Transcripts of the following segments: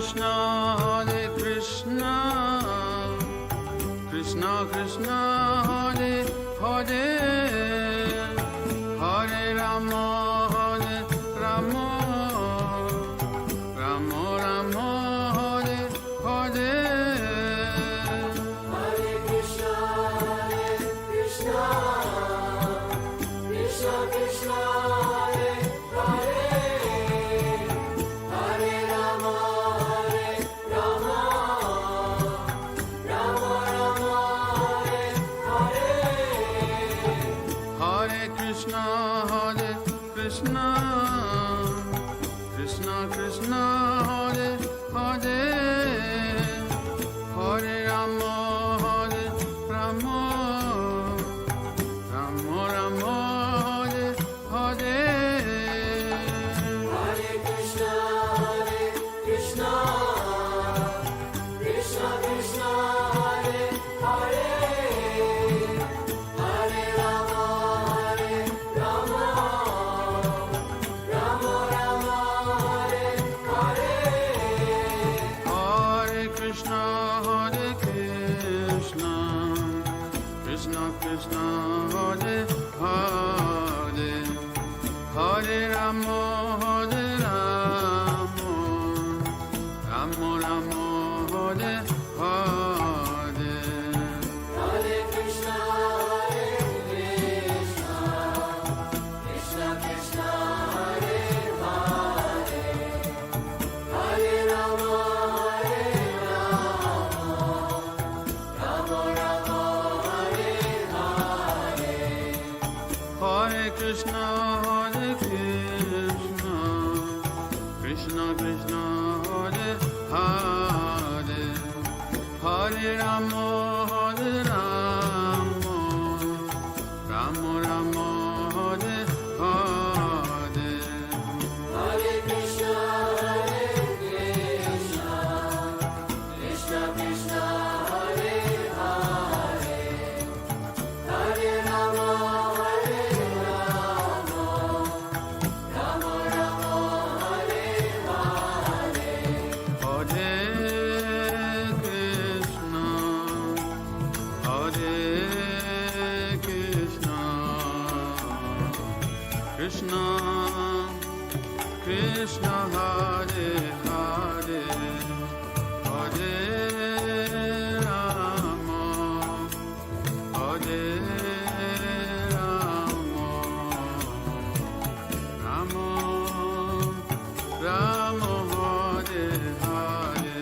Krishna, Krishna Krishna, Hare Hare, Hare Rama, Rama Rama, Hare Hare. Hare Krishna, Krishna Krishna, Hare Hare, Hare Rama, Rama Rama, Hare Hare. Hare Krishna, Krishna Krishna, Hare Hare, Hare Rama, Rama Rama, Hare Hare. Hare Krishna, Krishna Krishna, Hare Hare, Hare Rama, Rama Rama, Hare Hare. Hare Krishna, Krishna Krishna, Hare Hare, Hare Rama, Rama Rama, Hare Hare. Hare Krishna, Krishna Krishna, Hare Hare, Hare Rama, Rama Rama, Hare Hare. Hare Krishna, Krishna Krishna, Hare Hare, Hare Rama, Rama Rama, Hare Hare. Hare Krishna, Krishna Krishna, Hare Hare, Hare Rama, Rama Rama, Hare Hare.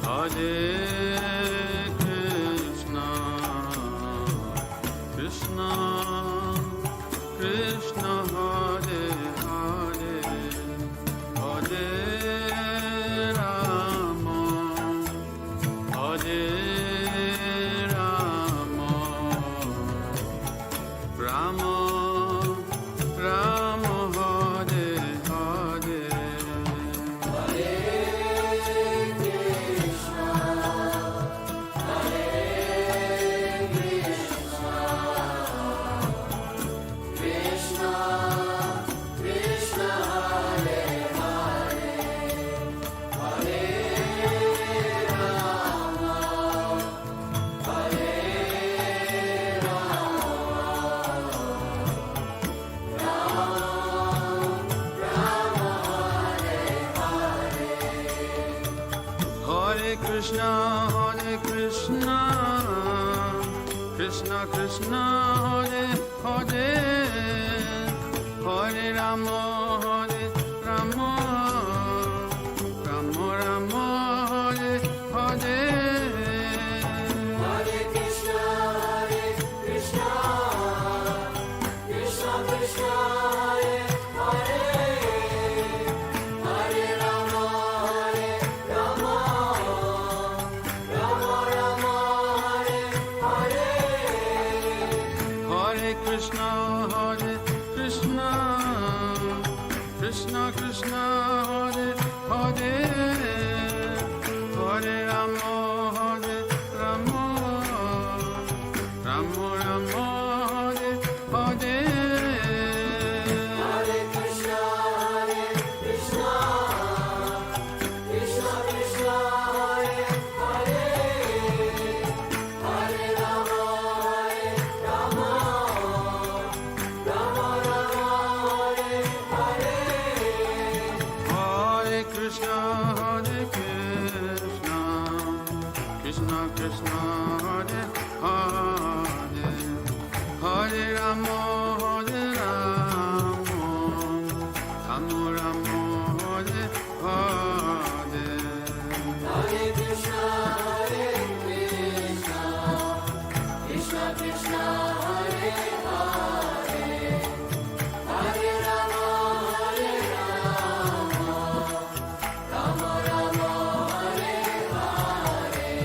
Hare Krishna, Krishna Krishna, Hare Hare, Hare Rama, Rama Rama, Hare Hare. Krishna Krishna, Hare Hare, Hare Rama, Rama Rama, Hare Hare. Hare Krishna, Krishna, Hare Hare, Hare Rama, Hare Rama, Rama Rama, Hare Hare. Hare Krishna, Krishna Krishna, Hare Hare, Hare Rama, Rama Rama, Hare Hare. Hare Krishna, Krishna Krishna, Hare Hare, Hare Rama, Hare Rama, Rama Rama, Hare Hare. Hare Krishna, Krishna Krishna, Hare Hare, Hare Rama, Rama Rama, Hare Hare.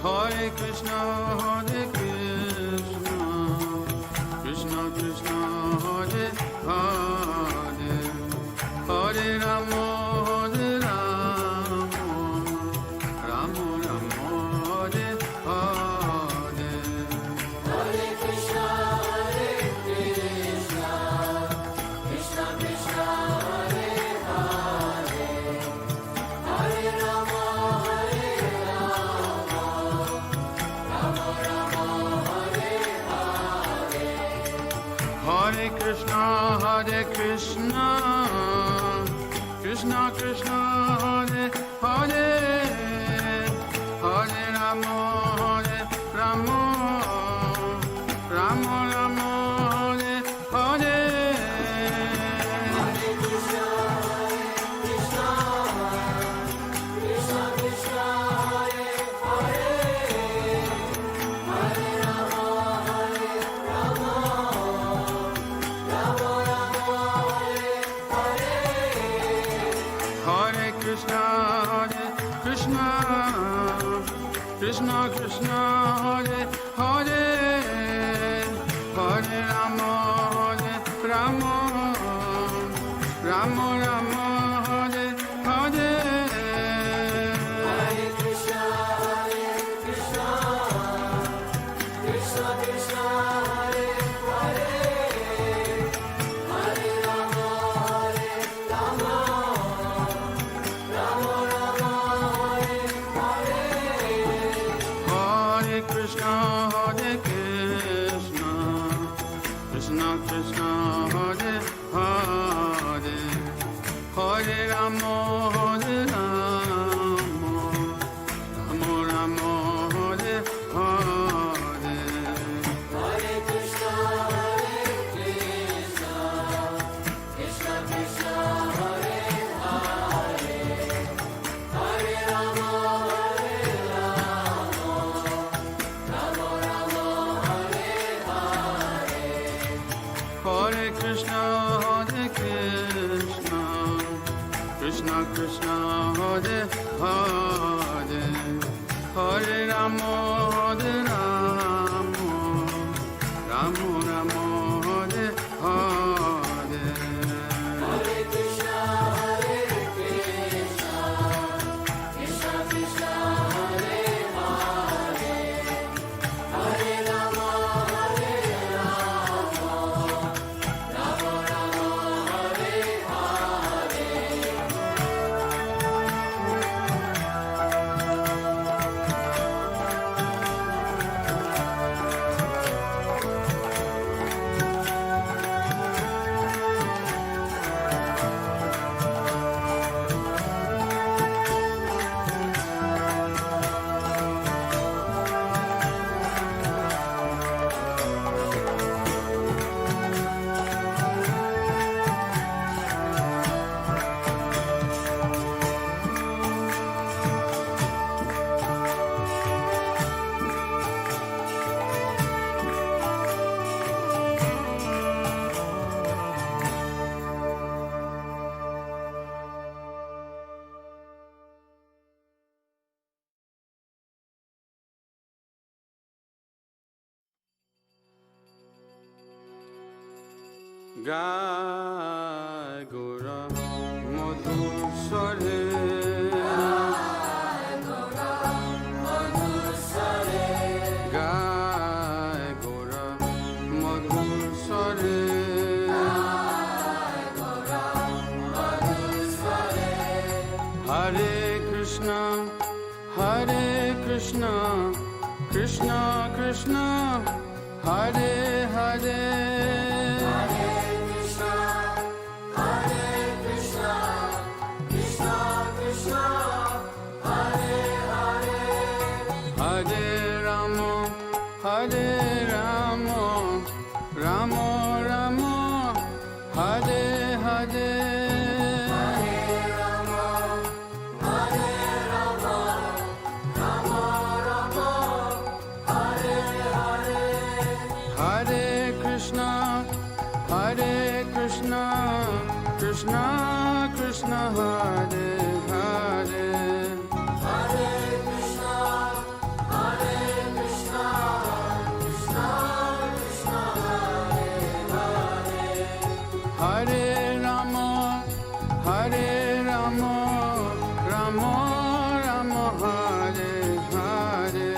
Hare Krishna, Krishna Krishna, Hare Hare, Hare Rama, Hare Rama, Rama Rama, Hare Hare. Hare Krishna, Krishna Krishna, Hare Hare, Hare Rama, Rama Rama, Hare Hare. Hare Krishna, Krishna Krishna, Hare Hare, Hare Rama, Hare Rama, Rama Rama, Hare Hare. Hare Krishna, Krishna Krishna, Hare Hare, Hare Rama, Rama Rama, Hare Hare. Hare Krishna, Krishna Krishna, Hare Hare, Hare Rama, Hare Rama, Rama Rama, Hare Hare. Hare Krishna, Krishna Krishna, Hare Hare, Hare Rama, Rama Rama, Hare Hare. Hare Krishna, Krishna Krishna, Hare Hare, Hare Rama, Hare Rama, Rama Rama, Hare Hare. Hare Krishna, Krishna Krishna, Hare Hare, Hare Rama, Rama Rama, Hare Hare. Hare Krishna, Krishna Krishna, Hare Hare, Hare Rama, Hare Rama, Rama Rama, Hare Hare. Hare Krishna, Krishna Krishna, Hare Hare, Hare Rama, Rama Rama, Hare Hare. Gai Gura Hare Krishna, Krishna Krishna, Hare Hare, Hare Krishna, Hare Krishna, Krishna Krishna, Hare Hare, Hare Rama, Hare Rama, Rama Rama, Hare Hare, Hare Rama, Hare Rama, Rama Rama, Hare Hare, Hare Krishna, Hare Krishna, Krishna Krishna, Hare Hare, Hare Krishna, Hare Krishna, Krishna Krishna, Hare Hare, Hare Rama, Hare Rama, Rama Rama, Hare Hare,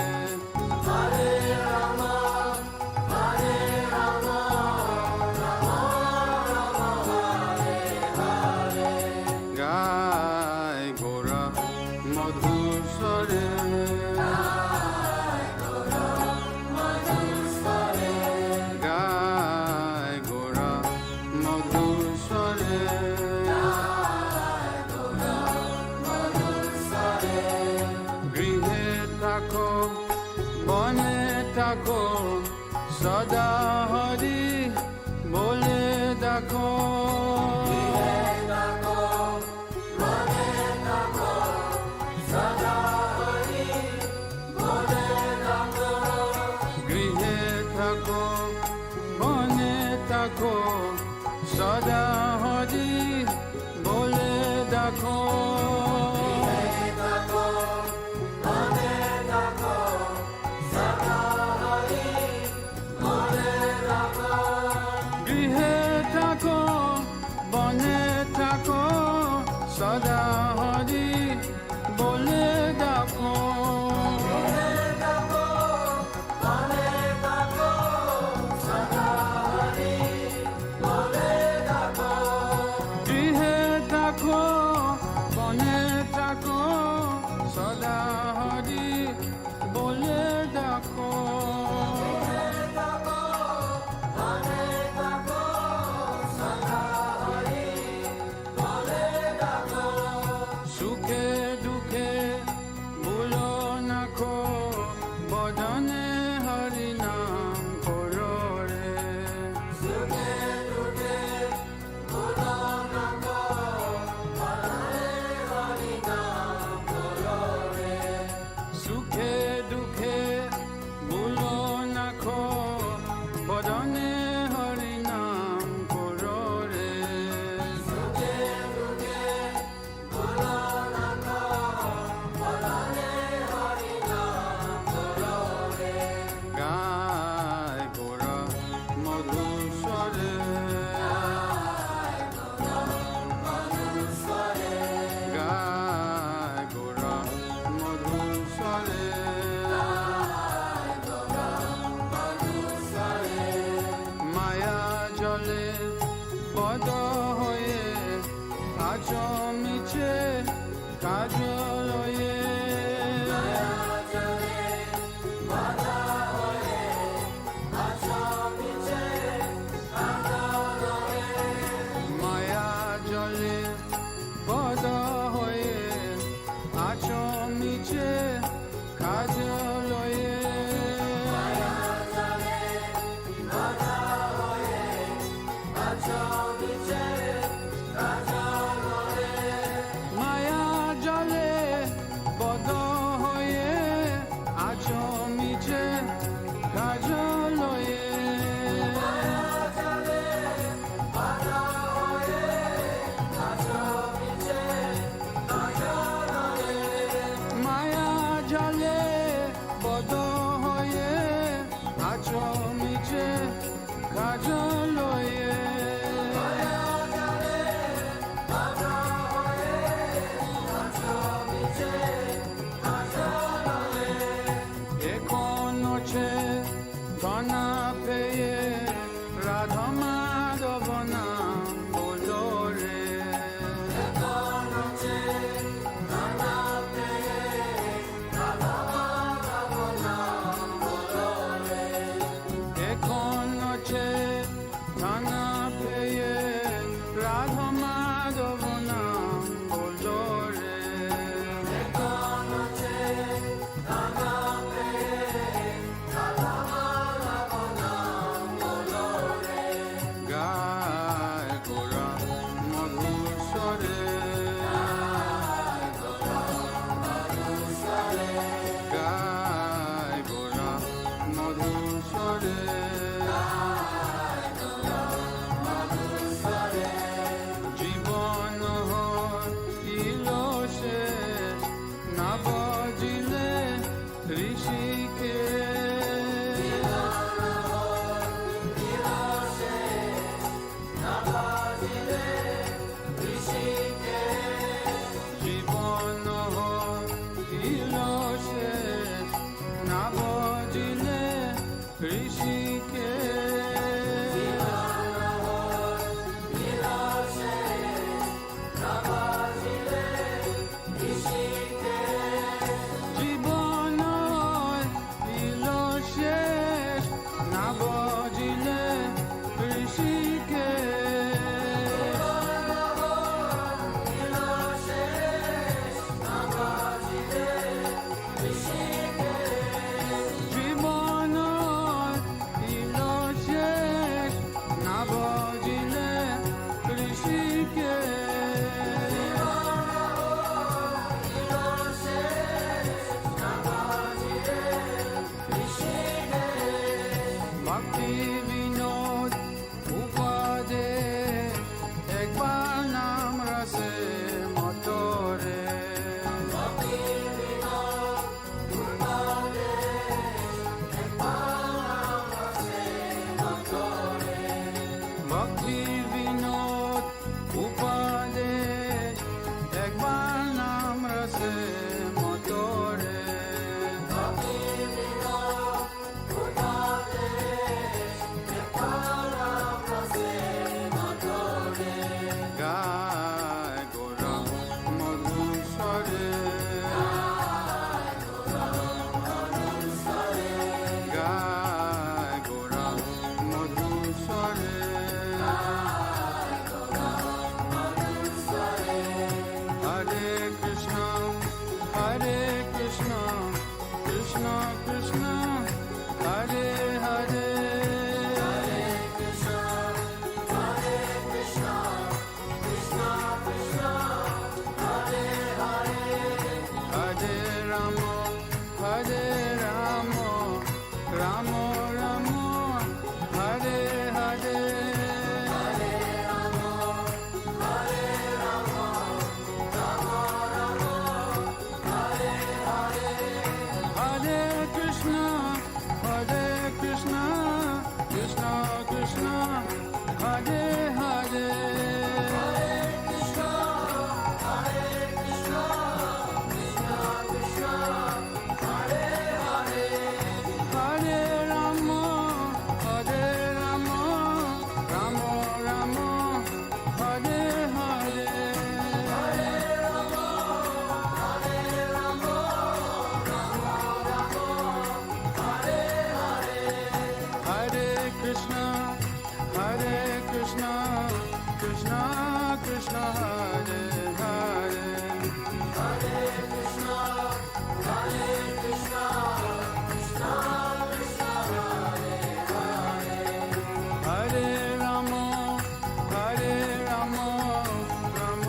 Hare Rama, Hare Rama, Rama Rama, Hare Hare, Jai Gora Madhusare, Jai Gora Madhusare, Grihe Tako, Bone Tako, Sada Hari, Bole Dako, Grihe Tako, Bone Tako, Sada Hari, Bole Dako, Grihe Tako, না বজিলে ঋষিকে জীবন ইল শেষ না বজিলে ঋষিকে জীবন ইল শেষ না বজিলে ঋষিকে ভক্তি বিনোদ উপদে একবার নাম রসে মতরে ভক্তি বিনোদ উপদে একবার নাম রসে মতরে গায় গোরা মধুসরে গায় গোরা মধুসরে হরে কৃষ্ণ কৃষ্ণ কৃষ্ণ হরে হরে হরে রাম রাম রাম হরে হরে হরে কৃষ্ণ কৃষ্ণ কৃষ্ণ হরে হরে হরে রাম রাম রাম হরে হরে হরে কৃষ্ণ কৃষ্ণ কৃষ্ণ হরে হরে হরে রাম রাম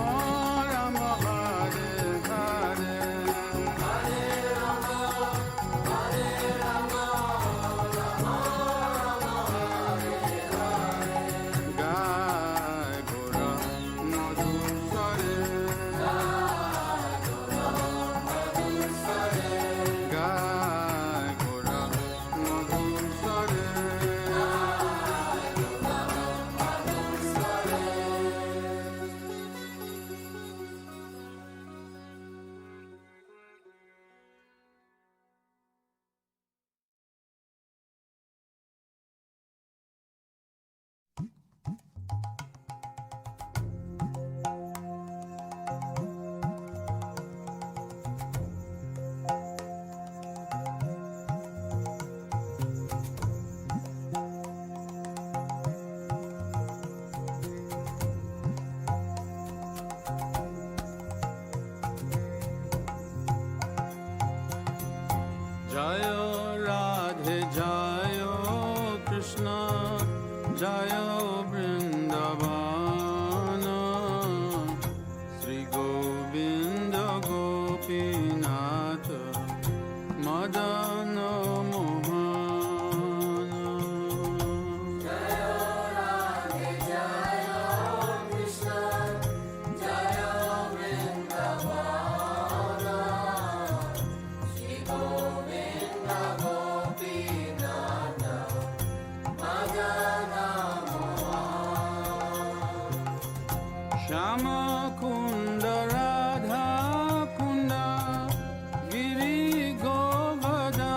রাম হরে হরে গায় গোরা মধুসরে গায় গোরা মধুসরে জয় রাধে জয় কৃষ্ণ জয় বৃন্দাবন শ্রী গোবিন্দ গোপীনাথ মদন মোহন শ্যাম কুণ্ড রাধা কুণ্ড গিরি Gobardhan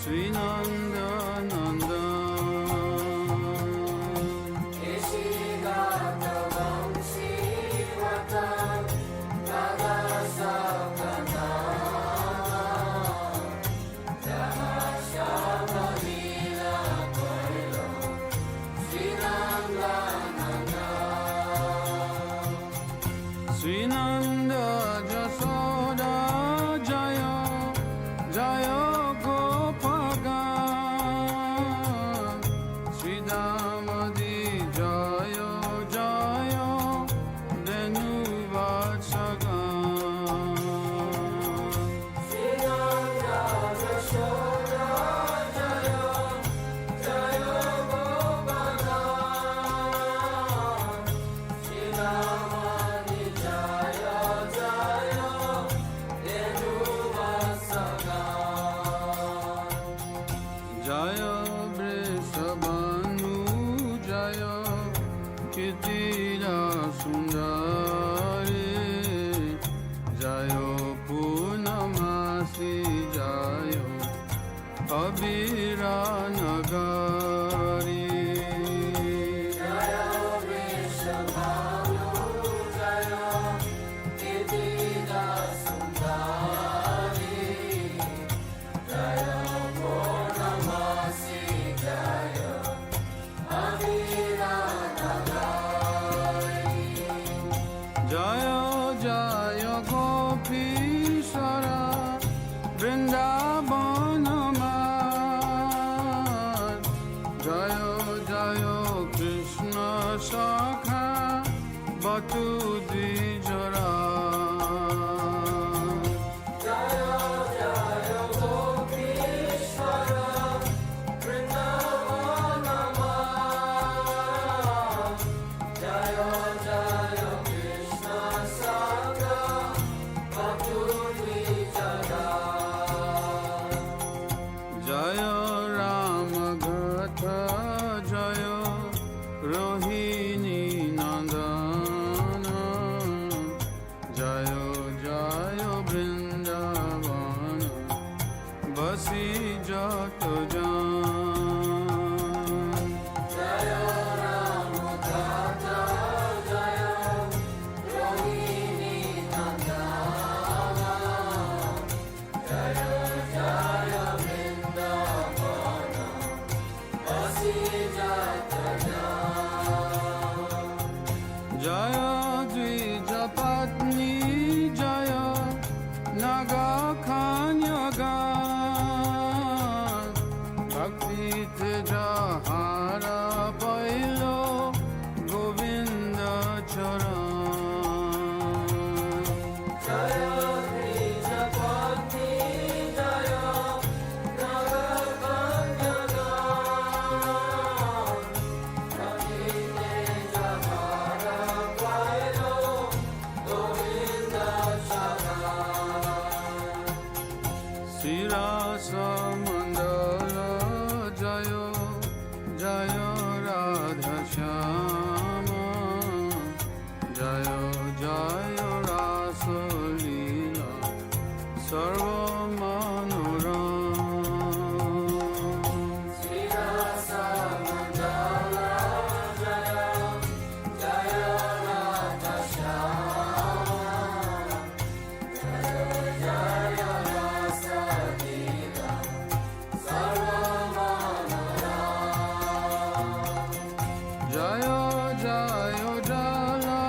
Sri Nanda Nanda Keshigata Vamsi Vatan Radha Sakata Rahasya Malila Koilo Sri Nanda Nanda Sri Nanda Jasoda Jaya Jaya Gopagan Sri Damodi Jaya Jaya Denu Vatsagan Sri Nanda Yashoda Jaya Jaya Gopagan Sri Ramani Jaya Jaya Denu Vasagan Jaya Vrishabhanu Jaya Kitira Sundari Jaya Purnamasi Jaya Abhira Nagari Jaya Vrishabhanu Jaya Kitida Sundari Jaya Purnamasi Jaya Avira Nagari Jaya Jaya Gopishara Vrindavanamar Jaya Jaya Krishna Sakha Batu Dvijara Jaya Jaya Gopishvara Vrindavanamar Jaya Jaya Krishna Sakha Bhakti Vijaya Jaya Rama Gatha Jaya Rohini Nandana Jaya Jaya Vrindavana Basi Jata Jan Jaya Rama Gatha Jaya Rohini Nandana Jaya Jaya Vrindavana Basi Jata Jaya Dvijapatni Jaya Naga Kanyaga Bhakti Tejahara Pailo Govinda Charan Jaya Vrijapati Jaya Nagakanyaga Bhakti Tejahara Pailo Govinda Charan Sirasa Mandala Jaya Jaya Radha Shyama Jaya Jaya Rasa Leela Sarva Manoram Srirasa Mandala Jaya Jaya Radha Shyama Jaya Jaya Rasa Leela Sarva Manoram Jaya Jaya Jala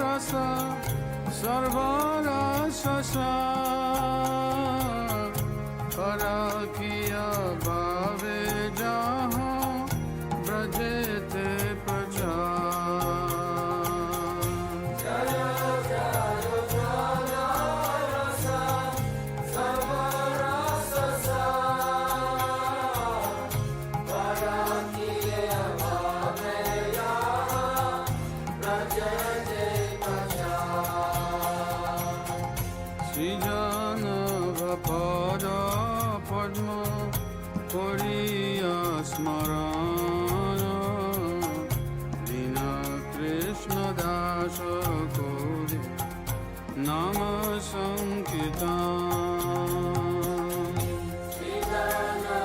Rasa Sarva Rasa Parakiya Bhave Jaha Brajete Prachar Jaya Jaya Jala Rasa Sarva Rasa Parakiya Bhaveya Rajate Prachar Srijana Vapada Padma Puriya Smarana Dina Krishna Dasa Kodi Nama Sankirtan Sridhara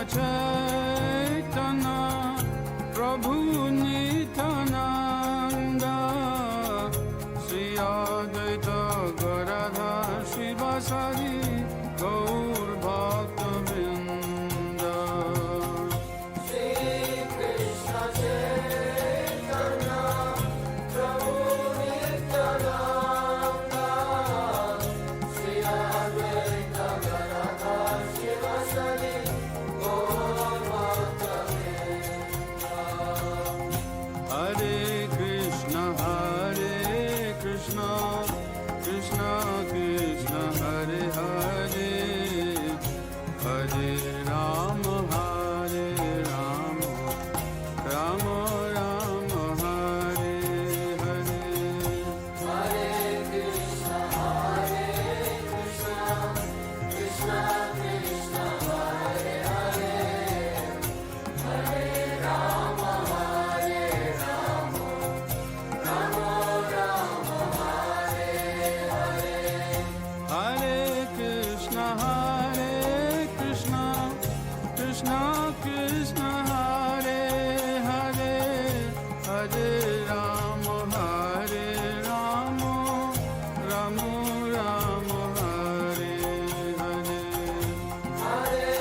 Chaitanya Prabhu Nityananda Sri Advaita Gadadhar Srivasadi Gaur Bhakta Vrinda Shri Krishna Chaitanya Prabhu Nityananda Shri Advaita Gadadhar Srivasadi Gaur Bhakta Vrinda Hare Krishna Krishna Krishna Hare Hare Hare Rama Hare Rama Rama Rama Hare Hare Hare Krishna Krishna Krishna Hare Hare Hare Rama Hare Rama Rama Rama Hare Hare Hare Krishna Krishna Krishna Hare Hare Hare Rama Hare Rama Rama Rama Hare Hare Hare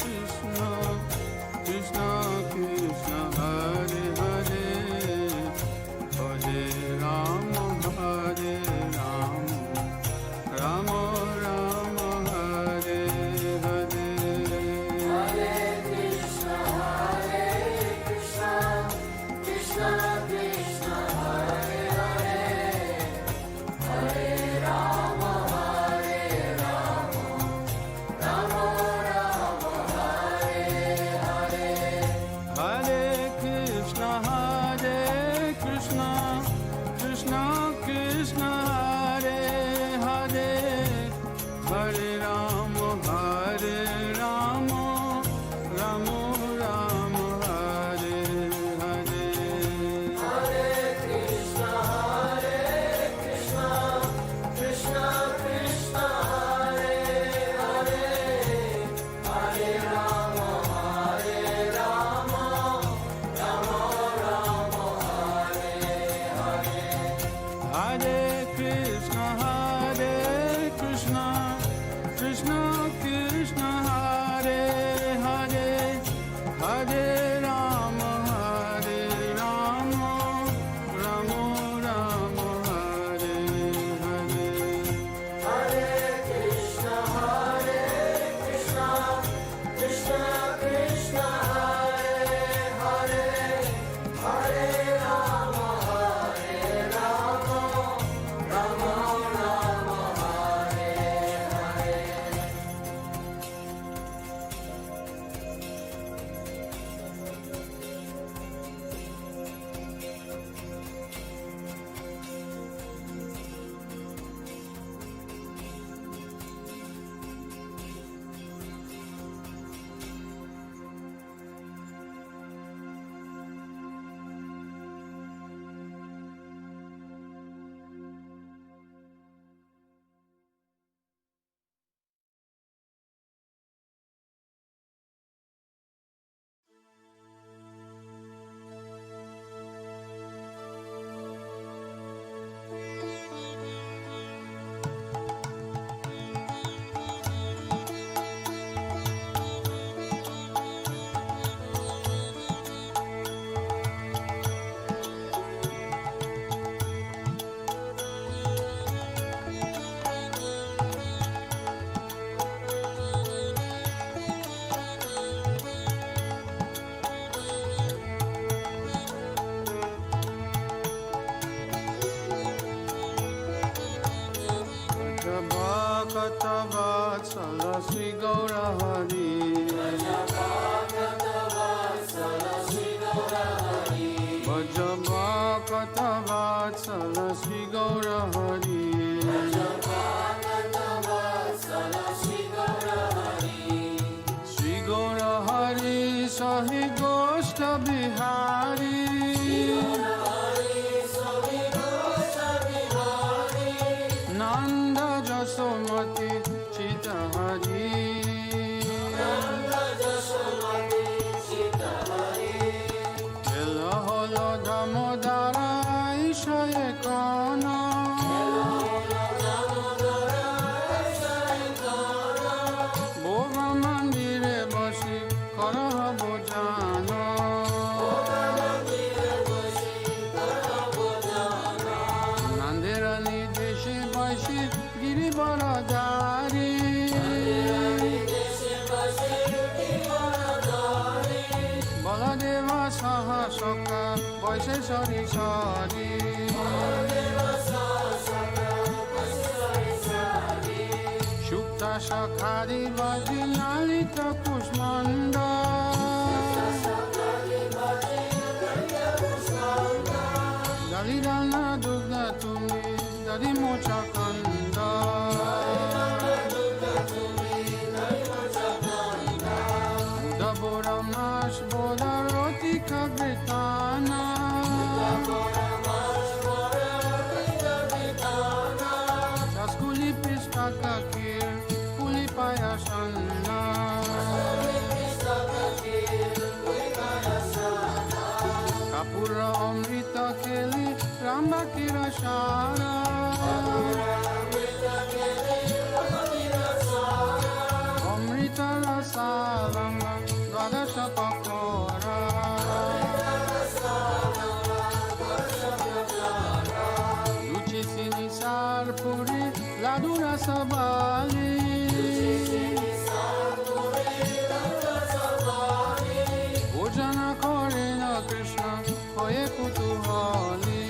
Krishna Krishna Krishna Hare Hare Hare Rama Hare Rama Rama Rama Hare Hare Hare Krishna Krishna Krishna Hare Hare Hare Rama Hare Rama Rama Rama Hare Hare Hare Krishna Krishna Krishna Hare Hare Hare Rama Hare Rama Rama Rama Hare Hare Hare Krishna Krishna Krishna Hare Hare Hare Rama Hare Rama Rama Rama Hare Hare Hare Krishna Krishna Krishna Hare Hare Hare Rama Hare Rama Rama Rama Hare Hare Hare Krishna Krishna Krishna Hare Hare Hare Rama Hare Rama Rama Rama Hare Hare Hare Krishna Krishna Krishna Hare Hare Hare Rama Hare Rama Rama Rama Hare Hare Bhakta-vatsala Sri Gaurahari Bhaja Bhakta-vatsala Sri Gaurahari Yashomati চিতহরি এল হল দামোদর ঈশায় কন বোবা মন্দিরে বসি করহ ভোজন নান্দের নির্দেশে বসি গিরিবরদারি বলদেব সহ সখা বৈশে সরি সরি সুপ্তা সখারি বাজি লালিত কুষ্মণ্ড দলিদানা দুগ্ধ তুমি দদি মোচকন্দ উদবর মাস বোধর অতিকা বৃতানা চাষকুলি পৃষ্ঠা কাকির কুলি পায়াসন্না কাপুর অমৃত খেলি রামবাকির সারা অমৃত রসালং দ্বাদশ পকোরা লুচি চিনি সার পুরি লাডু রসবালি ভোজন করেন কৃষ্ণ হয়ে কুতূহলী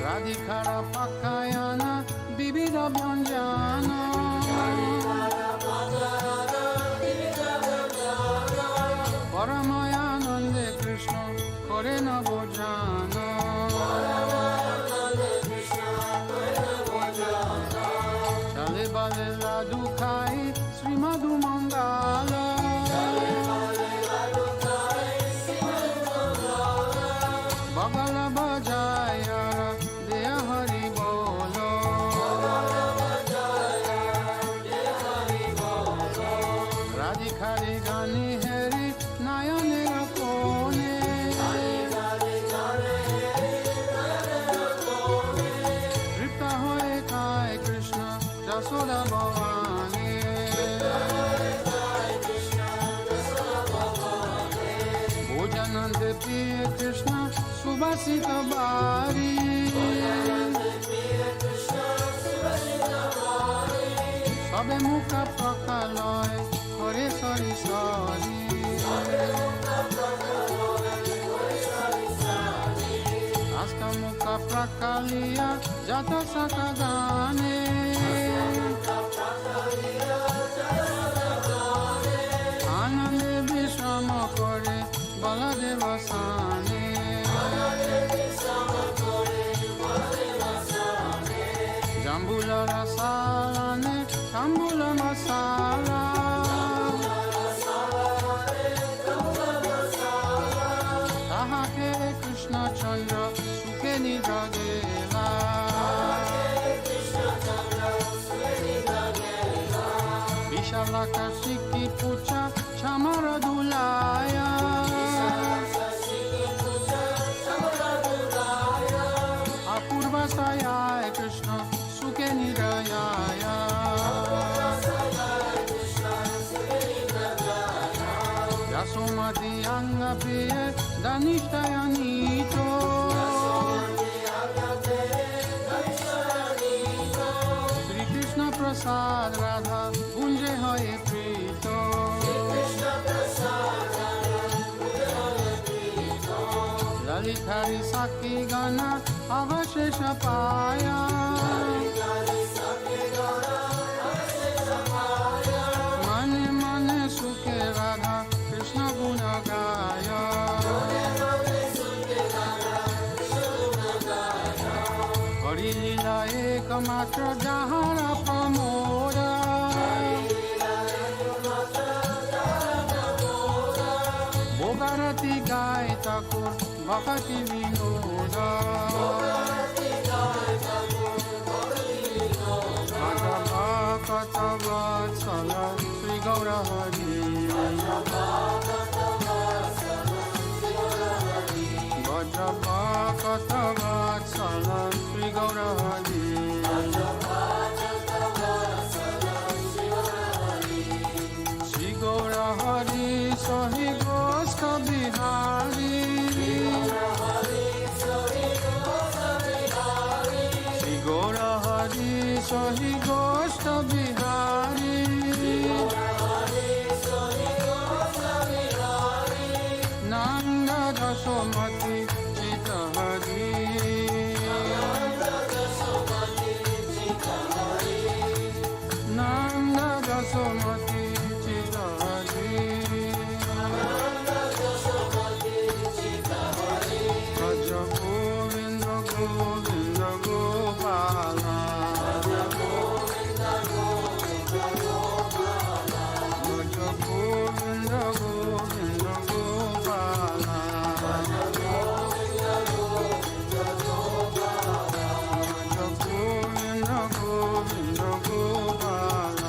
রাধিকার পাকায়ন বিবিধ ব্যঞ্জন পরময়ানন্দে কৃষ্ণ করেন ভোজন চালে বালে লাডু খাই শ্রীমধু মঙ্গল বগল বজায় দেয় হরি বল রাধিকারি গানি হেরি নয়নের কোণে তৃপ্ত হয়ে খায় কৃষ্ণ যশোদা ভবানী ভোজনন্দ প্রিয় কৃষ্ণ সুবাসিত বারি সবে মুখ প্রকালয় হরে সরি সরি আস্ত মুখ প্রকালিয়া যত সক গানে আনন্দে বিশ্রাম করে বলদেব সানে জাম্বুল রসালানে তাম্বুল মশালা তাহাকে কৃষ্ণচন্দ্র সুখে নিজ গেলা বিশালাকাশী কি পুছা ছামর দুলায়া অপূর্ব সায়ায় কৃষ্ণ সুখে নিরয়ায় যশোমতি অঙ্গ প্রিয় ধনিষ্ঠয়নীত শ্রীকৃষ্ণ প্রসাদ রাধা কুঞ্জে হয়ে প্রীত ললিতারি সাক্ষী গণ অবশেষ পায়া মনে মনে সুখে রাধা কৃষ্ণ গুণ গায় হরি লীলা একমাত্র যাহার প্রমোদ ভোগারতি গায় ঠাকুর ভক্তি বিনোদ भक्तवत्सल श्री गौरहरि श्री गौरहरि सहि गोष्ठ बिहारी श्री गौरहरि सहि गोष्ठ बिहारी नंद दशमति चित हरि नंद दशमति चित हरि भज गोविंद गोविंद गोपाला भज गोविंद गोविंद गोपाला भज गोविंद गोविंद गोपाला भज गोविंद गोविंद गोपाला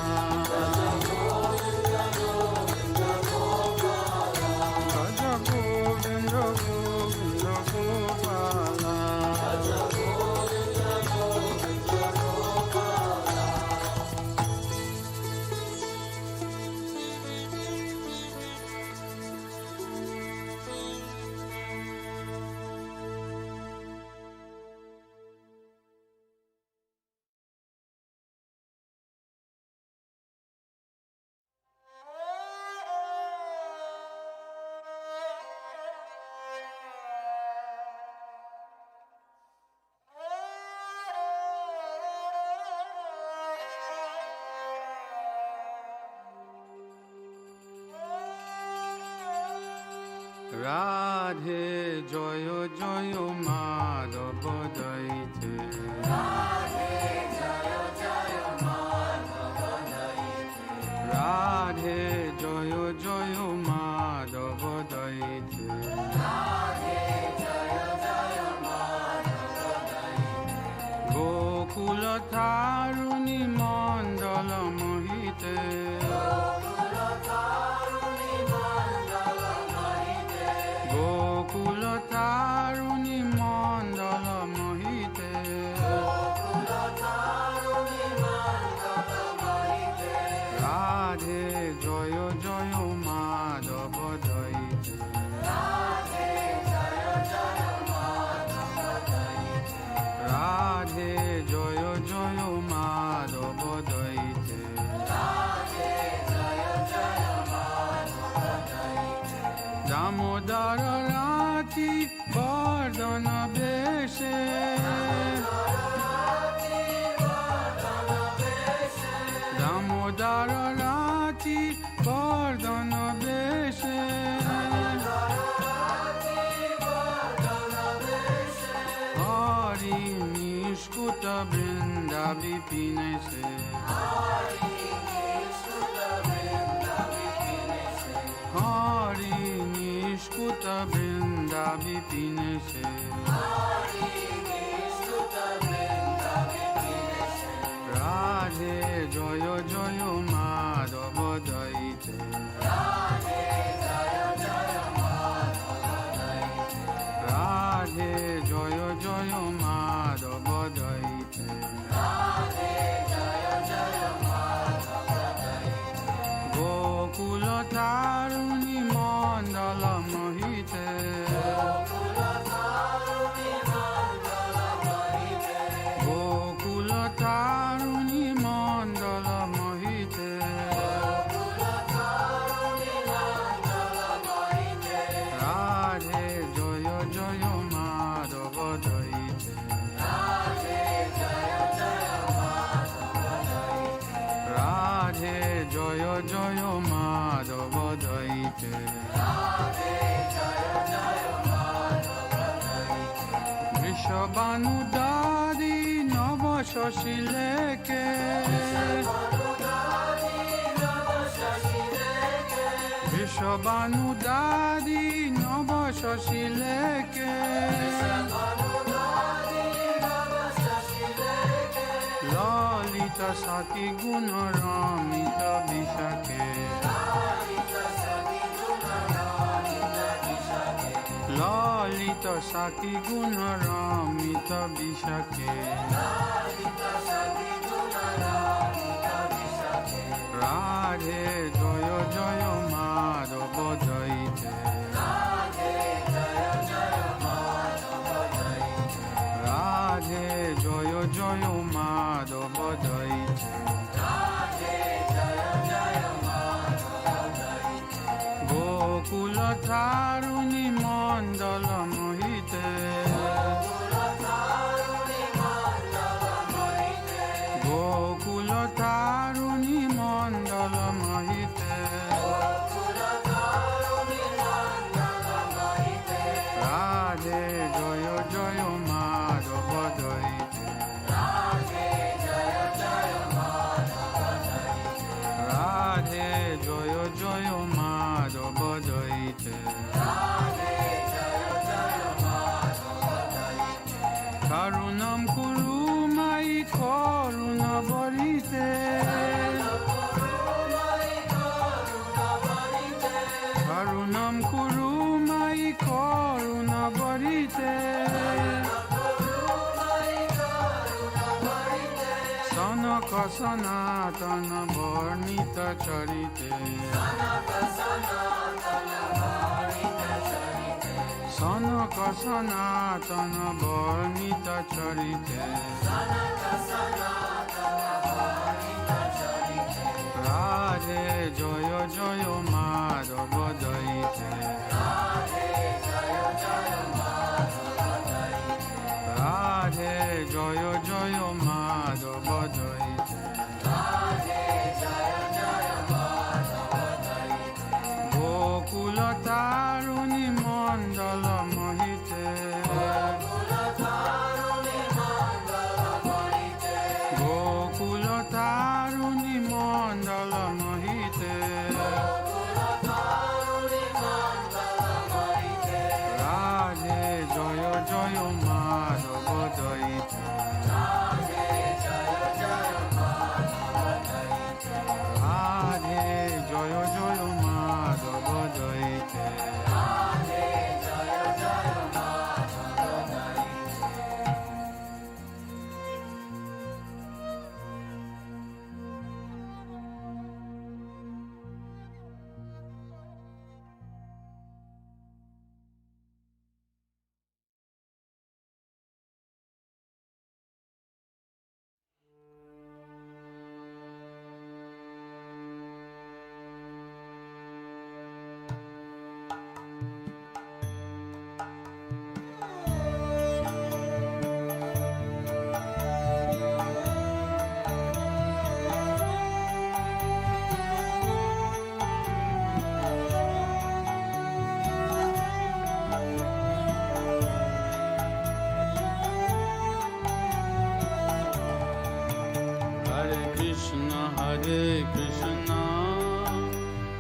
রাধে জয় জয় মাধব দইতে রাধে জয় জয় মাধব দইতে গোকুল তারুণী মণ্ডল মোহিতে গোকুল তারুণী মণ্ডল মোহিতে রাধে জয় জয় মাধব দইতে রাধে জয় জয় মাধব দইতে দামোদর রাতি বর্ধন বেশে দামোদর রাতি বর্ধন বেশে হরি নিষ্কুত বৃন্দা বিপিনে সে হরি নিষ্কুত বৃন্দা বিপিনে সে রাধে জয় জয় মাধব দইতে রাধে জয় জয় মাধব দইতে গোকুল তারুণী মণ্ডল মোহিতে গোকুল তারুণী মণ্ডল মোহিতে রাধে জয় জয় মাধব দইতে রাধে জয় জয় মাধব দইতে বৃষবানুদারি নব শশী লেকে বৃষবানুদারি নব শশী লেকে ললিত সতী গুণ রমিত বিশাখে ললিত সাকি গুণ রমিত বিশাখে রাধে জয় জয় মাধব জয়িতে রাধে জয় জয় মাধব জয়িতে গোকুল তারুণী মণ্ডল মোহিতে গোকুল তারুণী মণ্ডল মোহিতে রাধে জয় জয় মাধব জয়িতে রাধে জয় জয় মাধব জয়িতে করুণম কুরু মাই করুণ বরিতে করুণম কুরু মাই করুণ বরিতে সনক সনাতন বর্ণিত চরিতে সনক সনাতন বর্ণিত চরিতে রাধে জয় জয় মাধব জয়িতে রাধে জয় জয় মাধব জয়িতে গোকুল তারুণী মণ্ডল মোহিতে গোকুল তারুণী মণ্ডল মোহিতে রাধে জয় জয় মাধব জয়িতে রাধে জয় জয় Madhav জয়িতে Hare Krishna,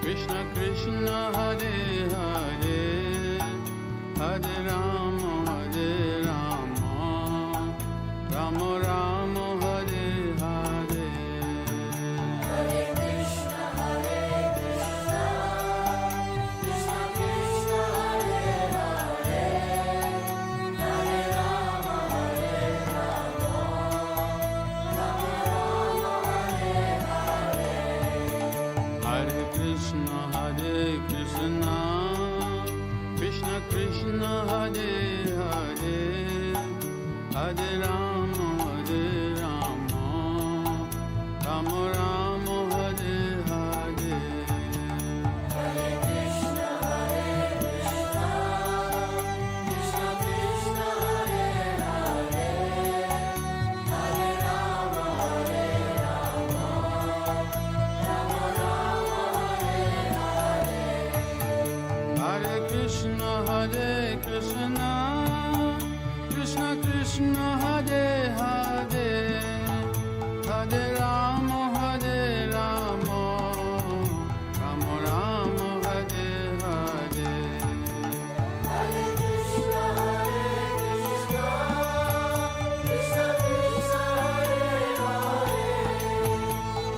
Krishna Krishna Hare Hare, Hare Rama, Rama Rama Hare Hare. Hare Krishna, Krishna Krishna Hare Hare, Hare Rama, Hare Krishna, Krishna Krishna Hare Hare, Hare Rama, Rama Rama Hare Hare. Hare Krishna, Krishna Krishna Hare Hare, Hare Rama, Rama Rama Hare Hare. Hare Krishna, Krishna Krishna Hare Hare, Hare Rama, Rama Rama Hare Hare. Hare Krishna, Krishna Krishna Hare Hare,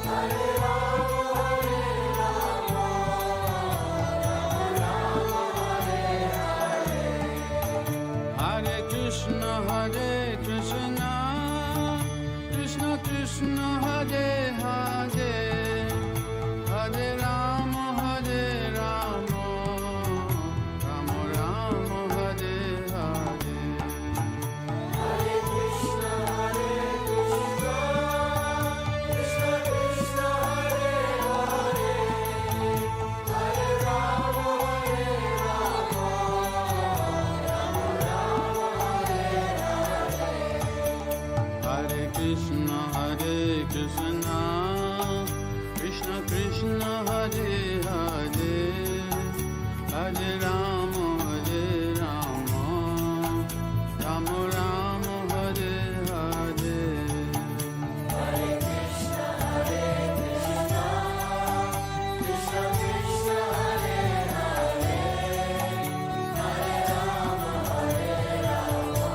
Hare Rama, Rama Rama Hare Hare. Hare Krishna, Krishna Krishna Hare Hare, Hare Rama Hare Rama, Rama Rama Hare Hare. Hare Krishna, Krishna Krishna Hare Hare, Hare Rama Hare Rama, Rama Rama Hare Hare. Hare Krishna, Krishna Krishna Hare Hare, Hare Rama Hare Rama, Rama Rama Hare Hare. Hare Krishna, Krishna Krishna Hare Hare, Hare Rama Hare Rama,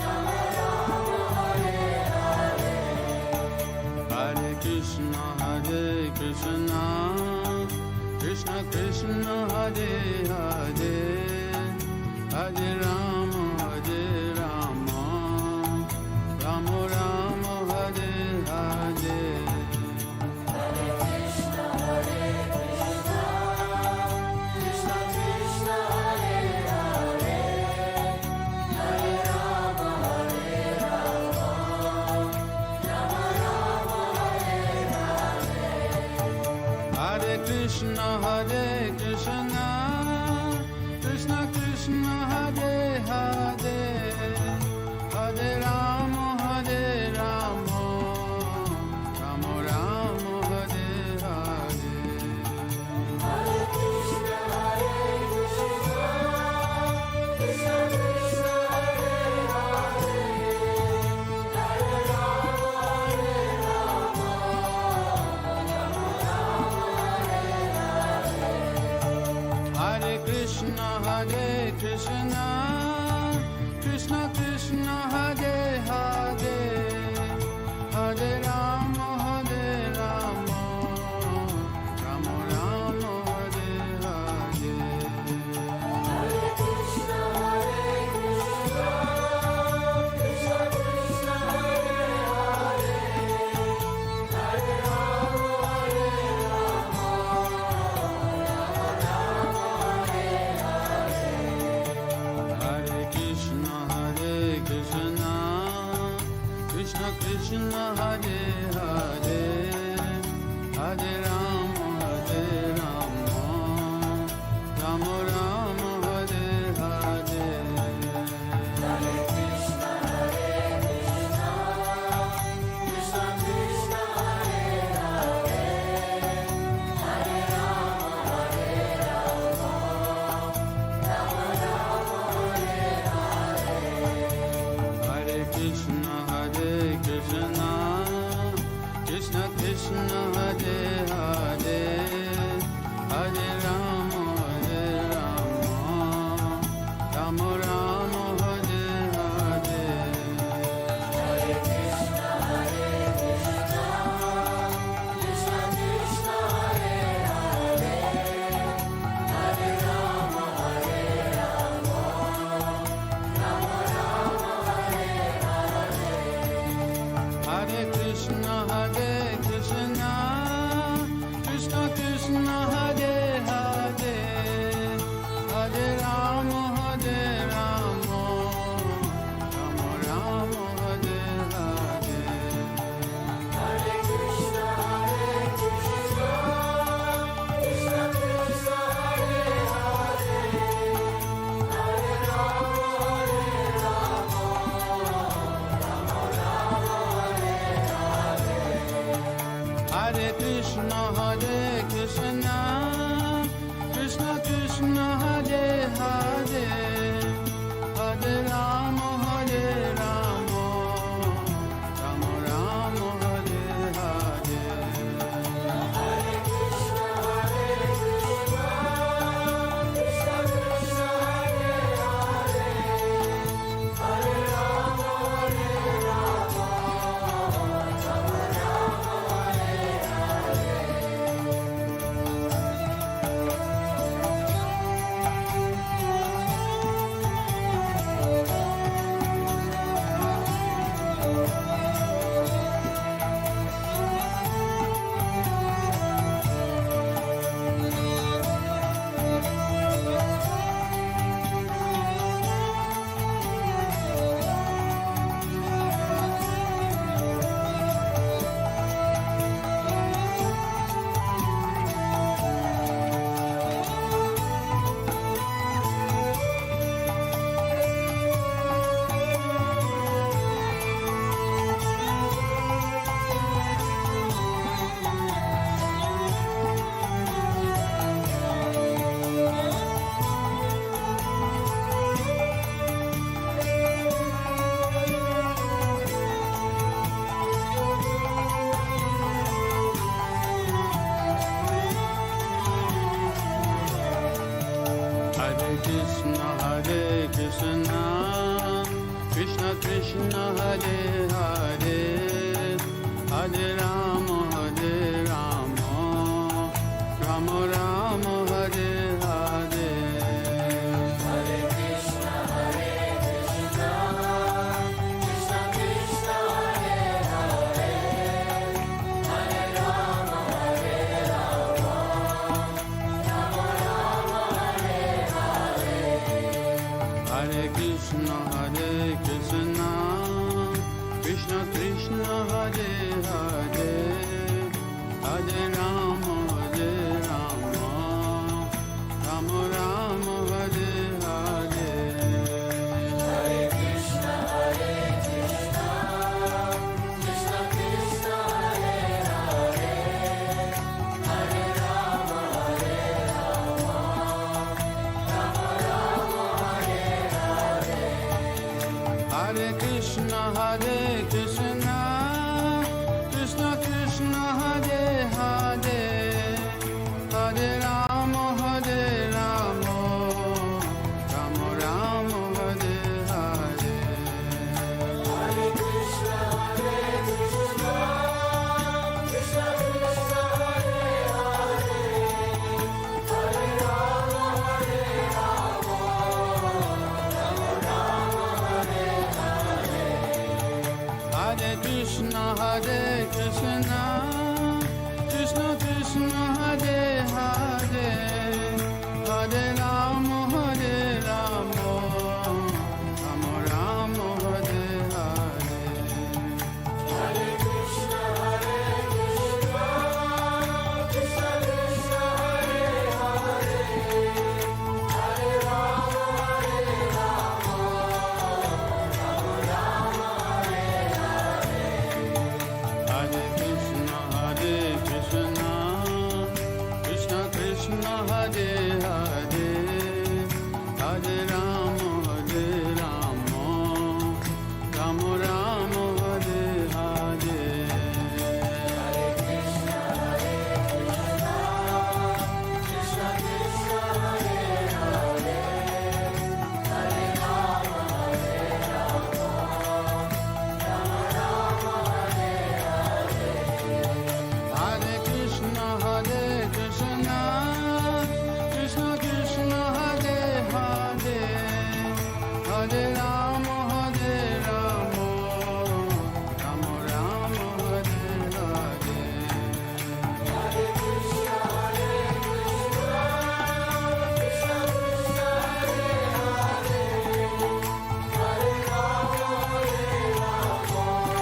Rama Rama Hare Hare. Hare Krishna, Krishna Krishna Hare Hare, Hare Rama Hare Rama, Rama Rama Hare Hare. Hare Krishna, Krishna Krishna Hare Hare, Hare Rama Hare Rama, Rama Rama Hare Hare. Hare Krishna, Krishna Krishna Hare Hare, Hare Rama Hare Rama, Rama Rama Hare Hare. Hare Krishna, Krishna Krishna Hare Hare, Hare Rama Hare Rama, Rama Rama Hare Hare. Hare Krishna, Krishna Krishna Hare Hare, Hare Rama Hare Rama, Rama Rama Hare Hare. Hare Krishna, Krishna Krishna Hare Hare, Hare Rama Hare Rama, Rama Rama Hare Hare. Hare Krishna, Krishna Krishna Hare Hare, Hare Rama Hare Rama, Rama Rama Hare Hare. Hare Krishna, Krishna Krishna Hare Hare, Hare Rama Hare Rama, Rama Rama Hare Hare. Hare Krishna, Krishna Krishna Hare Hare, Krishna Krishna Hare Hare, Hare Rama Hare Rama, Rama Rama Hare Hare. Hare Krishna Krishna, Krishna Krishna Hare Hare, Hare Rama Hare Rama, Rama Rama Hare Hare. Hare Krishna Krishna, Krishna Krishna Hare Hare, Hare Rama Hare Rama, Rama Rama Hare Hare. Hare Krishna Krishna, Krishna Krishna Hare Hare, Hare Rama Hare Rama, Rama Rama Hare Hare. Hare Krishna Krishna, Krishna Krishna Hare Hare, Hare Rama Hare Rama, Rama Rama Hare Hare. Hare Krishna Krishna, Krishna Krishna Hare Hare, Hare Rama Hare Rama, Rama Rama Hare Hare. Hare Krishna Krishna, Krishna Krishna Hare Hare, Hare Rama Hare Rama, Rama Rama Hare Hare. Hare Krishna Krishna, Krishna Krishna Hare Hare, Hare Rama Hare Rama, Rama Rama Hare Hare. Hare Krishna Krishna, Krishna Krishna Hare Hare, Hare Rama Hare Rama, Rama Rama Hare Hare. Hare Krishna Krishna, Krishna Krishna Hare Hare, Hare Rama Hare Rama, Rama Rama Hare Hare. Hare Krishna Krishna, Krishna Krishna Hare Hare, Hare Rama Hare Rama, Rama Rama Hare Hare. Hare Krishna Krishna, Krishna Krishna Hare Hare, Hare Rama Hare Rama, Rama Rama Hare Hare. Hare Krishna Krishna, Krishna Krishna Hare Hare, Hare Rama Hare Rama,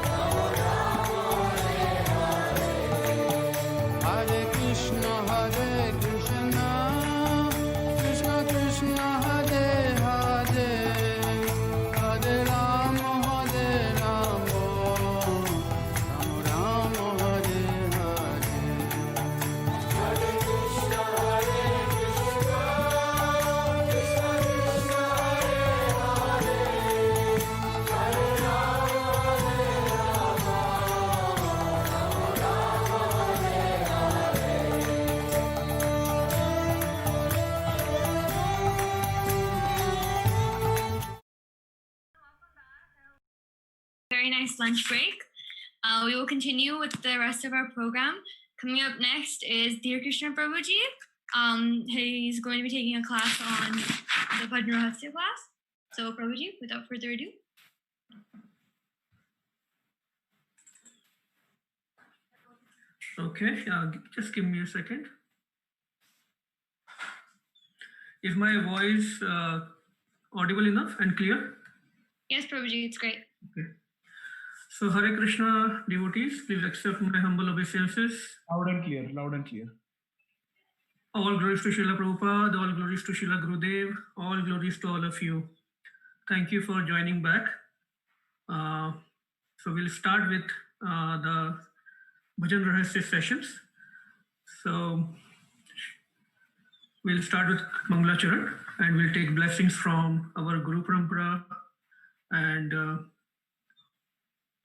Rama Rama Hare Hare. Hare Krishna Krishna, Krishna Krishna Hare Hare, Hare Rama Hare Rama, Rama Rama Hare Hare. Very nice lunch break. We will continue with the rest of our program. Coming up next is Dhir Krishna Prabhuji. He's going to be taking a class on the Padmanabh class. So Prabhuji, without further ado. Okay, just give me a second. Is my voice audible enough and clear? Yes, Prabhuji, it's great. Okay. So Hare Krishna devotees, please accept my humble obeisances. Loud and clear, loud and clear. All glories to Srila Prabhupada, all glories to Srila Gurudev, all glories to all of you. Thank you for joining back. So we'll start with the Bhajan Rahasya sessions. So we'll start with Mangalacharan and we'll take blessings from our Guru Parampara and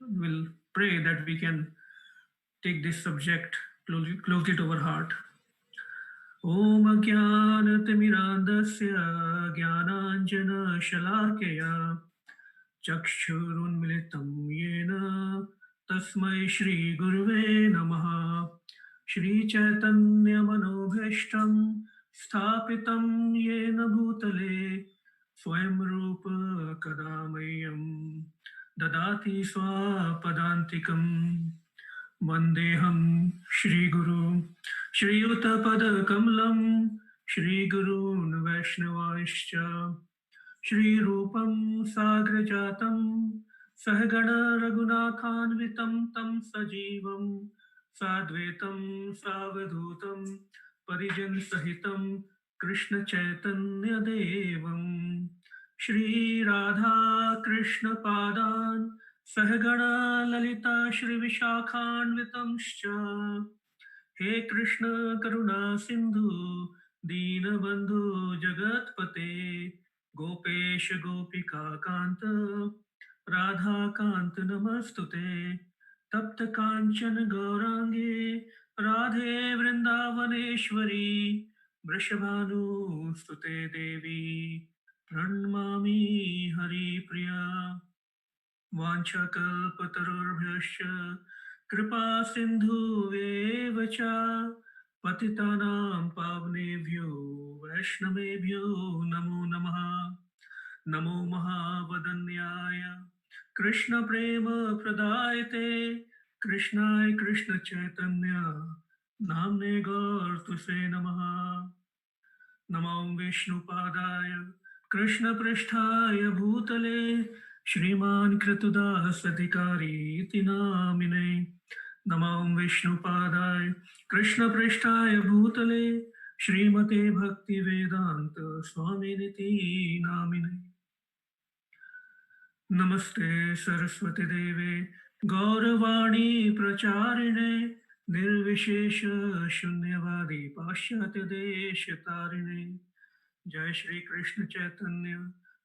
we'll pray that we can take this subject closely to our heart. Om Ajnanatirmirandasya Jnananjana Shalakaya चक्षुरुन्मिलितं येन तस्मै श्रीगुरुवे नमः। श्रीचैतन्यमनोभीष्टं स्थापितं येन भूतले स्वयं रूप कदा मह्यं ददाति स्वपदान्तिकम्। वन्देऽहं श्रीगुरु श्रीयुतपदकमलं श्रीगुरून् वैष्णवांश्च श्रीरूपं साग्रजातं सहगण रघुनाथान्वितं तं सजीवं साद्वैतं सावधूतं परिजनसहितं कृष्ण चैतन्य देवं श्रीराधा कृष्ण पादान् सहगण ललिता श्रीविशाखान्वितंश्च हे कृष्ण करुणा सिंधु दीनबंधु जगत्पते गोपेश गोपिका कांत राधा कांत नमस्तुते तप्त कांचन गौरांगे राधे वृंदावनेश्वरी वृषभानुस्तुते देवी प्रणमामि हरिप्रिया। वाञ्छाकल्पतरुभ्यश्च कृपा सिन्धुवेव च पतितानां पावनेभ्यो वैष्णवेभ्यो नमो नमः। नमो महावदन्याय कृष्ण प्रेम प्रदायते कृष्णाय कृष्ण चैतन्य नाम्ने गौरतुसे नमः। नमो विष्णुपादाय कृष्ण पृष्ठाय भूतले श्रीमान् कृतदास अधिकारी इति नामिने। नमो विष्णुपादाय कृष्ण पृष्ठाय भूतले श्रीमते भक्ति वेदांत स्वामिनिति नामिने। नमस्ते सरस्वती देवे गौरवाणी प्रचारिणे निर्विशेष शून्यवादी पाश्चात्य देश तारिणे। जय श्री कृष्ण चैतन्य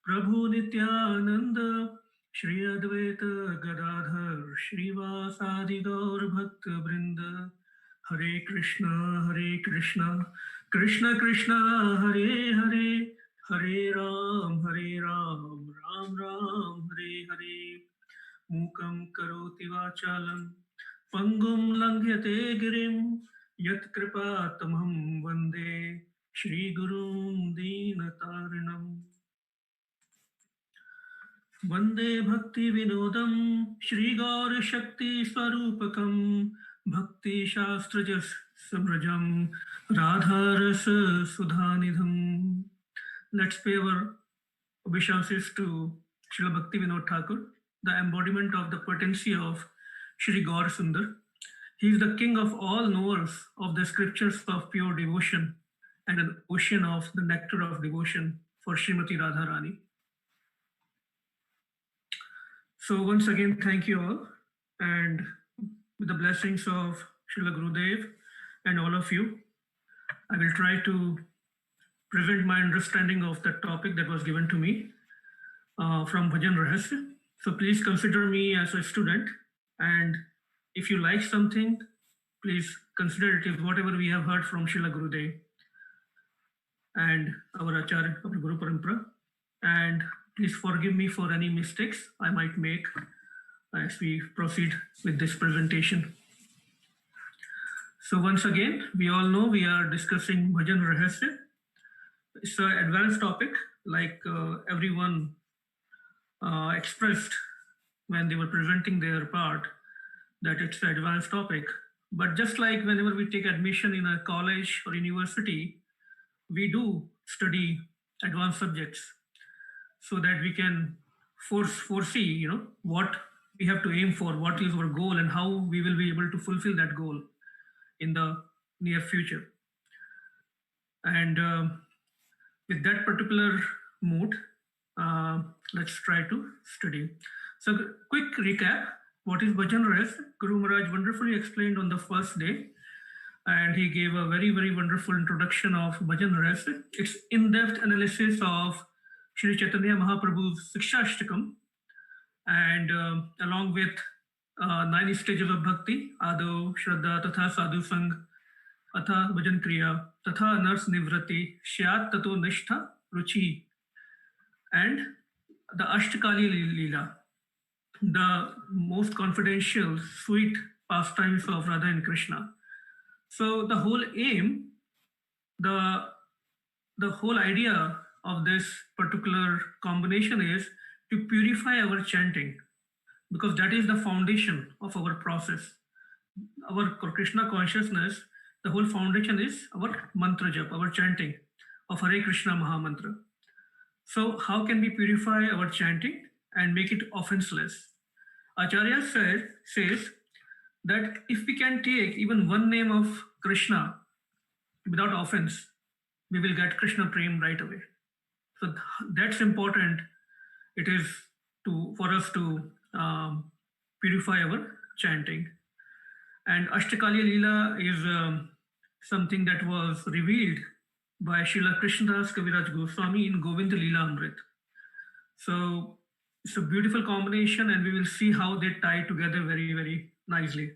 प्रभु नित्यानंद श्री अद्वैत गदाधर श्रीवासादि गौर भक्त वृंद। हरे कृष्ण कृष्ण कृष्ण हरे हरे हरे राम राम राम हरे हरे। मूकं करोति वाचालं पंगुं लंघयते गिरिं यत्कृपातमहं वन्दे श्रीगुरुं दीनतारिणम्। वन्दे भक्ति विनोदं श्रीगौरशक्ति स्वरूपकं भक्तिशास्त्रजस समृजं राधारस सुधानिधं। Let's pay our obeisances to Srila Bhakti Vinod Thakur, the embodiment of the potency of Shri Gaur Sundar. He is the king of all knowers of the scriptures of pure devotion and an ocean of the nectar of devotion for Srimati Radharani. So once again, thank you all, and with the blessings of Srila Gurudev and all of you, I will try to present my understanding of the topic that was given to me from Bhajan Rahasya. So please consider me as a student, and if you like something, please consider it as whatever we have heard from Srila Gurudev and our Acharya, our Guru Parampara. And please forgive me for any mistakes I might make as we proceed with this presentation. So once again, we all know we are discussing Bhajan Rahasya. It's an advanced topic, like everyone expressed when they were presenting their part, that it's an advanced topic. But just like whenever we take admission in a college or university, we do study advanced subjects so that we can foresee, what we have to aim for, what is our goal, and how we will be able to fulfill that goal in the near future. And with that particular mood, let's try to study. So quick recap, what is Bhajan Rahasya? Guru Maharaj wonderfully explained on the first day, and he gave a very, very wonderful introduction of Bhajan Rahasya. It's in-depth analysis of Shri Chaitanya Mahaprabhu's Sikshashtakam, and along with 9 stages of bhakti, Ado, Shraddha, Tatha Sadhu Sang, Atha Bhajan Kriya, Tatha Nars Nivrati, Shyat Tato Nishtha Ruchi. And the Ashtakali Leela, the most confidential, sweet pastimes of Radha and Krishna. So the whole aim, the whole idea of this particular combination is to purify our chanting, because that is the foundation of our process. Our Krishna consciousness, the whole foundation is our mantra jap, our chanting of Hare Krishna Maha Mantra. So how can we purify our chanting and make it offenseless? Acharya says that if we can take even one name of Krishna without offense, we will get Krishna Prem right away. So that's important. It is for us to purify our chanting. And Ashtakali Leela is something that was revealed by Srila Krishnadas Kaviraj Goswami in Govinda Leela Amrit. So it's a beautiful combination, and we will see how they tie together very, very nicely.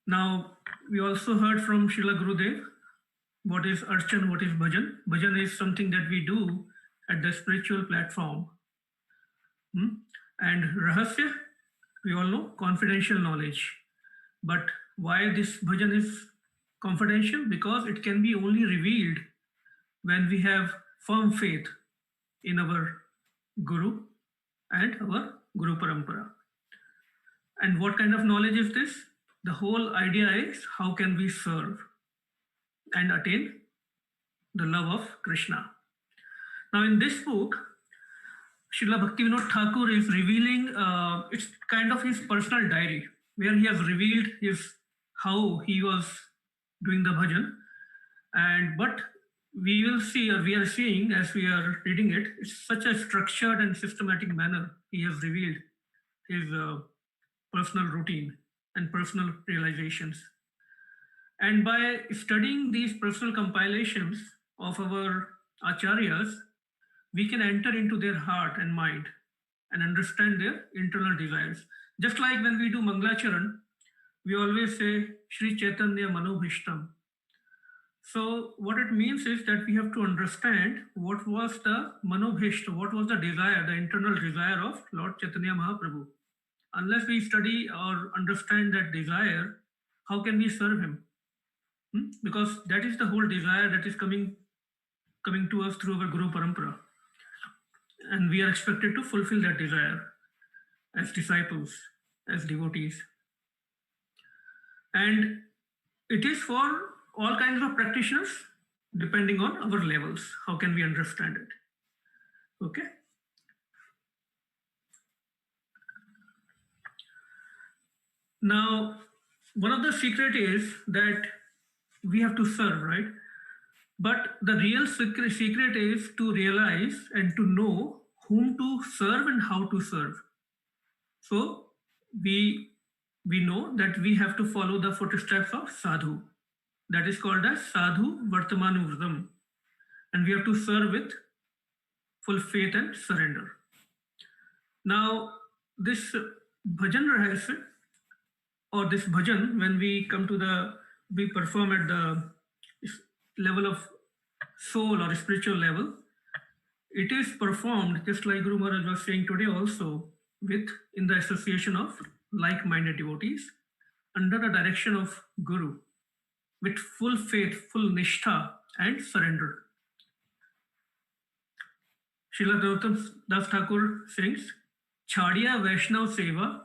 Now, we also heard from Srila Gurudev what is Archan, what is Bhajan. Bhajan is something that we do at the spiritual platform. And Rahasya, we all know, confidential knowledge. But why this Bhajan is confidential? Because it can be only revealed when we have firm faith in our Guru and our Guru Parampara. And what kind of knowledge is this? The whole idea is how can we serve and attain the love of Krishna. Now in this book, Srila Bhaktivinoda Thakur is revealing, it's kind of his personal diary, where he has revealed how he was doing the bhajan. But we will see, or we are seeing as we are reading it, it's such a structured and systematic manner he has revealed his personal routine and personal realizations. And by studying these personal compilations of our acharyas, we can enter into their heart and mind and understand their internal desires. Just like when we do Mangalacharan, we always say Shri Chaitanya Manobhishtam. So what it means is that we have to understand what was the Manobhishta, what was the desire, the internal desire of Lord Chaitanya Mahaprabhu. Unless we study or understand that desire, how can we serve him? Because that is the whole desire that is coming to us through our Guru Parampara. And we are expected to fulfill that desire as disciples, as devotees. And it is for all kinds of practitioners, depending on our levels. How can we understand it? Okay. Now, one of the secret is that we have to serve, right? But the real secret is to realize and to know whom to serve and how to serve. So we know that we have to follow the footsteps of sadhu. That is called as sadhu vartamanuvrdam. And we have to serve with full faith and surrender. Now, this bhajan rahasya, or this bhajan, when we perform at the level of soul or spiritual level, it is performed just like Guru Maharaj was saying today also, in the association of like-minded devotees under the direction of Guru, with full faith, full nishtha and surrender. Srila Gautam Das Thakur sings, Chhadiya Vaishnav Seva,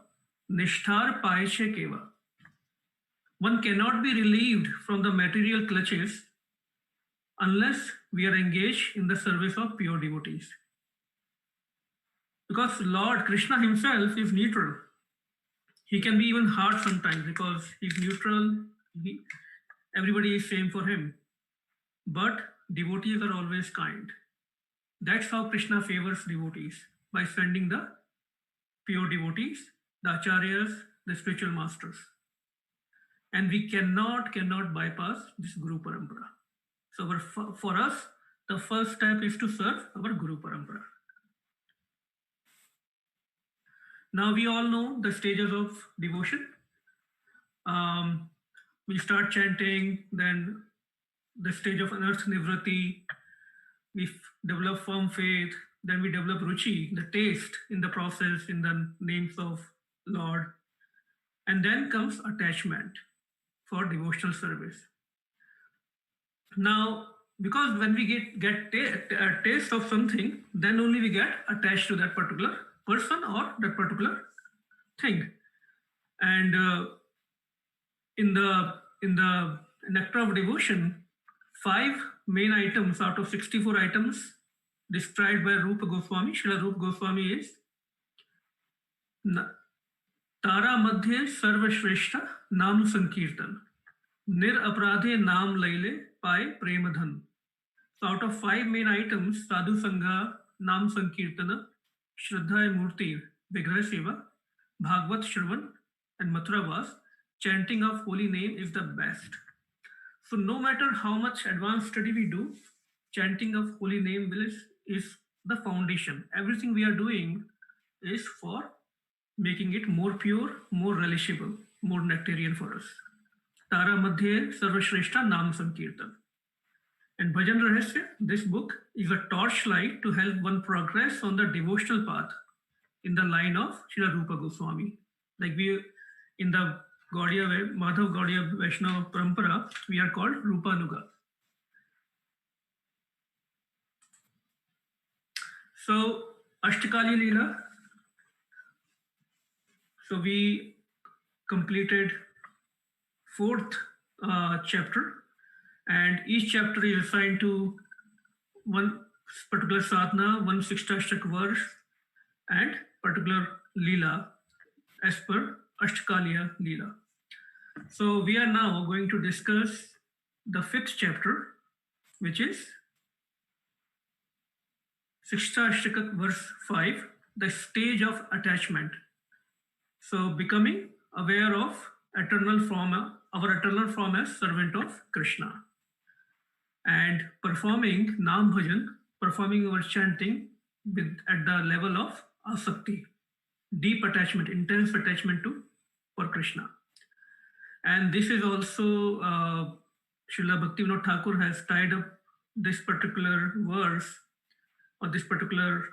Nishthar Paeche Keva. One cannot be relieved from the material clutches unless we are engaged in the service of pure devotees. Because Lord Krishna himself is neutral. He can be even hard sometimes because he's neutral. Everybody is same for him. But devotees are always kind. That's how Krishna favors devotees, by sending the pure devotees, the acharyas, the spiritual masters. And we cannot bypass this Guru Parampara. So for us, the first step is to serve our Guru Parampara. Now we all know the stages of devotion. We start chanting, then the stage of anarth nivrati, develop firm faith, then we develop ruchi, the taste in the process, in the names of Lord. And then comes attachment for devotional service. Now, because when we get a taste of something, then only we get attached to that particular person or that particular thing. And in the nectar of devotion, 5 main items out of 64 items described by Rupa Goswami, Srila Rupa Goswami is Tara Madhye Sarva Shrestha Nam Sankirtan, Nir Apradhe Nam Laile Pai Premadhan. So out of 5 main items, Sadhu Sangha, Nam Sankirtana, Shraddha Murti, Vigraha Seva, Bhagavad Shravan, and Mathura Vas, chanting of holy name is the best. So no matter how much advanced study we do, chanting of holy name is the foundation. Everything we are doing is for making it more pure, more relishable, more nectarian for us. Tara Madhye Sarva Shrestha Nam Sankirtan. And Bhajan Rahasya, this book is a torchlight to help one progress on the devotional path in the line of Srila Rupa Goswami. Like we, in the Gaudiya, Madhav Gaudiya Vaishnava Parampara, we are called Rupanuga. So, Ashtakali Leela. So we completed 4th chapter, and each chapter is assigned to one particular sadhana, one Sixtashtak verse, and particular Leela as per Ashtakaliya Leela. So we are now going to discuss the 5th chapter, which is Sixtashtak verse 5, the stage of attachment. So becoming aware of our eternal form as servant of Krishna, and performing Nam Bhajan, performing our chanting at the level of asakti, deep attachment, intense attachment for Krishna. And this is also Srila Bhaktivinoda Thakur has tied up this particular verse or this particular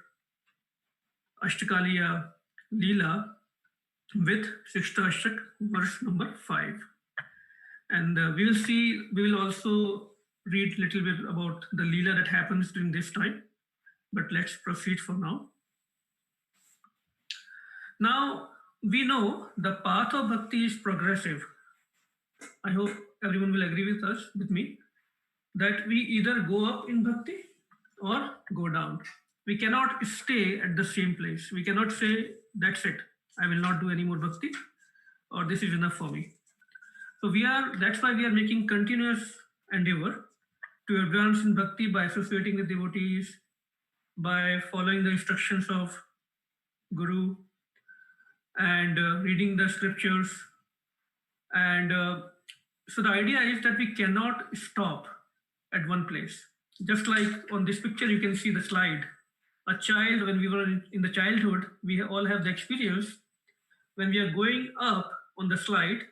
Ashtakaliya Leela with Sixtashtak verse number 5. And we will also read a little bit about the Leela that happens during this time. But let's proceed for now. Now, we know the path of bhakti is progressive. I hope everyone will agree with me, that we either go up in bhakti or go down. We cannot stay at the same place. We cannot say, that's it, I will not do any more bhakti, or this is enough for me. So that's why we are making continuous endeavor to advance in bhakti by associating with devotees, by following the instructions of Guru, and reading the scriptures. And so the idea is that we cannot stop at one place. Just like on this picture, you can see the slide. A child, when we were in the childhood, we all have the experience. When we are going up on the slide,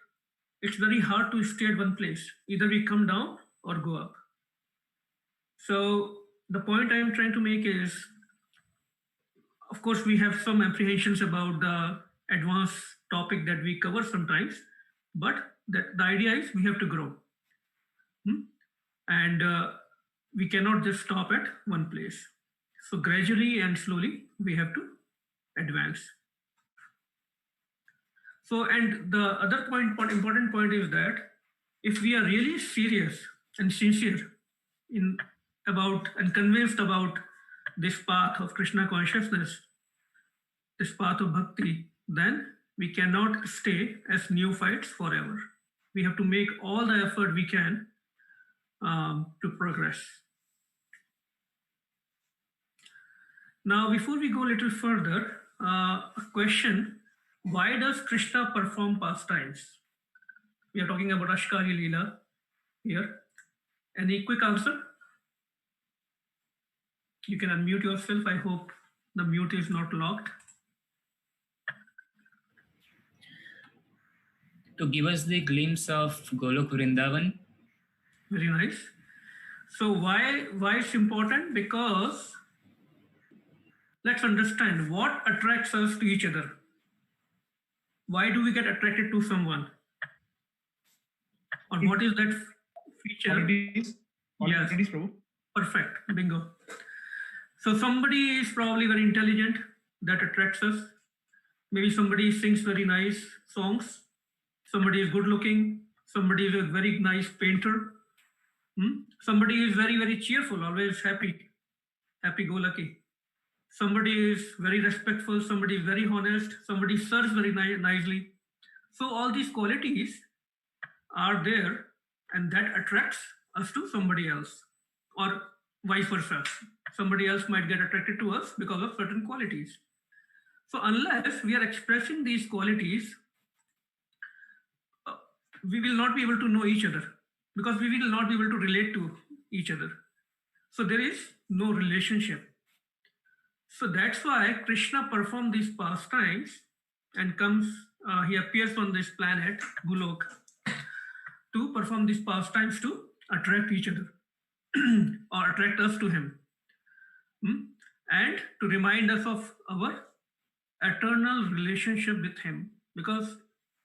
it's very hard to stay at one place. Either we come down or go up. So the point I'm trying to make is, of course, we have some apprehensions about the advanced topic that we cover sometimes, but the idea is we have to grow. And we cannot just stop at one place. So gradually and slowly, we have to advance. So, and the other important point is that if we are really serious and sincere about and convinced about this path of Krishna consciousness, this path of bhakti, then we cannot stay as neophytes forever. We have to make all the effort we can to progress. Now, before we go a little further, a question: why does Krishna perform pastimes? We are talking about Ashtakali Leela here. Any quick answer? You can unmute yourself. I hope the mute is not locked. To give us the glimpse of Golok Vrindavan. Very nice. So why it's important? Because let's understand what attracts us to each other. Why do we get attracted to someone? Or what is that feature? Qualities, Yes. Prabhu. Perfect. Bingo. So somebody is probably very intelligent, that attracts us. Maybe somebody sings very nice songs. Somebody is good looking. Somebody is a very nice painter. Somebody is very, very cheerful, always happy-go-lucky. Somebody is very respectful. Somebody is very honest. Somebody serves very nicely. So all these qualities are there, and that attracts us to somebody else, or vice versa. Somebody else might get attracted to us because of certain qualities. So unless we are expressing these qualities, we will not be able to know each other, because we will not be able to relate to each other. So there is no relationship. So that's why Krishna performed these pastimes and he appears on this planet, Gulok, to perform these pastimes to attract each other or attract us to him, and to remind us of our eternal relationship with him, because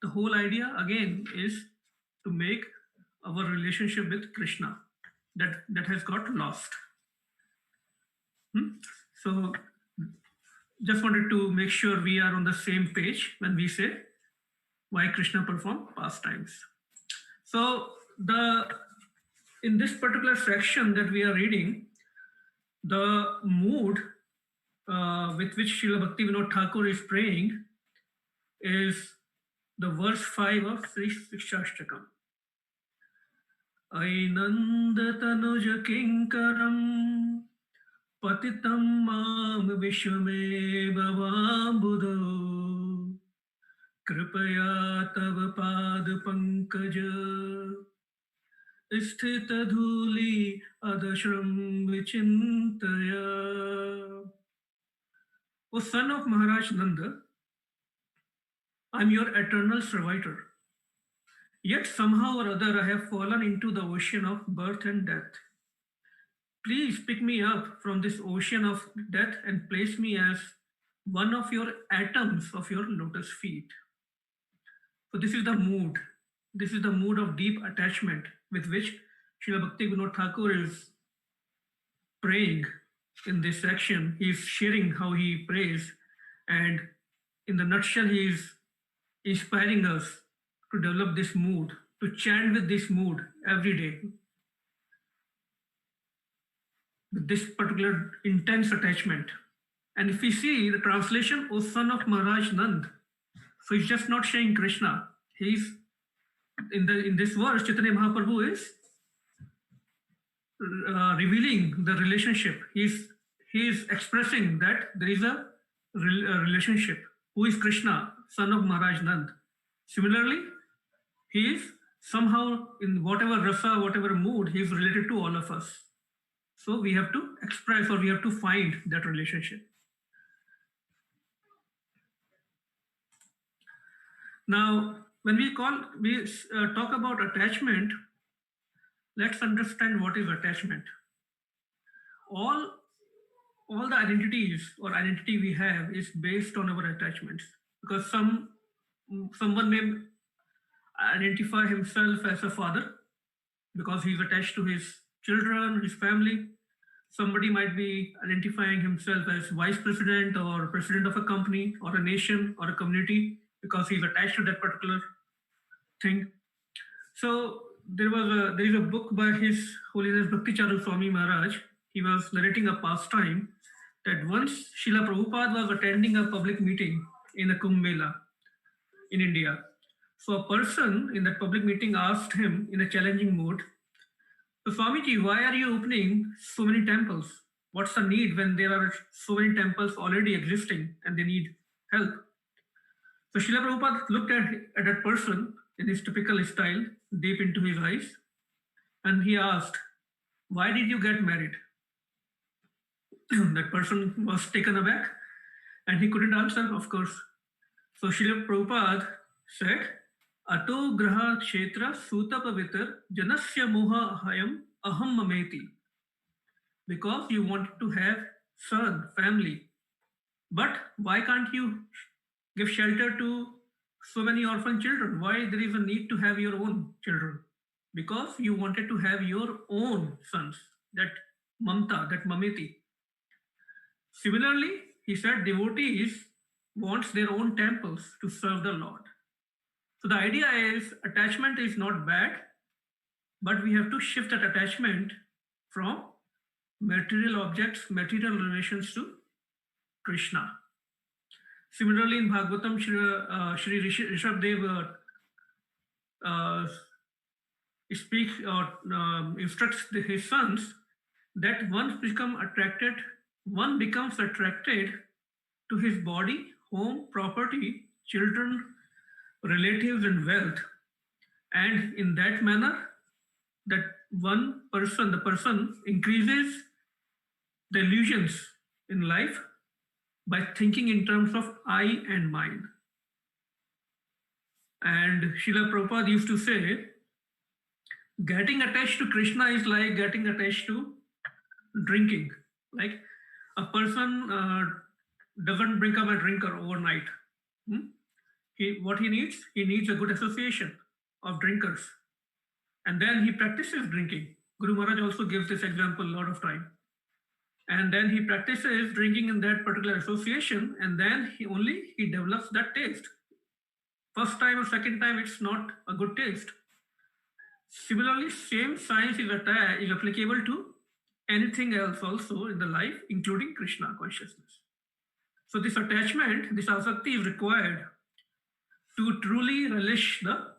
the whole idea again is to make our relationship with Krishna that has got lost. So just wanted to make sure we are on the same page when we say why Krishna performed pastimes. So in this particular section that we are reading, the mood with which Srila Bhakti Vinod Thakur is praying is the verse 5 of Sri Shikshashtakam. Ainanda tanuja kinkaram patitam mam vishwame bhavambudo kripaya tava pad pankaja sthita dhuli adashram vichintaya. O son of Maharaj Nanda, I am your eternal servitor. Yet somehow or other I have fallen into the ocean of birth and death. Please pick me up from this ocean of death and place me as one of your atoms of your lotus feet. So this is the mood. This is the mood of deep attachment with which Srila Bhakti Vinod Thakur is praying in this section. He is sharing how he prays, and in the nutshell, he is inspiring us to develop this mood, to chant with this mood every day, with this particular intense attachment. And if we see the translation, O son of Maharaj Nand, so he's just not saying Krishna. He's in this verse, Chaitanya Mahaprabhu is revealing the relationship. He is expressing that there is a relationship. Who is Krishna, son of Maharaj Nand? Similarly, he is somehow in whatever rasa, whatever mood, he is related to all of us. So we have to express, or we have to find that relationship. Now, when we talk about attachment, let's understand what is attachment. All the identities or identity we have is based on our attachments, because someone may identify himself as a father because he's attached to his children, his family. Somebody might be identifying himself as vice president or president of a company or a nation or a community because he's attached to that particular thing. So there is a book by His Holiness Bhakti Charu Swami Maharaj. He was narrating a pastime that once Srila Prabhupada was attending a public meeting in a Kumbh Mela in India. So a person in that public meeting asked him in a challenging mood, "So Swamiji, why are you opening so many temples? What's the need when there are so many temples already existing and they need help?" So Srila Prabhupada looked at that person in his typical style, deep into his eyes, and he asked, "Why did you get married?" That person was taken aback and he couldn't answer, of course. So Srila Prabhupada said, "Ato graha kshetra suta pavitar janasya moha hayam aham mameti because you want to have son, family. But why can't you give shelter to so many orphan children? Why there is a need to have your own children? Because you wanted to have your own sons, that mamta, that mamiti. Similarly, he said devotees wants their own temples to serve the Lord. So the idea is attachment is not bad, but we have to shift that attachment from material objects, material relations to Krishna. Similarly, in Bhagavatam, Shri Rishabdev speaks or instructs his sons that one becomes attracted to his body, home, property, children, relatives, and wealth. And in that manner, that the person increases the illusions in life by thinking in terms of I and mine. And Srila Prabhupada used to say, getting attached to Krishna is like getting attached to drinking. Like a person doesn't become a drinker overnight. What he needs a good association of drinkers. And then he practices drinking. Guru Maharaj also gives this example a lot of time. And then he practices drinking in that particular association, and then he develops that taste. First time or second time, it's not a good taste. Similarly, same science is applicable to anything else also in the life, including Krishna consciousness. So this attachment, this asakti is required to truly relish the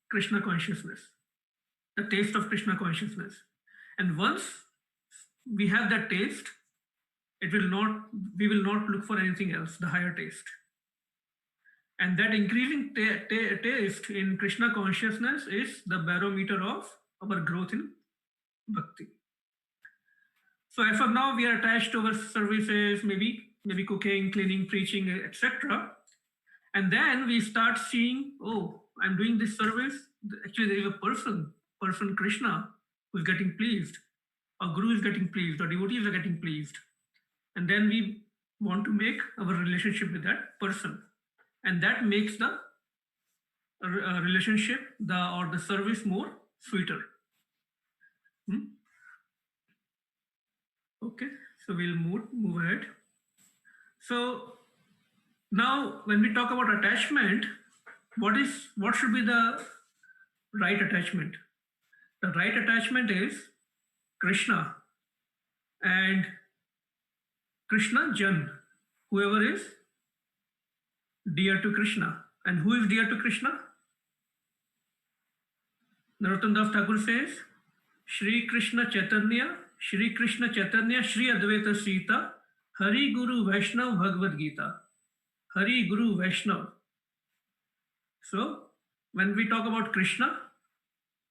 Krishna consciousness, the taste of Krishna consciousness. And once we have that taste, we will not look for anything else, the higher taste. And that increasing taste in Krishna consciousness is the barometer of our growth in bhakti. So as of now, we are attached to our services, maybe cooking, cleaning, preaching, etc. And then we start seeing, oh, I'm doing this service. Actually, there is a person Krishna, who is getting pleased. Our guru is getting pleased, our devotees are getting pleased. And then we want to make our relationship with that person. And that makes the relationship or the service more sweeter. Okay, so we'll move ahead. So now when we talk about attachment, what should be the right attachment? The right attachment is Krishna and Krishna Jan, whoever is dear to Krishna. And who is dear to Krishna? Narottam Das Thakur says, Shri Krishna Chaitanya, Shri Advaita Sita, Hari Guru Vaishnav Bhagavad Gita. Hari Guru Vaishnav. So when we talk about Krishna,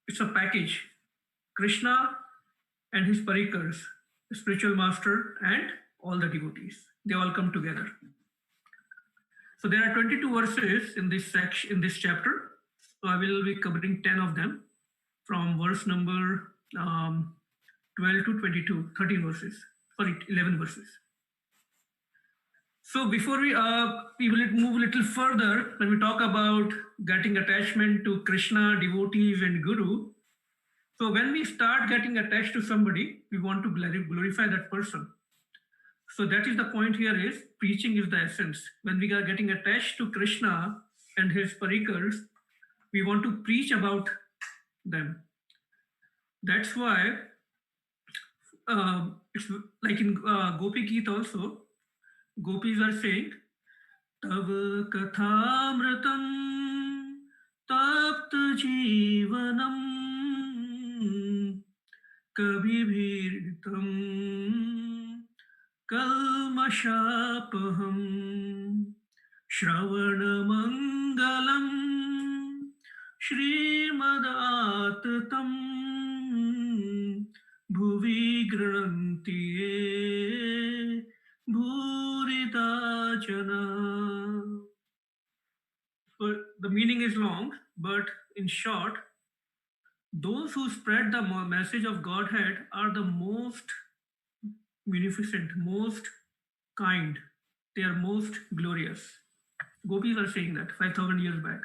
it's a package. Krishna and his parikars, the spiritual master and all the devotees, they all come together. So there are 22 verses in this section, in this chapter. So I will be covering 10 of them from verse number 12 to 22, 11 verses. So before we will move a little further, when we talk about getting attachment to Krishna, devotees and Guru, so when we start getting attached to somebody, we want to glorify that person. So that is the point here is, preaching is the essence. When we are getting attached to Krishna and his parikars, we want to preach about them. That's why it's like in Gopi Geet also, gopis are saying, Tava kathamratam tapta jivanam kabibhirtam kalmashapaham shravanamangalam shrimadattatam bhuvi granantiye bhuridajana. So the meaning is long, but in short, those who spread the message of Godhead are the most munificent, most kind, they are most glorious. Gopis are saying that 5,000 years back.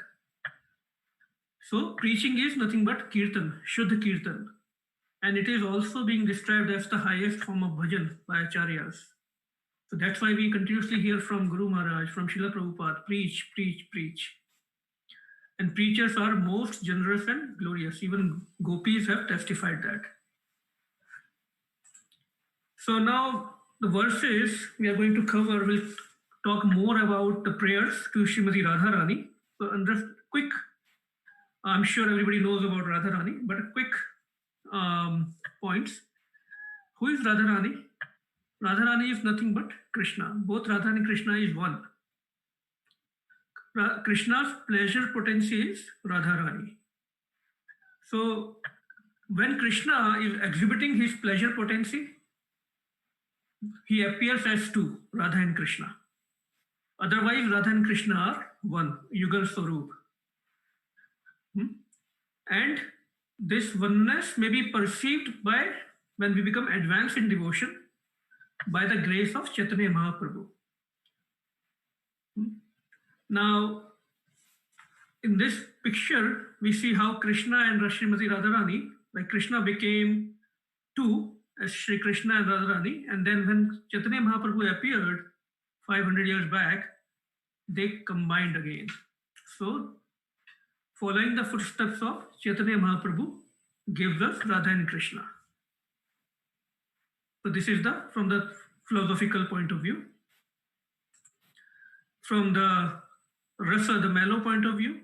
So preaching is nothing but kirtan, Shuddha kirtan. And it is also being described as the highest form of bhajan by acharyas. So that's why we continuously hear from Guru Maharaj, from Srila Prabhupada, preach, preach, preach. And preachers are most generous and glorious. Even gopis have testified that. So now the verses we are going to cover will talk more about the prayers to Srimati Radharani. So under quick, I'm sure everybody knows about Radharani, but quick points. Who is Radharani? Radharani is nothing but Krishna. Both Radha and Krishna is one. Krishna's pleasure potency is Radharani. So when Krishna is exhibiting his pleasure potency, he appears as two, Radha and Krishna. Otherwise, Radha and Krishna are one, Yugal Swarup. And this oneness may be perceived by, when we become advanced in devotion, by the grace of Chaitanya Mahaprabhu. Now, in this picture, we see how Krishna and Srimati Radharani, like Krishna became two, as Sri Krishna and Radharani, and then when Chaitanya Mahaprabhu appeared 500 years back, they combined again. So, following the footsteps of Chaitanya Mahaprabhu gives us Radha and Krishna. So this is from the philosophical point of view. From the rasa, the mellow point of view,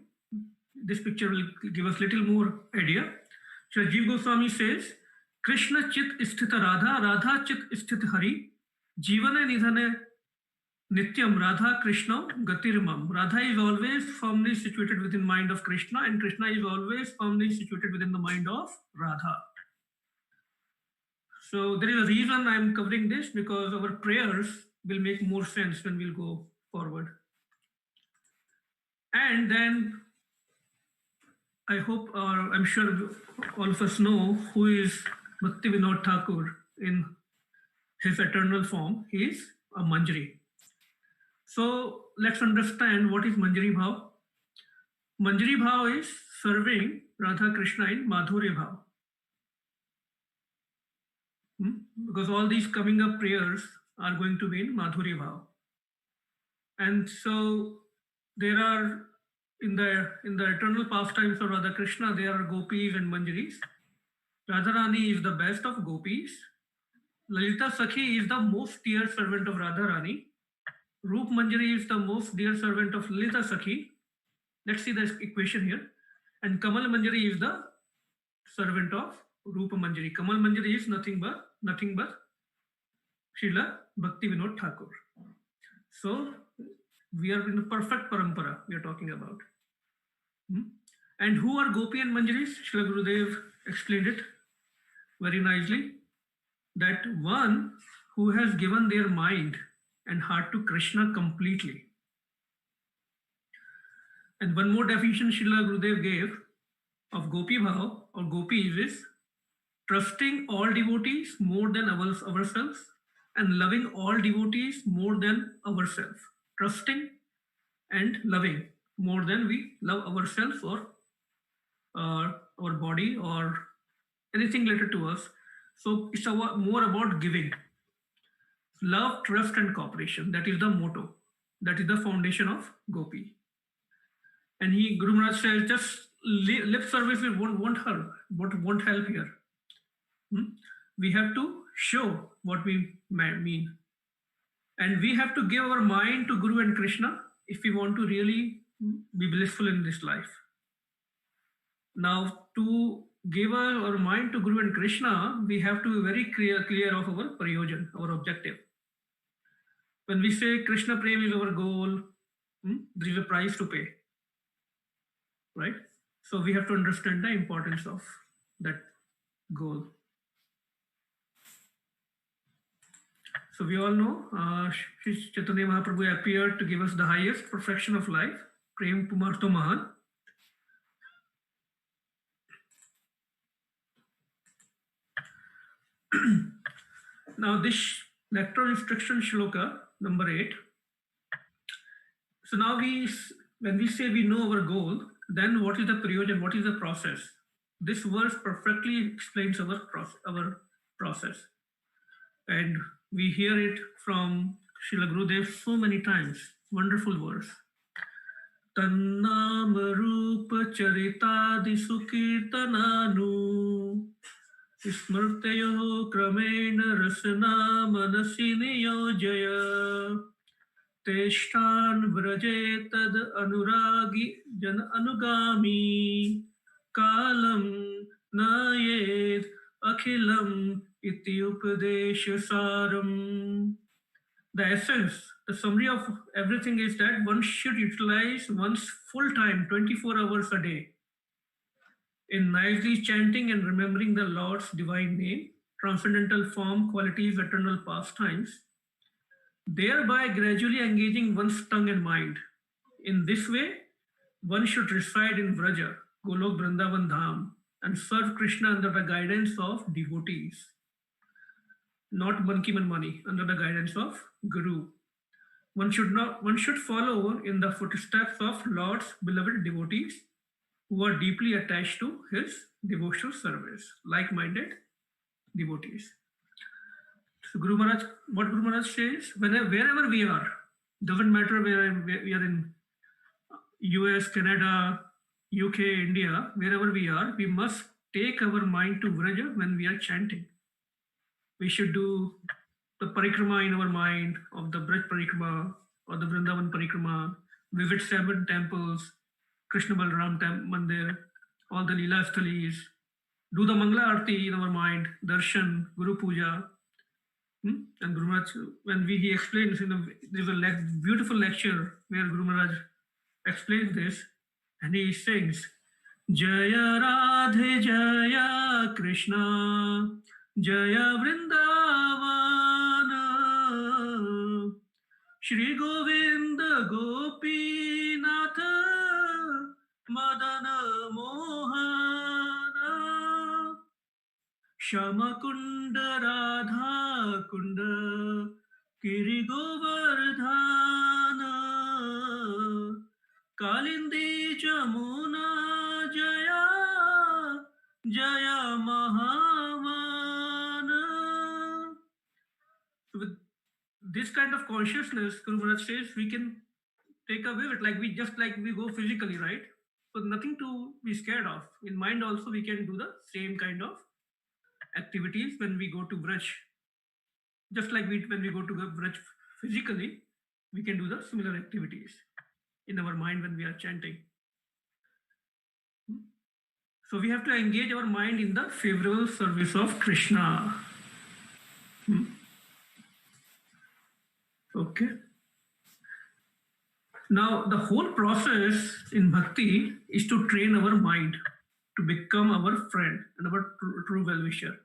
this picture will give us little more idea. So Jiva Goswami says, Krishna chit isthita Radha, Radha chit isthita Hari, Jivana nidhane nityam Radha Krishna gatirmam. Radha is always firmly situated within the mind of Krishna, and Krishna is always firmly situated within the mind of Radha. So there is a reason I am covering this, because our prayers will make more sense when we'll go forward. And then I hope, or I'm sure all of us know who is Bhakti Vinod Thakur in his eternal form. He is a Manjari. So let's understand what is Manjari Bhav. Manjari Bhav is serving Radha Krishna in Madhurya Bhav. Because all these coming up prayers are going to be in Madhurya Bhav. And so there are, in the eternal pastimes of Radha Krishna, there are gopis and manjaris. Radharani is the best of gopis. Lalita Sakhi is the most dear servant of Radharani. Roop Manjari is the most dear servant of Lalita Sakhi. Let's see the equation here. And Kamal Manjari is the servant of Rupa Manjari. Kamal Manjari is nothing but Srila Bhakti Vinod Thakur. So we are in the perfect parampara we are talking about. And who are Gopi and Manjaris? Srila Gurudev explained it very nicely, that one who has given their mind and heart to Krishna completely. And one more definition Srila Gurudev gave of Gopi Bhav or Gopis is trusting all devotees more than ourselves and loving all devotees more than ourselves. Trusting and loving more than we love ourselves or our body or anything related to us. So it's more about giving. Love, trust, and cooperation. That is the motto. That is the foundation of Gopi. And Guru Maharaj says, just lip service won't help here. We have to show what we mean. And we have to give our mind to Guru and Krishna if we want to really be blissful in this life. Now, to give our mind to Guru and Krishna, we have to be very clear of our prayojan, our objective. When we say Krishna Prem is our goal, there is a price to pay, right? So we have to understand the importance of that goal. So we all know Shri Chaitanya Mahaprabhu appeared to give us the highest perfection of life, Prem Pumarto Mahan. Now this Lecture instruction shloka number 8. So now when we say we know our goal, then what is the prayojan, what is the process? This verse perfectly explains our process. And we hear it from Srila Gurudev so many times. Wonderful verse. Tannam rupa charitadi sukirtananu Smrtayo kramena rasana manasi niyojaya Teshtan vraje tad anuragi jan anugami Kalam nayed akhilam iti upadesha saram. The essence, the summary of everything is that one should utilize one's full time, 24 hours a day, in nicely chanting and remembering the Lord's divine name, transcendental form, qualities, eternal pastimes, thereby gradually engaging one's tongue and mind. In this way, one should reside in Vraja, Golok Vrindavan Dham, and serve Krishna under the guidance of devotees, not Banki Man Mani, under the guidance of Guru. One should follow in the footsteps of Lord's beloved devotees who are deeply attached to his devotional service, like-minded devotees. So Guru Maharaj, what Guru Maharaj says, wherever we are, doesn't matter where we are in US, Canada, UK, India, wherever we are, we must take our mind to Vraja when we are chanting. We should do the parikrama in our mind of the Braj parikrama or the Vrindavan parikrama, visit 7 temples, Krishna Balram Mandir, all the Leela Sthalis, do the Mangla Arti in our mind, Darshan, Guru Puja. And Guru Maharaj, when he explains, there's a beautiful lecture where Guru Maharaj explains this, and he sings, Jaya Radhe Jaya Krishna, Jaya Vrindavana, Shri Govinda Gopinatha, Madana Mohana, Shama Kunda Radha Kunda, Giri Govardhana, Kalindi Jamuna Jaya, Jaya Mahavana. So with this kind of consciousness, Guru Maharaj says, we can take a visit, like we go physically, right? So nothing to be scared of. In mind also, we can do the same kind of activities when we go to Vraj. Just like when we go to Vraj physically, we can do the similar activities in our mind when we are chanting. So we have to engage our mind in the favorable service of Krishna. Okay. Now, the whole process in Bhakti is to train our mind to become our friend and our true well-wisher.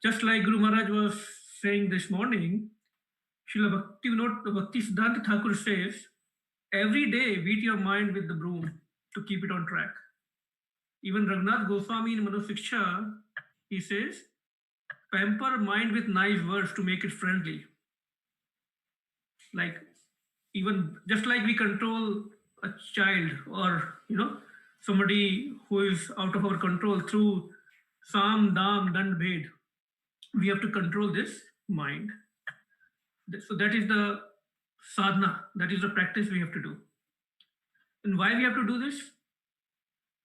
Just like Guru Maharaj was saying this morning, Srila Bhakti Siddhanta Thakur says, every day beat your mind with the broom to keep it on track. Even Raghunath Goswami in Manosiksha, he says, pamper mind with nice words to make it friendly. Like, even just like we control a child or, somebody who is out of our control through Sam, Dam, Dand, Bhed, we have to control this mind. So that is the sadhana, that is the practice we have to do. And why we have to do this?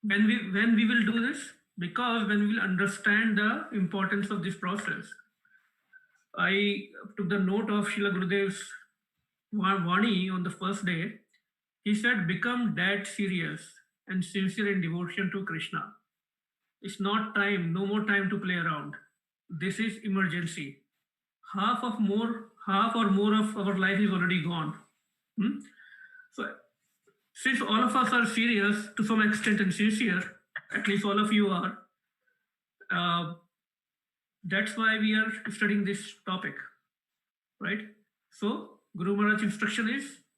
When we will do this? Because when we will understand the importance of this process. I took the note of Srila Gurudev's Vani on the first day. He said, become that serious and sincere in devotion to Krishna. It's not time, no more time to play around. This is emergency. Half or more of our life is already gone. So since all of us are serious to some extent and sincere, at least all of you are, that's why we are studying this topic, right? So Guru Maharaj's instruction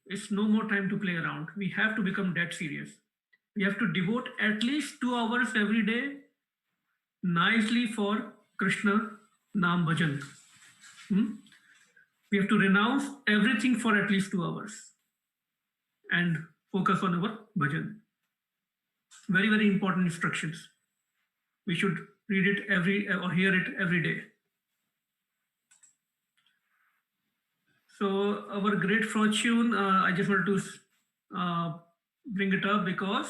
is no more time to play around. We have to become that serious. We have to devote at least 2 hours every day nicely for Krishna Naam Bhajan. we have to renounce everything for at least 2 hours and focus on our bhajan. Very, very important instructions. We should read it or hear it every day. So our great fortune, I just wanted to bring it up because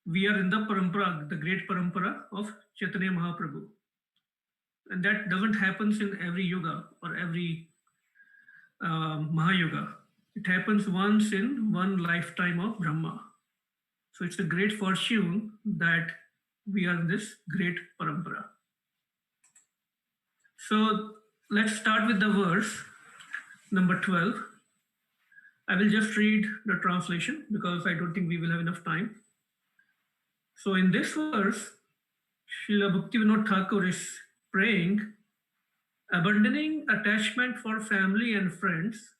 we are in the parampara, the great parampara of Chaitanya Mahaprabhu. And that doesn't happen in every yuga or every Mahayuga. It happens once in one lifetime of Brahma. So it's a great fortune that we are in this great parampara. So let's start with the verse number 12. I will just read the translation because I don't think we will have enough time. So in this verse, Srila Bhaktivinoda Thakur is praying, abandoning attachment for family and friends,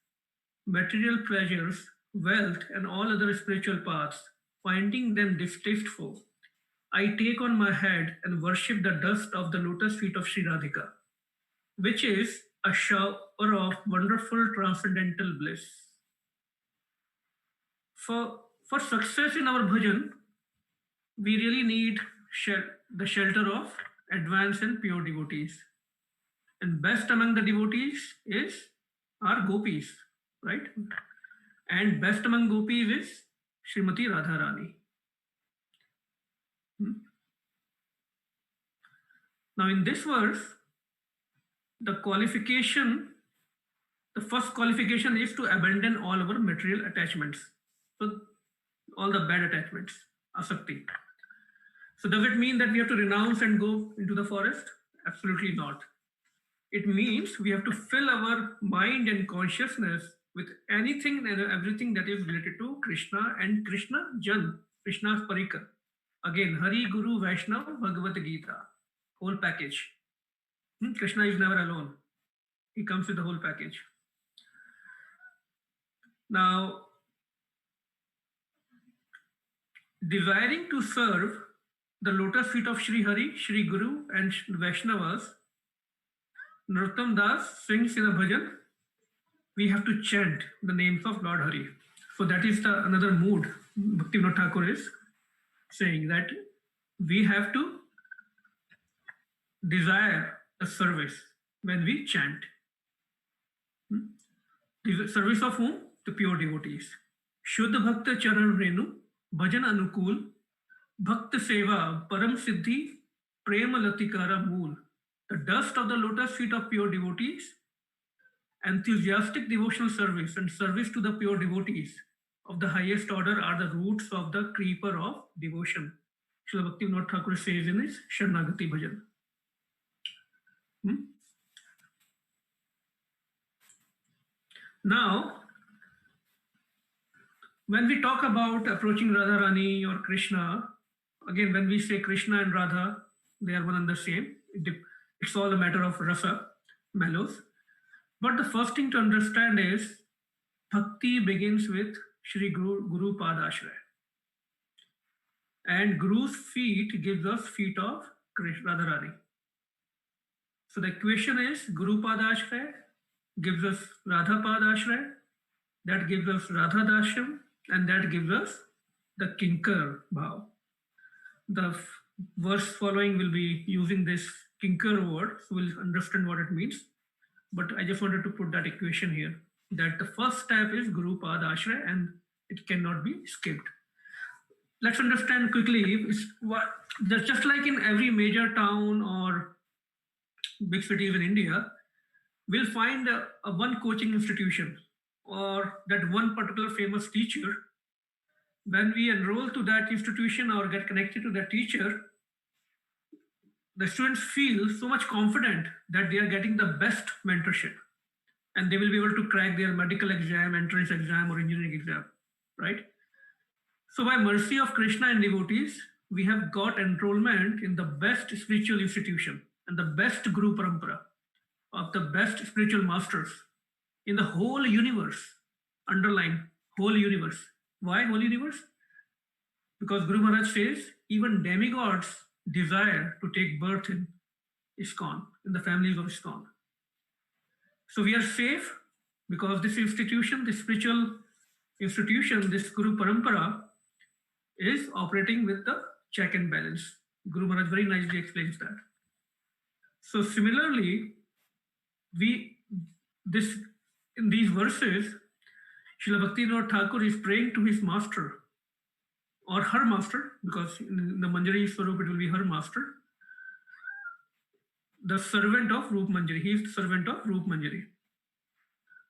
material pleasures, wealth, and all other spiritual paths, finding them distasteful, I take on my head and worship the dust of the lotus feet of Sri Radhika, which is a shower of wonderful transcendental bliss. For success in our bhajan, we really need the shelter of advanced and pure devotees. And best among the devotees is our gopis, right? And best among gopis is Srimati Radharani. Now in this verse, the first qualification is to abandon all our material attachments. So all the bad attachments, asakti. So does it mean that we have to renounce and go into the forest? Absolutely not. It means we have to fill our mind and consciousness with anything and everything that is related to Krishna and Krishna Jan, Krishna's Parikar. Again, Hari, Guru, Vaishnava, Bhagavad Gita, whole package. Krishna is never alone. He comes with the whole package. Now, desiring to serve the lotus feet of Sri Hari, Sri Guru and Vaishnavas, Narottam Das sings in a bhajan, we have to chant the names of Lord Hari. So that is another mood Bhaktivinoda Thakur is saying, that we have to desire a service when we chant. The service of whom? The pure devotees. Shuddha Bhakta Charan Renu, Bhajan Anukul, Bhakta Seva, Param Siddhi, Prema Latikara Mool. The dust of the lotus feet of pure devotees, enthusiastic devotional service and service to the pure devotees of the highest order are the roots of the creeper of devotion. Srila Bhaktivinoda Thakur says in his Sharanagati Bhajan. Now, when we talk about approaching Radharani or Krishna, again, when we say Krishna and Radha, they are one and the same. It's all a matter of rasa, mellows. But the first thing to understand is bhakti begins with Shri Guru Padashraya. And Guru's feet gives us feet of Radharani. So the equation is Guru Padashraya gives us Radha Padashraya, that gives us Radha Dasham, and that gives us the Kinkar Bhav. The verse following will be using this Kinkar word, so we'll understand what it means. But I just wanted to put that equation here, that the first step is Guru Padashraya and it cannot be skipped. Let's understand quickly, just like in every major town or big cities in India, we'll find a one coaching institution or that one particular famous teacher. When we enroll to that institution or get connected to that teacher, the students feel so much confident that they are getting the best mentorship and they will be able to crack their medical exam, entrance exam, or engineering exam, right? So by mercy of Krishna and devotees, we have got enrollment in the best spiritual institution and the best Guru Parampara of the best spiritual masters in the whole universe. Underline, whole universe. Why whole universe? Because Guru Maharaj says even demigods desire to take birth in ISKCON, in the families of ISKCON. So we are safe because this institution, this spiritual institution, this Guru Parampara is operating with the check and balance. Guru Maharaj very nicely explains that. So similarly, in these verses, Srila Bhaktivinoda Thakur is praying to his master or her master, because in the Manjari Swarup it will be her master, the servant of Rup Manjari. He is the servant of Rup Manjari.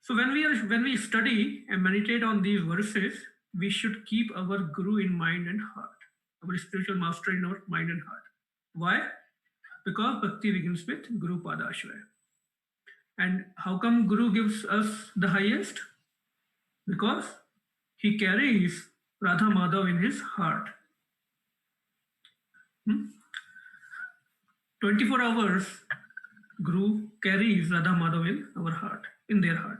So when we study and meditate on these verses, we should keep our Guru in mind and heart, our spiritual master in our mind and heart. Why? Because Bhakti begins with Guru Pada Ashraya. And how come Guru gives us the highest? Because he carries Radha Madhav in his heart. 24 hours, Guru carries Radha Madhav in our heart, in their heart.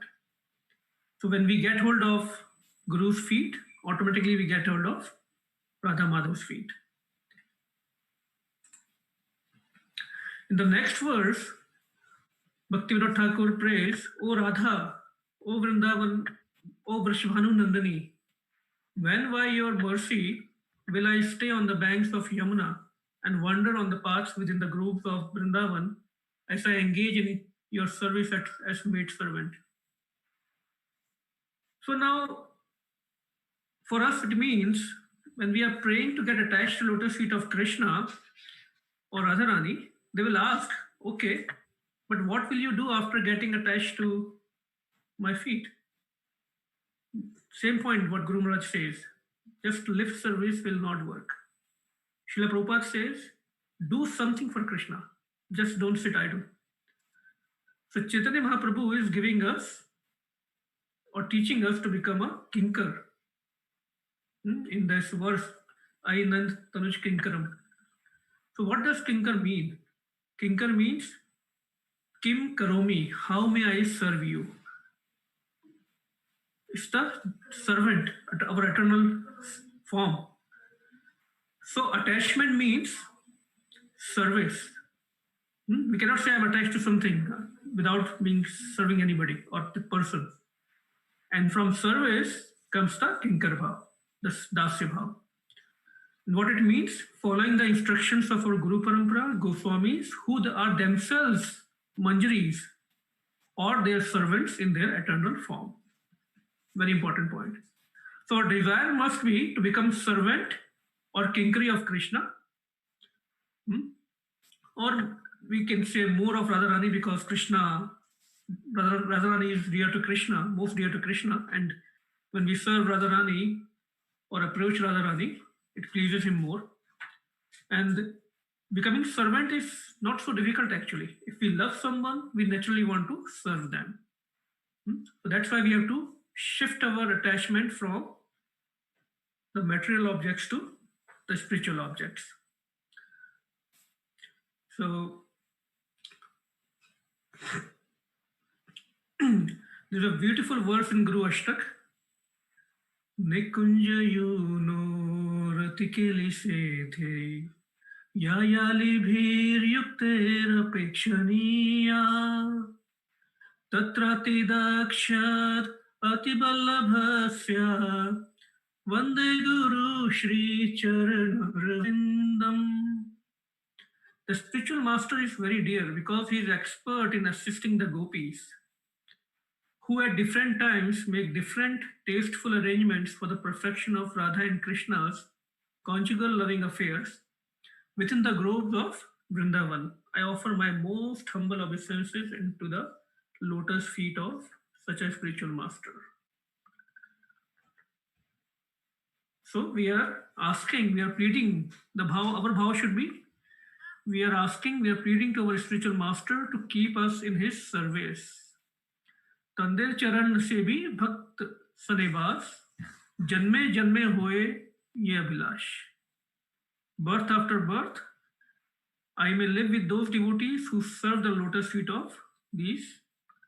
So when we get hold of Guru's feet, automatically we get hold of Radha Madhav's feet. In the next verse, Bhaktivinoda Thakur prays, O Radha, O Vrindavan, O Vrishbhanu Nandani, when by your mercy will I stay on the banks of Yamuna and wander on the paths within the groves of Vrindavan as I engage in your service as maid servant. So now, for us it means when we are praying to get attached to lotus feet of Krishna or Radharani, they will ask, okay, but what will you do after getting attached to my feet? Same point what Guru Maharaj says, just lip service will not work. Srila Prabhupada says, do something for Krishna, just don't sit idle. So Chaitanya Mahaprabhu is giving us or teaching us to become a kinkar. In this verse, Ainand Tanuj Kinkaram. So what does kinkar mean? Kinkar means Kim Karomi, how may I serve you? It's the servant, our eternal form. So attachment means service. We cannot say I'm attached to something without serving anybody or the person. And from service comes the Kinkar Bhav, the Dasya Bhav. And what it means, following the instructions of our Guru Parampara, Goswamis, who are themselves Manjaris or their servants in their eternal form. Very important point. So our desire must be to become servant or kinkari of Krishna. Or we can say more of Radharani, because Krishna, Radharani is dear to Krishna, most dear to Krishna. And when we serve Radharani or approach Radharani, it pleases him more. And becoming servant is not so difficult actually. If we love someone, we naturally want to serve them. So that's why we have to shift our attachment from the material objects to the spiritual objects. So there's a beautiful verse in Guru Ashtak. Nikunja yuno ratikeli sethe yayali bhir yukter apekshaniya tatrati dakshat atiballabhasya vande guru shri charanarvindam. The spiritual master is very dear because he is expert in assisting the gopis, who at different times make different tasteful arrangements for the perfection of Radha and Krishna's conjugal loving affairs within the groves of Vrindavan. I offer my most humble obeisances into the lotus feet of such a spiritual master. So we are asking, we are pleading, our bhav should be, we are pleading to our spiritual master to keep us in his service. Tandir charan se bhi bhakt sanevas, janme janme hoye ye abhilash. Birth after birth, I may live with those devotees who serve the lotus feet of these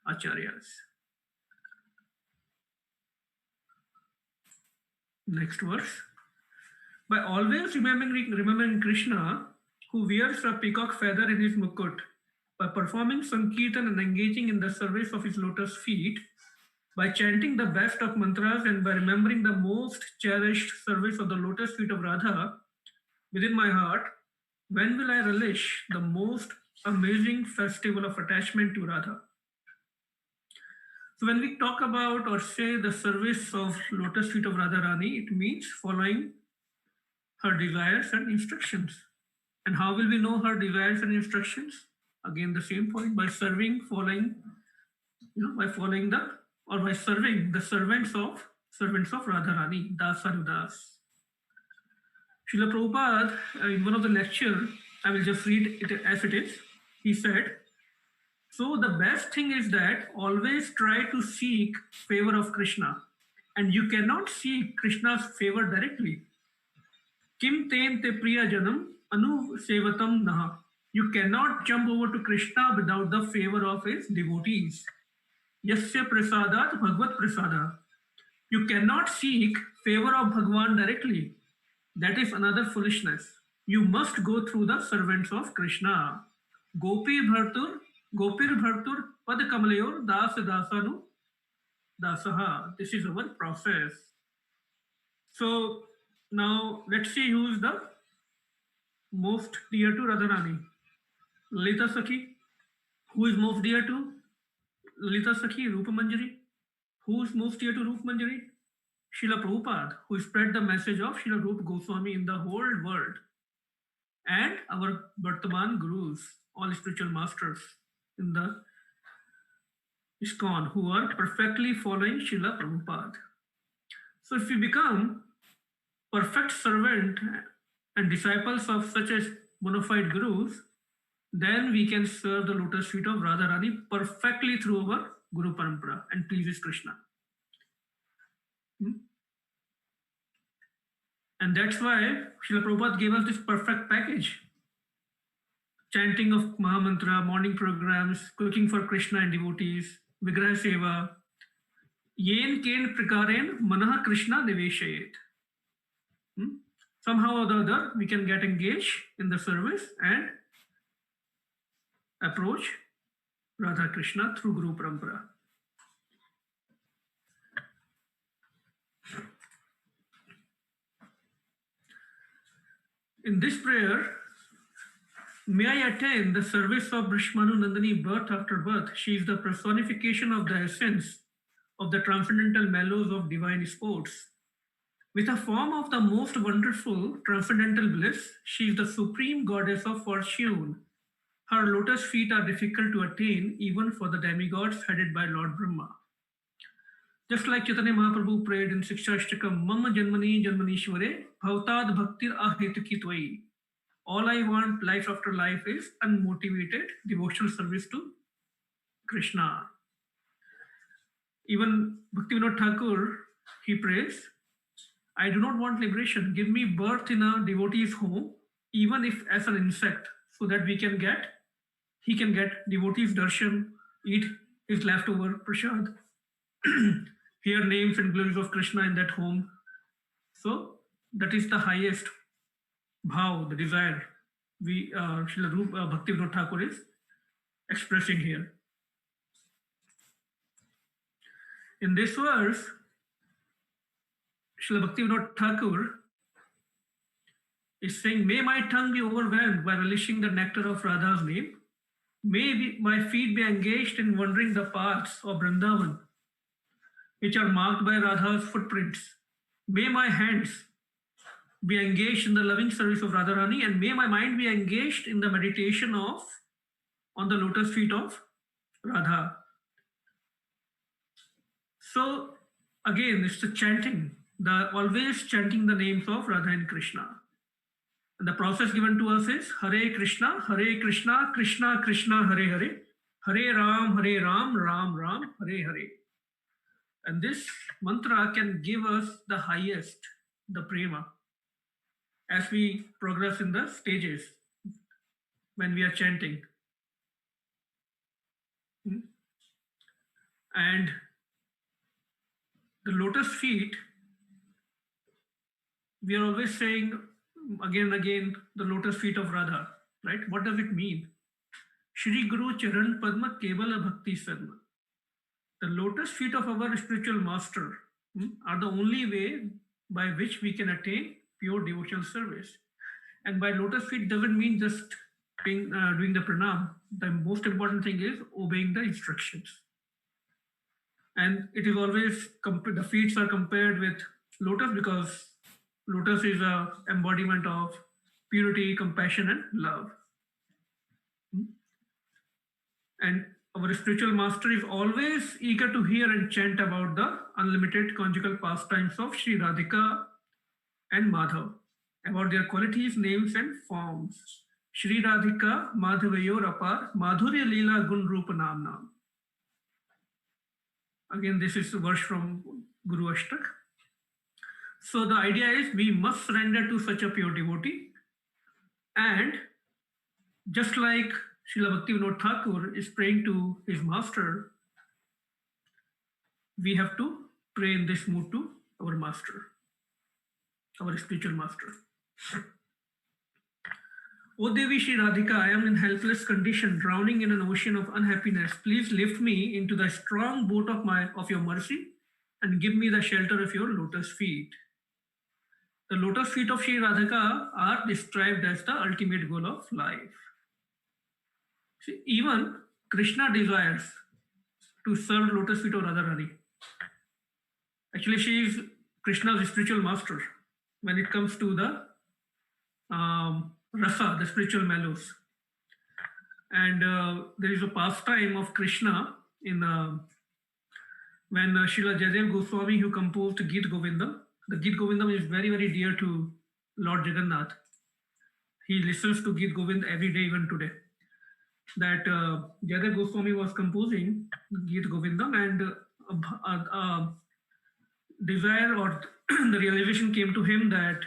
acharyas. Next verse. By always remembering Krishna, who wears a peacock feather in his mukut by performing Sankirtan and engaging in the service of his lotus feet, by chanting the best of mantras and by remembering the most cherished service of the lotus feet of Radha within my heart, when will I relish the most amazing festival of attachment to Radha? So when we talk about or say the service of lotus feet of Radharani, it means following her desires and instructions. And how will we know her desires and instructions? Again, the same point, by serving, following, by following by serving the servants of Radharani, Dasarudas. Srila Prabhupada, in one of the lecture, I will just read it as it is. He said, so the best thing is that always try to seek favor of Krishna. And you cannot seek Krishna's favor directly. Kim ten te priya janam anu sevatam naha. You cannot jump over to Krishna without the favor of his devotees. Yasya prasadat bhagvat prasada. You cannot seek favor of Bhagwan directly. That is another foolishness. You must go through the servants of Krishna. Gopir bhartur pad kamalayor das dasanu dasaha. This is our process. So now let's see who is the most dear to Radharani. Lalita Sakhi. Who is most dear to Lalita Sakhi? Rupa Manjari. Who is most dear to Rupa Manjari? Srila Prabhupada, who spread the message of Srila Rupa Goswami in the whole world. And our Vartaman Gurus, all spiritual masters in the ISKCON, who are perfectly following Srila Prabhupada. So if we become perfect servant and disciples of such as bona fide gurus, then we can serve the lotus feet of Radharani perfectly through our Guru Parampara and pleases Krishna. And that's why Srila Prabhupada gave us this perfect package. Chanting of Mahamantra, morning programs, cooking for Krishna and devotees, Vigraha Seva, Yen Ken Prakaren Manaha Krishna Niveshayet. Somehow or the other, we can get engaged in the service and approach Radha Krishna through Guru Parampara. In this prayer, may I attain the service of Brishmanu Nandini birth after birth. She is the personification of the essence of the transcendental mellows of divine sports. With a form of the most wonderful transcendental bliss, she is the supreme goddess of fortune. Her lotus feet are difficult to attain even for the demigods headed by Lord Brahma. Just like Chaitanya Mahaprabhu prayed in Sikshashtakam, Mama Janmani Janmanishware, Bhavtad Bhaktir Ahetuki Tvai. All I want life after life is unmotivated devotional service to Krishna. Even Bhaktivinoda Thakur, he prays, I do not want liberation. Give me birth in a devotee's home, even if as an insect, so that he can get devotees darshan, eat his leftover prasad, hear names and glories of Krishna in that home. So that is the highest bhav, the desire Srila Rupa Bhaktivinoda Thakur is expressing here. In this verse, Srila Bhaktivinoda Thakur is saying, may my tongue be overwhelmed by relishing the nectar of Radha's name. May my feet be engaged in wandering the paths of Vrindavan, which are marked by Radha's footprints. May my hands be engaged in the loving service of Radharani, and may my mind be engaged in the meditation on the lotus feet of Radha. So again, it's the chanting, always chanting the names of Radha and Krishna. And the process given to us is Hare Krishna, Krishna Krishna, Hare Hare, Hare Ram, Ram Ram, Hare Hare. And this mantra can give us the highest, the prema, as we progress in the stages when we are chanting. And the lotus feet, we are always saying again and again, the lotus feet of Radha, right? What does it mean? Shri Guru Charan Padma Kevala Bhakti Sarma. The lotus feet of our spiritual master are the only way by which we can attain pure devotional service. And by lotus feet doesn't mean just doing the pranam. The most important thing is obeying the instructions. And it is always, the feet are compared with lotus because lotus is an embodiment of purity, compassion, and love. And our spiritual master is always eager to hear and chant about the unlimited conjugal pastimes of Sri Radhika and Madhav, about their qualities, names, and forms. Sri Radhika Madhavayor Apar Madhurya Leela Gun Rupa Namnam. Again, this is a verse from Guru Ashtak. So the idea is we must surrender to such a pure devotee, and just like Srila Bhaktivinoda Thakur is praying to his master, we have to pray in this mood to our master, our spiritual master. O Devi Shri Radhika, I am in helpless condition, drowning in an ocean of unhappiness. Please lift me into the strong boat of your mercy and give me the shelter of your lotus feet. The lotus feet of Shri Radhika are described as the ultimate goal of life. See, even Krishna desires to serve lotus feet of Radharani. Actually, she is Krishna's spiritual master when it comes to the rasa, the spiritual mellows. And there is a pastime of Krishna in when Srila Jayadeva Goswami, who composed Geet Govindam. The Geet Govindam is very, very dear to Lord Jagannath. He listens to Geet Govind every day, even today. That Jayadeva Goswami was composing Geet Govindam, and desire or the realization came to him that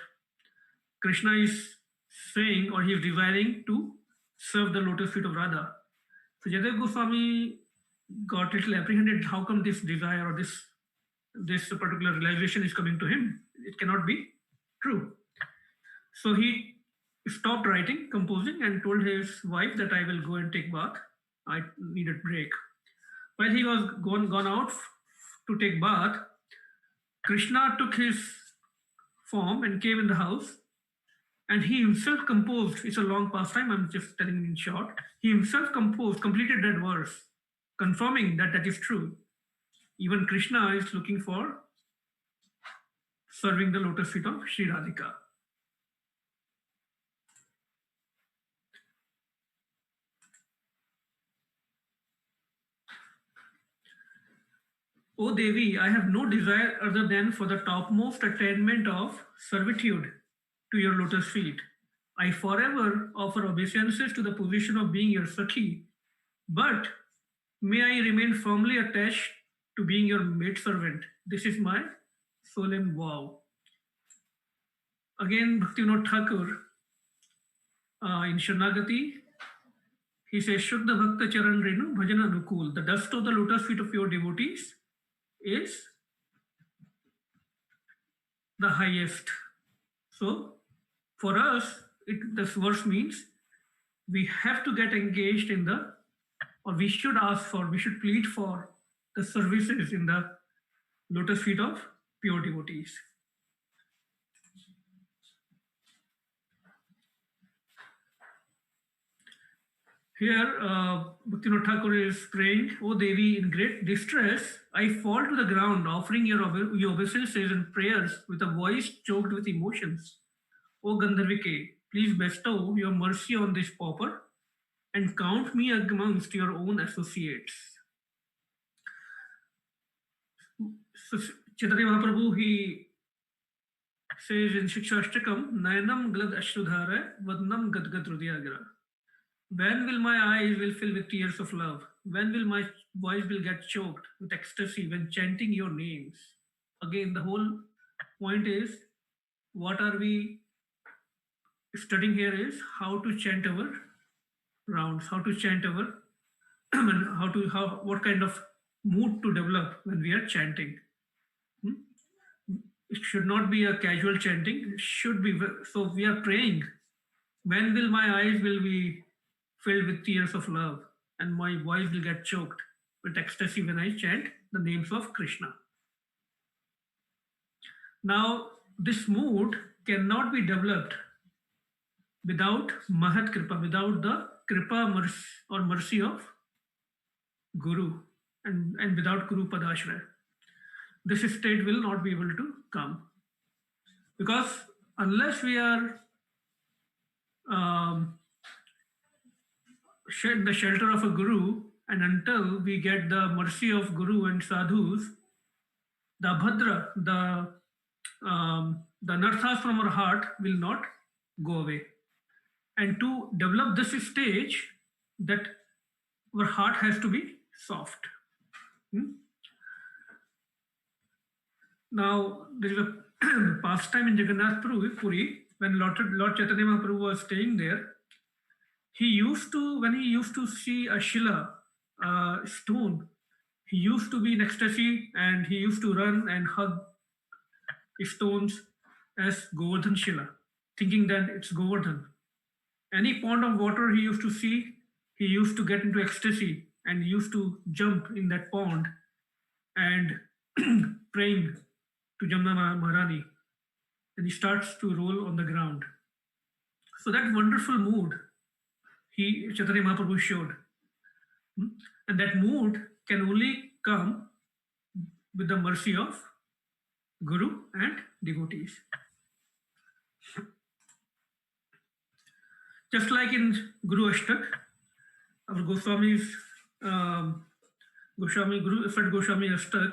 Krishna is saying, or he is desiring to serve the lotus feet of Radha. So Jayadeva Goswami got a little apprehended. How come this desire or this particular realization is coming to him? It cannot be true. So he stopped writing, composing, and told his wife that I will go and take bath. I need a break. While he was gone out to take bath, Krishna took his form and came in the house, and he himself composed. It's a long pastime, I'm just telling in short. He himself completed that verse, confirming that that is true. Even Krishna is looking for serving the lotus feet of Sri Radhika. O Devi, I have no desire other than for the topmost attainment of servitude to your lotus feet. I forever offer obeisances to the position of being your Sakhi, but may I remain firmly attached to being your maidservant. This is my solemn vow. Again, Bhaktivinoda Thakur in Sharnagati, he says, Shuddha Bhakta Charan Renu Bhajan Anukul. The dust of the lotus feet of your devotees is the highest. So, for us, this verse means we have to get engaged in we should plead for the services in the lotus feet of pure devotees. Here, Bhaktivinoda Thakur is praying, O Devi, in great distress, I fall to the ground, offering your obeisances and prayers with a voice choked with emotions. O Gandharvike, please bestow your mercy on this pauper and count me amongst your own associates. So, Chaitanya Mahaprabhu, he says in Shikshashtakam, Nayanam glad ashrudhara, vadnam gadgad hrudayagra. When will my eyes will fill with tears of love? When will my voice will get choked with ecstasy when chanting your names? Again, the whole point is, what are we studying here is how to chant our rounds, how to chant our, what kind of mood to develop when we are chanting. It should not be a casual chanting. It should be, so we are praying. When will my eyes will be filled with tears of love, and my voice will get choked with ecstasy when I chant the names of Krishna. Now, this mood cannot be developed without Mahat Kripa, without the Kripa or mercy of Guru, and without Guru Padashraya. This state will not be able to come. Because unless we are in the shelter of a Guru, and until we get the mercy of Guru and Sadhus, the Bhadra, the anarthas from our heart will not go away. And to develop this stage, that our heart has to be soft. Now, there is a pastime in Jagannath Puri, when Lord Chaitanya Mahaprabhu was staying there. He used to, when he used to see a Shila, stone, he used to be in ecstasy, and he used to run and hug stones as Govardhan Shila, thinking that it's Govardhan. Any pond of water he used to see, he used to get into ecstasy and used to jump in that pond and praying to Jamna Maharani. And he starts to roll on the ground. So that wonderful mood Chaitanya Mahaprabhu showed. And that mood can only come with the mercy of Guru and devotees. Just like in Guru Ashtak, our Goswami's Guru Fred Goswami Ashtak,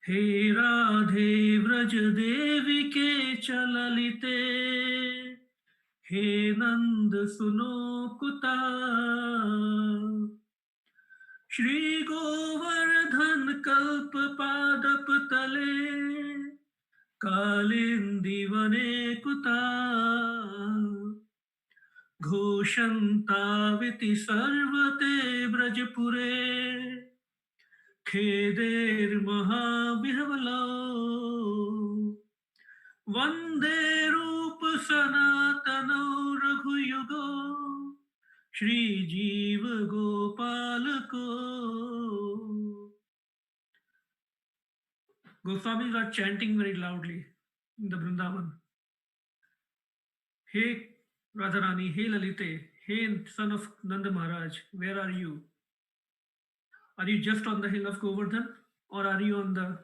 He Radhe Vraj Devi ke chalalite, He Nand suno kuta, Shri Govardhan kalp padap tale, Kalindi vane kuta, Ghoshantaviti sarvate brajpure, Kheder mahavihavalo, Vande Rup sanatano raghuyugo, Shri Jeev Gopalako. Goswamis are chanting very loudly in the Vrindavan. Hey Radharani, hey Lalite, hey son of Nanda Maharaj, where are you? Are you just on the hill of Govardhan, or are you under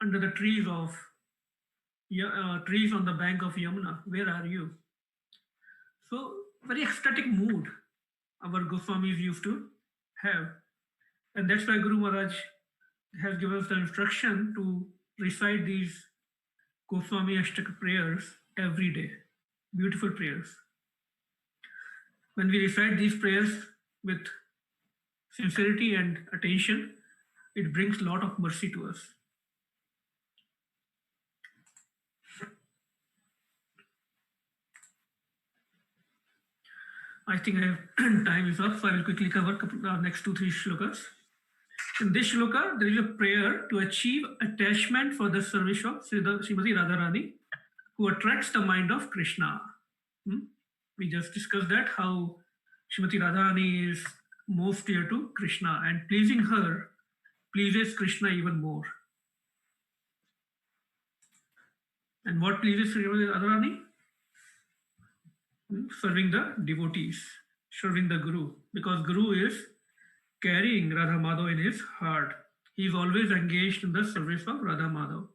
the trees on the bank of Yamuna? Where are you? So very ecstatic mood our Goswamis used to have, and that's why Guru Maharaj has given us the instruction to recite these Goswami Ashtaka prayers every day. Beautiful prayers. When we recite these prayers with sincerity and attention, it brings a lot of mercy to us. I think time is up, so I will quickly cover next 2-3 shlokas. In this shloka, there is a prayer to achieve attachment for the service of Srimati Radharani, who attracts the mind of Krishna. We just discussed that, how Srimati Radharani is most dear to Krishna, and pleasing her pleases Krishna even more. And what pleases Srimati Radharani? Serving the devotees, serving the Guru, because Guru is carrying Radha Madhav in his heart. He is always engaged in the service of Radha Madhav.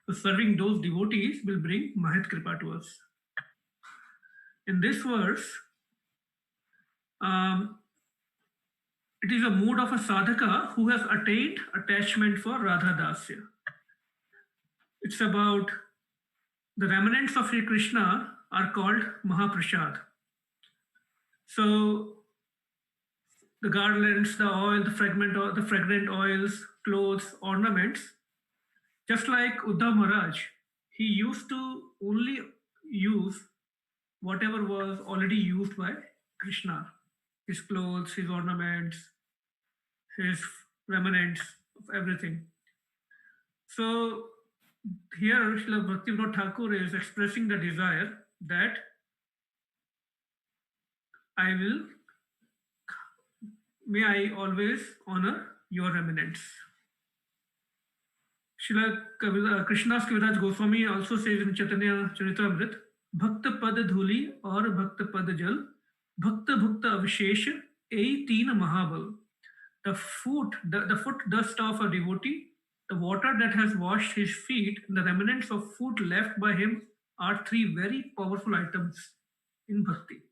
So serving those devotees will bring Mahat Kripa to us. In this verse, it is a mood of a sadhaka who has attained attachment for Radha Dasya. It's about the remnants of Sri Krishna are called Mahaprasad. So the garlands, the oil, the fragrant oils, clothes, ornaments, just like Uddhav Maharaj, he used to only use whatever was already used by Krishna, his clothes, his ornaments, his remnants of everything. So here Srila Bhaktivinoda Thakur is expressing the desire that may I always honor your eminence. Krishna's Kaviraj Goswami also says in Chaitanya Charitamrita, Bhakta Pad Dhuli or Bhakta Pad Jal, Bhakta Bhukta Avishesha, Teen Mahabal. The foot dust of a devotee, the water that has washed his feet, and the remnants of food left by him are three very powerful items in bhakti.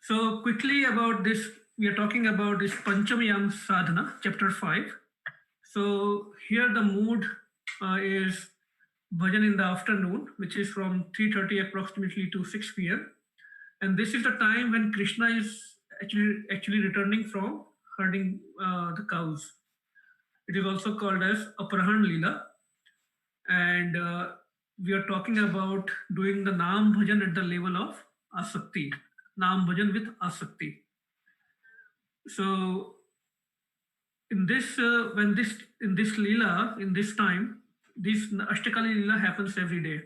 So quickly about this, we are talking about this Panchamayam Sadhana, chapter 5. So here the mood is Bhajan in the afternoon, which is from 3:30 approximately to 6 p.m. And this is the time when Krishna is actually returning from herding the cows. It is also called as Aparahan Leela. And we are talking about doing the Nam Bhajan at the level of Asakti. Nam Bhajan with Asakti. So in this in this Leela, in this time, this Ashtakali Leela happens every day.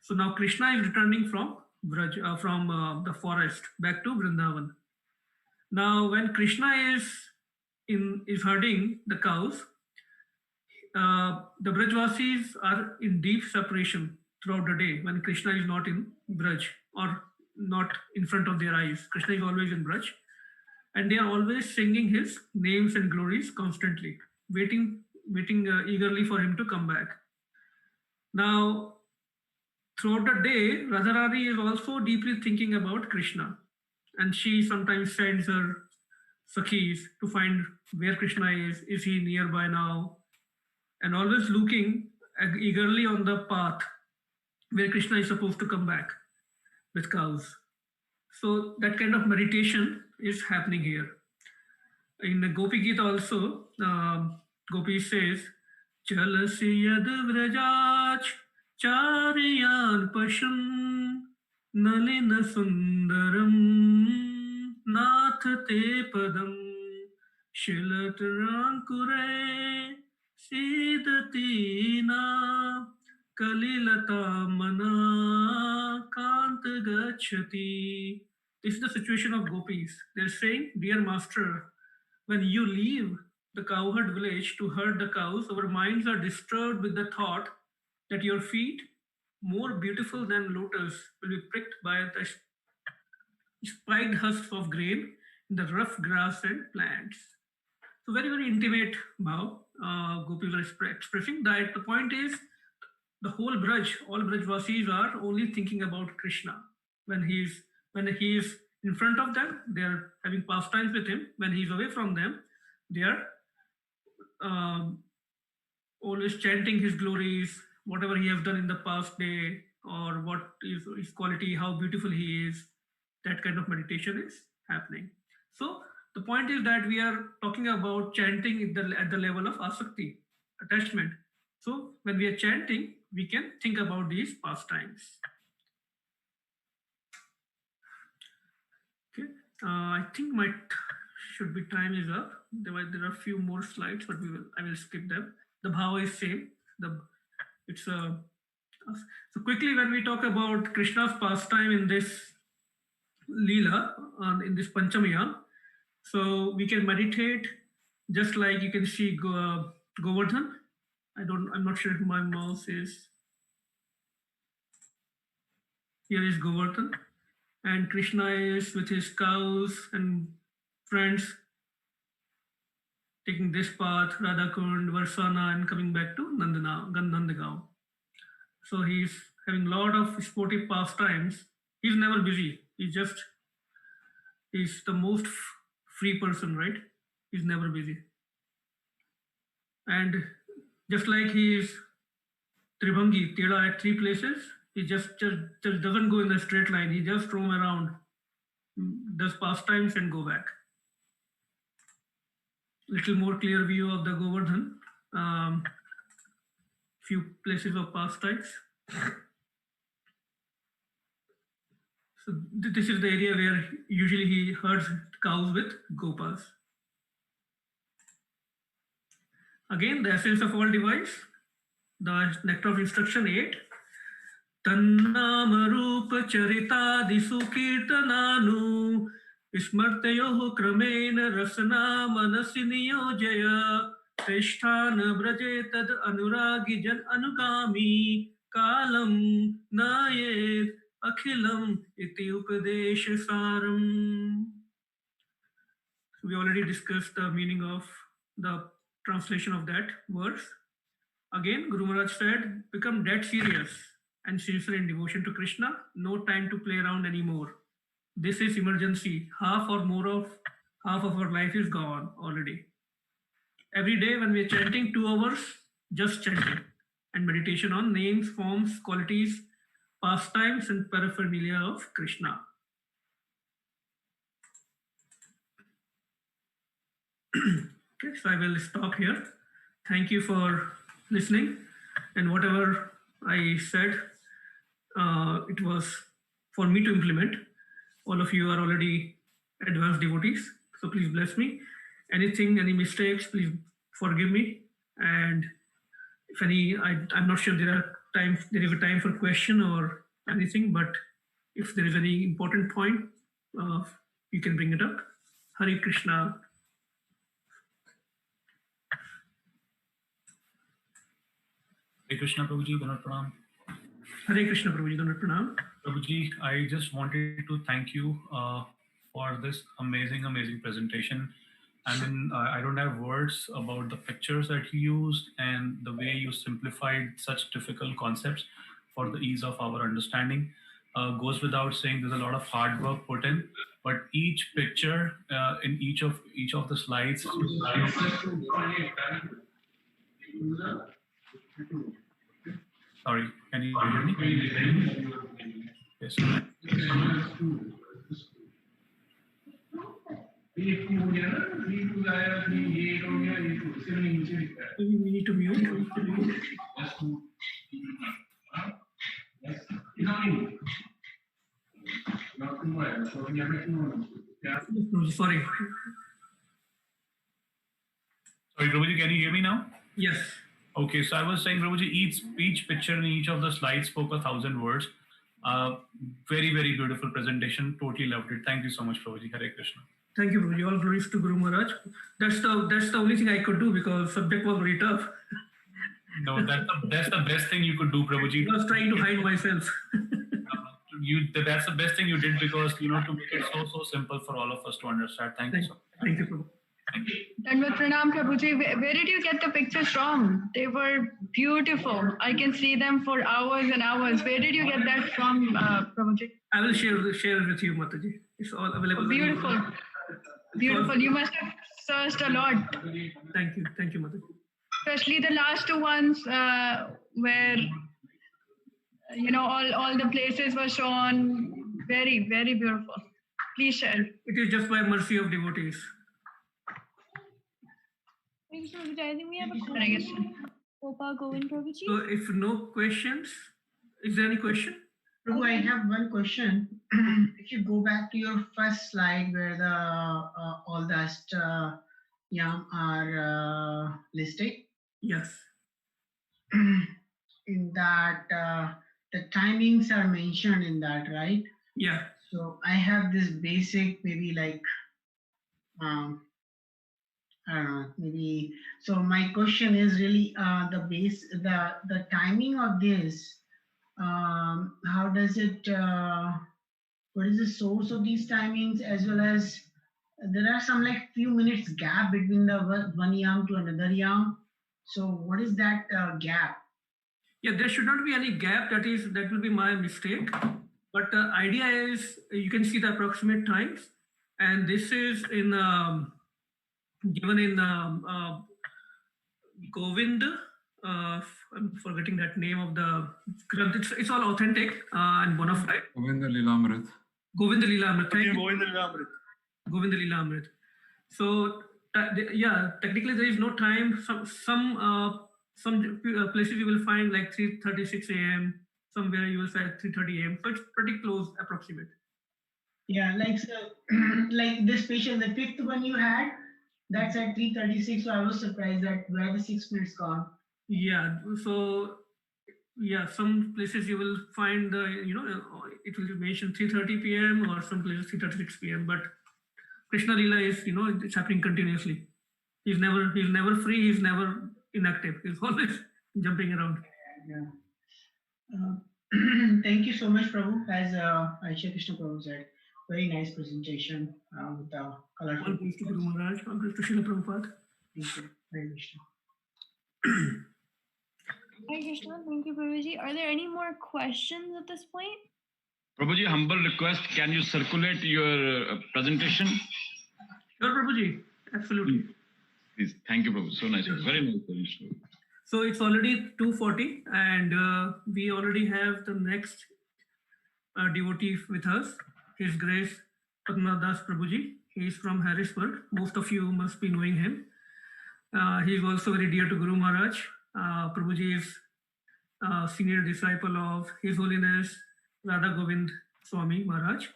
So now Krishna is returning from Braj, from the forest back to Vrindavan. Now when Krishna is herding the cows, the Brajvasis are in deep separation throughout the day when Krishna is not in Braj or not in front of their eyes. Krishna is always in Braj. And they are always singing his names and glories constantly, waiting eagerly for him to come back. Now, throughout the day, Radharani is also deeply thinking about Krishna. And she sometimes sends her Sakhis to find where Krishna is he nearby now? And always looking eagerly on the path where Krishna is supposed to come back with cows. So that kind of meditation is happening here. In the Gopi Gita also, Gopi says, Chalasi yad vrajach charyan pashun nalina sundaram nath te padam shilat rankure sidatina kalilata mana kant gachati. This is the situation of gopis. They're saying, dear master, when you leave the cowherd village to herd the cows, our minds are disturbed with the thought that your feet, more beautiful than lotus, will be pricked by the spiked husks of grain in the rough grass and plants. So very, very intimate bhav. Gopis are expressing that the point is, the whole Braj, all Brajvasis are only thinking about Krishna. When he is in front of them, they are having pastimes with him. When he is away from them, they are always chanting his glories, whatever he has done in the past day, or what is his quality, how beautiful he is. That kind of meditation is happening. So the point is that we are talking about chanting at the level of asakti, attachment. So when we are chanting, we can think about these pastimes. Okay, I think my should be time is up. There are a few more slides, but I will skip them. The bhava is same. So quickly, when we talk about Krishna's pastime in this Leela, in this Panchamaya, so we can meditate just like you can see Govardhan. I'm not sure if my mouse is. Here is Govardhan, and Krishna is with his cows and friends taking this path, Radhakund, Varsana, and coming back to Nandagaon. So he's having a lot of sportive pastimes. He's never busy. He's the most free person, right? He's never busy. And just like he is Tribhangi, Tela at three places, he just doesn't go in a straight line. He just roam around, does pastimes and go back. Little more clear view of the Govardhan. Few places of pastimes. So this is the area where usually he herds cows with gopas. Again, the essence of all device, the nectar of instruction 8. तन्नाम रूप चरितादिषु कीर्तनानु स्मृतयोः क्रमेण रसना मनसि नियोजय श्रेष्ठान् व्रजे तद् अनुरागी जन अनुगामी कालं नयेत् अखिलम् इति उपदेशसारम्. We already discussed the meaning of the translation of that verse. Again, Guru Maharaj said, become dead serious and sincere in devotion to Krishna. No time to play around anymore. This is emergency. Half or more of half of our life is gone already. Every day when we are chanting 2 hours, just chanting and meditation on names, forms, qualities, pastimes, and paraphernalia of Krishna. Okay, so I will stop here. Thank you for listening, and whatever I said, it was for me to implement. All of you are already advanced devotees, so please bless me. Anything, any mistakes, please forgive me. And if any, I'm not sure there is a time for question or anything, but if there is any important point, you can bring it up. Hare Krishna. Hare Krishna, Prabhuji, Dhanar Pranam. Hare Krishna, Prabhuji, Dhanar Pranam. Prabhuji, I just wanted to thank you for this amazing presentation. I mean, I don't have words about the pictures that you used and the way you simplified such difficult concepts for the ease of our understanding. Goes without saying, there's a lot of hard work put in, but each picture in each of the slides. Sorry, can you hear me? Yes. We need to mute. Sorry. Sorry, Prabhuji, can you hear me now? Yes. Okay, so I was saying, Prabhuji, each picture in each of the slides spoke 1,000 words. Very, very beautiful presentation. Totally loved it. Thank you so much, Prabhuji. Hare Krishna. Thank you, Prabhuji. All glories to Guru Maharaj. That's the only thing I could do because subject was very tough. No, that's the best thing you could do, Prabhuji. I was trying to hide myself. That's the best thing you did because, to make it so simple for all of us to understand. Thank you so much. Thank you, Prabhu. Dandavat Pranam, Prabhuji. Where did you get the pictures from? They were beautiful. I can see them for hours and hours. Where did you get that from, Prabhuji? I will share it with you, Mataji. It's all available. Beautiful. Beautiful. You must have searched a lot. Thank you, Mataji. Especially the last 2 ones where, all the places were shown. Very, very beautiful. Please share. It is just by mercy of devotees. I think we have a question. Gopal Govind Prabhuji. So if no questions, is there any question? Prabhu, I have one question. If you go back to your first slide where the all the yam are listed. Yes. In that the timings are mentioned in that, right? Yeah. So I have this basic, maybe like I don't know, maybe. So my question is really the timing of this. How does it? What is the source of these timings? As well as there are some like few minutes gap between the one yam to another yam. So what is that gap? Yeah, there should not be any gap. That will be my mistake. But the idea is you can see the approximate times, and this is in given in Govind. I'm forgetting that name of the Granth. It's all authentic and bona fide. Govinda Lilamrit. Govinda Lilamrit. Thank you. Govinda Lilamrit. Govinda Lilamrit. So yeah, technically there is no time. Some places you will find like 3:36 a.m. Somewhere you will say 3:30 a.m. So it's pretty close, approximate. Yeah, like so, like this patient, the fifth one you had, that's at 3:36. So I was surprised that where the 6 minutes gone. Yeah, so yeah, some places you will find it will be mentioned 3:30 p.m. or some places 3:36 p.m. But Krishna Lila is it's happening continuously. He's never free. He's never inactive. He's always jumping around. Yeah. Thank you so much, Prabhu. As Aisha Krishna Prabhu said, very nice presentation with the colorful All praise to Guru pictures. Maharaj. All praise to Srila Prabhupada. Thank you. Hare Krishna. Hare Krishna. Thank you, Prabhuji. Are there any more questions at this point? Prabhuji, humble request, can you circulate your presentation? Sure, Prabhuji. Absolutely. Please. Thank you, Prabhu. So nice. Very nice presentation. So it's already 2:40 and we already have the next devotee with us. His Grace Padmanabh Prabhuji. He is from Harrisburg. Most of you must be knowing him. He is also very dear to Guru Maharaj. Prabhuji is a senior disciple of His Holiness Radha Govind Swami Maharaj.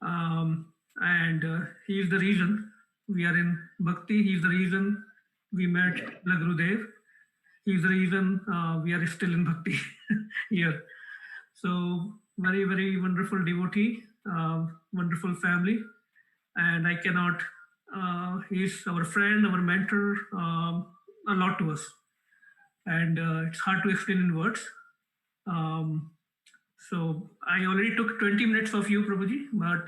And he is the reason we are in Bhakti. He is the reason we met Gurudev. He is the reason we are still in Bhakti here. So very, very wonderful devotee, wonderful family. And I cannot, he's our friend, our mentor, a lot to us. And it's hard to explain in words. So I already took 20 minutes of you, Prabhuji, but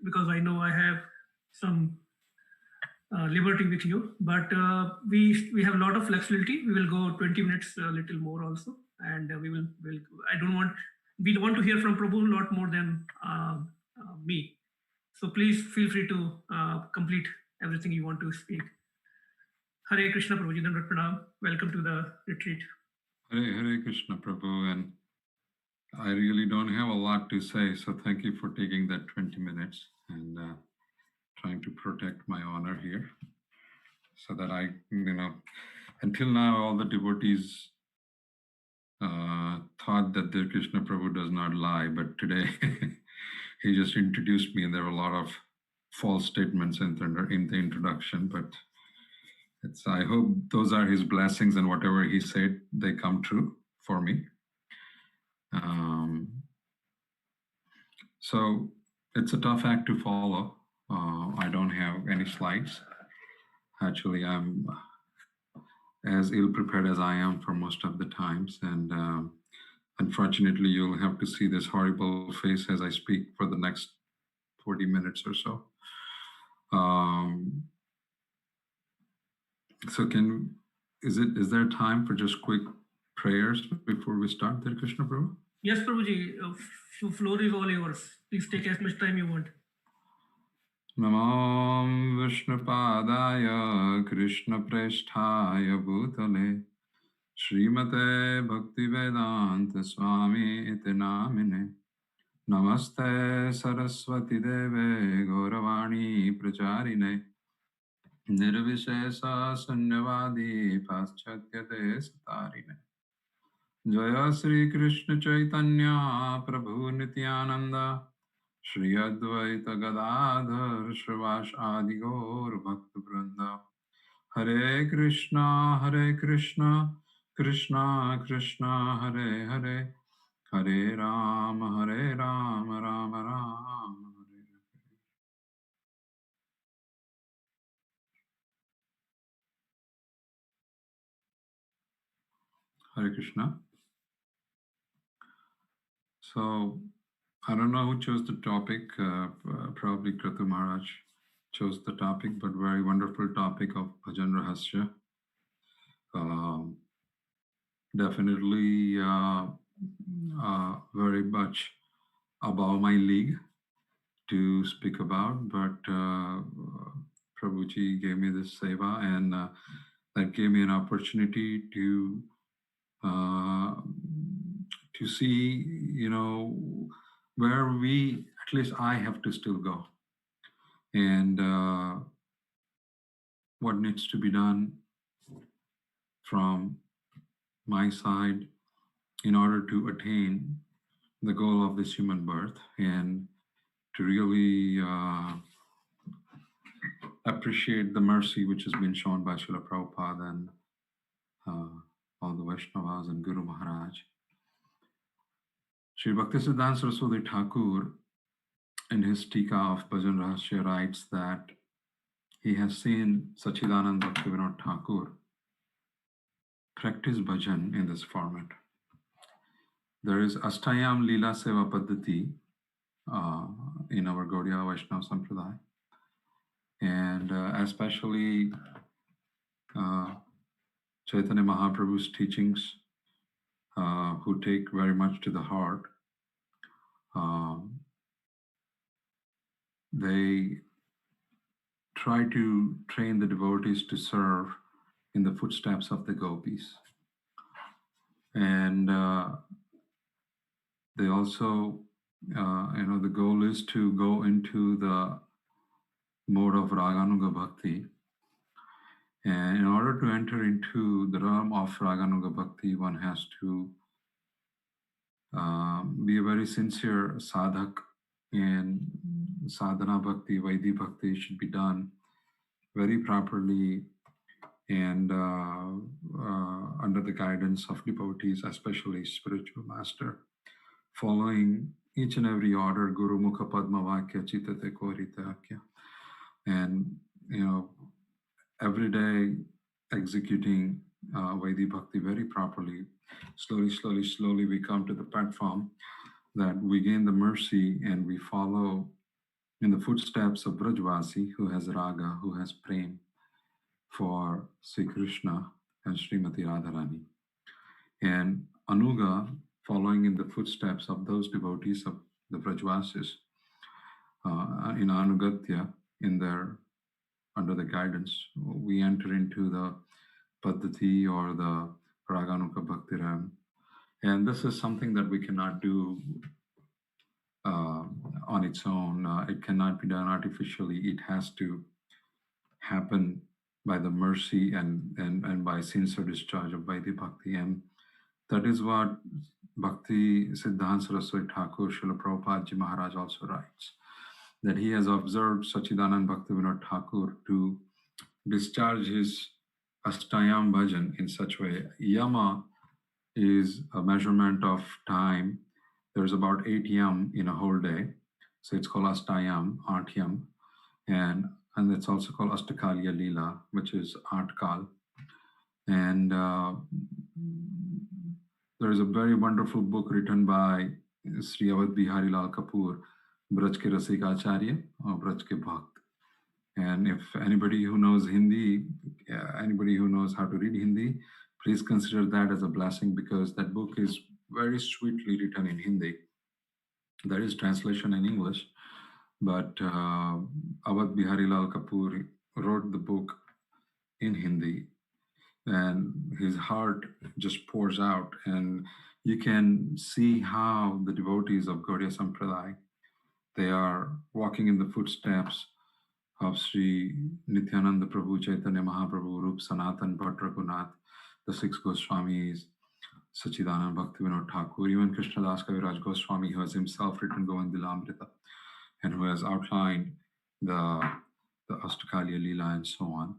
because I know I have some liberty with you, but we have a lot of flexibility. We will go 20 minutes, a little more also, and we want to hear from Prabhu a lot more than me. So please feel free to complete everything you want to speak. Hare Krishna, Prabhuji, Dandavat Pranam. Welcome to the retreat. Hare Krishna, Prabhu, and I really don't have a lot to say, so thank you for taking that 20 minutes and trying to protect my honor here, so that I, until now, all the devotees thought that Dhir Krishna Prabhu does not lie, but today he just introduced me, and there were a lot of false statements in the introduction, but I hope those are his blessings, and whatever he said, they come true for me. So it's a tough act to follow. I don't have any slides. Actually, I'm as ill-prepared as I am for most of the times. And unfortunately, you'll have to see this horrible face as I speak for the next 40 minutes or so. So is there time for just quick prayers before we start, Dhir Krishna Prabhu? Yes, Prabhuji, floor is all yours. Please take as much time you want. Namam Vishnupadaya Krishna Preshthaya Bhutale Srimate Bhaktivedanta Swami iti namine Namaste Saraswati Deve Gauravani Pracharine Nirvishesa Sunyavadi Paschatya Satarine Jaya Sri Krishna Chaitanya Prabhu Nityananda Shri Advaita Gadadhar Shrivas Adi Gaur Bhakta Vrinda Hare Krishna Krishna Krishna Hare Hare Hare Rama Rama Rama Hare Krishna. So I don't know who chose the topic, probably Kratu Maharaj chose the topic, but very wonderful topic of Bhajan Rahasya. Definitely very much above my league to speak about, but Prabhuji gave me this seva, and that gave me an opportunity to see, where at least I have to still go, and what needs to be done from my side in order to attain the goal of this human birth, and to really appreciate the mercy which has been shown by Srila Prabhupada and all all the Vaishnavas and Guru Maharaj. Sri Bhaktisiddhanta Saraswati Thakur, in his Tika of Bhajan Rahasya, writes that he has seen Sachidanand Bhaktivinoda Thakur practice bhajan in this format. There is Astayam Leela Seva Paddhati in our Gaudiya Vaishnava Sampradaya, and especially Chaitanya Mahaprabhu's teachings, who take very much to the heart. They try to train the devotees to serve in the footsteps of the gopis. And they also, the goal is to go into the mode of Raganuga Bhakti. And in order to enter into the realm of Raganuga Bhakti, one has to be a very sincere sadhak, and sadhana bhakti, Vaidhi bhakti should be done very properly and under the guidance of devotees, especially spiritual master, following each and every order, Guru Mukha Padma Vakya Chitate Korita Akya. And, every day executing Vaidhi bhakti very properly. Slowly, we come to the platform that we gain the mercy and we follow in the footsteps of Brajvasi, who has raga, who has prem for Sri Krishna and Srimati Radharani. And Anuga, following in the footsteps of those devotees of the Brajvasis, in Anugatya, under the guidance, we enter into the Paddhati or the Raganuga Bhakti Ram. And this is something that we cannot do on its own. It cannot be done artificially. It has to happen by the mercy and by sincere discharge of Vaidhi Bhakti. And that is what Bhakti Siddhanta Saraswati Thakur, Srila Prabhupada Ji Maharaj also writes, that he has observed Sachidanand Bhaktivinoda Thakur to discharge his Astayam Bhajan in such way. Yama is a measurement of time. There's about 8 yam in a whole day. So it's called Astayam, 8 yam. And it's also called Astakaliya Leela, which is 8 kal. And there is a very wonderful book written by Sri Awadh Bihari Lal Kapoor, Braj ke Rasika Acharya, or Braj ke Bhakt. And if anybody who knows Hindi, anybody who knows how to read Hindi, please consider that as a blessing, because that book is very sweetly written in Hindi. There is translation in English, but Awadh Bihari Lal Kapoor wrote the book in Hindi, and his heart just pours out. And you can see how the devotees of Gaudiya Sampradaya, they are walking in the footsteps of Sri Nityananda Prabhu, Chaitanya Mahaprabhu, Rup Sanatan Bhatt Raghunath, the 6 Goswamis, Sachidanand Bhaktivinoda Thakur, even Krishna Das Kaviraj Goswami, who has himself written Govindilamrita and who has outlined the Astakaliya Leela and so on.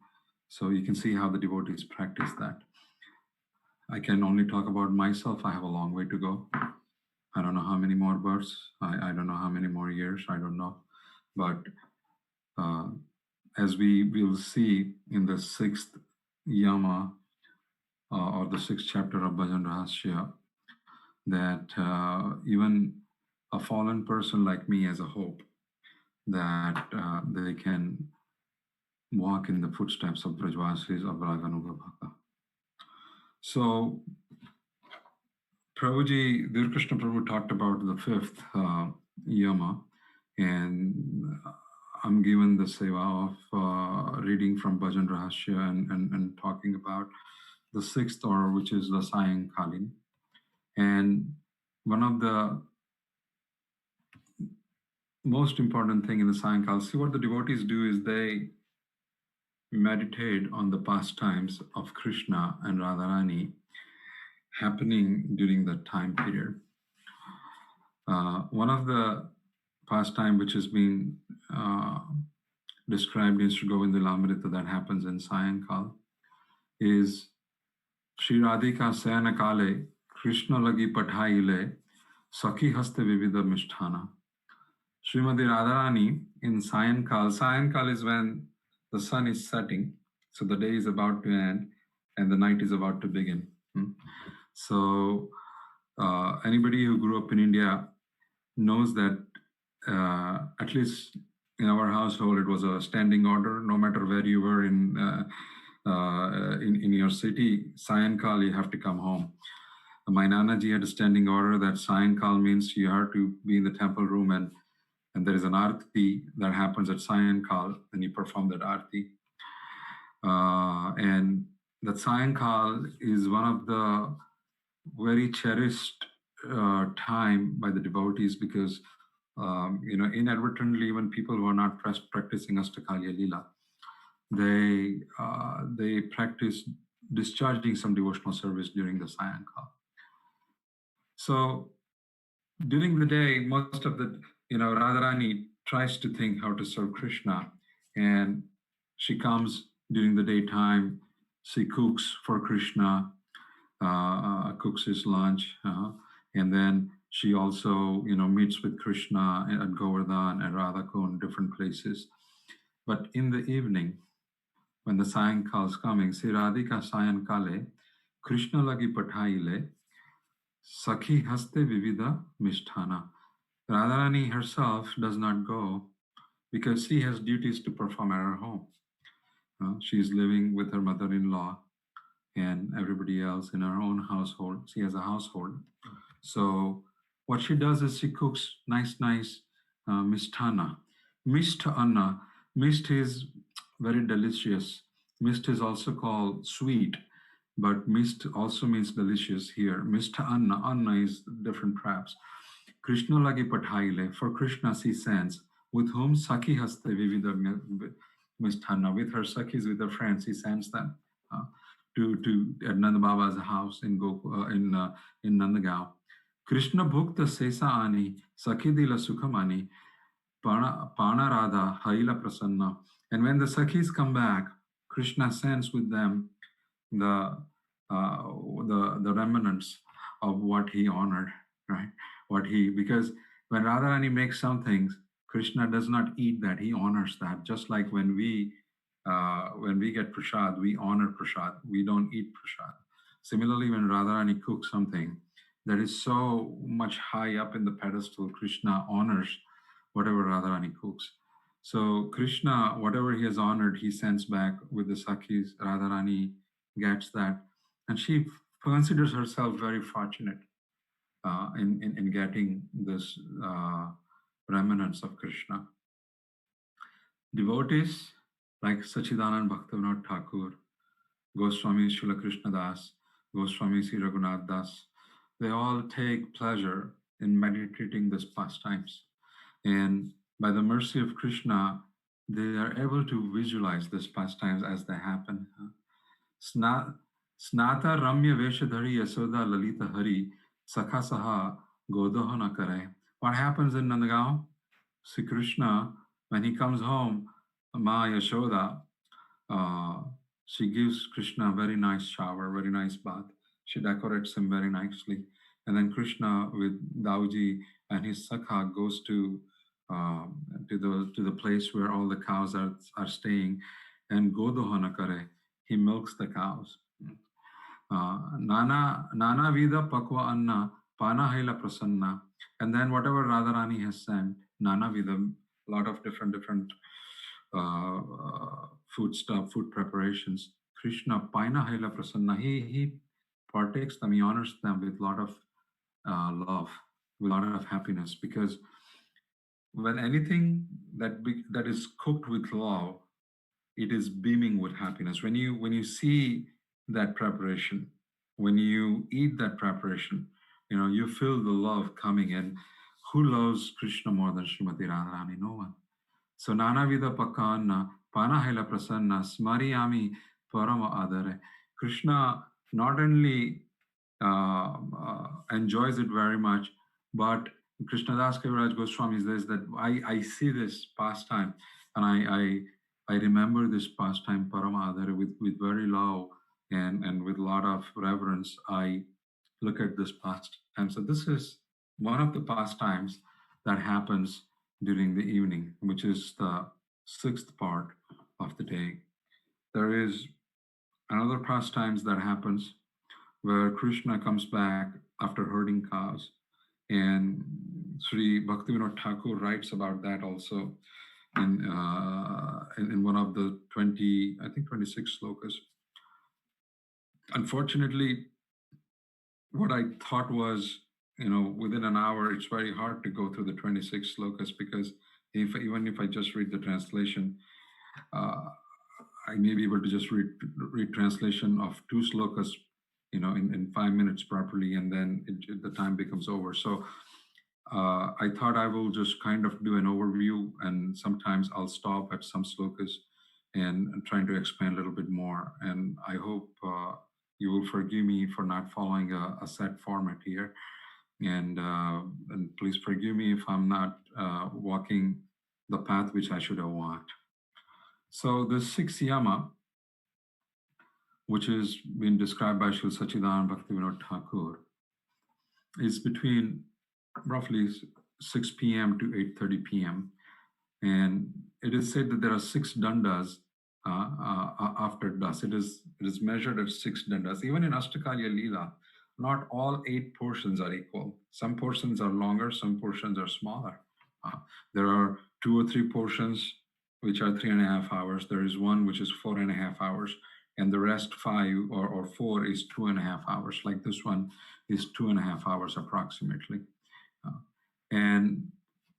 So you can see how the devotees practice that. I can only talk about myself. I have a long way to go. I don't know how many more births. I don't know how many more years. I don't know. But as we will see in the 6th Yama, or the 6th chapter of Bhajan Rahasya, that even a fallen person like me has a hope that they can walk in the footsteps of Brajvasis of Raganuga Bhakta. So Prabhuji, Dhir Krishna Prabhu talked about the 5th Yama, and I'm given the seva of reading from Bhajan Rahasya and talking about the 6th order, which is the Sayankalin. And one of the most important thing in the Sayankal, see what the devotees do is they meditate on the pastimes of Krishna and Radharani happening during that time period. One of the pastime which is being described in Sri Govindilamrita that happens in Sayankal is Shri Radhika Sayana Kale, Krishna Lagi Pathaile, Sakhi Haste Vivida Misthana. Srimati Radharani in Sayankal is when the sun is setting, so the day is about to end and the night is about to begin. So anybody who grew up in India knows that at least in our household, it was a standing order. No matter where you were in your city, Sayankal, you have to come home. My Nanaji had a standing order that Sayankal means you have to be in the temple room and there is an arti that happens at Sayankal, and you perform that arti. And that Sayankal is one of the very cherished time by the devotees because inadvertently, even people who are not practicing Ashtakalya Leela, they practice discharging some devotional service during the Sayankal. So during the day, most of the Radharani tries to think how to serve Krishna, and she comes during the daytime. She cooks for Krishna, cooks his lunch, and then she also, meets with Krishna at Govardhan and Radhakund, different places. But in the evening, when the Sayankal is coming, Sri Radhika Sayankale, Krishna lagi pathaile, Sakhi haste vivida misthana. Radharani herself does not go because she has duties to perform at her home. She is living with her mother-in-law and everybody else in her own household. She has a household. So what she does is she cooks nice misthana. Misth anna. Misth is very delicious. Misth is also called sweet, but misth also means delicious here. Misth anna. Anna is different perhaps. Krishna lagi pathaile. For Krishna she sends. With whom Sakhi haste vivida misthana. With her Sakhis, with her friends, he sends them to Nanda Baba's house in Nandagaon. Krishna bhukta sesa ani, Sakhi dila sukhamani, Pana Radha haila prasanna. And when the Sakhis come back, Krishna sends with them the remnants of what he honored, right? Because when Radharani makes some things, Krishna does not eat that; he honors that. Just like when we get prasad, we honor prasad. We don't eat prasad. Similarly, when Radharani cooks something that is so much high up in the pedestal, Krishna honors whatever Radharani cooks. So Krishna, whatever he has honored, he sends back with the Sakhis. Radharani gets that, and she considers herself very fortunate in getting this remnants of Krishna. Devotees like Sachidanand Bhaktivinoda Thakur, Goswami Srila Krishna Das, Goswami Sri Raghunath Das, they all take pleasure in meditating these pastimes. And by the mercy of Krishna, they are able to visualize these pastimes as they happen. Snata Ramya Veshadhari Yasoda Lalita Hari Sakha Saha Godohana Kare. What happens in Nandagaon? Sri Krishna, when he comes home, Ma Yashoda, she gives Krishna a very nice shower, very nice bath. She decorates him very nicely. And then Krishna with Dauji and his Sakha goes to the place where all the cows are staying, and Godohana Kare, he milks the cows. Nana Vida Pakwa Anna, Pana Haila Prasanna. And then whatever Radharani has sent, Nana Vida, a lot of different food preparations. Krishna, Paina Haila Prasanna, he partakes them, he honors them with a lot of love, with a lot of happiness, because when anything that is cooked with love, it is beaming with happiness. When you see that preparation, when you eat that preparation, you feel the love coming in. Who loves Krishna more than Srimati Radharani? No one. So Nana Vida Pakanna, Pana Haila Prasanna, Smariyami Parama Adare. Krishna not only enjoys it very much, but Krishnadas Kaviraj Goswami says that I see this pastime and I remember this pastime Parama Adare with very love and with a lot of reverence, I look at this pastime. So this is one of the pastimes that happens during the evening, which is the sixth part of the day. There is another pastimes that happens where Krishna comes back after herding cows. And Sri Bhaktivinoda Thakur writes about that also in one of the 26 slokas. Unfortunately, what I thought was, within an hour, it's very hard to go through the 26 slokas, because even if I just read the translation, I may be able to just read translation of 2 slokas, in 5 minutes properly, and then the time becomes over. So I thought I will just kind of do an overview, and sometimes I'll stop at some slokas and trying to expand a little bit more. And I hope you will forgive me for not following a set format here. And please forgive me if I'm not walking the path which I should have walked. So the 6th yama, which is been described by Srila Sachidananda Bhaktivinoda Thakur, is between roughly 6 p.m. to 8:30 p.m. And it is said that there are 6 dandas after dusk. It is measured at 6 dandas. Even in Ashtakalya Leela, not all 8 portions are equal. Some portions are longer, some portions are smaller. There are 2 or 3 portions which are 3.5 hours. There is one which is 4.5 hours, and the rest 5 or 4 is 2.5 hours. Like this one is 2.5 hours approximately. And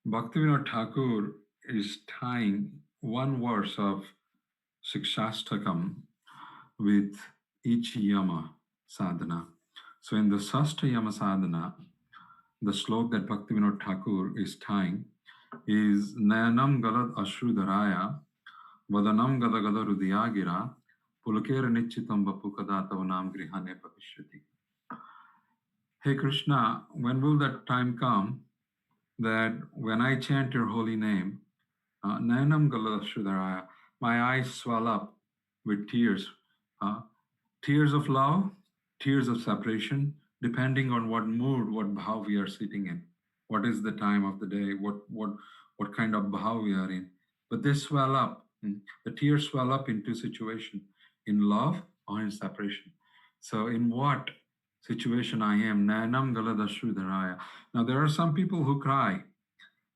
Bhaktivinoda Thakur is tying one verse of Sikshastakam with each yama sadhana. So in the Sashta yama sadhana, the slok that Bhaktivinoda Thakur is tying is Nayanam Galad Ashrudaraya Vadanam Gadagada Rudiyagira Pulakera Nichitam Bapukada Tavanam Grihane Bhavishyati. Hey Krishna, when will that time come that when I chant your holy name, Nayanam Galad Ashrudaraya, my eyes swell up with tears, tears of love, tears of separation, depending on what mood, what bhav we are sitting in, what is the time of the day, what kind of bhav we are in. But they swell up, the tears swell up into situation, in love or in separation. So in what situation I am, Nayanam Galadashrudaraya. Now there are some people who cry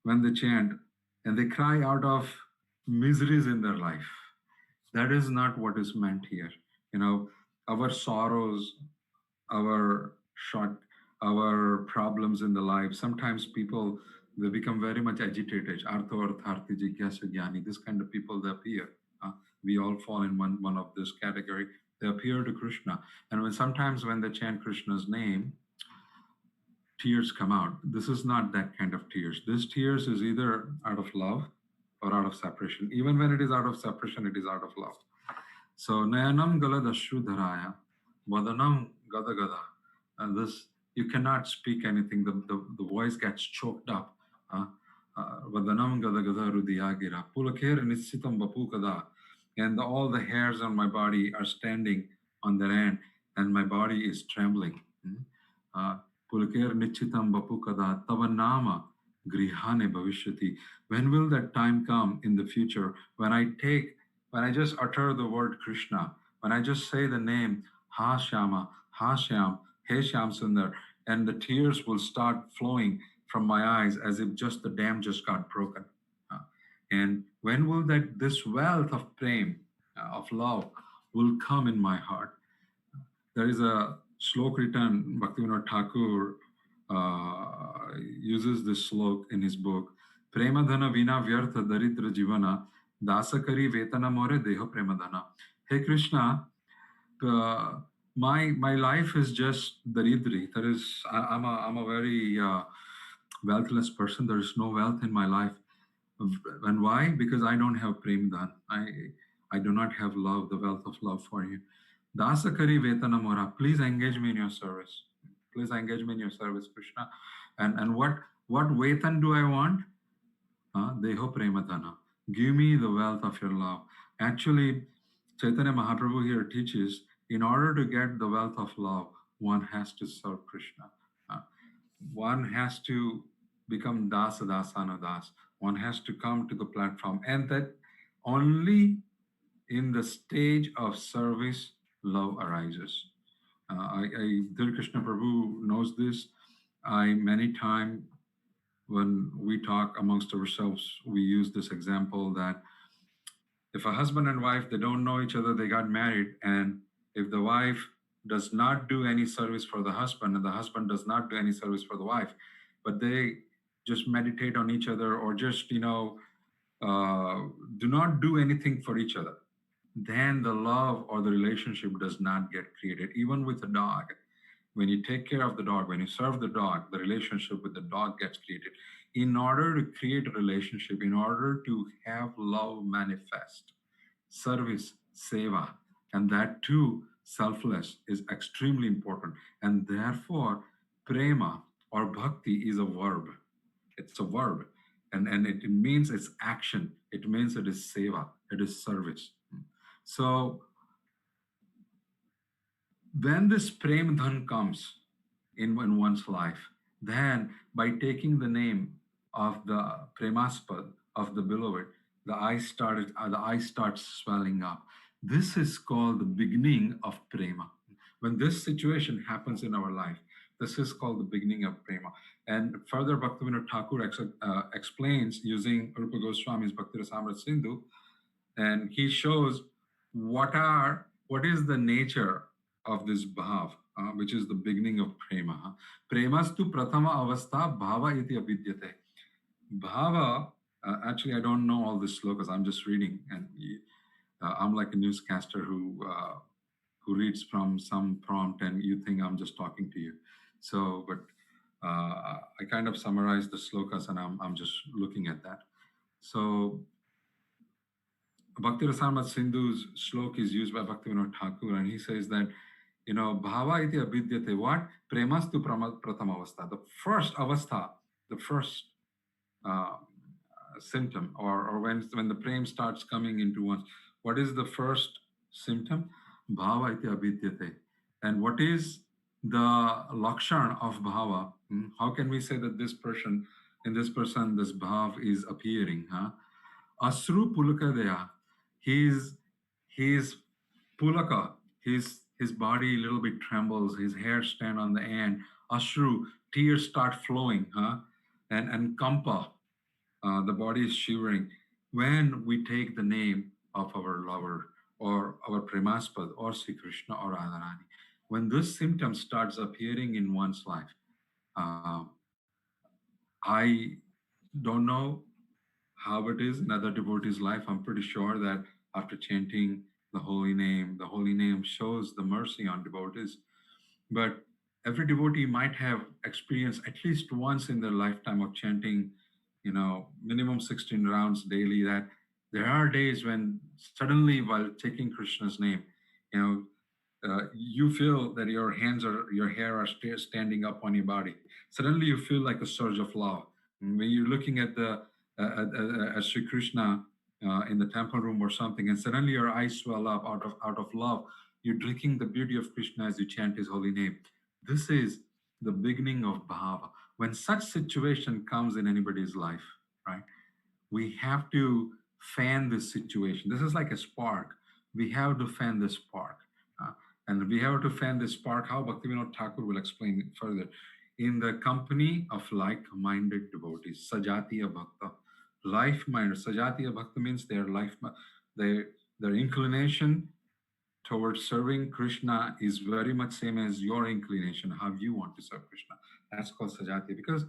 when they chant, and they cry out of miseries in their life. That is not what is meant here. Our sorrows, our problems in the life, sometimes people, they become very much agitated. Artha-artharthi jigyasa jnani, this kind of people, they appear. We all fall in one of this category. They appear to Krishna. And sometimes when they chant Krishna's name, tears come out. This is not that kind of tears. This tears is either out of love or out of separation. Even when it is out of separation, it is out of love. So Nayanam Galadashrudaraya, Vadanam Gadagada. And this, you cannot speak anything. The voice gets choked up. Vadanam Gadagada Rudiyagira. Pulakher Nissitam Bapukada. And all the hairs on my body are standing on their end, and my body is trembling. Pulakher Nichitam Bapukada Tavanama Grihane Bhavishyati. When will that time come in the future when I just utter the word Krishna, when I just say the name Ha Shyama, Ha Shyam, Hey Shyam Sundar, and the tears will start flowing from my eyes as if just the dam just got broken. And when will this wealth of prem, of love, will come in my heart? There is a slok written, Bhaktivinoda Thakur uses this slok in his book, Premadhana Vina Vyartha Daridra Jivana, Dasakari Vetana More Deho Premadhana. Hey Krishna, my life is just daridri. I'm a very wealthless person. There is no wealth in my life. And why? Because I don't have premdhan. I do not have love, the wealth of love for you. Dasakari Vetana Mora, please engage me in your service. Please engage me in your service, Krishna. And what Vetan do I want? Deho Premadhana. Give me the wealth of your love. Actually, Chaitanya Mahaprabhu here teaches In order to get the wealth of love, one has to serve Krishna. One has to become dasa dasana das. One has to come to the platform, and that only in the stage of service love arises. Dhir Krishna Prabhu knows this. I many time when we talk amongst ourselves, we use this example that if a husband and wife, they don't know each other, they got married, and if the wife does not do any service for the husband and the husband does not do any service for the wife, but they just meditate on each other or just do not do anything for each other, then the love or the relationship does not get created. Even with a dog, when you take care of the dog, when you serve the dog, the relationship with the dog gets created. In order to create a relationship, in order to have love manifest, service, seva, and that too selfless is extremely important. And therefore, prema or bhakti is a verb. It's a verb. And it means it's action. It means it is seva, it is service. So when this prem dhan comes in one's life, then by taking the name of the premaspad, of the beloved, the eyes starts swelling up. This is called the beginning of prema. When this situation happens in our life, this is called the beginning of prema. And further, Bhaktivinoda Thakur explains using Rupa Goswami's Bhakti Rasamrita Sindhu, and he shows what is the nature of this bhav, which is the beginning of prema. Premastu prathama avastha bhava iti avidyate. Bhava, actually, I don't know all the slokas. I'm just reading, and I'm like a newscaster who reads from some prompt, and you think I'm just talking to you. So, but I kind of summarize the slokas, and I'm just looking at that. So, Bhakti Rasamrita Sindhu's slok is used by Bhaktivinoda Thakur, and he says that, bhava iti avidyate, what? Premastu pratham avastha. The first avastha, the first symptom, or when the prem starts coming into one, what is the first symptom? Bhava iti avidyate. And what is the lakshan of bhava? How can we say that this person, this bhav is appearing? Asru pulakadeya. His pulaka, his body a little bit trembles, his hair stand on the end. Ashru, tears start flowing, and kampa, the body is shivering. When we take the name of our lover or our premaspad or Sri Krishna or Radharani, when this symptom starts appearing in one's life, I don't know how it is in other devotees' life. I'm pretty sure that after chanting the holy name shows the mercy on devotees. But every devotee might have experienced at least once in their lifetime of chanting, minimum 16 rounds daily, that there are days when suddenly while taking Krishna's name, you feel that your hair are standing up on your body. Suddenly you feel like a surge of love. When you're looking at at Sri Krishna in the temple room or something, and suddenly your eyes swell up out of love, you're drinking the beauty of Krishna as you chant his holy name. This is the beginning of bhava. When such situation comes in anybody's life, right, we have to fan this situation. This is like a spark. We have to fan this spark. And we have to fan this spark. How Bhaktivinoda Thakur will explain it further. In the company of like-minded devotees, Sajatiya Bhakta. Life-minded. Sajatiya Bhakta means their inclination towards serving Krishna is very much same as your inclination, how you want to serve Krishna. That's called Sajatiya, because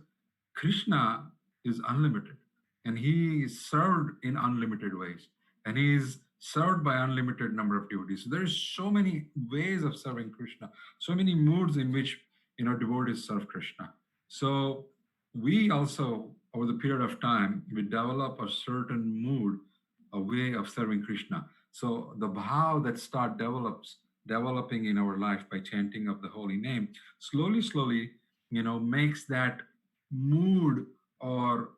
Krishna is unlimited and he is served in unlimited ways, and he is served by unlimited number of devotees. So there's so many ways of serving Krishna, so many moods in which devotees serve Krishna. So we also, over the period of time, we develop a certain mood, a way of serving Krishna. So the bhav that start developing in our life by chanting of the holy name, slowly, makes that mood or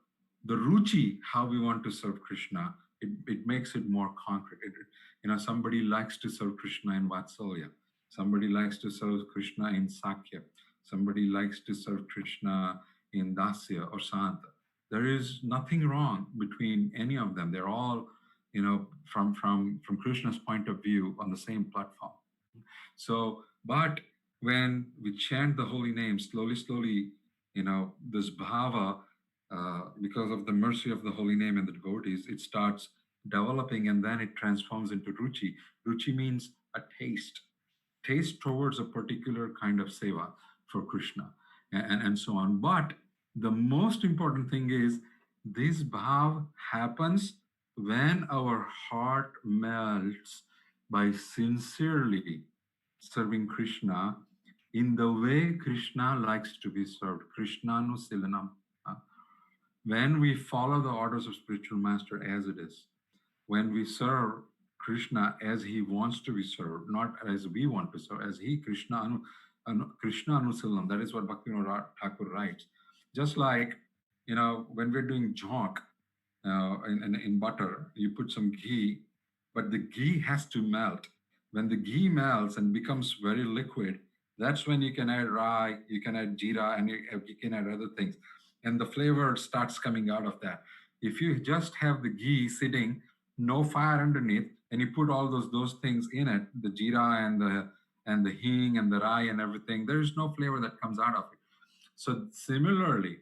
the ruchi, how we want to serve Krishna, it makes it more concrete. Somebody likes to serve Krishna in Vatsalya. Somebody likes to serve Krishna in Sakya. Somebody likes to serve Krishna in Dasya or Santa. There is nothing wrong between any of them. They're all, from Krishna's point of view on the same platform. So, but when we chant the holy name slowly, this bhava, because of the mercy of the holy name and the devotees, it starts developing and then it transforms into ruchi. Ruchi means a taste towards a particular kind of seva for Krishna and so on. But the most important thing is this bhav happens when our heart melts by sincerely serving Krishna in the way Krishna likes to be served. Krishnanusilanam. When we follow the orders of spiritual master as it is, when we serve Krishna as he wants to be served, not as we want to serve, as he, Krishna Anusilanam. That is what Bhakti Thakur writes. Just like, when we're doing jhok in butter, you put some ghee, but the ghee has to melt. When the ghee melts and becomes very liquid, that's when you can add rye, you can add jeera, and you can add other things. And the flavor starts coming out of that. If you just have the ghee sitting, no fire underneath, and you put all those things in it, the jeera and the hing and the rye and everything, there is no flavor that comes out of it. So similarly,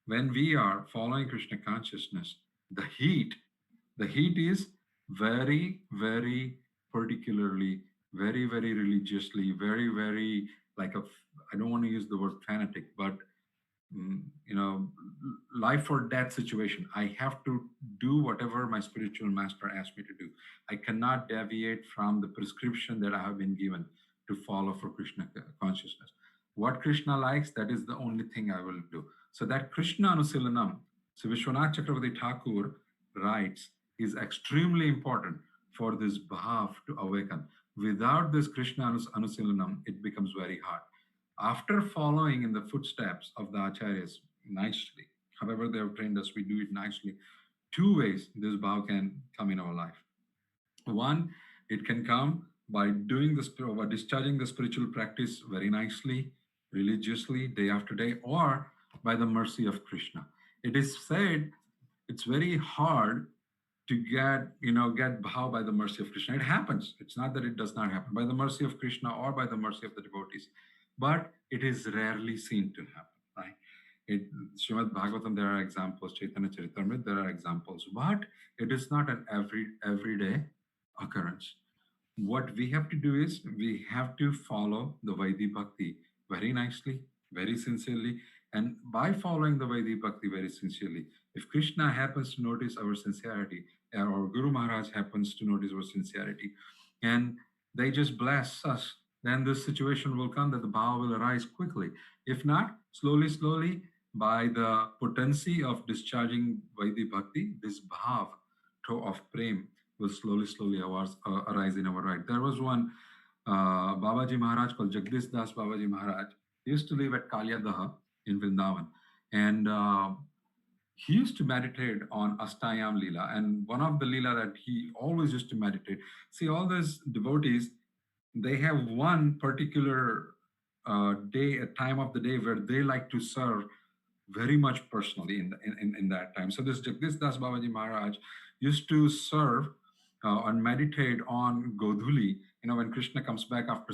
when we are following Krishna consciousness, the heat is very, very particularly, very, very religiously, very, very I don't want to use the word fanatic, but life or death situation. I have to do whatever my spiritual master asked me to do. I cannot deviate from the prescription that I have been given to follow for Krishna consciousness. What Krishna likes, that is the only thing I will do. So that Krishna Anusilanam, so Vishwanath Chakravarti Thakur writes, is extremely important for this bhav to awaken. Without this Krishna Anusilanam, it becomes very hard. After following in the footsteps of the acharyas nicely, however they have trained us, we do it nicely. Two ways this bhav can come in our life. One, it can come by doing this, by discharging the spiritual practice very nicely, religiously, day after day, or by the mercy of Krishna. It is said it's very hard to get bhav by the mercy of Krishna. It happens. It's not that it does not happen by the mercy of Krishna or by the mercy of the devotees, but it is rarely seen to happen, right? Srimad Bhagavatam, there are examples. Chaitanya Charitamrita, there are examples, but it is not an everyday occurrence. What we have to do is we have to follow the Vaidhi Bhakti very nicely, very sincerely. And by following the Vaidhi Bhakti very sincerely, if Krishna happens to notice our sincerity, or Guru Maharaj happens to notice our sincerity, and they just bless us, then this situation will come that the bhava will arise quickly. If not, slowly, by the potency of discharging Vaidhi Bhakti, this bhav of prem will slowly arise in our right. There was one Babaji Maharaj called Jagdish Das Babaji Maharaj. He used to live at Kalyadaha in Vrindavan. And he used to meditate on Astayam Leela. And one of the Leela that he always used to meditate, see, all these devotees, they have one particular day, a time of the day where they like to serve very much personally in that time. So this Jagdish Das Babaji Maharaj used to serve and meditate on Godhuli, when Krishna comes back after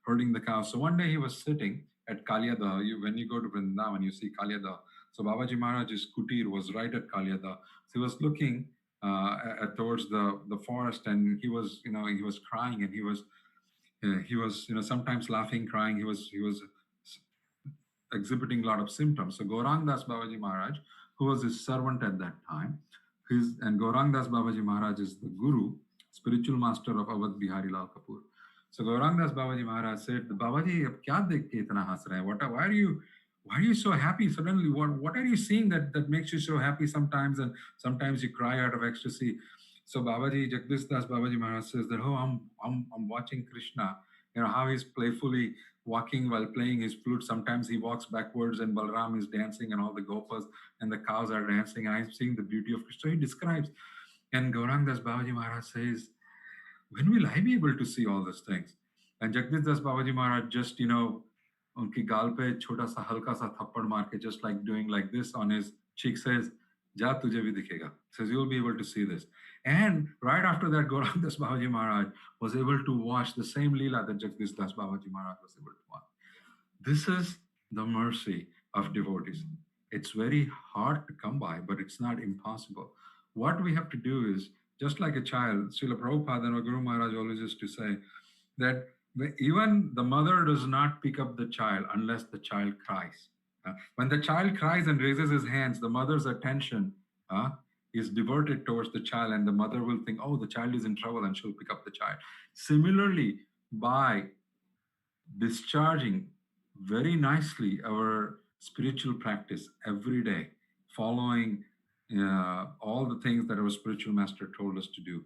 herding the cows. So one day he was sitting at Kalyada. When you go to Vrindavan, you see Kalyada. So Babaji Maharaj's kutir was right at Kalyada. So he was looking towards the forest, and he was crying, and he was sometimes laughing, crying. He was exhibiting a lot of symptoms. So Gaurang Das Babaji Maharaj, who was his servant at that time, and Gaurang Das Babaji Maharaj is the guru, spiritual master of Awadh Bihari Lal Kapoor. So Gaurang Das Babaji Maharaj said, Babaji, ab kya dekh ke itna has rahe hain? Why are you so happy suddenly? What are you seeing that makes you so happy sometimes, and sometimes you cry out of ecstasy? So Babaji, Jagdish Das Babaji Maharaj says that, I'm watching Krishna, how he's playfully walking while playing his flute. Sometimes he walks backwards and Balram is dancing and all the gopas and the cows are dancing. And I'm seeing the beauty of Krishna. He describes. And Gaurang Das Babaji Maharaj says, when will I be able to see all these things? And Jagdish Das Babaji Maharaj just, unki gaal pe chota sa halka sa thappad maar ke, just like doing like this on his cheek, says, Ja tujhe bhi dikhega. Says, you'll be able to see this. And right after that, Gaurang Das Babaji Maharaj was able to watch the same Leela that Jagdish Das Babaji Maharaj was able to watch. This is the mercy of devotees. It's very hard to come by, but it's not impossible. What we have to do is, just like a child, Srila Prabhupada and our Guru Maharaj always used to say that even the mother does not pick up the child unless the child cries. When the child cries and raises his hands, the mother's attention is diverted towards the child, and the mother will think, oh, the child is in trouble, and she'll pick up the child. Similarly, by discharging very nicely our spiritual practice every day, following all the things that our spiritual master told us to do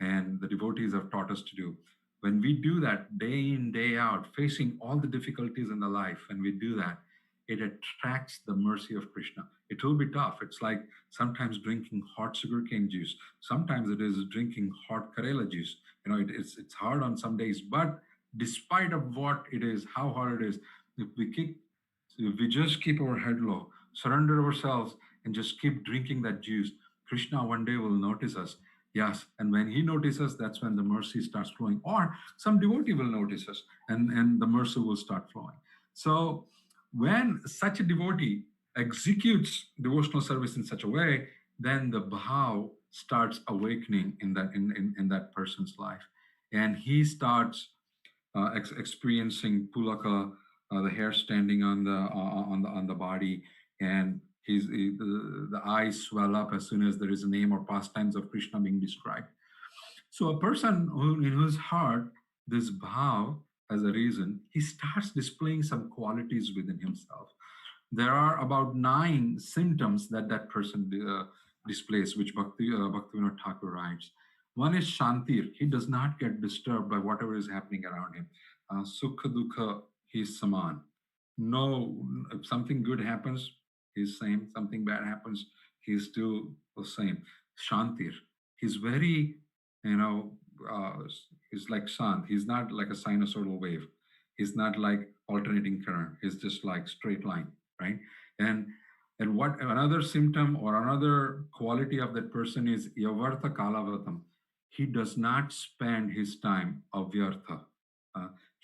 and the devotees have taught us to do. When we do that day in, day out, facing all the difficulties in the life, when we do that, it attracts the mercy of Krishna. It will be tough. It's like sometimes drinking hot sugarcane juice. Sometimes it is drinking hot Karela juice. It's hard on some days, but despite of what it is, how hard it is, if we just keep our head low, surrender ourselves, and just keep drinking that juice, Krishna one day will notice us. Yes, and when he notices, that's when the mercy starts flowing. Or some devotee will notice us, and the mercy will start flowing. So when such a devotee executes devotional service in such a way, then the bhav starts awakening in that person's life, and he starts experiencing pulaka, the hair standing on the body, and the eyes swell up as soon as there is a name or pastimes of Krishna being described. So a person in whose heart this bhav has a reason, he starts displaying some qualities within himself. There are about 9 symptoms that person displays, which Bhaktivinoda Thakur writes. One is Shantir. He does not get disturbed by whatever is happening around him. Sukha Dukha, he's Saman. No, if something good happens, he's same. Something bad happens, he's still the same. Shantir. He's very, he's like Sant. He's not like a sinusoidal wave. He's not like alternating current. He's just like straight line, right? And what another symptom or another quality of that person is Yavartha Kalavatam. He does not spend his time avyartha.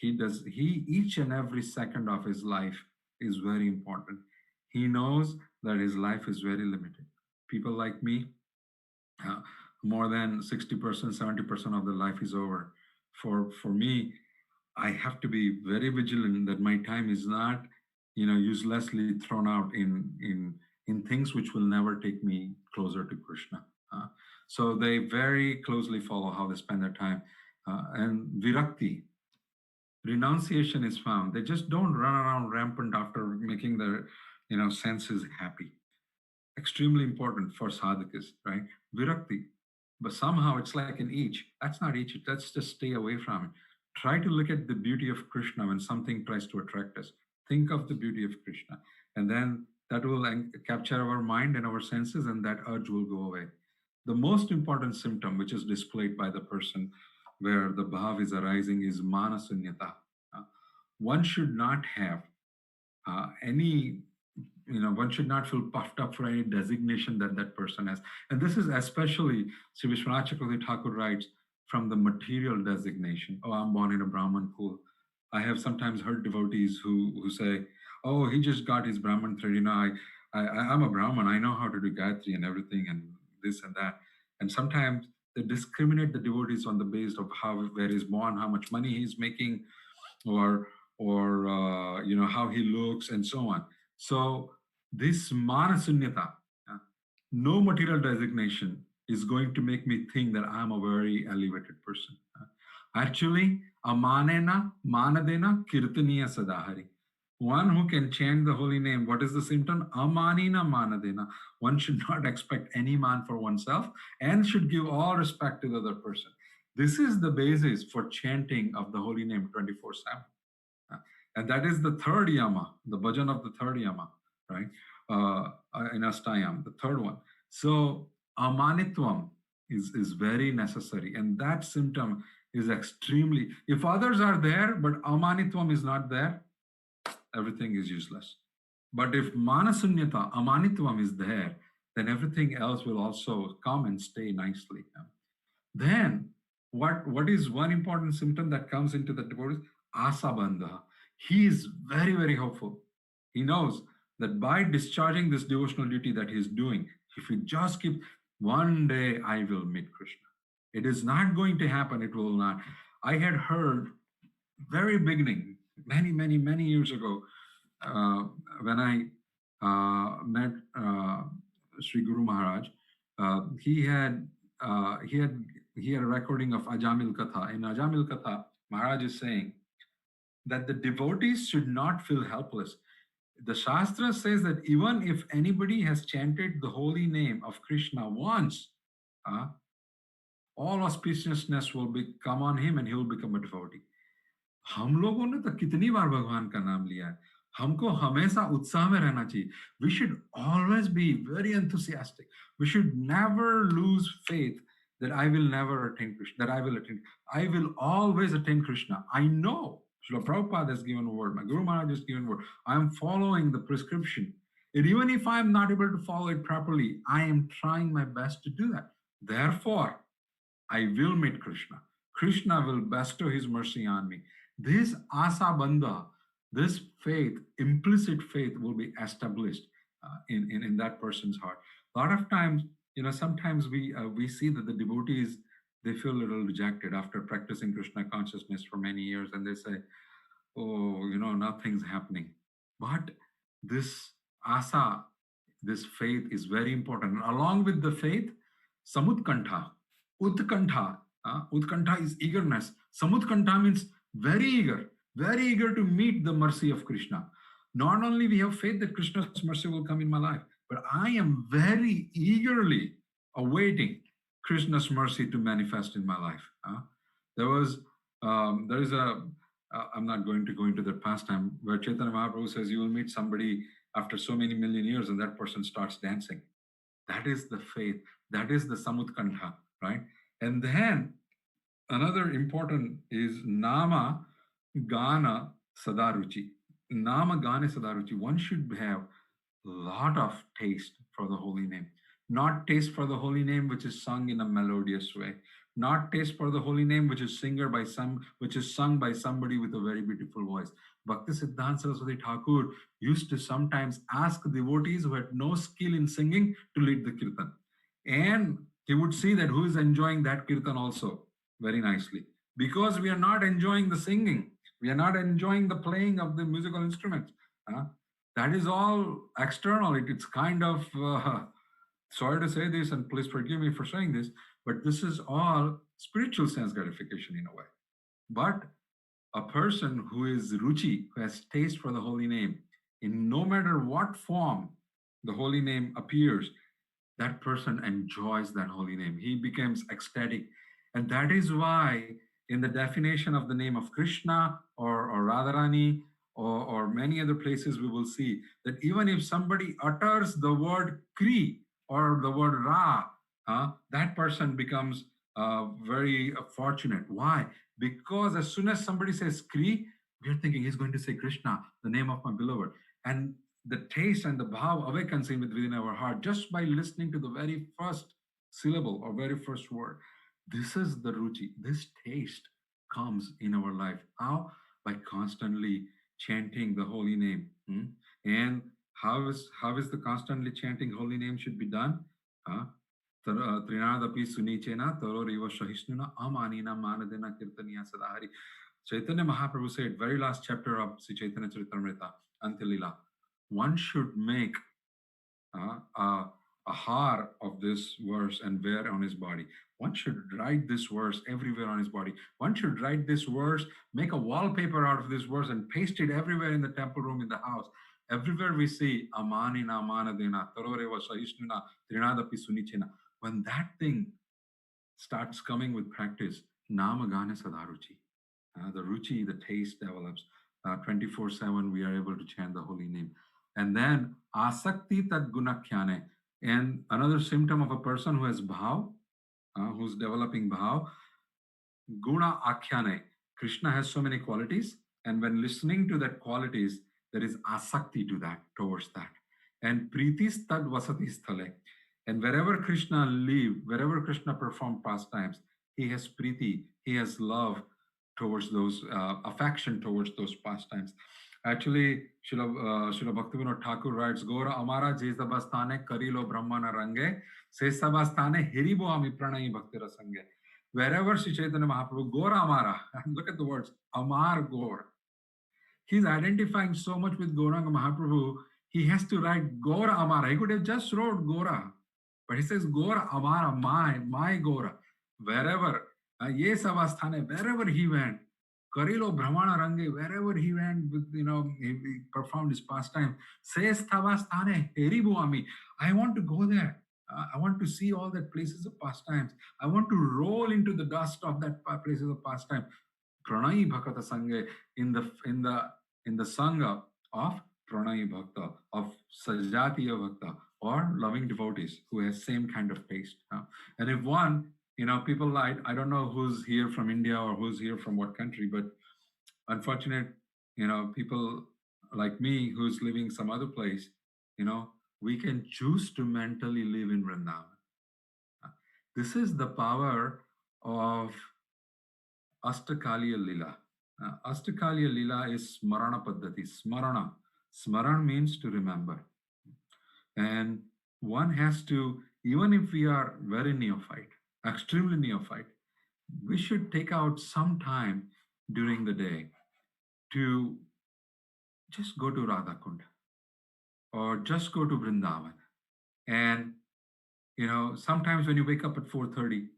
Each and every second of his life is very important. He knows that his life is very limited. People like me, more than 60%, 70% of the life is over. For me, I have to be very vigilant that my time is not, uselessly thrown out in things which will never take me closer to Krishna. So they very closely follow how they spend their time. And virakti, renunciation is found. They just don't run around rampant after making their senses happy. Extremely important for sadhakas, right? Virakti. But somehow it's like an each. That's not each. Let's just stay away from it. Try to look at the beauty of Krishna when something tries to attract us. Think of the beauty of Krishna. And then that will capture our mind and our senses, and that urge will go away. The most important symptom which is displayed by the person where the bhav is arising is manasunyata. One should not have one should not feel puffed up for any designation that person has. And this is especially, Sri Vishwanath Chakravarti Thakur writes, from the material designation. Oh, I'm born in a Brahman pool. I have sometimes heard devotees who say, oh, he just got his Brahman thread. I'm a Brahman. I know how to do Gayatri and everything and this and that. And sometimes they discriminate the devotees on the basis of where he's born, how much money he's making, or how he looks and so on. So this manasunyata, no material designation is going to make me think that I'm a very elevated person. Actually, amanena manadena kirtaniya sadahari. One who can chant the holy name, what is the symptom? Amanina manadena. One should not expect any man for oneself and should give all respect to the other person. This is the basis for chanting of the holy name 24/7. And that is the third yama, the bhajan of the third yama, right? In Astayam, the third one. So amanitvam is very necessary. And that symptom is extremely, if others are there, but amanitvam is not there, everything is useless. But if manasunyata, amanitvam is there, then everything else will also come and stay nicely. Then, what is one important symptom that comes into the devotee? Asabandha. He is very, very hopeful. He knows that by discharging this devotional duty that he is doing, if he just keep, one day I will meet Krishna. It is not going to happen. It will not. I had heard very beginning, many years ago, when I met Sri Guru Maharaj, he had a recording of Ajamil Katha. In Ajamil Katha, Maharaj is saying that the devotees should not feel helpless. The Shastra says that even if anybody has chanted the holy name of Krishna once, all auspiciousness will come on him and he will become a devotee. हम लोगों ने तो कितनी बार भगवान का नाम लिया है. हमको हमेशा उत्साह में रहना चाहिए. We should always be very enthusiastic. We should never lose faith that I will never attain Krishna, that I will attain. I will always attain Krishna. I know. Srila Prabhupada has given a word. My Guru Maharaj has given a word. I am following the prescription. And even if I am not able to follow it properly, I am trying my best to do that. Therefore, I will meet Krishna. Krishna will bestow his mercy on me. This asa bandha, this faith, implicit faith will be established in that person's heart. A lot of times, sometimes we see that the devotees, they feel a little rejected after practicing Krishna consciousness for many years, and they say, oh, nothing's happening. But this asa, this faith is very important. And along with the faith, samutkantha, utkantha. Utkantha is eagerness. Samutkantha means very eager to meet the mercy of Krishna. Not only we have faith that Krishna's mercy will come in my life, but I am very eagerly awaiting Krishna's mercy to manifest in my life. There is I'm not going to go into the pastime where Chaitanya Mahaprabhu says you will meet somebody after so many million years and that person starts dancing. That is the faith. That is the samutkantha, right? And then another important is nama gana sadaruchi. Nama gana sadaruchi. One should have a lot of taste for the holy name. Not taste for the holy name which is sung in a melodious way. Not taste for the holy name which is sung by somebody with a very beautiful voice. Bhakti Siddhanta Saraswati Thakur used to sometimes ask devotees who had no skill in singing to lead the kirtan. And he would see that who is enjoying that kirtan also very nicely. Because we are not enjoying the singing. We are not enjoying the playing of the musical instruments. That is all external. It's kind of, sorry to say this, and please forgive me for saying this, but this is all spiritual sense gratification in a way. But a person who is ruchi, who has taste for the holy name, in no matter what form the holy name appears, that person enjoys that holy name. He becomes ecstatic. And that is why in the definition of the name of Krishna or Radharani or many other places, we will see that even if somebody utters the word Kri or the word Ra, that person becomes very fortunate. Why? Because as soon as somebody says Kri, we are thinking he's going to say Krishna, the name of my beloved. And the taste and the bhav awakens within our heart just by listening to the very first syllable or very first word. This is the ruchi. This taste comes in our life. How? By constantly chanting the holy name. And how is the constantly chanting holy name should be done? Trinadapi sunichena taroriva shahisnuna amanina manadena kirtaniya sadahari. Chaitanya Mahaprabhu said, very last chapter of Sri Chaitanya Charitamrita, Antilila, one should make a har of this verse and wear on his body. One should write this verse everywhere on his body. One should write this verse, make a wallpaper out of this verse and paste it everywhere in the temple room in the house. Everywhere we see amanina manadena taroreva sahisnuna trinadapi sunichena. When that thing starts coming with practice, nama gana sadaruchi. The ruchi, the taste develops. 24/7 we are able to chant the holy name. And then asakti tad gunakhyane. And another symptom of a person who has bhav, who's developing bhav, Guna akhyane. Krishna has so many qualities, and when listening to that qualities, there is asakti to that, towards that. And pritis tad vasati sthale. And wherever Krishna lived, wherever Krishna performed pastimes, he has priti, he has love towards those, affection towards those pastimes. Actually, Srila Bhaktivinoda Thakur writes, Gora Amara Jezabastane Karilo Brahmana Range, Se Sabastane Hiribo Ami Pranai Bhakti Rasange. Wherever Sri Chaitanya Mahaprabhu, Gora Amara, look at the words, Amar Gor. He's identifying so much with Gauranga Mahaprabhu, he has to write Gora Amara. He could have just wrote Gora, but he says Gora Amara, my Gora. Wherever, Yes Avasthane, wherever he went, Karilo Brahmana Range, wherever he went, he performed his pastime. Says Tavasthane, Heribu Ami. I want to go there. I want to see all that places of pastimes. I want to roll into the dust of that places of pastime. Pranai Bhakata Sangha, in the Sangha of Pranai Bhakta, of Sajatiya Bhakta, or loving devotees who has same kind of taste. And if one, people, I don't know who's here from India or who's here from what country, but unfortunate, people like me who's living some other place, we can choose to mentally live in Vrindavan. This is the power of Astakaliya Lila. Astakaliya Lila is Smarana Paddhati. Smarana. Smaran means to remember. And one has to, even if we are very neophyte, extremely neophyte, we should take out some time during the day to just go to Radhakund or just go to Vrindavan. And, sometimes when you wake up at 4:30,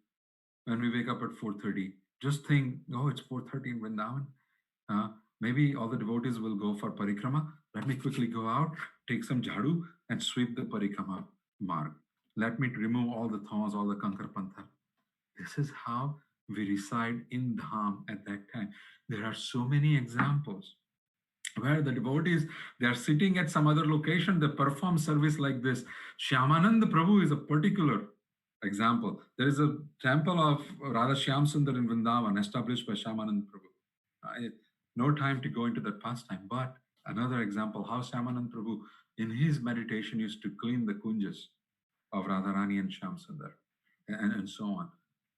when we wake up at 4:30, just think, oh, it's 4:30 in Vrindavan. Maybe all the devotees will go for parikrama. Let me quickly go out, take some jhadu and sweep the parikrama marg. Let me remove all the thorns, all the kankar panthar. This is how we reside in Dham at that time. There are so many examples where the devotees, they are sitting at some other location, they perform service like this. Shyamananda Prabhu is a particular example. There is a temple of Radha Shyam Sundar in Vrindavan established by Shyamananda Prabhu. No time to go into that pastime, but another example, how Shyamananda Prabhu in his meditation used to clean the kunjas of Radharani and Shyam Sundar and so on.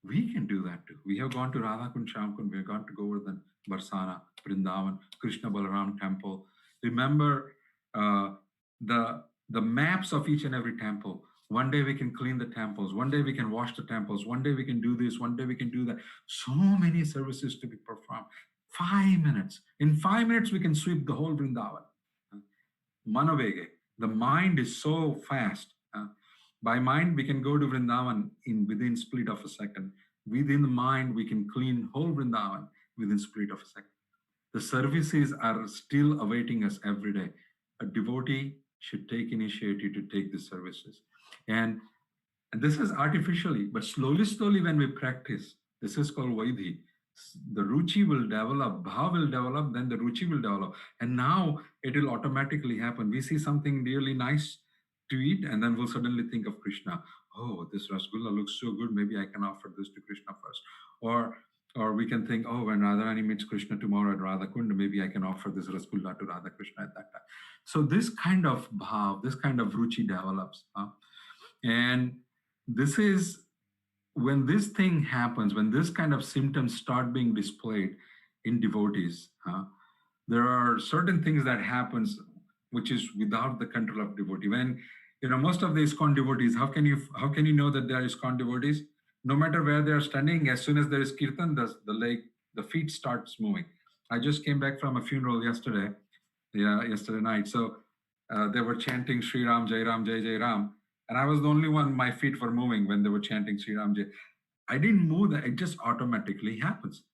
We can do that too. We have gone to Radhakund, Shyamkund, we have gone to Govardhan, Barsana, Vrindavan, Krishna Balaram temple. Remember the maps of each and every temple. One day we can clean the temples. One day we can wash the temples. One day we can do this. One day we can do that. So many services to be performed. 5 minutes. In 5 minutes, we can sweep the whole Vrindavan. Manavege. The mind is so fast. By mind, we can go to Vrindavan within split of a second. Within the mind, we can clean whole Vrindavan within split of a second. The services are still awaiting us every day. A devotee should take initiative to take the services. And this is artificially, but slowly when we practice, this is called Vaidhi. The ruchi will develop, bhav will develop, then the ruchi will develop. And now it will automatically happen. We see something really nice to eat, and then we'll suddenly think of Krishna. Oh, this rasgulla looks so good. Maybe I can offer this to Krishna first. Or we can think, oh, when Radharani meets Krishna tomorrow at Radhakund, maybe I can offer this rasgulla to Radha Krishna at that time. So this kind of bhav, this kind of ruchi develops. And this is when this thing happens, when this kind of symptoms start being displayed in devotees, there are certain things that happens which is without the control of devotee. When most of the ISKCON devotees, how can you know that they are ISKCON devotees? No matter where they are standing, as soon as there is kirtan, the feet starts moving. I just came back from a funeral yesterday night. So they were chanting Sri Ram, Jai Ram, Jai Jai Ram. And I was the only one, my feet were moving when they were chanting Sri Ram, Jai. I didn't move that, it just automatically happens.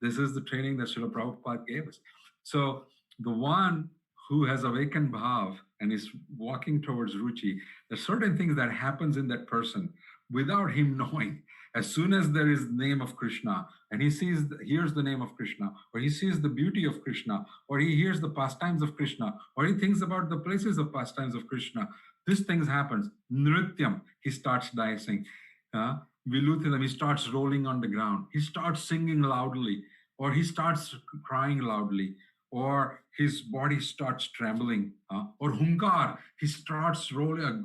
This is the training that Srila Prabhupada gave us. So the one who has awakened bhav and is walking towards ruchi, there's certain things that happens in that person without him knowing. As soon as there is the name of Krishna and he hears the name of Krishna, or he sees the beauty of Krishna, or he hears the pastimes of Krishna, or he thinks about the places of pastimes of Krishna, these things happens. Nrityam, he starts dancing. Viluthilam, he starts rolling on the ground. He starts singing loudly, or he starts crying loudly, or his body starts trembling, or hunkar, he starts rolling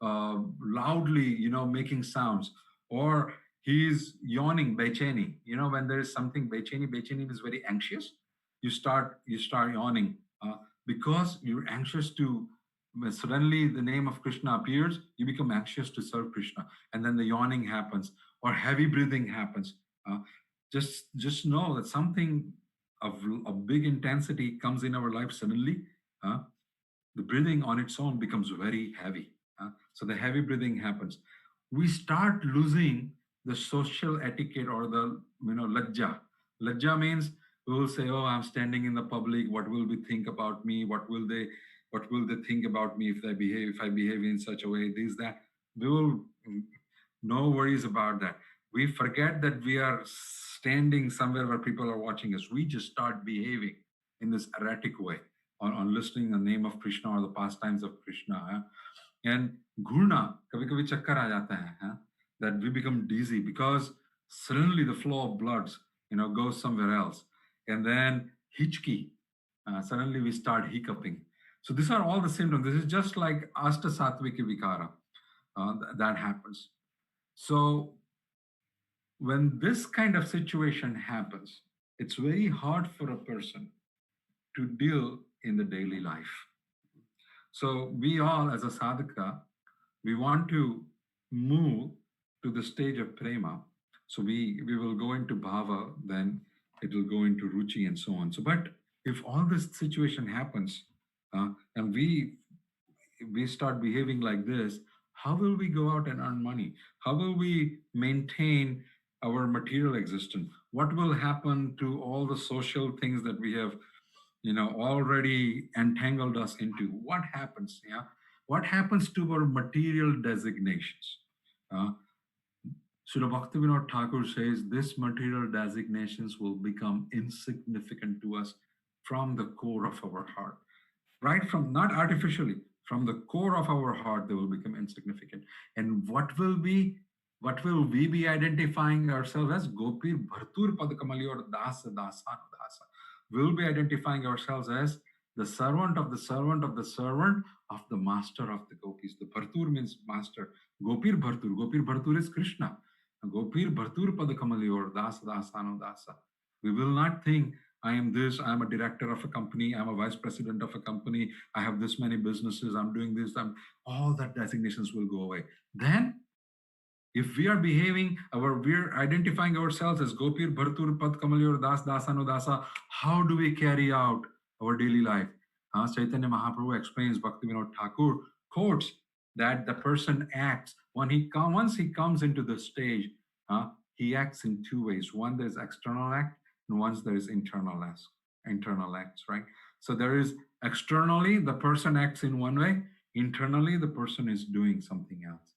loudly, making sounds, or he's yawning, becheni. When there is something becheni means very anxious. You start yawning because you're anxious to. When suddenly the name of Krishna appears, you become anxious to serve Krishna, and then the yawning happens, or heavy breathing happens. Uh, just know that something of a big intensity comes in our life suddenly. uh, the breathing on its own becomes very heavy. So the heavy breathing happens. We start losing the social etiquette, or the lajja. Lajja means we will say, "Oh, I'm standing in the public. What will they think about me? What will they think about me if I behave in such a way? This that." We will no worries about that. We forget that we are standing somewhere where people are watching us. We just start behaving in this erratic way on listening the name of Krishna or the pastimes of Krishna. And gurna, kabhi kabhi chakkar aa jata hai, that we become dizzy because suddenly the flow of bloods, goes somewhere else. And then hichki, suddenly we start hiccuping. So these are all the symptoms. This is just like Asta Satviki Vikara. That happens. So when this kind of situation happens, it's very hard for a person to deal in the daily life. So we all, as a sadhaka, we want to move to the stage of prema. So we will go into bhava, then it will go into ruchi and so on. So, but if all this situation happens, and we start behaving like this, how will we go out and earn money? How will we maintain our material existence? What will happen to all the social things that we have already entangled us into? What happens? What happens to our material designations? uh, Srila Bhaktivinoda Thakur says this material designations will become insignificant to us from the core of our heart. Right from, not artificially, from the core of our heart, they will become insignificant. And what will we be identifying ourselves as? Gopir Bhartur Padkamali or Dasa Dasana Dasa. We'll be identifying ourselves as the servant of the servant of the servant of the master of the gopis. The Bhartur means master. Gopir Bhartur. Gopir Bhartur is Krishna. Gopir Bhartur Padkamali or Dasa Dasana Dasa. We will not think I am this, I am a director of a company, I'm a vice president of a company, I have this many businesses, I'm doing this, all that designations will go away. Then, if we are behaving, we're identifying ourselves as Gopir, Bhartur, Pad, Kamalyor, Das, Dasano, Dasa, how do we carry out our daily life? Chaitanya Mahaprabhu explains, Bhaktivinoda Thakur quotes that the person acts, once he comes into the stage, he acts in two ways. One, there's external act, and once there is internal acts, right? So there is externally, the person acts in one way, internally, the person is doing something else.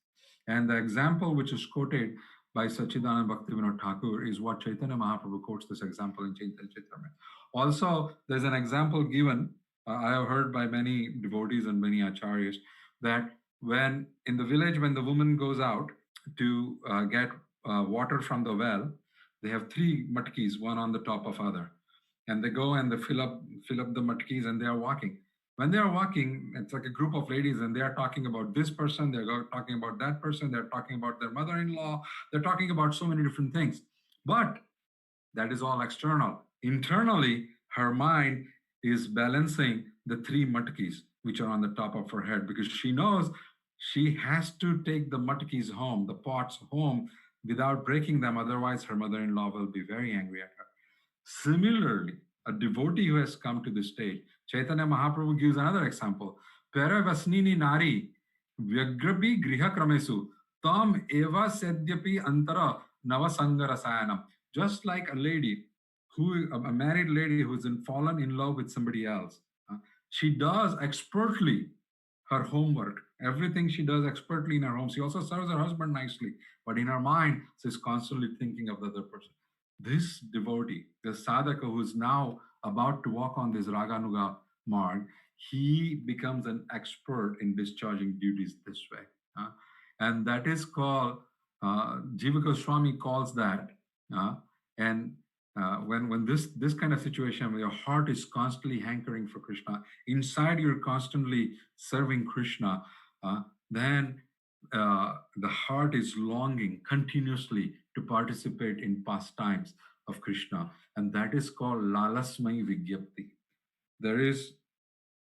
And the example which is quoted by Sachidanand Bhaktivinoda Thakur is what Chaitanya Mahaprabhu quotes this example in Chaitanya Charitamrita. Also, there's an example given, I have heard by many devotees and many acharyas, that when in the village, when the woman goes out to get water from the well, they have three matkis, one on the top of other. And they go and they fill up the matkis and they are walking. When they are walking, it's like a group of ladies and they are talking about this person, they're talking about that person, they're talking about their mother-in-law, they're talking about so many different things. But that is all external. Internally, her mind is balancing the three matkis, which are on the top of her head, because she knows she has to take the matkis home, the pots home, without breaking them. Otherwise, her mother-in-law will be very angry at her. Similarly, a devotee who has come to the stage, Chaitanya Mahaprabhu gives another example. Pera vasnini nari vyagrabi griha kramesu tam eva sedyapi antara navasanga rasayanam. Just like a married lady who's fallen in love with somebody else, she does expertly her homework. Everything she does expertly in her home. She also serves her husband nicely, but in her mind, she's constantly thinking of the other person. This devotee, the sadhaka who is now about to walk on this Raganuga marg, he becomes an expert in discharging duties this way. And that is called Jiva Goswami calls that, and when this kind of situation where your heart is constantly hankering for Krishna, inside you're constantly serving Krishna, then the heart is longing continuously to participate in pastimes of Krishna, and that is called Lalasmai Vigyapti. There is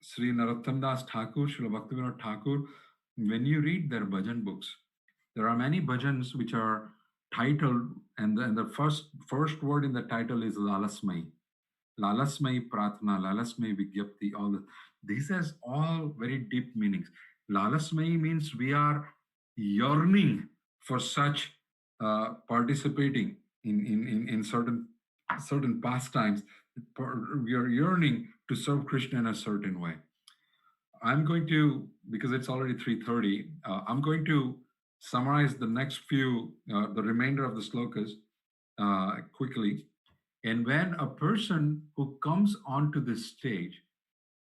Sri Narottam Das Thakur, Srila Bhaktivinoda Thakur. When you read their bhajan books, there are many bhajans which are titled, and the first word in the title is Lalasmai. Lalasmai Pratna, Lalasmai Vigyapti, all these has all very deep meanings. Lalasmai means we are yearning for such participating in certain pastimes. We are yearning to serve Krishna in a certain way. I'm going to, because it's already 3:30, I'm going to summarize the next few, the remainder of the slokas quickly. And when a person who comes onto this stage,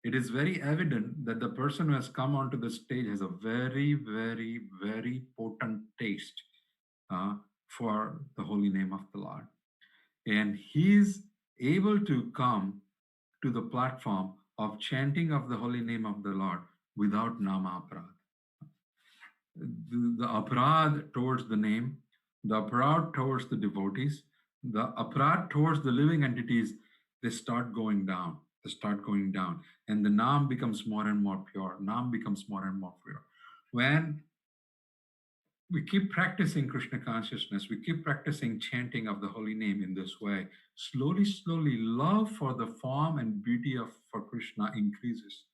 it is very evident that the person who has come onto the stage has a very, very, very potent taste for the holy name of the Lord. And he's able to come to the platform of chanting of the holy name of the Lord without nama aparad. The aparad towards the name, the aparad towards the devotees, the aparad towards the living entities, they start going down. They start going down. And the nam becomes more and more pure. Nam becomes more and more pure. When we keep practicing Krishna consciousness, we keep practicing chanting of the holy name in this way, slowly, slowly, love for the form and beauty for Krishna increases.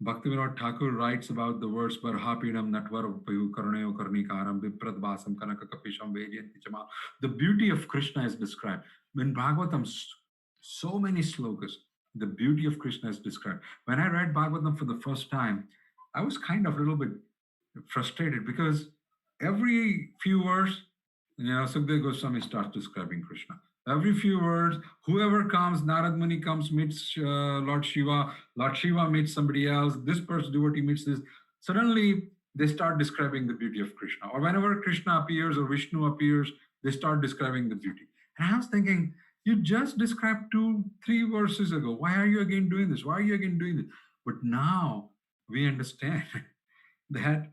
Bhaktivinoda Thakur writes about the words Barhapidam Natvarupayu Karneo Karnikaram Vipradvasam Kanakakapisham Vediyanti Chama. The beauty of Krishna is described. In Bhagavatam, so many slokas, the beauty of Krishna is described. When I read Bhagavatam for the first time, I was kind of a little bit frustrated because every few words, Sukdev Goswami starts describing Krishna. Every few words, whoever comes, Narad Muni comes, meets Lord Shiva meets somebody else, this person devotee meets this. Suddenly, they start describing the beauty of Krishna. Or whenever Krishna appears or Vishnu appears, they start describing the beauty. And I was thinking, you just described 2-3 verses ago. Why are you again doing this? Why are you again doing this? But now we understand that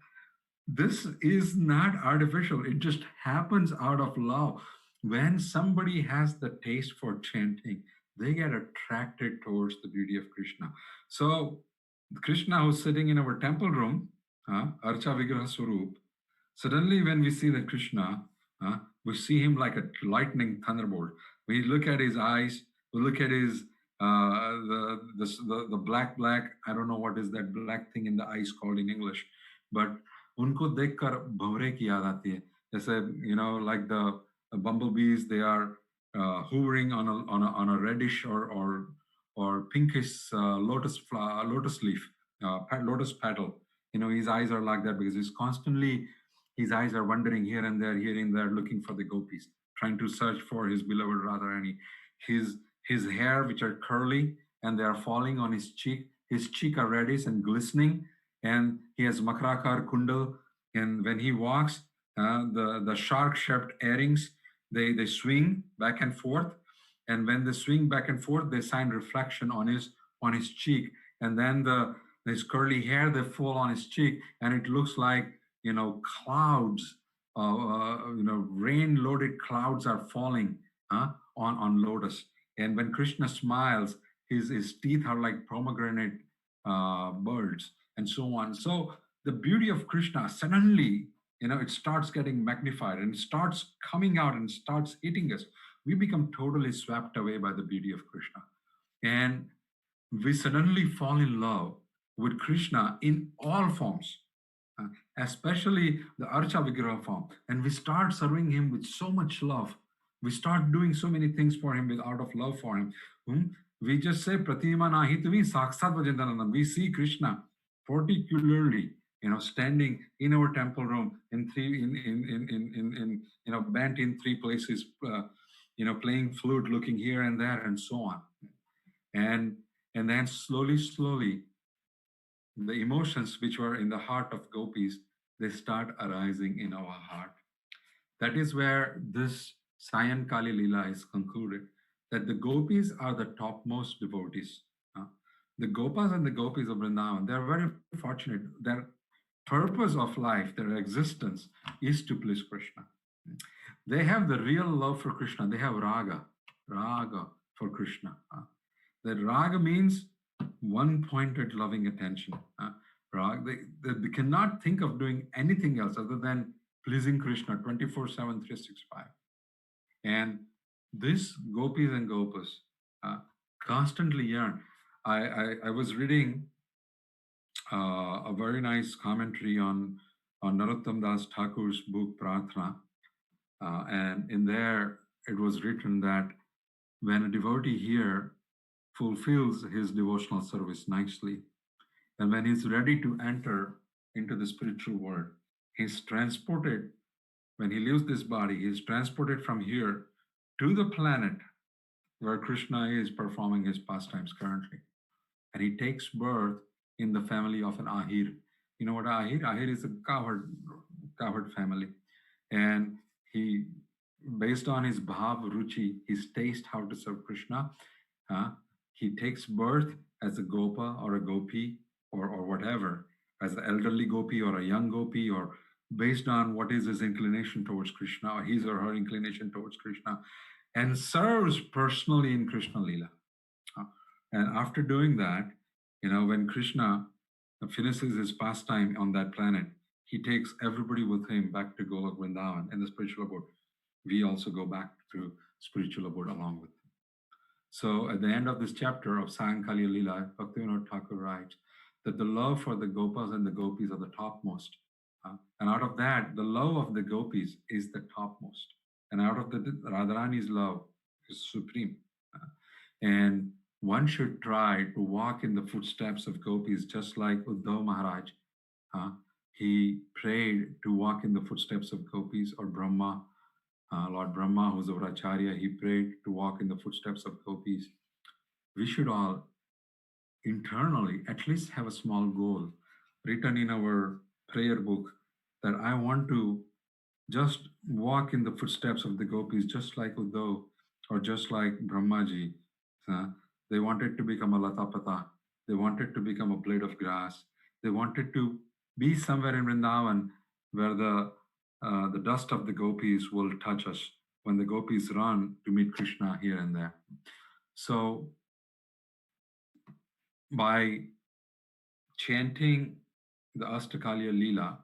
this is not artificial. It just happens out of love. When somebody has the taste for chanting, they get attracted towards the beauty of Krishna. So Krishna, who's sitting in our temple room, Archa Vigraha Swarup, suddenly when we see the Krishna, we see him like a lightning thunderbolt. We look at his eyes, we look at his the black, I don't know what is that black thing in the eyes called in English, but उनको देखकर भंवरे की याद आती है. जैसे like the bumblebees, they are hovering on a reddish or pinkish lotus leaf, lotus petal. His eyes are like that because his eyes are wandering here and there, looking for the gopis, trying to search for his beloved Radharani. His hair, which are curly and they are falling on his cheek are reddish and glistening. And he has makrakar kundal, and when he walks, the shark-shaped earrings, they swing back and forth, and when they swing back and forth, they shine reflection on his cheek, and then his curly hair, they fall on his cheek, and it looks like clouds, rain-loaded clouds are falling on lotus. And when Krishna smiles, his teeth are like pomegranate birds, and so on. So the beauty of Krishna suddenly, it starts getting magnified and it starts coming out and starts hitting us. We become totally swept away by the beauty of Krishna. And we suddenly fall in love with Krishna in all forms, especially the Archa Vigraha form. And we start serving him with so much love. We start doing so many things for him out of love for him. We just say, Pratima nahi tumi saksat vajantananam. We see Krishna particularly, standing in our temple room bent in 3 places, playing flute, looking here and there, and so on. And then slowly, the emotions which were in the heart of gopis they start arising in our heart. That is where this Sayankali Leela is concluded, that the gopis are the topmost devotees. The gopas and the gopis of Vrindavan, they are very fortunate. Their purpose of life, their existence, is to please Krishna. They have the real love for Krishna. They have raga for Krishna. That raga means one-pointed loving attention. They cannot think of doing anything else other than pleasing Krishna 24/7, 365. And this gopis and gopas constantly yearn. I was reading a very nice commentary on Narottam Das Thakur's book Prarthana, and in there it was written that when a devotee here fulfills his devotional service nicely, and when he's ready to enter into the spiritual world, he's transported, when he leaves this body, he's transported from here to the planet where Krishna is performing his pastimes currently. And he takes birth in the family of an Ahir. You know what Ahir? Ahir is a cowherd family. And he, based on his bhav ruchi, his taste how to serve Krishna, he takes birth as a gopa or a gopi or whatever, as an elderly gopi or a young gopi, or based on what is his inclination towards Krishna, or his or her inclination towards Krishna, and serves personally in Krishna Leela. And after doing that, when Krishna finishes his pastime on that planet, he takes everybody with him back to Golok Vrindavan in the spiritual abode. We also go back to spiritual abode along with them. So at the end of this chapter of Sayankali Leela, Bhaktivinoda Thakur writes that the love for the gopas and the gopis are the topmost. And out of that, the love of the gopis is the topmost. And out of the Radharani's love is supreme. And one should try to walk in the footsteps of gopis, just like Uddhav Maharaj. He prayed to walk in the footsteps of gopis, or Brahma, Lord Brahma, who's our Acharya, he prayed to walk in the footsteps of gopis. We should all internally at least have a small goal written in our prayer book, that I want to just walk in the footsteps of the gopis, just like Uddhav, or just like Brahmaji. They wanted to become a latapata. They wanted to become a blade of grass. They wanted to be somewhere in Vrindavan where the dust of the gopis will touch us when the gopis run to meet Krishna here and there. So by chanting the Ashtakalya Leela,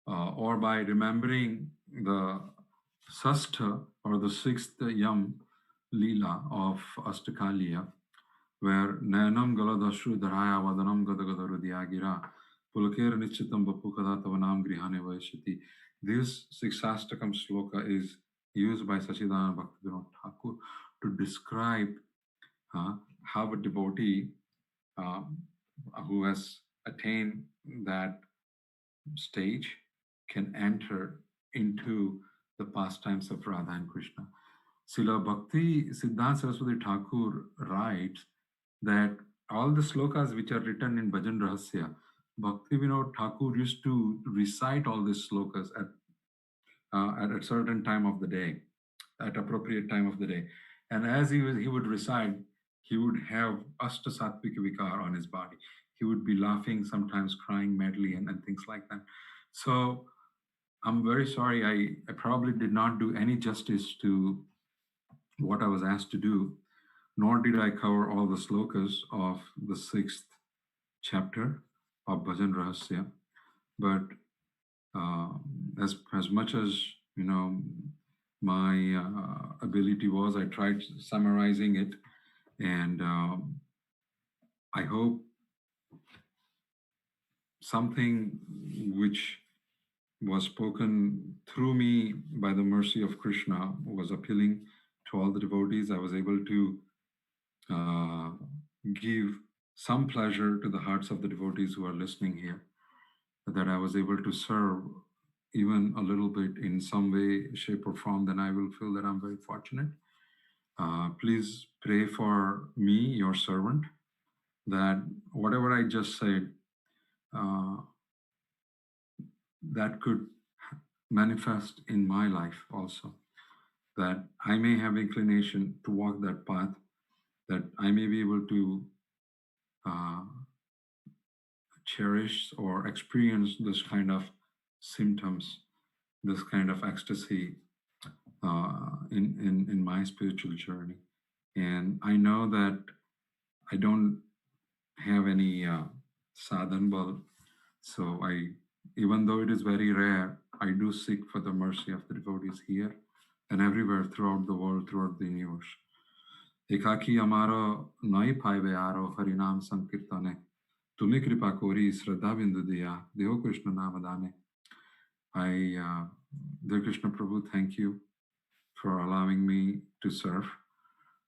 or by remembering the Sastha or the sixth Yam Leela of Ashtakalya, where Nayanam Galadashru Dharaya Vadanam Gadagadarudiyagira Pulakera Nichitam Bapukada Tavanam Grihane Vaishati. This Sixastakam sloka is used by Sachidananda Bhaktivinoda Thakur to describe how a devotee who has attained that stage can enter into the pastimes of Radha and Krishna. Srila Bhakti Siddhanta Saraswati Thakur writes that all the slokas which are written in Bhajan Rahasya, Bhaktivinoda Thakur used to recite all these slokas at a certain time of the day, at appropriate time of the day. And as he would recite, he would have Ashta Sattvika Vikar on his body. He would be laughing, sometimes crying madly, and things like that. So I'm very sorry, I probably did not do any justice to what I was asked to do, nor did I cover all the slokas of the 6th chapter of Bhajan Rahasya. But as much as my ability was, I tried summarizing it, and I hope something which was spoken through me by the mercy of Krishna was appealing to all the devotees. I was able to give some pleasure to the hearts of the devotees who are listening here, that I was able to serve even a little bit in some way, shape, or form, then I will feel that I'm very fortunate. Please pray for me, your servant, that whatever I just said, that could manifest in my life also, that I may have inclination to walk that path, that I may be able to uh, cherish or experience this kind of symptoms, this kind of ecstasy in my spiritual journey. And I know that I don't have any sadhan bal, so even though it is very rare, I do seek for the mercy of the devotees here and everywhere throughout the world, throughout the universe. Ekaki amaro nai paive aro harinam sankirtane, tumi kripa kori shraddha bindu diya, Deho Krishna namadane. Dear Krishna Prabhu, thank you for allowing me to serve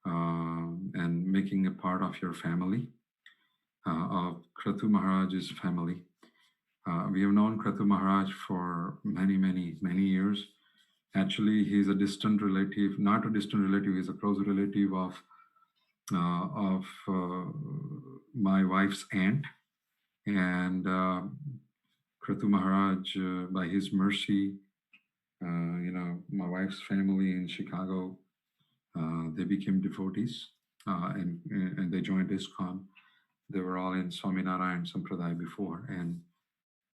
and making a part of your family, of Kratu Maharaj's family. We have known Kratu Maharaj for many, many, many years. Actually, he's a distant relative, not a distant relative, he's a close relative of my wife's aunt. And Kratu Maharaj, by his mercy, my wife's family in Chicago, they became devotees and they joined ISKCON. They were all in Swaminarayan Sampradaya before, and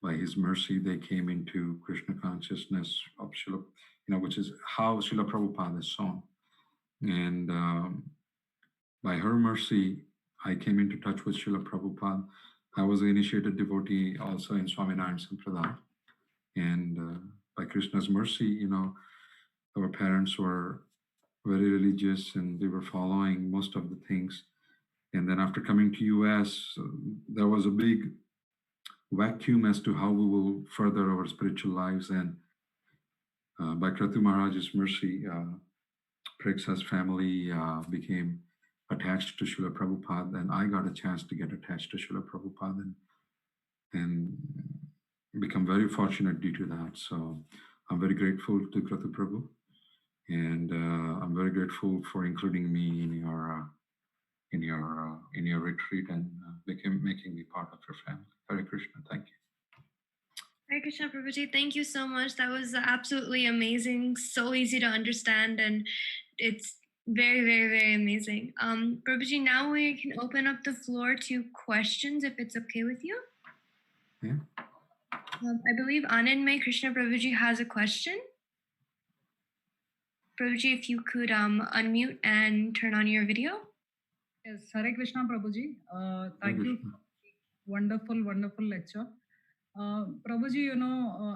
by his mercy, they came into Krishna consciousness of Srila, which is how Srila Prabhupada is shown. And by her mercy, I came into touch with Srila Prabhupada. I was an initiated devotee also in Swaminarayan Sampradaya. And by Krishna's mercy, our parents were very religious and they were following most of the things. And then after coming to US, there was a big vacuum as to how we will further our spiritual lives. And by Kratu Maharaj's mercy, Preksa's family became attached to Srila Prabhupada, and I got a chance to get attached to Srila Prabhupada and become very fortunate due to that. So I'm very grateful to Kratu Prabhu, and I'm very grateful for including me in your retreat and making me part of your family. Hare Krishna, thank you. Hare Krishna Prabhuji, thank you so much. That was absolutely amazing. So easy to understand, and it's very, very, very amazing. Prabhuji, now we can open up the floor to questions if it's okay with you. Yeah. I believe Anandmay Krishna Prabhuji has a question. Prabhuji, if you could unmute and turn on your video. Yes, Hare Krishna Prabhuji. Thank you for the wonderful, wonderful lecture. Prabhuji,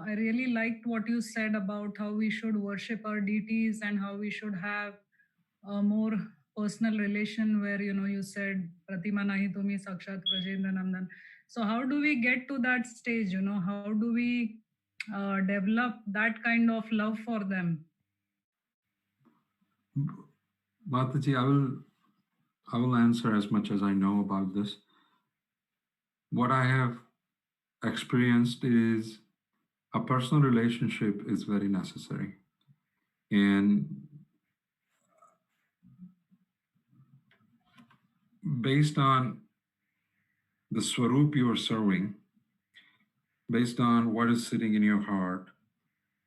I really liked what you said about how we should worship our deities and how we should have a more personal relation where, you said, Pratima nahi tumi sakshat Brajendra Nandan. So how do we get to that stage? How do we develop that kind of love for them? Mataji, I will answer as much as I know about this. What I have experienced is a personal relationship is very necessary. And based on the swarup you are serving, based on what is sitting in your heart,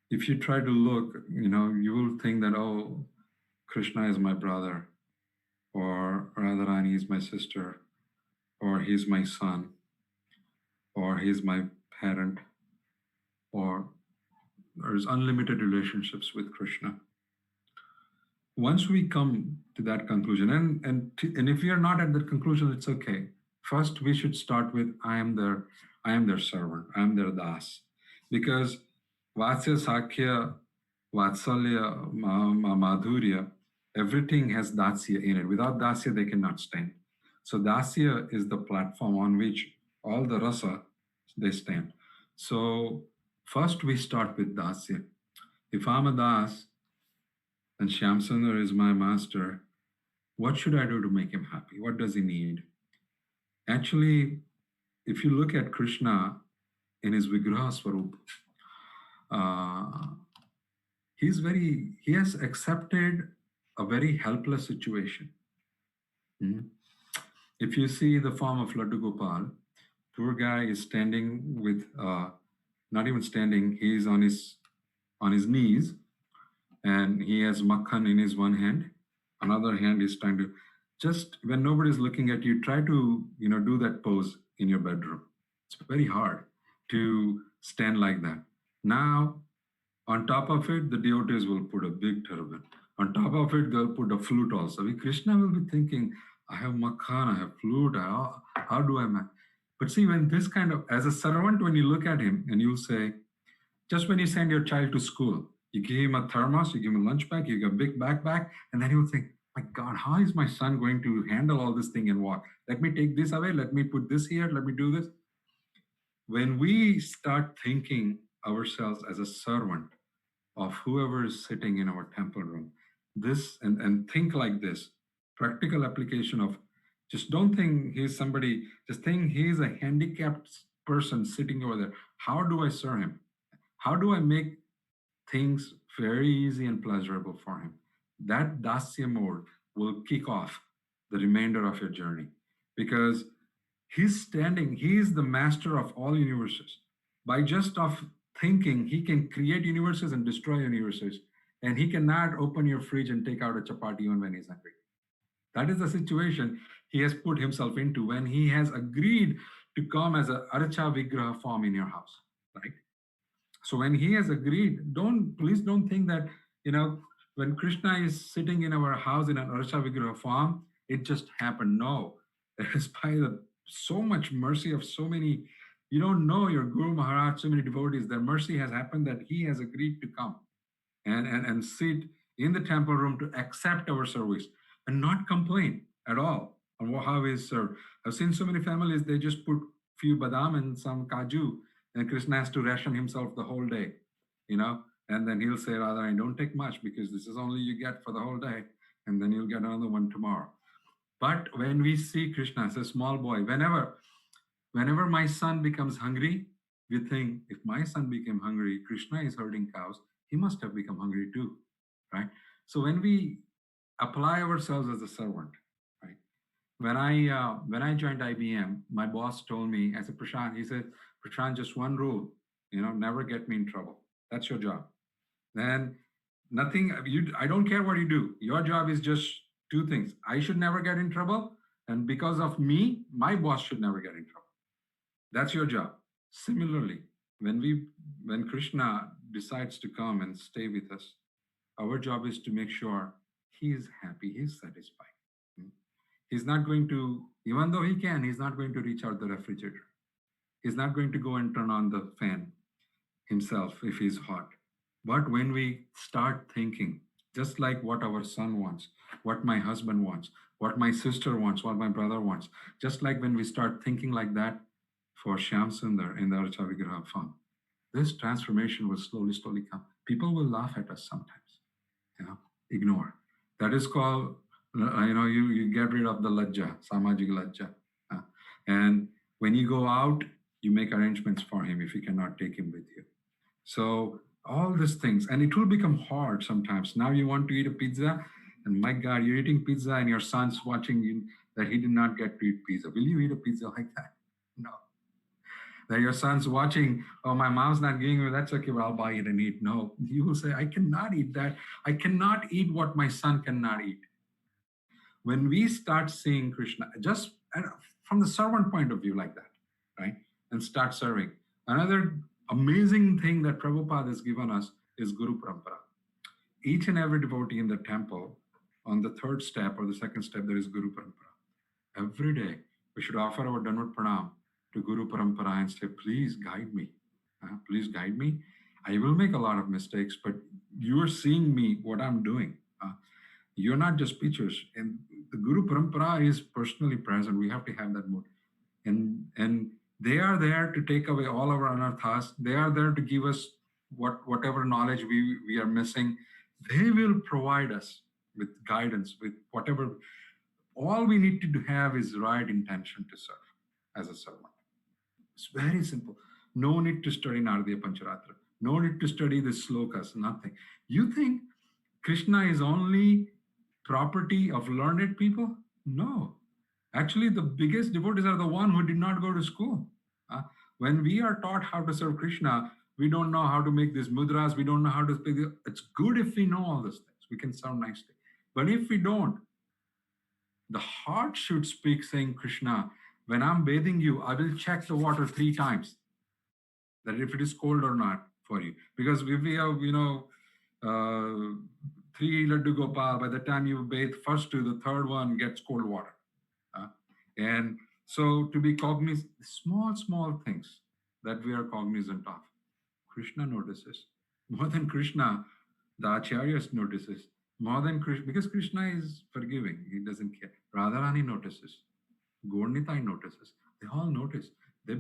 if you try to look, you will think that, oh, Krishna is my brother, or Radharani is my sister, or he's my son, or he's my parent, or there's unlimited relationships with Krishna. Once we come to that conclusion, and if we are not at that conclusion, it's okay. First, we should start with I am their servant, I am their das, because Vatsya, Sakhya, Vatsalya, Madhurya, everything has Dasya in it. Without Dasya, they cannot stand. So Dasya is the platform on which all the rasa, they stand. So first we start with Dasya. If I'm a das and Shyam Sundar is my master, what should I do to make him happy? What does he need? Actually, if you look at Krishna in his Vigraha Swarup, he has accepted a very helpless situation. If you see the form of Laddu Gopal, poor guy is standing with not even standing. He's on his knees, and he has makhan in his one hand. Another hand is trying to, just when nobody's looking at you, try to do that pose in your bedroom. It's very hard to stand like that. Now, on top of it, the devotees will put a big turban. On top of it, they'll put a flute also. Krishna will be thinking, I have makhan, I have flute, how do I manage? But see, when this kind of, as a servant, when you look at him and you'll say, just when you send your child to school, you give him a thermos, you give him a lunch bag, you give a big backpack, and then he will think, my God, how is my son going to handle all this thing and walk? Let me take this away, let me put this here, let me do this. When we start thinking ourselves as a servant of whoever is sitting in our temple room, this and think like this, practical application of, just don't think he's somebody, just think he's a handicapped person sitting over there. How do I serve him? How do I make things very easy and pleasurable for him? That dasya mode will kick off the remainder of your journey, because he's standing, he is the master of all universes. By just of thinking, he can create universes and destroy universes, and he cannot open your fridge and take out a chapati even when he's hungry. That is the situation he has put himself into when he has agreed to come as a Archa Vigraha form in your house, right? So when he has agreed, please don't think that, when Krishna is sitting in our house in an Archa Vigraha form, it just happened. No, it is by so much mercy of so many, you don't know your Guru Maharaj, so many devotees, their mercy has happened that he has agreed to come and sit in the temple room to accept our service and not complain at all on how he is served. I've seen so many families, they just put few badam and some kaju, and Krishna has to ration himself the whole day, and then he'll say, rather, I don't take much because this is only you get for the whole day, and then you'll get another one tomorrow. But when we see Krishna as a small boy, whenever my son becomes hungry, we think, if my son became hungry, Krishna is herding cows, he must have become hungry too, right? So when we apply ourselves as a servant, right? When I joined IBM, my boss told me, as a Prashant, he said, Prashant, just one rule, never get me in trouble. That's your job. Then nothing, I don't care what you do. Your job is just two things. I should never get in trouble, and because of me, my boss should never get in trouble. That's your job. Similarly, when Krishna decides to come and stay with us, our job is to make sure he is happy, he is satisfied. He's not going to, even though he can, he's not going to reach out the refrigerator. He's not going to go and turn on the fan himself if he's hot. But when we start thinking, just like what our son wants, what my husband wants, what my sister wants, what my brother wants, just like when we start thinking like that for Shyam Sundar in the Archa Vigraha form, this transformation will slowly come. People will laugh at us sometimes, ignore. That is called, you get rid of the lajja, samajik lajja. And when you go out, you make arrangements for him if you cannot take him with you. So all these things, and it will become hard sometimes. Now you want to eat a pizza, and my God, you're eating pizza and your son's watching you that he did not get to eat pizza. Will you eat a pizza like that? No. That your son's watching, oh, my mom's not giving me, that's okay, well, I'll buy it and eat. No, you will say, I cannot eat that. I cannot eat what my son cannot eat. When we start seeing Krishna, just from the servant point of view like that, right? And start serving. Another amazing thing that Prabhupada has given us is Guru Parampara. Each and every devotee in the temple, on the third step or the second step, there is Guru Parampara. Every day, we should offer our Danvat Pranam to Guru Parampara and say, please guide me. Please guide me. I will make a lot of mistakes, but you're seeing me, what I'm doing. You're not just pictures. And the Guru Parampara is personally present. We have to have that mood. And they are there to take away all our anarthas. They are there to give us whatever knowledge we are missing. They will provide us with guidance, with whatever. All we need to have is right intention to serve as a servant. It's very simple. No need to study Naradiya Pancharatra. No need to study the slokas, nothing. You think Krishna is only property of learned people? No. Actually, the biggest devotees are the one who did not go to school. When we are taught how to serve Krishna, We don't know how to make these mudras. We don't know how to speak. It's good if we know all these things. We can sound nicely. But if we don't, the heart should speak saying, Krishna, when I'm bathing you, I will check the water 3 times, that if it is cold or not for you. Because if we have, 3 Laddu Gopal, by the time you bathe first 2, the third one gets cold water. And so to be cognizant, small things that we are cognizant of. Krishna notices. More than Krishna, the Acharyas notices. More than Krishna, because Krishna is forgiving. He doesn't care. Radharani notices. Gaurnitai notices. They all notice. They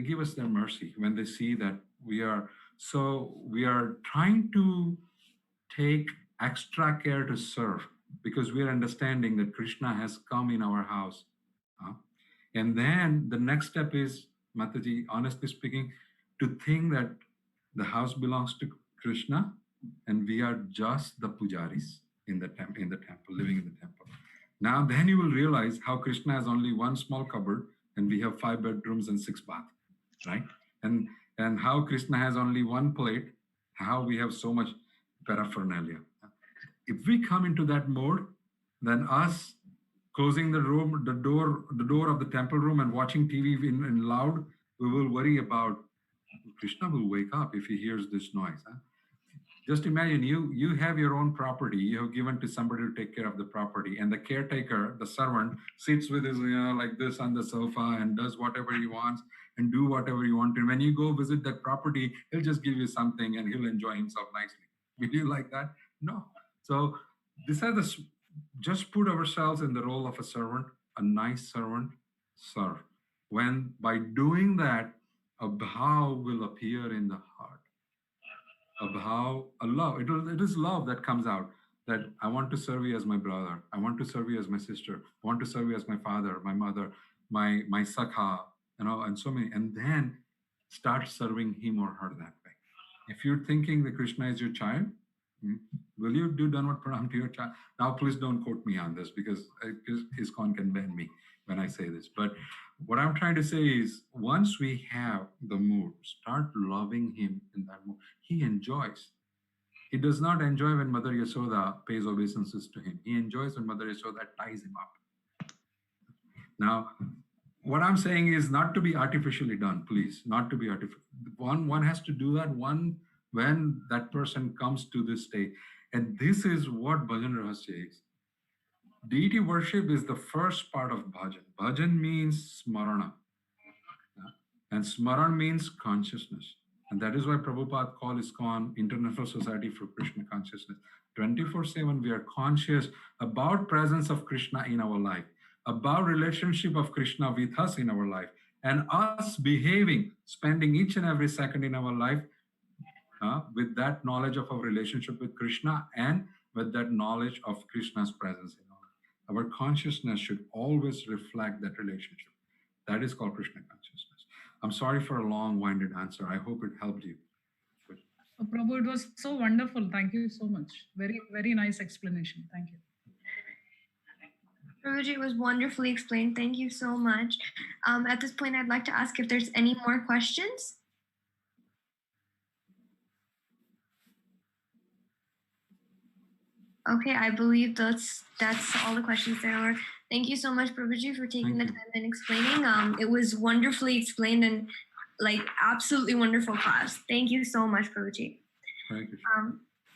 give us their mercy when they see that we are trying to take extra care to serve, because we are understanding that Krishna has come in our house. And then the next step is, Mataji, honestly speaking, to think that the house belongs to Krishna and we are just the pujaris in the temple, living in the temple. Now, then you will realize how Krishna has only one small cupboard and we have 5 bedrooms and 6 baths, right? And how Krishna has only one plate, how we have so much paraphernalia. If we come into that mode, then us closing the door of the temple room and watching TV in loud, we will worry about Krishna will wake up if he hears this noise. Just imagine you have your own property. You have given to somebody to take care of the property, and the caretaker, the servant, sits with his like this on the sofa and does whatever he wants and do whatever he wants. And when you go visit that property, he'll just give you something and he'll enjoy himself nicely. Will you like that? No. So just put ourselves in the role of a servant, a nice servant, serve. When by doing that, a bhav will appear in the heart. A bhav, a love. It is love that comes out, that I want to serve you as my brother. I want to serve you as my sister. I want to serve you as my father, my mother, my sakha, and so many. And then start serving him or her that way. If you're thinking that Krishna is your child, will you do Danvat Pranam to your child? Now, please don't quote me on this, because ISKCON can ban me when I say this. But what I'm trying to say is, once we have the mood, start loving him in that mood. He enjoys. He does not enjoy when Mother Yasoda pays obeisances to him. He enjoys when Mother Yasoda ties him up. Now, what I'm saying is not to be artificially done, please. Not to be artificial. One has to do that when that person comes to this state. And this is what Bhajan Rahasya is. Deity worship is the first part of Bhajan. Bhajan means smarana. And smaran means consciousness. And that is why Prabhupada called ISKCON International Society for Krishna Consciousness. 24/7 we are conscious about presence of Krishna in our life, about relationship of Krishna with us in our life, and us behaving, spending each and every second in our life with that knowledge of our relationship with Krishna and with that knowledge of Krishna's presence in our life. Our consciousness should always reflect that relationship. That is called Krishna consciousness. I'm sorry for a long-winded answer. I hope it helped you. Prabhu, it was so wonderful. Thank you so much. Very, very nice explanation. Thank you. Prabhuji, it was wonderfully explained. Thank you so much. At this point, I'd like to ask if there's any more questions. Okay, I believe that's all the questions there are. Thank you so much, Prabhuji, for taking the time and explaining. It was wonderfully explained and absolutely wonderful class. Thank you so much, Prabhuji. Thank you.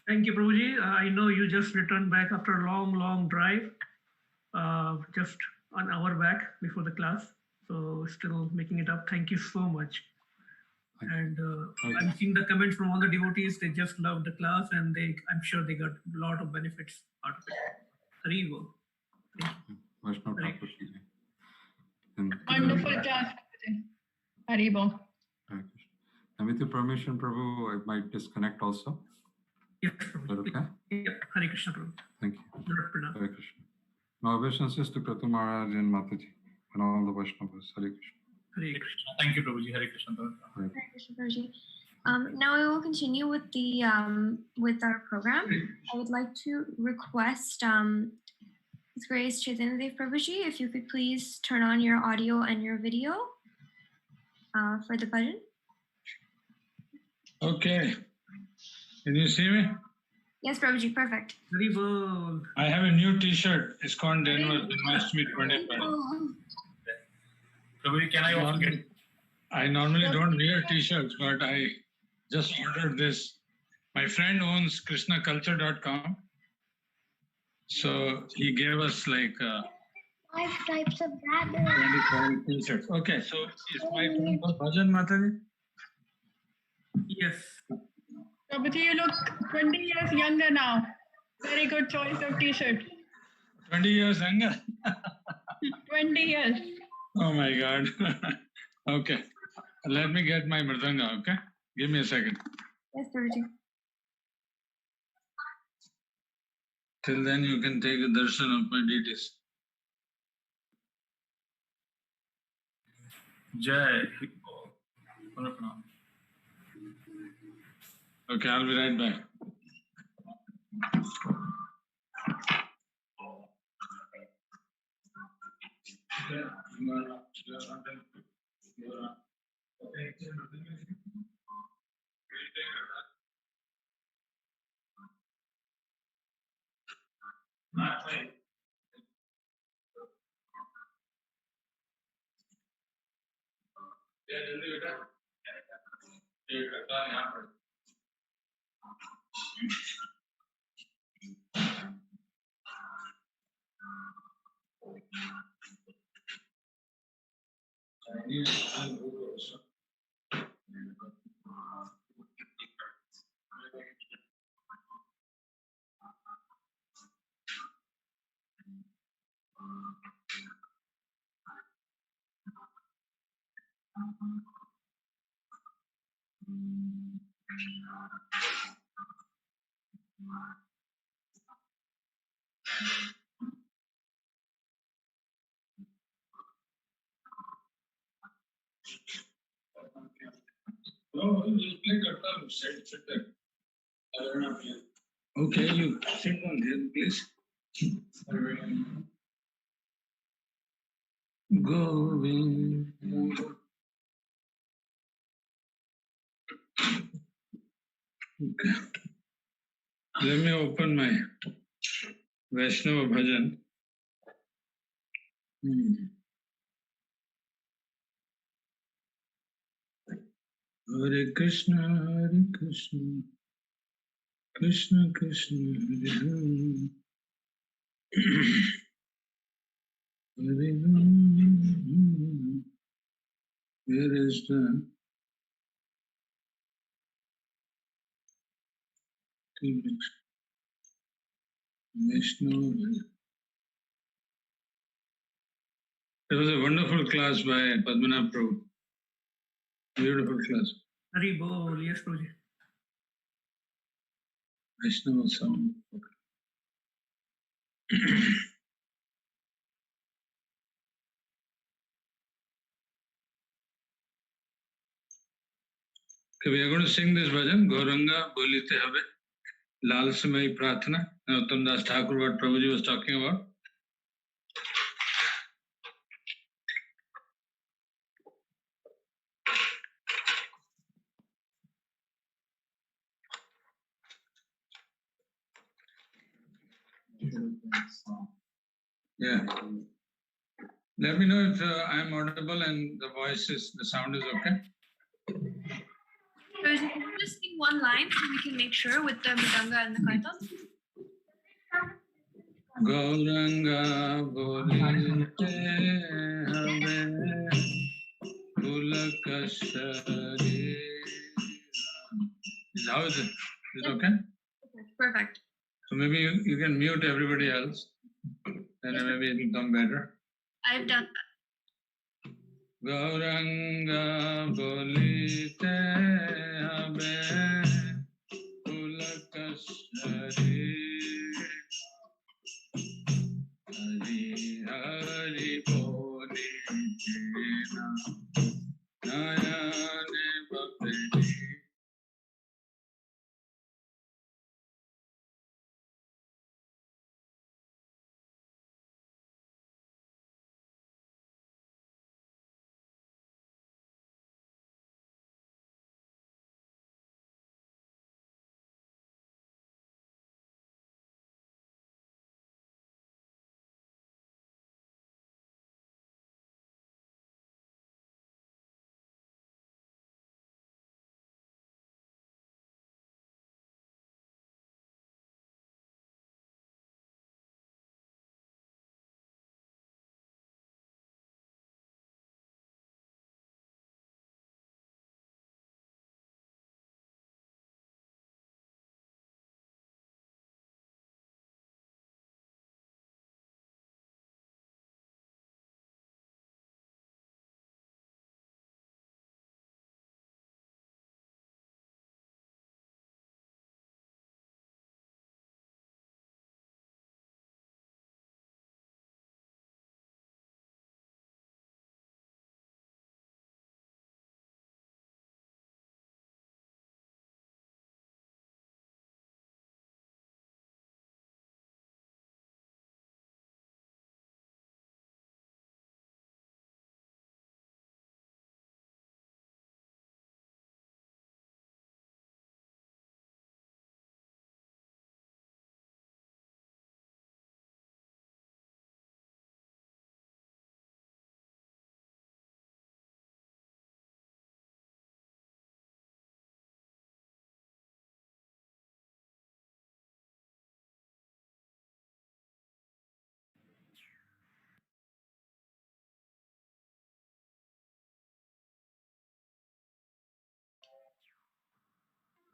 Thank you, Prabhuji. I know you just returned back after a long drive, just an hour back before the class. So still making it up. Thank you so much. And I'm seeing the comments from all the devotees. They just loved the class, and I'm sure they got a lot of benefits out of it. Hari Bol. Wonderful class. Hari Bol. And with your permission, Prabhu, I might disconnect also. Yes, Prabhu. Is that okay? Yep. Hare Krishna, Prabhu. Thank you. Hare Krishna. My obeisances to Kratu Maharaj and Mataji and all the Vaishnavas. Hare Krishna. Hare Krishna. Thank you, Prabhuji. Hare Krishna. Hare Krishna, Prabhuji. Now we will continue with the with our program. I would like to request His Grace Chaitanya Dev Prabhuji, if you could please turn on your audio and your video for the bhajan. Okay. Can you see me? Yes, Prabhuji, perfect. Hari Bol. I have a new T-shirt. It's called Denver Janmashtami 25. Prabhuji, can I also get? I normally don't wear T-shirts, but I just ordered this. My friend owns KrishnaCulture.com. So he gave us like 5 types of rabbits. 25 T-shirts. Okay, so is my turn for Bhajan, Mataji? Yes. Prabhuji, you look 20 years younger now. Very good choice of t-shirt. 20 years younger? 20 years. Oh my God. Okay. Let me get my mridanga, okay? Give me a second. Yes, Prabhuji. Till then, you can take a darshan of my deities. Jai. Okay, I'll be right back. Okay, you sit down here, please. Govind. Okay. Let me open my Vaishnava Bhajan. Hare Krishna, Krishna Krishna, Hare Hare. Hare Ram. Where is the Vaishnava Bhajan? It was a wonderful class by Padmanabh Prabhu. Beautiful class. Hari Bol. Yes, Prabhuji. Vaishnava sound. Okay, we are going to sing this bhajan, Gauranga Bolite Habe, Lal Samay Prathana. Now, Uttam Das Thakur, what Prabhuji was talking about. Yeah. Let me know if I am audible and the sound is okay. Prabhuji, can you just sing one line so we can make sure with the mridanga and the kirtan? Gauranga Bolite Habe, Pulakashari. How is it? Is it okay? Perfect. So maybe you can mute everybody else, then maybe it will come better. I've done that. Gauranga Bolite Habe, Pulakashari. Hari Hari Bolite Nayane Bhakti.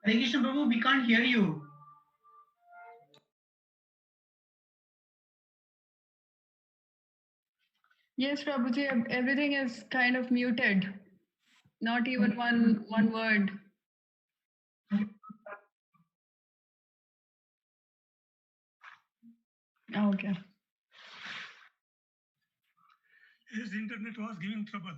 Hare Krishna Prabhu, we can't hear you. Yes, Prabhuji, everything is kind of muted. Not even one word. Okay. His internet was giving trouble.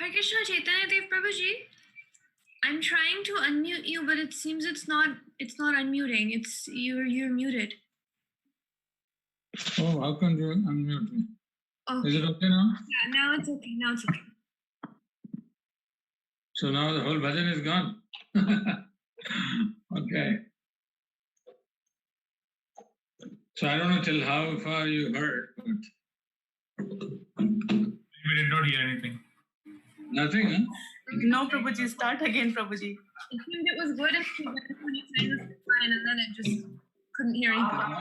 Hare Krishna Chaitanya Dev Prabhuji. I'm trying to unmute you, but it seems it's not unmuting. It's you're muted. Oh, how can you unmute me? Okay. Is it okay now? Yeah, now it's okay. Now it's okay. So now the whole bhajan is gone. Okay. So I don't know till how far you heard, but We did not hear anything. nothing, huh? No, Prabhuji, start again, Prabhuji. It seemed it was good until when you sang this line, and then it just couldn't hear anything.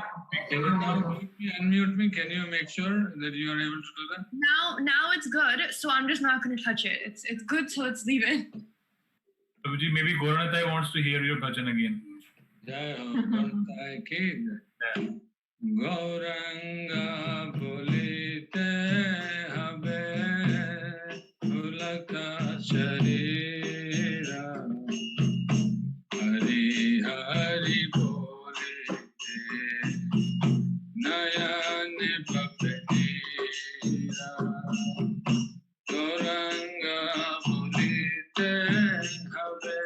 Can you now unmute me? Can you make sure that you are able to do that? Now it's good, so I'm just not going to touch it. It's good, so let's leave it. Prabhuji, maybe Gauranathai wants to hear your bhajan again. Jai Ho, Gauranathai ki jai. Gauranga bolite habe ulaka sharira Hari Hari bolite nayane bhaktira Gauranga bolite habe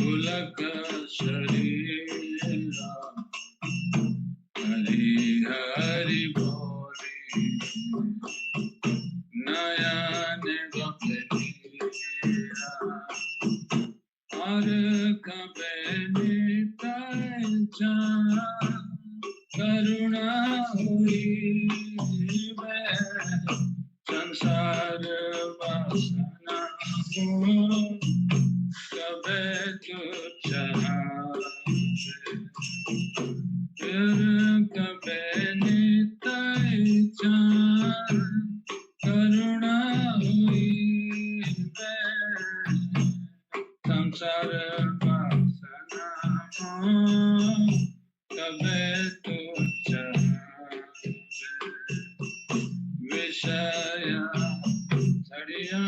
ulaka sharira Hari Hari Boli Nayane Bhakti Ar Kabeni Taichan Karuna Hui Sansar Vasana Mo Kabe Tuchha Kabeni Taichan Karuna Hui Samsara Vasana Mo Kabe Tuchha Vishaya Sadiya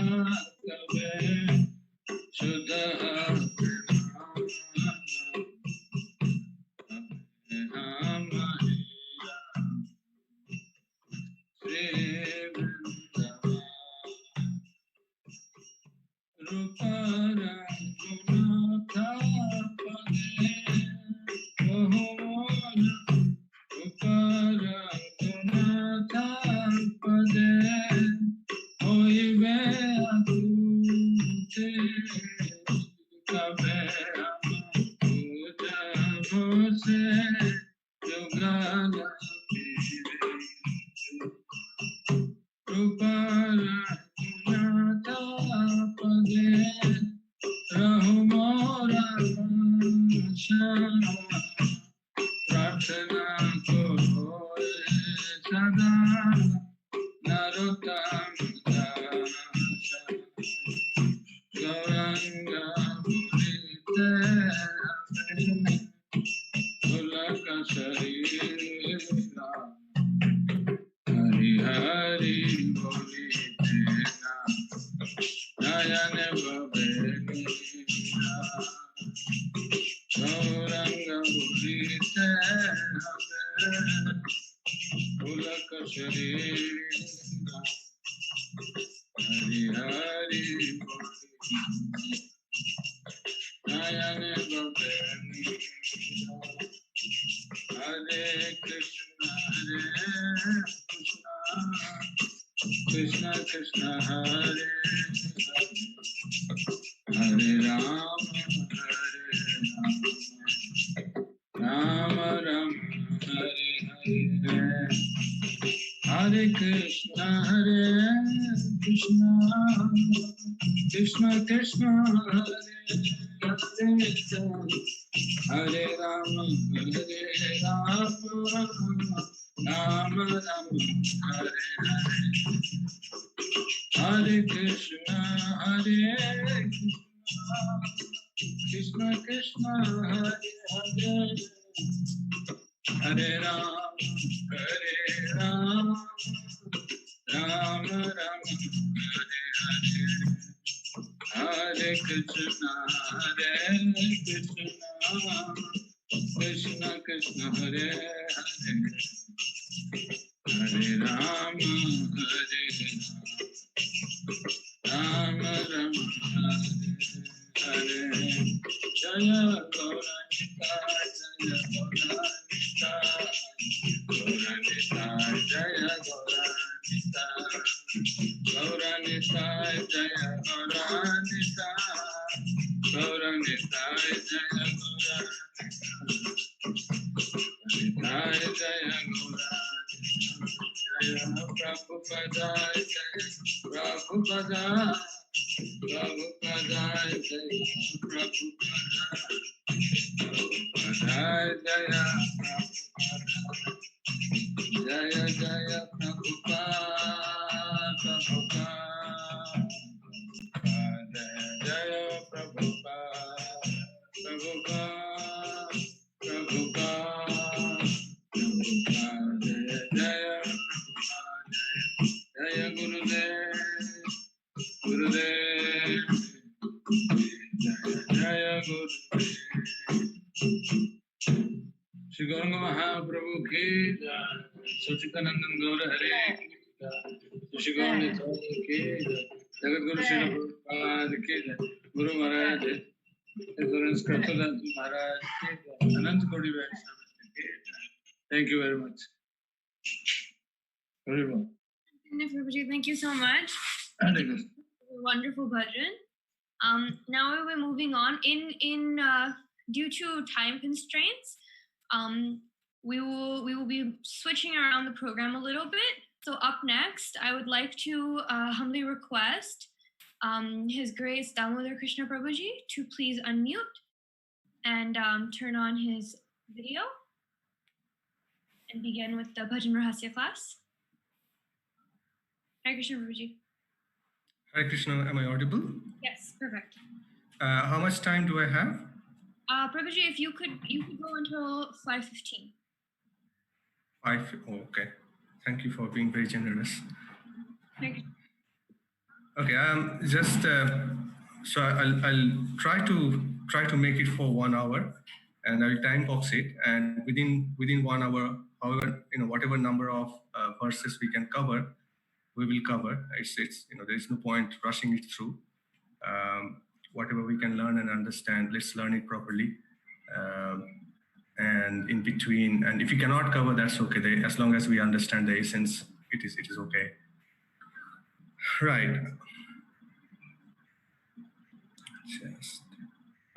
Kabe Sudha Krishna Rama Rama Hare Hare Hare Krishna Krishna Krishna Hare Hare Rama Rama Rama Hare Hare Hare Krishna Krishna Krishna Hare Hare Hare Rama Rama Rama Hare Hare Hare Krishna Krishna Krishna Hare Hare Hare Rama Rama Rama Hare Jaya Gauranga Gauranga Jaya Gauranga Gauranga Jaya Gauranga Gauranga Jaya Gauranga Jaya Jaya Prabhupada Jaya Prabhupada Prabhupada Jaya Prabhupada Prabhupada Jaya Jaya Prabhupada Prabhupada Jaya Prabhupada Prabhupada Jaya Jaya Gurudev Jaya Gurudev Shri Gauranga Mahaprabhu ki jai Sachidanandan Gaura Hare ki jai Shri Gauranga Mahaprabhu ki jai Jagat Guru Shri Prabhupada ki jai Guru Maharaj Guru Skartadas Maharaj ki jai Anant Kodi Vaishnava ki jai. Thank you very much. Very well. Thank you so much. Wonderful bhajan. Now we're moving on. Due to time constraints, we will be switching around the program a little bit. So up next, I would like to humbly request His Grace Damodar Krishna Prabhuji to please unmute and turn on his video and begin with the Bhajan Rahasya class. Hare Krishna Prabhuji. Hare Krishna, am I audible? Yes, perfect. How much time do I have? Prabhuji, if you could go until 5:15. Okay. Thank you for being very generous. Thank you. Okay, just so I'll try to make it for 1 hour, and I'll time box it, and within 1 hour, however, whatever number of verses we can cover, we will cover. It's there is no point rushing it through. Whatever we can learn and understand, let's learn it properly. And in between, and if you cannot cover, that's okay. As long as we understand the essence, it is okay. Right. Just,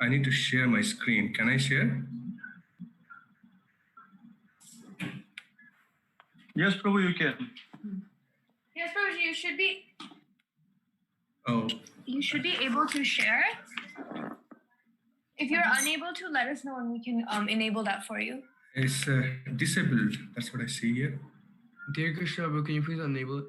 I need to share my screen. Can I share? Yes, Prabhu, you can. Yes, Prabhuji, you should be. Oh. You should be able to share it. If you're unable to, let us know and we can enable that for you. It's disabled. That's what I see here. Dear Krishna, can you please enable it?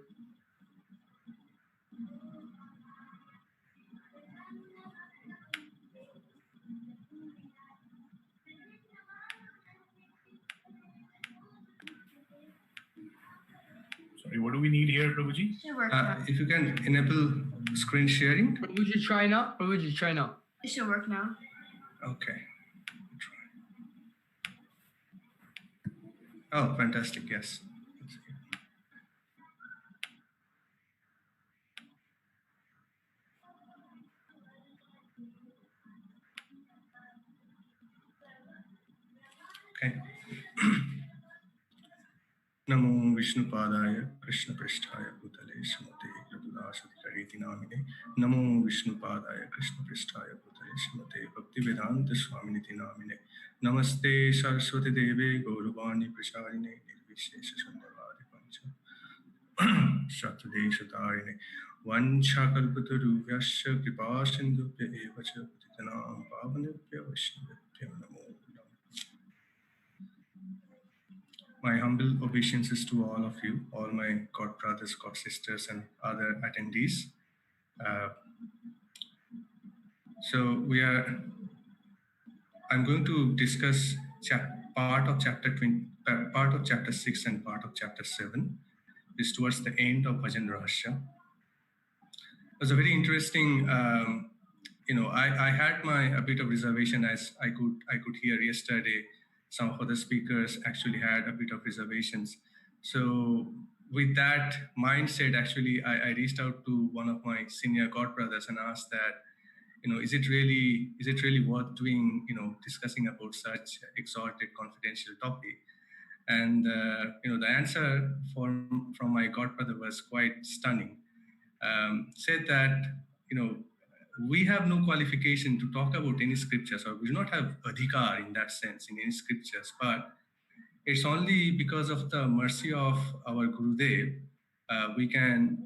Sorry, what do we need here, Prabhuji? If you can enable screen sharing. Prabhuji, try now. Prabhuji, try now. It should work now. Okay. Oh, fantastic. Yes. Okay. Namo Vishnu Padaya Krishna Pristhaya Bhutale Sumate Kariti Namine, Namo Vishnu Padaya Krishna Pristaya Bhutale Srimate Bhakti Vedanta Swaminiti Namine, Namaste Saraswati Deve Gauravani Prasarine Nirvishesha Sundavadi Pancha Shatade Shatarine Vanchakalpataru Vyasya Kripa Sindhupya Evacha Patitanam Pavanebhya Vaishnavibhyo Namo Namaha. My humble obeisances to all of you, all my God brothers, God sisters, and other attendees. I'm going to discuss part of chapter 6 and part of chapter 7. This towards the end of Bhajan Rahasya. It was a very interesting, I had a bit of reservation, as I could hear yesterday. Some of the speakers actually had a bit of reservations. So with that mindset, actually, I reached out to one of my senior God brothers and asked that, is it really worth doing, discussing about such exalted confidential topic? And the answer from my God brother was quite stunning. Said that, we have no qualification to talk about any scriptures, or we do not have adhikar in that sense in any scriptures, but it's only because of the mercy of our Gurudev we can,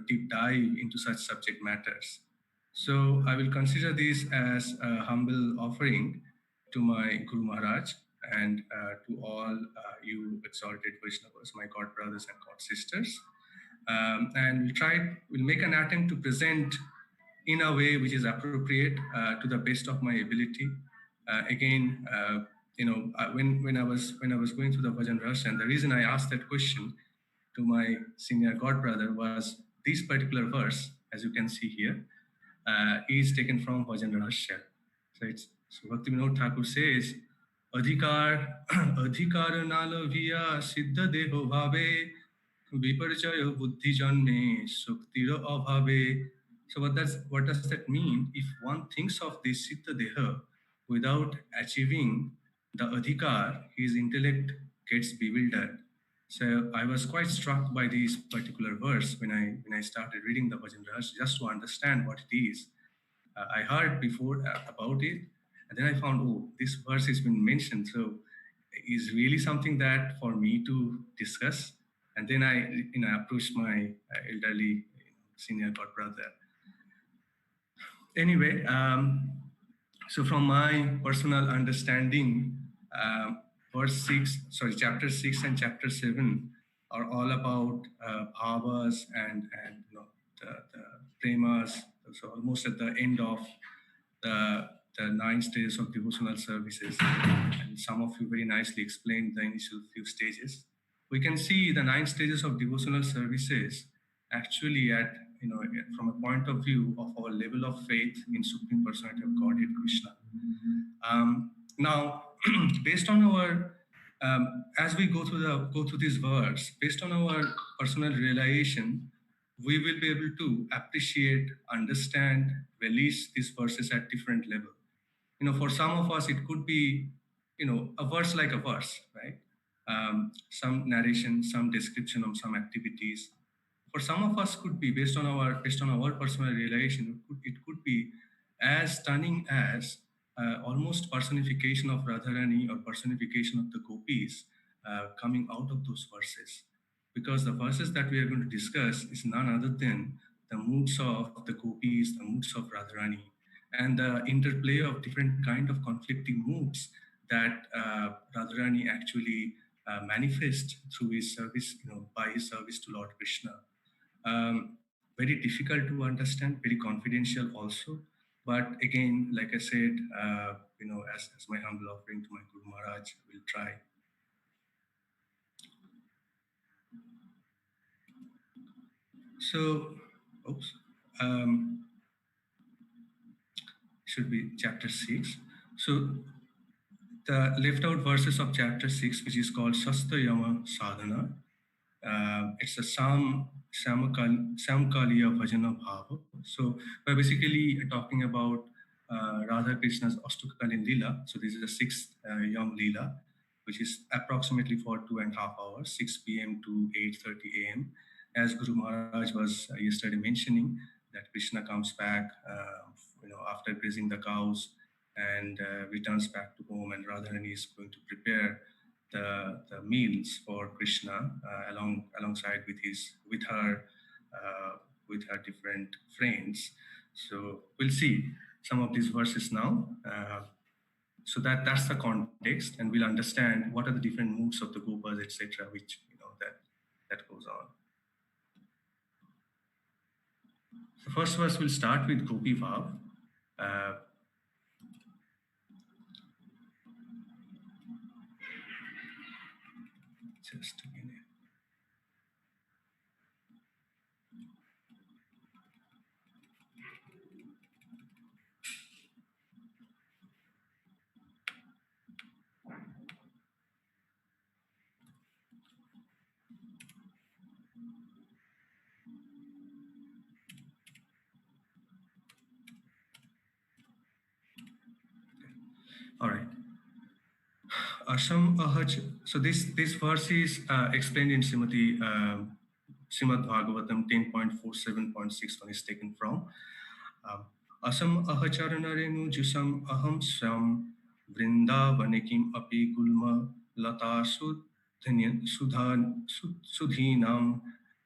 deep dive into such subject matters. So I will consider this as a humble offering to my Guru Maharaj and to all you exalted Vaishnavas, my God brothers and God sisters. And we'll make an attempt to present in a way which is appropriate to the best of my ability. When I was going through the Bhajan Rahasya, and the reason I asked that question to my senior God brother was this particular verse, as you can see here, is taken from Bhajan Rahasya. So Bhakti Vinod Thakur says, Adhikar nalavya siddha deho bhave viparjaya buddhi janme suktira abhave. So what does that mean? If one thinks of this siddha deha without achieving the adhikar, his intellect gets bewildered. So I was quite struck by this particular verse when I started reading the Bhajan Rahasya, just to understand what it is. I heard before about it, and then I found, this verse has been mentioned. So it's really something that for me to discuss. And then I approached my elderly senior God brother. Anyway, so from my personal understanding, chapter 6 and chapter 7 are all about bhavas and the premas. So almost at the end of the 9 stages of devotional services, and some of you very nicely explained the initial few stages. We can see the 9 stages of devotional services actually from a point of view of our level of faith in Supreme Personality of Godhead Krishna. Now, based on our as we go through this verse, based on our personal realization, we will be able to appreciate, understand, release these verses at different level. For some of us, it could be, a verse like a verse, right? Some narration, some description of some activities. For some of us, could be based on our personal realization. It could be as stunning as almost personification of Radharani or personification of the gopis coming out of those verses. Because the verses that we are going to discuss is none other than the moods of the gopis, the moods of Radharani, and the interplay of different kind of conflicting moods that Radharani actually manifests through his service, by his service to Lord Krishna. Very difficult to understand, very confidential also. But again, like I said, as my humble offering to my Guru Maharaj, I will try. So, should be chapter 6. So the left out verses of chapter 6, which is called Sasta Yama Sadhana, it's a Samkaliya Bhajana Bhava. So we're basically talking about Radha Krishna's Ashtakalin Leela. So this is the 6th Yam Leela, which is approximately for 2.5 hours, 6 p.m. to 8:30 a.m. as Guru Maharaj was yesterday mentioning, that Krishna comes back, after grazing the cows and returns back to home, and Radharani is going to prepare the meals for Krishna alongside with her different friends. So we'll see some of these verses now. So that's the context, and we'll understand what are the different moods of the gopas, etc., which that goes on. The first verse will start with Gopi Bhav. Just a minute. All right. Asham Ahaj. So this verse is explained in Srimad Bhagavatam 10.47.6 is taken from. Asam ahacharanarenu jusam aham swam vrindavanikim api gulma lata sudhinam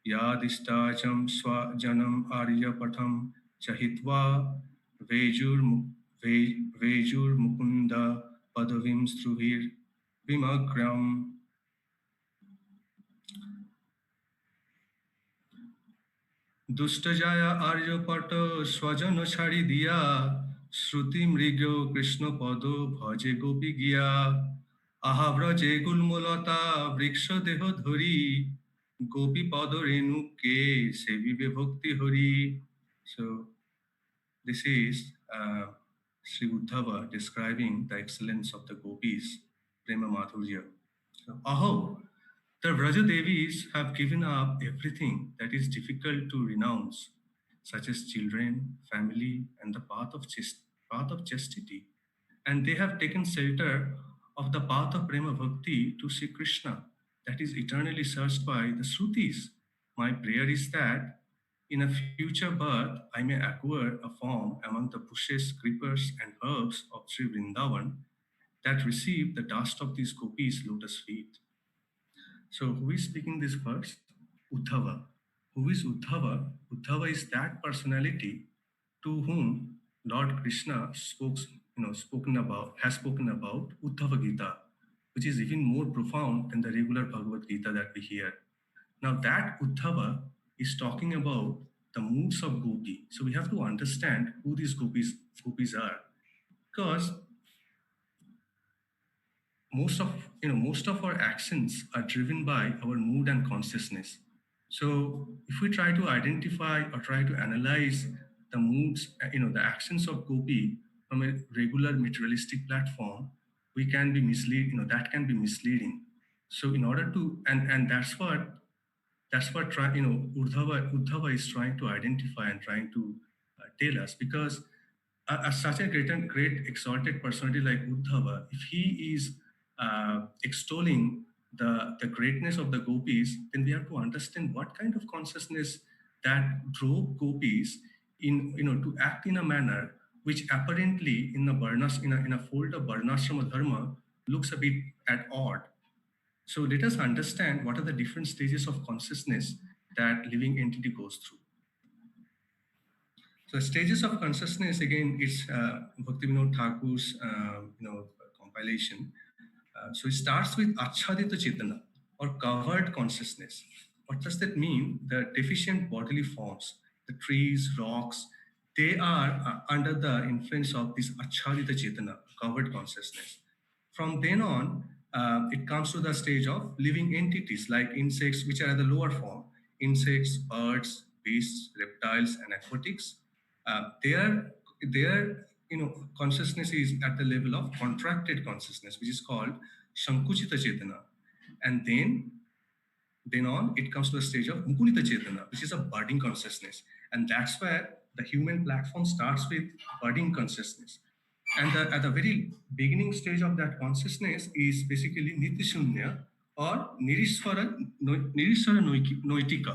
yadistajam swajanam aryapatham chahitva vejur mukunda padavim struhir vimagram. দুষ্টজায়া আর্যপট স্বজন ছাড়ি দিয়া শ্রুতি মৃগ কৃষ্ণ পদ ভজে গোপী গিয়া আহা ব্রজে গুলমলতা বৃক্ষ দেহ ধরি গোপী পদ রেণুকে সেবিবে ভক্তি Hari. So this is Sri Uddhava describing the excellence of the gopis, Prema Madhurya. So, aho, the Vrajadevis have given up everything that is difficult to renounce, such as children, family, and the path of chastity. And they have taken shelter of the path of Prema Bhakti to Sri Krishna, that is eternally searched by the Shrutis. My prayer is that in a future birth, I may acquire a form among the bushes, creepers, and herbs of Sri Vrindavan that receive the dust of these gopis' lotus feet. So who is speaking this verse? Uddhava. Who is Uddhava? Uddhava is that personality to whom Lord Krishna has spoken about Uddhava Gita, which is even more profound than the regular Bhagavad Gita that we hear. Now that Uddhava is talking about the moods of gopi. So we have to understand who these gopis are, because most of our actions are driven by our mood and consciousness. So if we try to identify or try to analyze the moods, the actions of gopi from a regular materialistic platform, we can be that can be misleading. So in order to, and that's what Uddhava is trying to identify and trying to tell us, because such a great exalted personality like Uddhava, if he is extolling the greatness of the gopis, then we have to understand what kind of consciousness that drove gopis to act in a manner which apparently in a fold of varnashrama dharma looks a bit at odd. So let us understand what are the different stages of consciousness that living entity goes through. So stages of consciousness, again, it's Bhaktivinoda Thakur's compilation. So it starts with Achhadita Chetana, or covered consciousness. What does that mean? The deficient bodily forms, the trees, rocks, they are under the influence of this Achhadita Chetana, covered consciousness. From then on, it comes to the stage of living entities like insects, which are at the lower form. Insects, birds, beasts, reptiles, and aquatics. Their consciousness is at the level of contracted consciousness, which is called Shankuchita Chetana. And then on, it comes to the stage of Mukulita Chetana, which is a budding consciousness. And that's where the human platform starts with budding consciousness. And at the very beginning stage of that consciousness is basically Nitishunya or Nirishwara Noitika,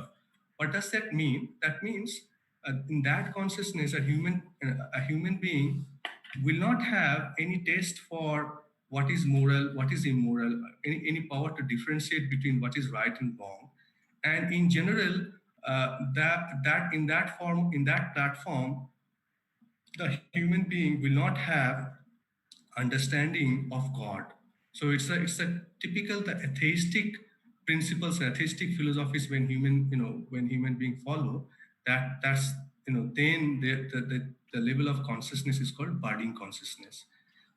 What does that mean? That means in that consciousness, a human being will not have any taste for what is moral, what is immoral, any power to differentiate between what is right and wrong. And in general, that in that form, in that platform, the human being will not have understanding of God. So it's a typical the atheistic principles, atheistic philosophies when human being follow that's then the level of consciousness is called budding consciousness.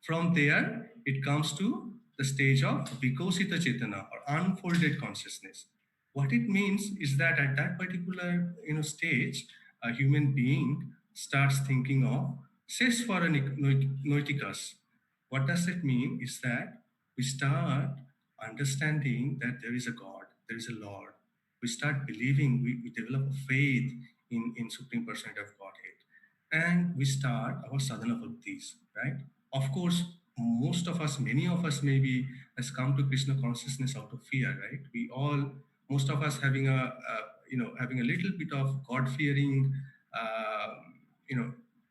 From there, it comes to the stage of Vikosita Chetana or unfolded consciousness. What it means is that at that particular stage, a human being starts thinking of Sesvara Noitikas. What does it mean is that we start understanding that there is a God, there is a Lord. We start believing, we develop a faith in Supreme Personality of Godhead. And we start our sadhana bhaktis, right? Of course, most of us, many of us maybe has come to Krishna consciousness out of fear, right? Most of us having having a little bit of God-fearing,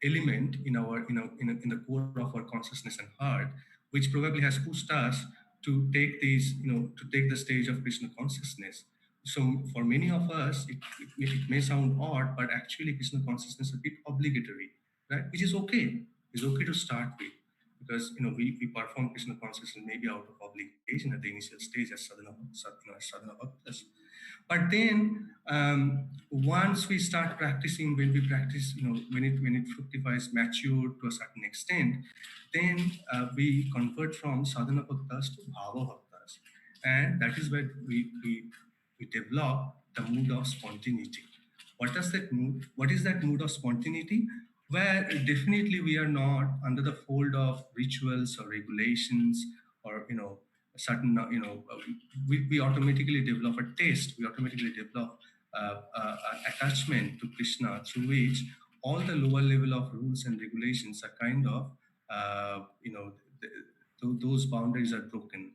element in the core of our consciousness and heart, which probably has pushed us to take the stage of Krishna consciousness. So for many of us, it may sound odd, but actually Krishna consciousness is a bit obligatory, right? Which is okay. It's okay to start with, because we perform Krishna consciousness maybe out of obligation at the initial stage as sadhana bhaktas. But then once we start practicing, when we practice, when it fructifies, mature to a certain extent, then we convert from sadhana bhaktas to bhava bhaktas, and that is where we develop the mood of spontaneity. What is that mood of spontaneity? Where definitely we are not under the fold of rituals or regulations or certain we automatically develop a taste. We automatically develop an attachment to Krishna, through which all the lower level of rules and regulations are kind of those boundaries are broken,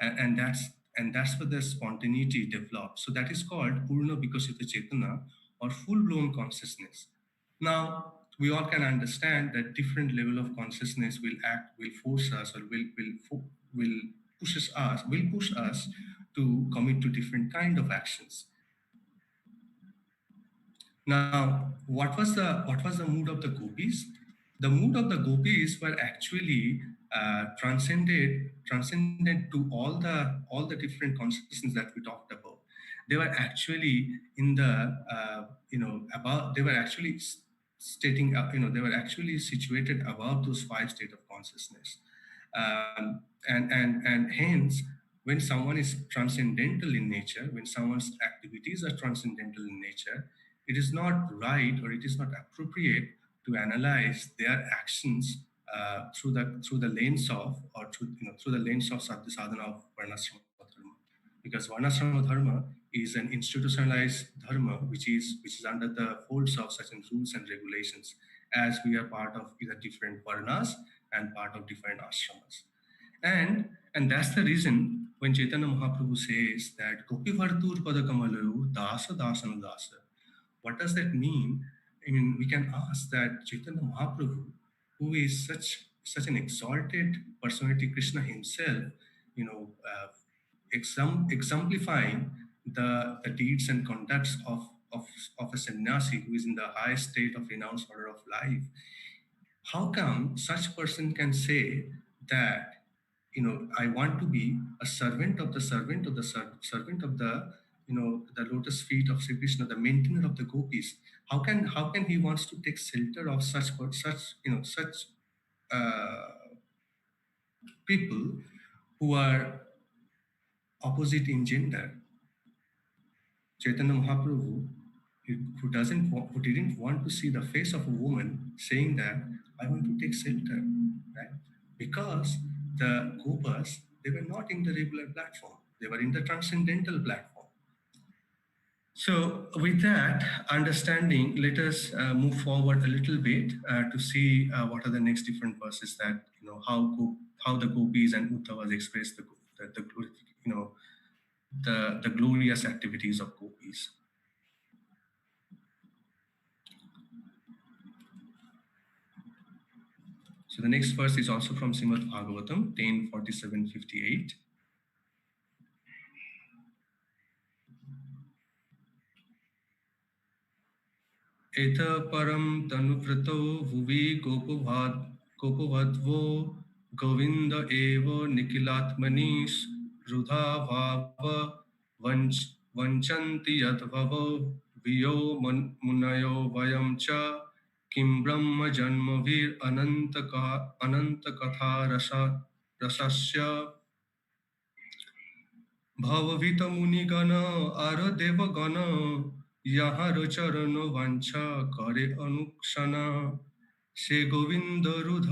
and that's where the spontaneity develops. So that is called Purna Vikasita Chetana, or full-blown consciousness. Now, we all can understand that different level of consciousness will force us, or will push us to commit to different kind of actions. Now, what was the mood of the gopis? The mood of the gopis were actually transcended to all the different consciousness that we talked about. They were actually in the they were actually stating they were actually situated above those 5 states of consciousness, and hence, when someone is transcendental in nature, when someone's activities are transcendental in nature, it is not right, or it is not appropriate to analyze their actions through the lens of, or through the lens of sadhana of varnashrama dharma, because varnashrama dharma is an institutionalized dharma which is under the folds of certain rules and regulations, as we are part of either different varnas and part of different ashramas. And that's the reason when Chaitanya Mahaprabhu says that Gopi Vartur Padakamalu Dasa Dasana Dasa. What does that mean? I mean, we can ask that Chaitanya Mahaprabhu, who is such an exalted personality, Krishna himself, exemplifying the deeds and conducts of a sannyasi who is in the highest state of renounced order of life. How come such person can say that, I want to be a servant of the the lotus feet of Sri Krishna, the maintainer of the gopis? How can he wants to take shelter of such people who are opposite in gender? Chaitanya Mahaprabhu, who didn't want to see the face of a woman, saying that I want to take shelter, right? Because the gopas, they were not in the regular platform; they were in the transcendental platform. So, with that understanding, let us move forward a little bit to see what are the next different verses that how the gopis and Uddhavas express the glorious activities of gopis. So the next verse is also from Srimad Bhagavatam 10:47-58. Etha param tanuvrato bhuvi gopovadvo govinda eva nikilatmanis rudha bhava vanchanti yadvavo viyo munayo vayam cha kim brahma janmavir ananta katha rasasya भववित मुनिगण आर देवगण यहाँ चरण वांछा करे अनुक्षण से गोविंद रुध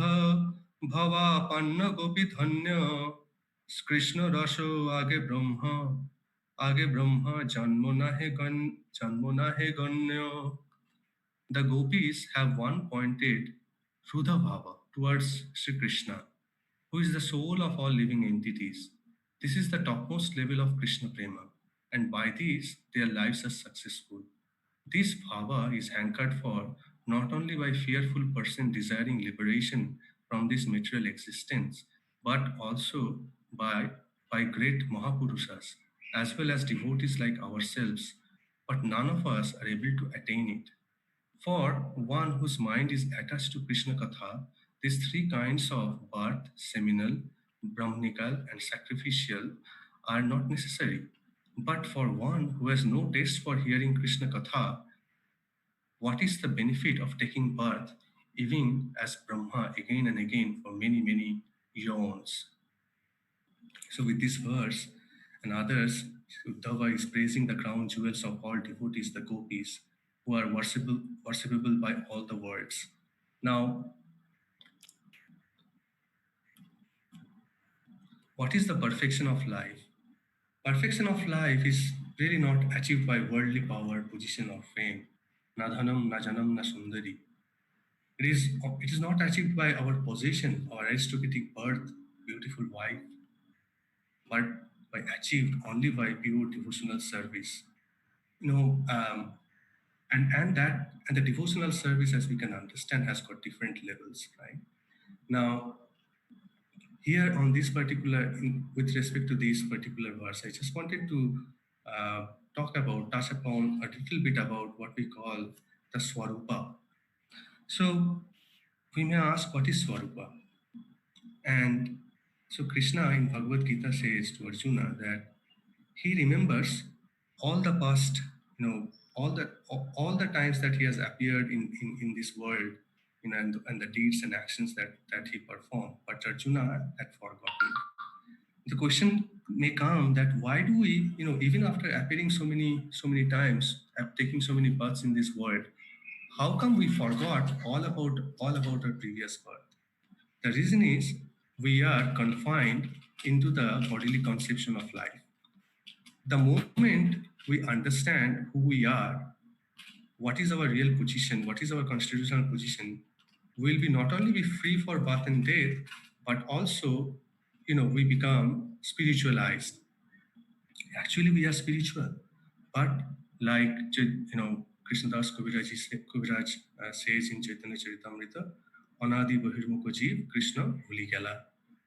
भवापन्न गोपी धन्य कृष्ण रस आगे ब्रह्म जन्म नाहे गण्य. The gopis have one pointed Rudha Bhava towards Sri Krishna, who is the soul of all living entities. This is the topmost level of Krishna Prema, and by this, their lives are successful. This bhava is hankered for not only by fearful person desiring liberation from this material existence, but also by great Mahapurusas, as well as devotees like ourselves. But none of us are able to attain it. For one whose mind is attached to Krishna Katha, these three kinds of birth, seminal, brahmanical, and sacrificial, are not necessary. But for one who has no taste for hearing Krishna Katha, what is the benefit of taking birth, even as Brahma again and again for many, many eons? So with this verse and others, Uddhava is praising the crown jewels of all devotees, the gopis, who are worshipable by all the worlds. Now, what is the perfection of life? Perfection of life is really not achieved by worldly power, position, or fame. Na dhanam, na janam, na sundari. It is not achieved by our possession or aristocratic birth, beautiful wife, but by achieved only by pure devotional service. And the devotional service, as we can understand, has got different levels, right? Now, here on this particular, with respect to this particular verse, I just wanted to touch upon a little bit about what we call the Swarupa. So we may ask, what is Swarupa? And so Krishna in Bhagavad Gita says to Arjuna that he remembers all the past, all the times that he has appeared in this world, and the deeds and actions that he performed. But Arjuna had forgotten. The question may come that why do we, even after appearing so many times, taking so many births in this world, how come we forgot all about our previous birth? The reason is we are confined into the bodily conception of life. The moment we understand who we are, what is our real position, what is our constitutional position, will be not only be free for birth and death, but also, we become spiritualized. Actually, we are spiritual, but like, Krishnadas Kaviraj says in Chaitanya Charitamrita, Anadi Bahirmukha Jeev, Krishna Bhuli Gala.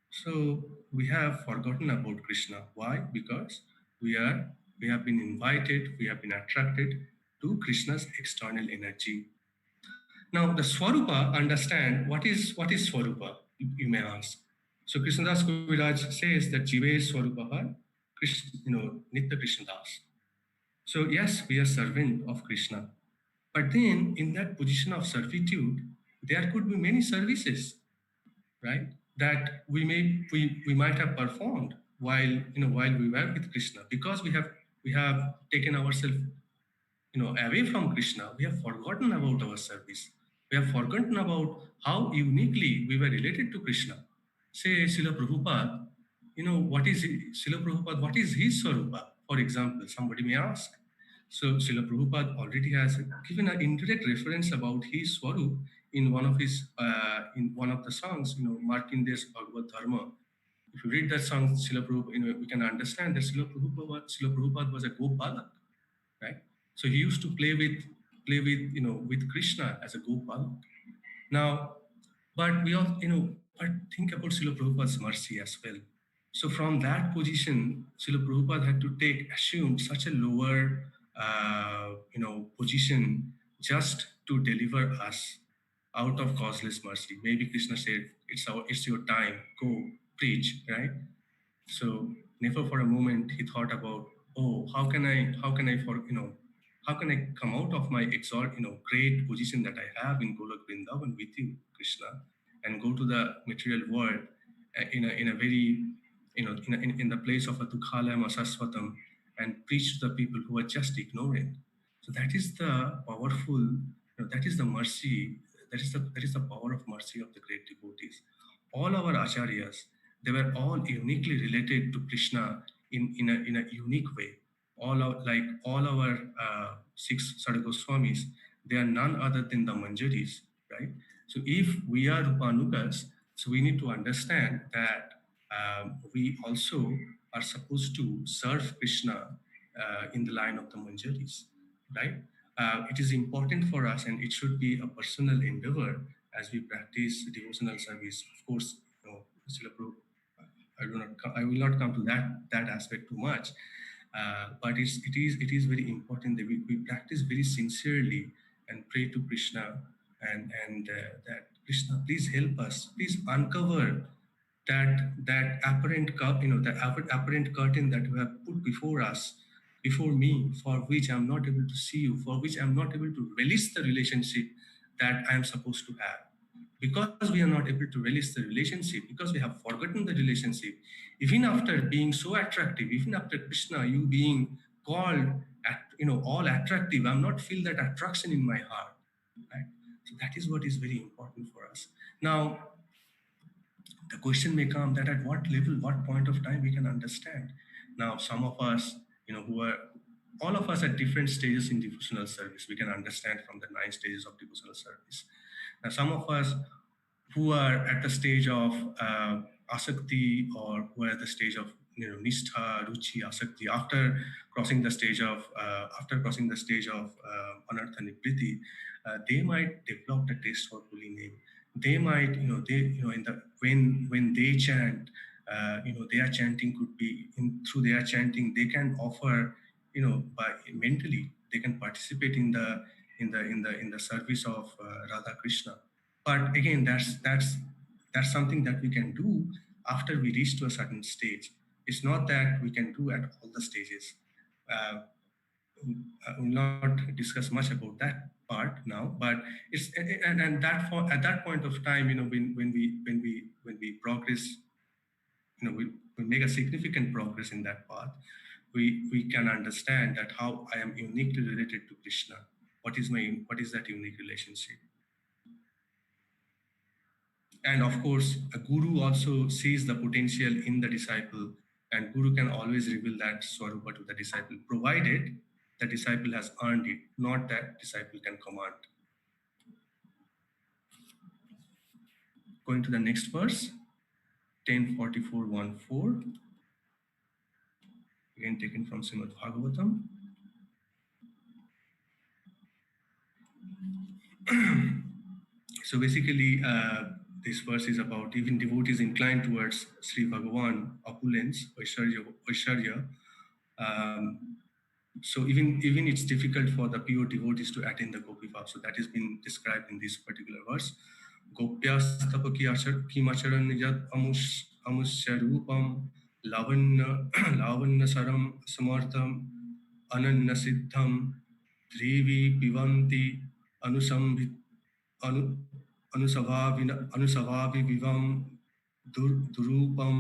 So we have forgotten about Krishna. Why? Because we have been invited, we have been attracted to Krishna's external energy. Now the Swarupa, understand what is Swarupa, you may ask. So Krishnadas Kaviraj says that Jive Swarupa, Nitya Krishnadas. So yes, we are servant of Krishna. But then in that position of servitude, there could be many services, right? That we might have performed while we were with Krishna, because we have taken ourselves away from Krishna. We have forgotten about our service. We have forgotten about how uniquely we were related to Krishna. Say Srila Prabhupada, what is Srila Prabhupada? What is his Swarupa? For example, somebody may ask. So Srila Prabhupada already has given an indirect reference about his Swarup in one of the songs, Markandeya's Bhagavad Dharma. If you read that song, Srila Prabhupada, we can understand that Srila Prabhupada was a Gopalak, right? So he used to play with Krishna as a Gopalak. Now, But we all, but think about Srila Prabhupada's mercy as well. So from that position, Srila Prabhupada had to assume such a lower, position just to deliver us out of causeless mercy. Maybe Krishna said, it's your time, go preach, right? So never for a moment he thought about, oh, how can I how can I come out of my great position that I have in Golok Vrindavan with you, Krishna, and go to the material world in a very, in the place of a Dukhalayam Asaswatam and preach to the people who are just ignorant. So that is the powerful, that is the mercy, that is the power of mercy of the great devotees. All our acharyas, they were all uniquely related to Krishna in a unique way. All our six Sadhgoswamis, they are none other than the Manjaris, right? So if we are Rupanugas, so we need to understand that we also are supposed to serve Krishna in the line of the Manjaris, right? It is important for us, and it should be a personal endeavor as we practice devotional service. Of course, Srila Prabhu, I will not come to that aspect too much, but it is very important that we practice very sincerely and pray to Krishna and that Krishna, please help us, please uncover that apparent the apparent curtain that you have put before us, before me, for which I'm not able to see you, for which I'm not able to release the relationship that I am supposed to have. Because we are not able to release the relationship, because we have forgotten the relationship, even after being so attractive, even after Krishna, you being called all attractive, I'm not feel that attraction in my heart, right? So that is what is very important for us. Now, the question may come that at what level, what point of time we can understand. Now, some of us, all of us at different stages in devotional service, we can understand from the 9 stages of devotional service. Now, some of us who are at the stage of asakti, or who are at the stage of nishtha, ruchi, asakti, after crossing the stage of anartha nibriti, they might develop the taste for holy name. They might, when they chant, their chanting could be through their chanting, they can offer, by mentally, they can participate in the service of Radha Krishna. But again, that's something that we can do after we reach to a certain stage. It's not that we can do at all the stages. I will not discuss much about that part now, but it's and that for at that point of time, when we progress, we make a significant progress in that path, we can understand that how I am uniquely related to Krishna. What is that unique relationship? And of course, a guru also sees the potential in the disciple, and guru can always reveal that swarupa to the disciple, provided the disciple has earned it, not that disciple can command. Going to the next verse, 10:44:14, again taken from Srimad Bhagavatam. So basically, this verse is about even devotees inclined towards Sri Bhagavan, opulence, Aishwarya. So even it's difficult for the pure devotees to attain the Gopi Bhav. So that has been described in this particular verse. Gopyastapaki kimacharan yad amusya rupam lavanya saram samartham ananya siddham dhrivi pivanti anusavavi vivam durupam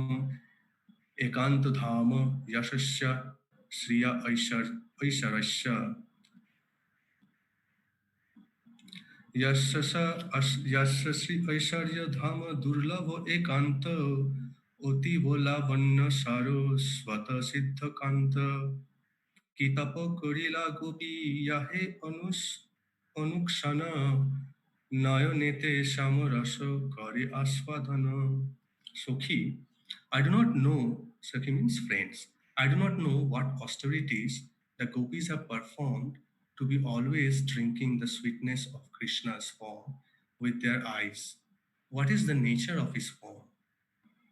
ekant dhama yashasya Shriya Aisharasya Yashasri Aisharya Dhama Durlavo Ekanta Oti Vola Vanna Saro Svata Siddha Kanta Kitapo Kurila Gopi Yahe Anukshana Nayonete Samaraso Kari Aswadhana. Sokhi, I do not know, Sakhi means friends. I do not know what austerities the gopis have performed to be always drinking the sweetness of Krishna's form with their eyes. what is the nature of his form?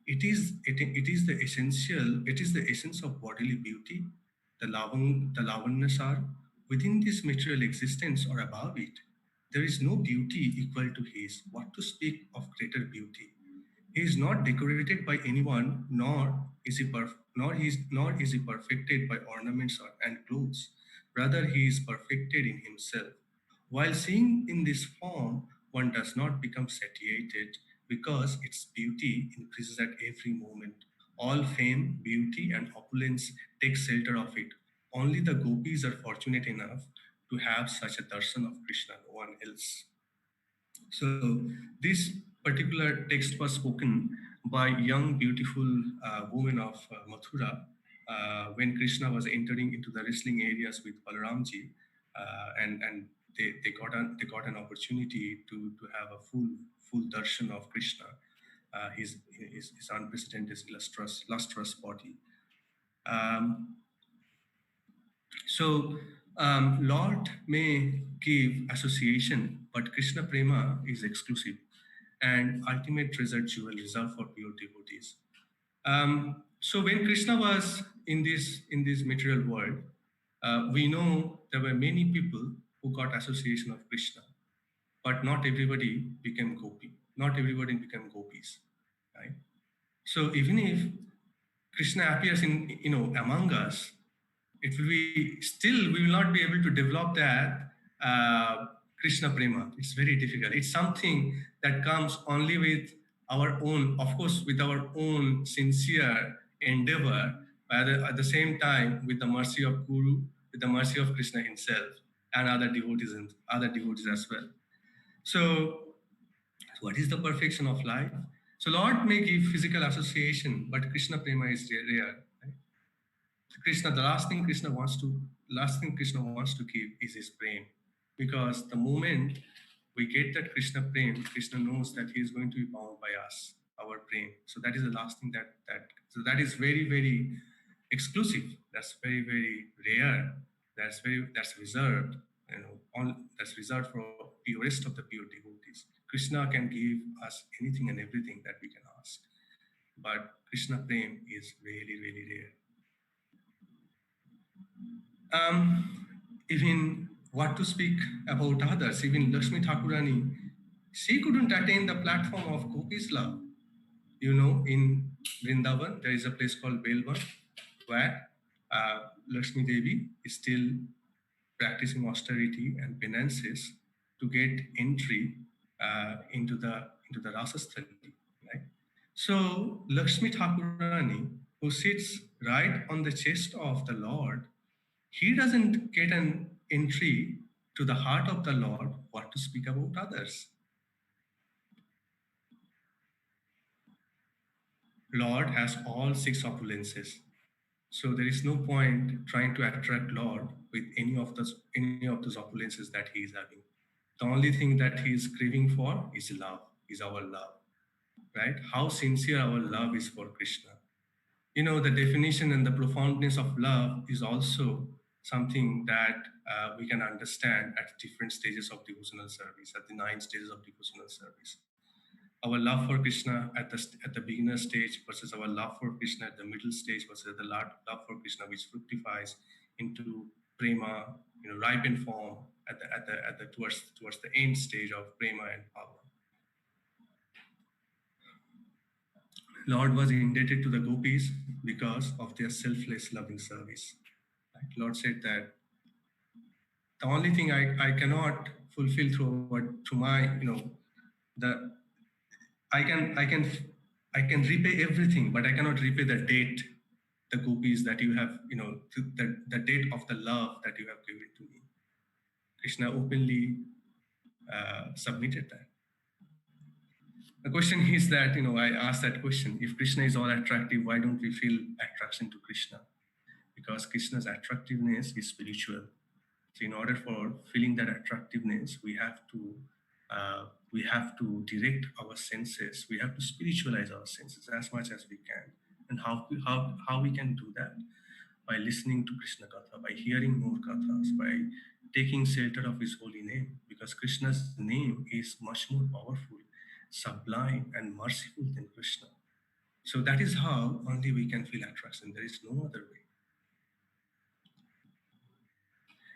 It is the essential, it is the essence of bodily beauty. The lavanyas are within this material existence or above it. There is no beauty equal to his. What to speak of greater beauty? He is not decorated by anyone, nor is he perfected by ornaments and clothes. Rather, he is perfected in himself. While seeing in this form, one does not become satiated because its beauty increases at every moment. All fame, beauty, and opulence take shelter of it. Only the gopis are fortunate enough to have such a darshan of Krishna, no one else. So this particular text was spoken by young, beautiful woman of Mathura when Krishna was entering into the wrestling areas with Balaramji, and they got an opportunity to have a full darshan of Krishna, his unprecedented lustrous body. So Lord may give association, but Krishna Prema is exclusive and ultimate treasure jewel reserved for pure devotees. So when Krishna was in this material world, we know there were many people who got association of Krishna, but not everybody became gopi. Not everybody became gopis, right? So even if Krishna appears in among us, it will be still we will not be able to develop that Krishna prema. It's very difficult. It's something that comes only with our own, of course, with our own sincere endeavor, but at the same time with the mercy of Guru, with the mercy of Krishna himself and other devotees as well. So what is the perfection of life? So Lord may give physical association, but Krishna prema is rare. Krishna, the last thing Krishna wants to give is his prem, because the moment we get that Krishna prem, Krishna knows that he is going to be bound by us, our prem. So that is the last thing that is very, very exclusive. That's very, very rare. That's reserved. That's reserved for the rest of the pure devotees. Krishna can give us anything and everything that we can ask, but Krishna prem is really, really rare. Even what to speak about others, even Lakshmi Thakurani, she couldn't attain the platform of Gopi's love. In Vrindavan, there is a place called Belvan, where Lakshmi Devi is still practicing austerity and penances to get entry into the Rasasthali, right? So Lakshmi Thakurani, who sits right on the chest of the Lord, he doesn't get an entry to the heart of the Lord. What to speak about others? Lord has all six opulences. So there is no point trying to attract Lord with any of those opulences that he is having. The only thing that he is craving for is love, is our love, right? How sincere our love is for Krishna. The definition and the profoundness of love is also something that we can understand at different stages of devotional service, at the 9 stages of devotional service. Our love for Krishna at the beginner stage versus our love for Krishna at the middle stage versus the love for Krishna which fructifies into prema, ripened form towards the end stage of prema and power. Lord was indebted to the gopis because of their selfless loving service. Like Lord said that the only thing I cannot fulfill through my, I can repay everything, but I cannot repay the debt, the gopis that you have, the debt of the love that you have given to me. Krishna openly submitted that. The question is that, I asked that question, if Krishna is all attractive, why don't we feel attraction to Krishna? Because Krishna's attractiveness is spiritual. So in order for feeling that attractiveness, we have to direct our senses. We have to spiritualize our senses as much as we can. And how we can do that? By listening to Krishna Katha, by hearing more Kathas, by taking shelter of his holy name, because Krishna's name is much more powerful sublime and merciful than Krishna. So that is how only we can feel attraction. There is no other way.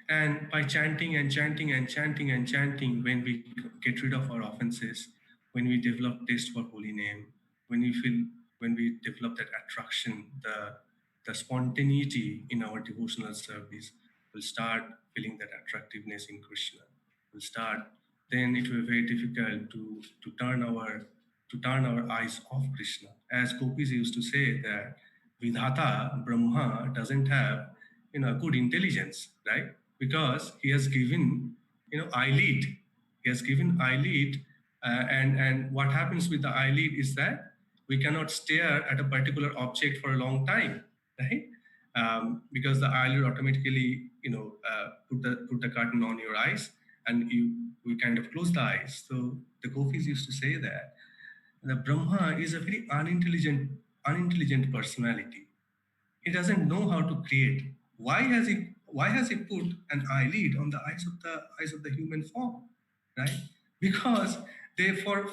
And by chanting and chanting and chanting and chanting, when we get rid of our offenses, when we develop taste for holy name, when we develop that attraction, the spontaneity in our devotional service, we'll start feeling that attractiveness in Krishna. We'll start, then it will be very difficult to turn our eyes off Krishna. As gopis used to say that Vidhata, Brahma, doesn't have good intelligence, right? Because he has given eyelid. He has given eyelid, and what happens with the eyelid is that we cannot stare at a particular object for a long time, right? Because the eyelid automatically put the curtain on your eyes, and we kind of close the eyes. So the gopis used to say that the Brahma is a very unintelligent personality. He doesn't know how to create. Why has he put an eyelid on the eyes of the human form, right? Because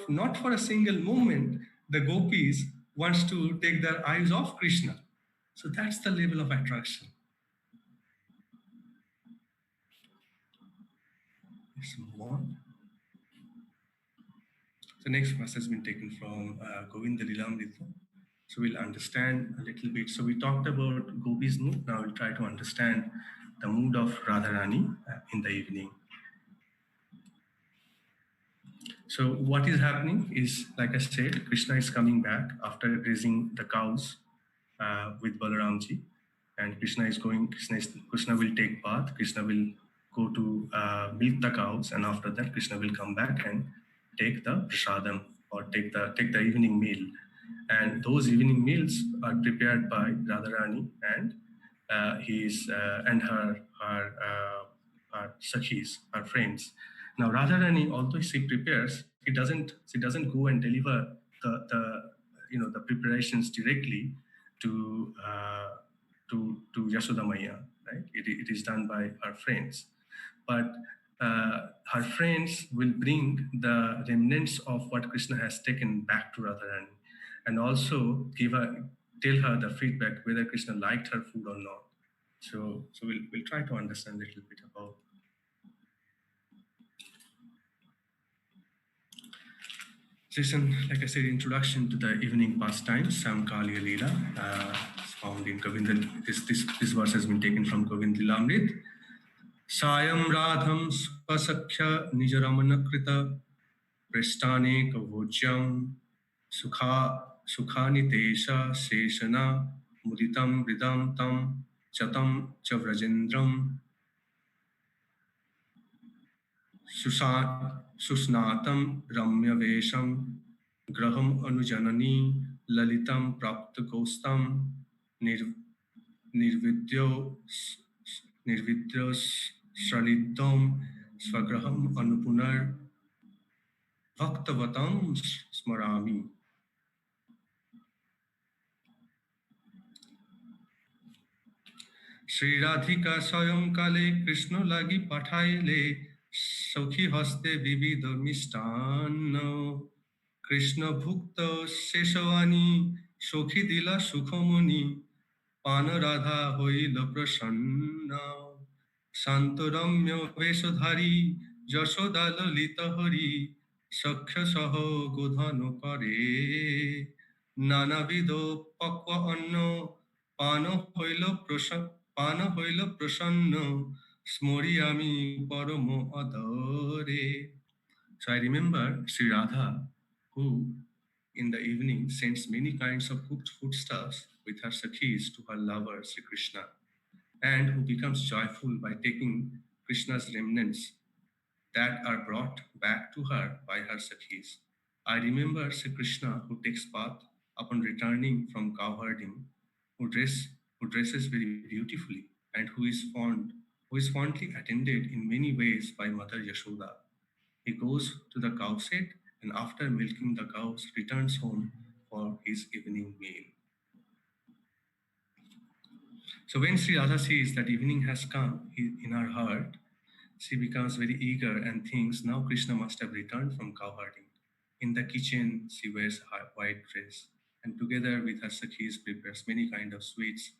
not for a single moment the gopis wants to take their eyes off Krishna. So that's the level of attraction. Let's move on. The next verse has been taken from Govinda Lilamrita. So we'll understand a little bit. So we talked about Gopi's mood. Now we'll try to understand the mood of Radharani in the evening. So what is happening is, like I said, Krishna is coming back after grazing the cows with Balaramji, and Krishna will take bath. Krishna will go to milk the cows, and after that Krishna will come back and take the prasadam, or take the evening meal. And those evening meals are prepared by Radharani and her sakhis, her friends. Now Radharani, although she prepares, she doesn't go and deliver the preparations directly to Yashoda Maya, right? It is done by her friends, but her friends will bring the remnants of what Krishna has taken back to Radharani, and also tell her the feedback whether Krishna liked her food or not. So we'll try to understand a little bit about. This is, like I said, introduction to the evening pastimes, Samkaliya Leela, found in Govinda. This verse has been taken from Govinda Lilamrit. Sayam Radham Svasakhya Nijaramannakrita Prestane Kavojyam Sukhani Tesha Seshana Muditam Vridam Tam Chatam Chavrajendram Susnatam Ramya Vesham Graham Anujanani Lalitam Prapta Gostam Nirvidyo Sralidam Swagraham Anupunar Bhaktavatam Smarami. Shri Radhika Swayam Kale Krishna Lagi Pathaile Sokhi Haste Vividha Mishtana Krishna Bhukta Seshavani Sokhi Dila Sukhamuni Pana Radha Hoila Prasanna Santoramya Veshodhari Jashoda Lalita Hari Sakhya Saho Godhano Kare Nanavido Pakwa Anno Pana Hoila Prasanna Smoriyami Paramo Adare. So I remember Sri Radha, who in the evening sends many kinds of cooked foodstuffs with her sakhis to her lover Sri Krishna, and who becomes joyful by taking Krishna's remnants that are brought back to her by her sakhis. I remember Sri Krishna, who takes bath upon returning from cowherding, who dresses very beautifully, and who is fondly attended in many ways by Mother Yashoda. He goes to the cow shed, and after milking the cows, returns home for his evening meal. So when Sri Radha sees that evening has come in her heart, she becomes very eager and thinks now Krishna must have returned from cowherding. In the kitchen, she wears a white dress, and together with her sakhis prepares many kind of sweets,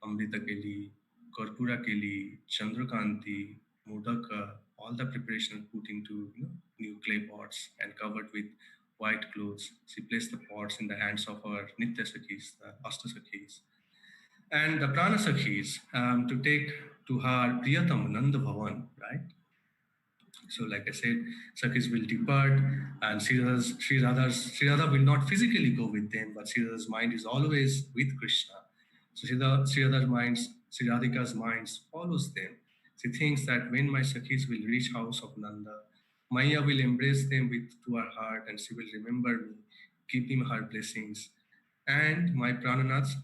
amrita keli, karpura keli, chandrakanti, modaka, all the preparation put into new clay pots and covered with white clothes. She placed the pots in the hands of her nitya sakhis, the asta sakhis, and the prana sakhis to take to her priyatam Nanda Bhavan, right? So, like I said, Sakhis will depart, and Sri Radha will not physically go with them, but Sri Radha's mind is always with Krishna. So, Sri Radha's minds, Sri Radhika's minds follows them. She thinks that when my Sakhis will reach house of Nanda, Maya will embrace them to her heart, and she will remember me, give him her blessings. And my Prananaths,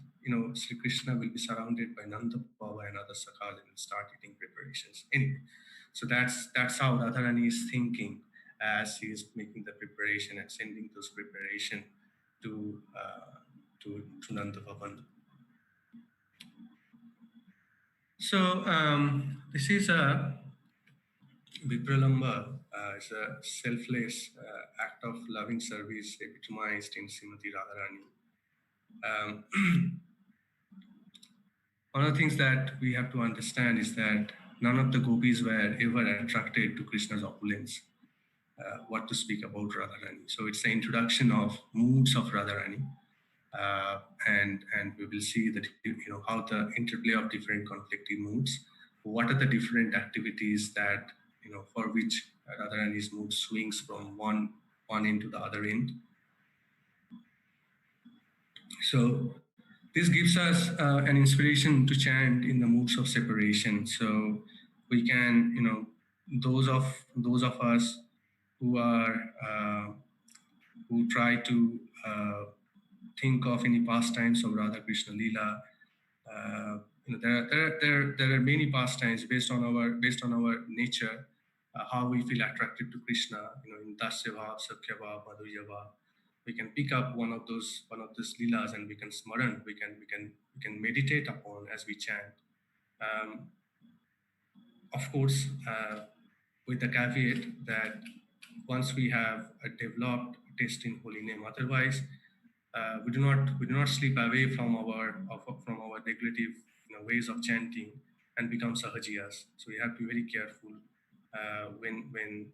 Sri Krishna will be surrounded by Nanda Baba and other Sakhas and will start eating preparations. Anyway, so that's how Radharani is thinking as she is making the preparation and sending those preparation to Nanda Bhavan. So this is a Vipralamba, it's a selfless act of loving service epitomized in Srimati Radharani. One of the things that we have to understand is that none of the gopis were ever attracted to Krishna's opulence. What to speak about Radharani? So it's the introduction of moods of Radharani, and we will see that how the interplay of different conflicting moods. What are the different activities that for which Radharani's mood swings from one end to the other end. So this gives us an inspiration to chant in the moods of separation. So we can, those of us who are who try to think of any pastimes of Radha Krishna Leela. There are many pastimes based on our nature, how we feel attracted to Krishna. In Dasya Bhav, Sakhya Bhav, Madhurya Bhav, we can pick up one of those leelas and we can smaran, we can meditate upon as we chant. Of course, with the caveat that once we have a developed taste in holy name, otherwise we do not slip away from our regulative ways of chanting and become sahajiyas. So we have to be very careful when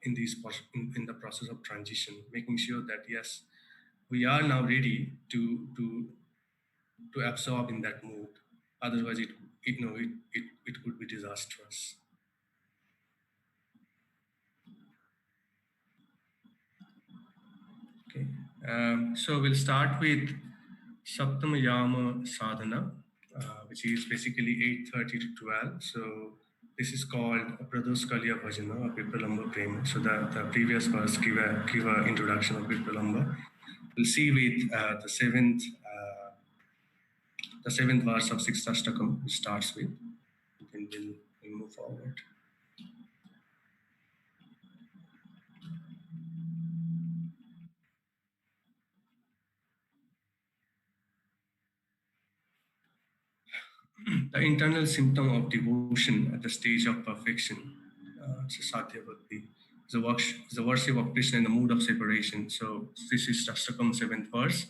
in the process of transition, making sure that yes, we are now ready to absorb in that mood. Otherwise, it could be disastrous. Okay, so we'll start with Saptama Yama Sadhana, which is basically 8:30 to 12. So this is called Prados Kalya Bhajana or Vipralamba Prema. So the previous verse give a introduction of Vipralamba. We'll see with the seventh verse of Sixth Ashtakam, which starts with, and then we'll move forward. The internal symptom of devotion at the stage of perfection, Sadhya Bhakti, is the worship of Krishna in the mood of separation. So this is Ashtakam 7th verse.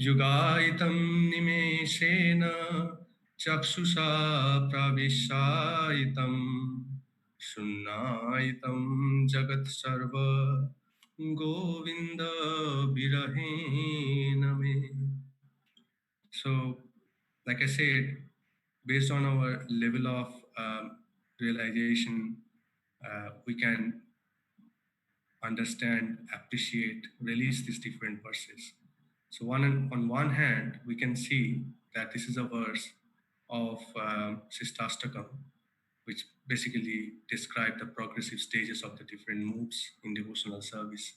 Yugaitam nimeshena chakshusha pravishaitam sunnaitam jagat sarva govinda virahena me. So, like I said, based on our level of realization, we can understand, appreciate, release these different verses. So on one hand, we can see that this is a verse of Sistastakam, which basically describe the progressive stages of the different moods in devotional service.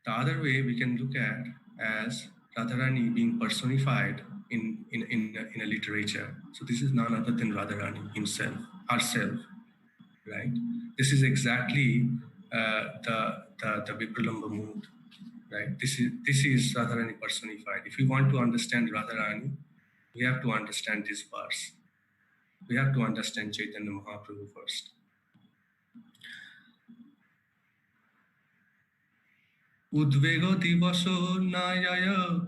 The other way we can look at as Radharani being personified in a literature. So this is none other than Radharani herself, right? This is exactly the Vipralamba mood, right? This is Radharani personified. If we want to understand Radharani, we have to understand this verse. We have to understand Chaitanya Mahaprabhu first. Udvego divaso nayaya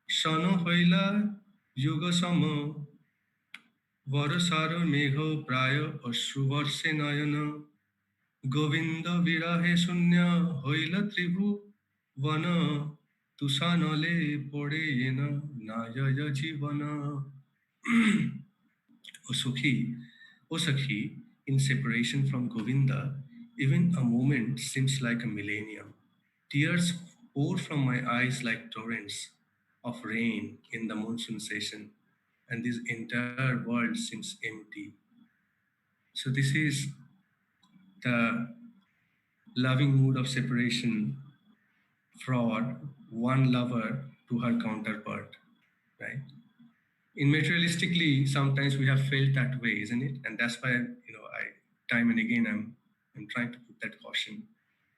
shano hoila yuga samo varasaro megho prayo ashruvarse nayana Govinda virahe sunya hoila tribu vana tusanale pode yena nayaya jivana. O Sukhi, O Sakhi, in separation from Govinda, even a moment seems like a millennium. Tears pour from my eyes like torrents of rain in the monsoon season, and this entire world seems empty. So, this is the loving mood of separation for one lover to her counterpart, right? In materialistically, sometimes we have felt that way, isn't it? And that's why, time and again, I'm trying to put that caution.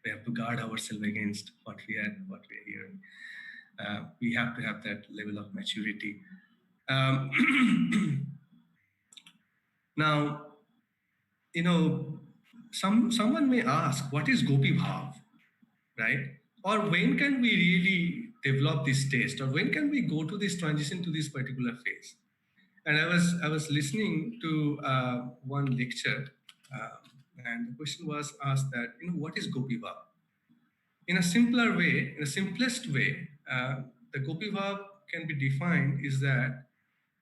We have to guard ourselves against what we are hearing. We have to have that level of maturity. Now, someone may ask, what is Gopi Bhav, right? Or when can we really develop this taste? Or when can we go to this transition to this particular phase? And I was listening to one lecture, and the question was asked that, what is Gopi Bhav? In a simpler way, in a simplest way, the Gopi Bhav can be defined is that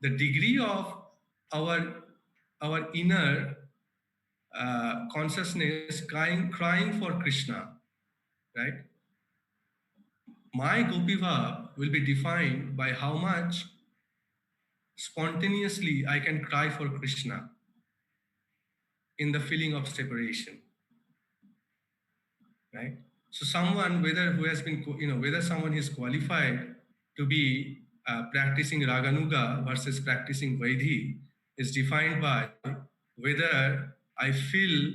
the degree of our inner consciousness crying for Krishna, right? My Gopi Bhav will be defined by how much spontaneously I can cry for Krishna in the feeling of separation, right? So someone, whether someone is qualified to be practicing Raganuga versus practicing Vaidhi is defined by whether I feel,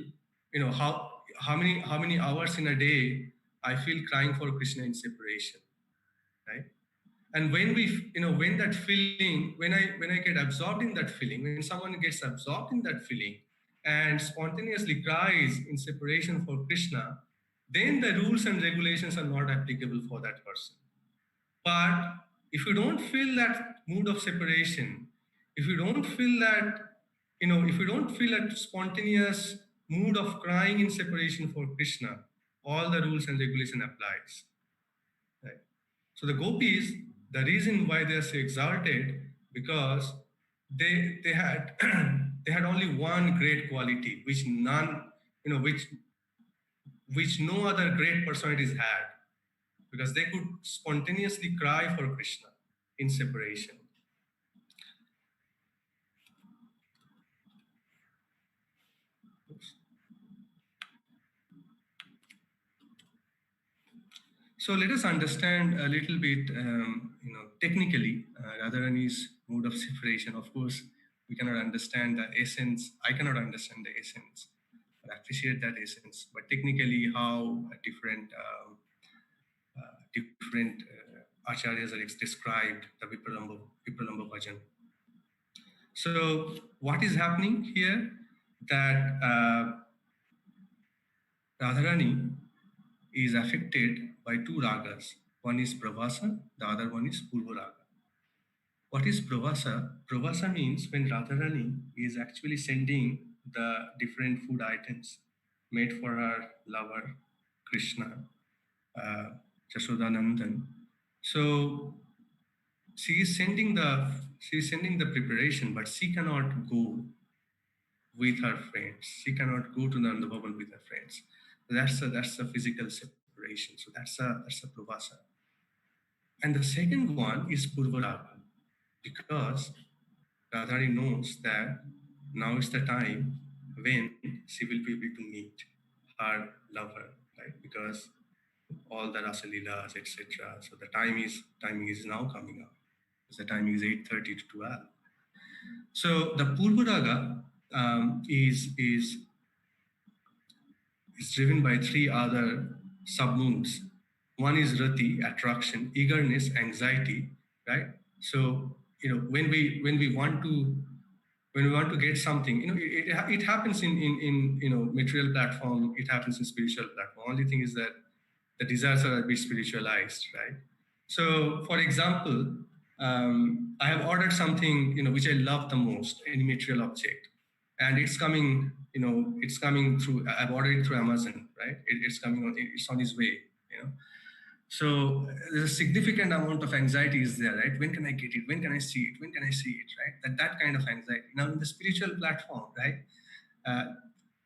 how many hours in a day I feel crying for Krishna in separation, right? And when when that feeling, when I get absorbed in that feeling, when someone gets absorbed in that feeling and spontaneously cries in separation for Krishna, then the rules and regulations are not applicable for that person. But if you don't feel that mood of separation, if you don't feel that, if you don't feel that spontaneous mood of crying in separation for Krishna, all the rules and regulation applies. Right? So the gopis, the reason why they are so exalted, because they had they had only one great quality, which none, which no other great personalities had, because they could spontaneously cry for Krishna in separation. So let us understand a little bit, technically, Radharani's mode of separation. Of course, we cannot understand the essence. I cannot understand the essence, but appreciate that essence. But technically, how different acharyas are described the Vipralamba Bhajan. So what is happening here? That Radharani is affected by two ragas. One is Pravasa, the other one is Purva Raga. What is Pravasa? Pravasa means when Radharani is actually sending the different food items made for her lover, Krishna, Jashodanandan. So she is sending the preparation, but she cannot go with her friends. She cannot go to Nanda Bhavan with her friends. That's a physical separation. So that's a pravasa. And the second one is Purvaraga, because Radharani knows that now is the time when she will be able to meet her lover, right? Because all the Rasa Leelas, etc. So the timing is now coming up. The timing is 8:30 to 12. So the Purvaraga is driven by three other sub-moods. One is rati, attraction, eagerness, anxiety, right? So when we want to get something, it happens in material platform, it happens in spiritual platform. Only thing is that the desires are a bit spiritualized, right? So, for example, I have ordered something, which I love the most, any material object, and it's coming, it's coming through. I've ordered it through Amazon, right? It's coming on. It's on its way. So there's a significant amount of anxiety is there, right? When can I get it? When can I see it? When can I see it, right? That kind of anxiety. Now in the spiritual platform, right?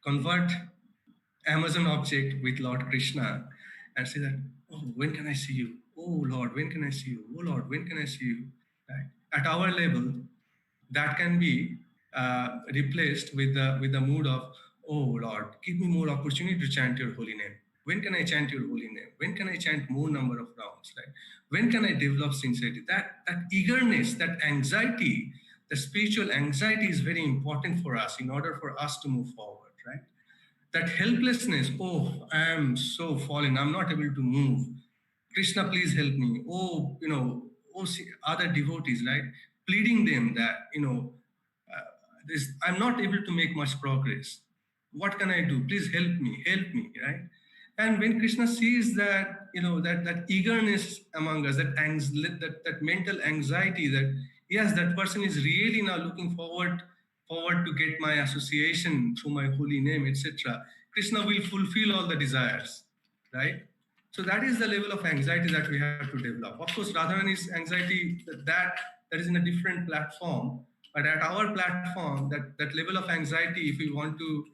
Convert Amazon object with Lord Krishna and say that, oh, when can I see you? Oh Lord, when can I see you? Oh Lord, when can I see you? Right? At our level, that can be replaced with the mood of, oh Lord, give me more opportunity to chant your holy name. When can I chant your holy name? When can I chant more number of rounds? Right? When can I develop sincerity? That eagerness, that anxiety, the spiritual anxiety is very important for us in order for us to move forward, right? That helplessness, oh, I am so fallen, I'm not able to move. Krishna, please help me. Oh, see, other devotees, right? Pleading them that, I'm not able to make much progress. What can I do? Please help me, right? And when Krishna sees that, that eagerness among us, that mental anxiety, that yes, that person is really now looking forward to get my association through my holy name, etc. Krishna will fulfill all the desires, right? So that is the level of anxiety that we have to develop. Of course, Radharani's anxiety, that is in a different platform. But at our platform, that level of anxiety, if we want to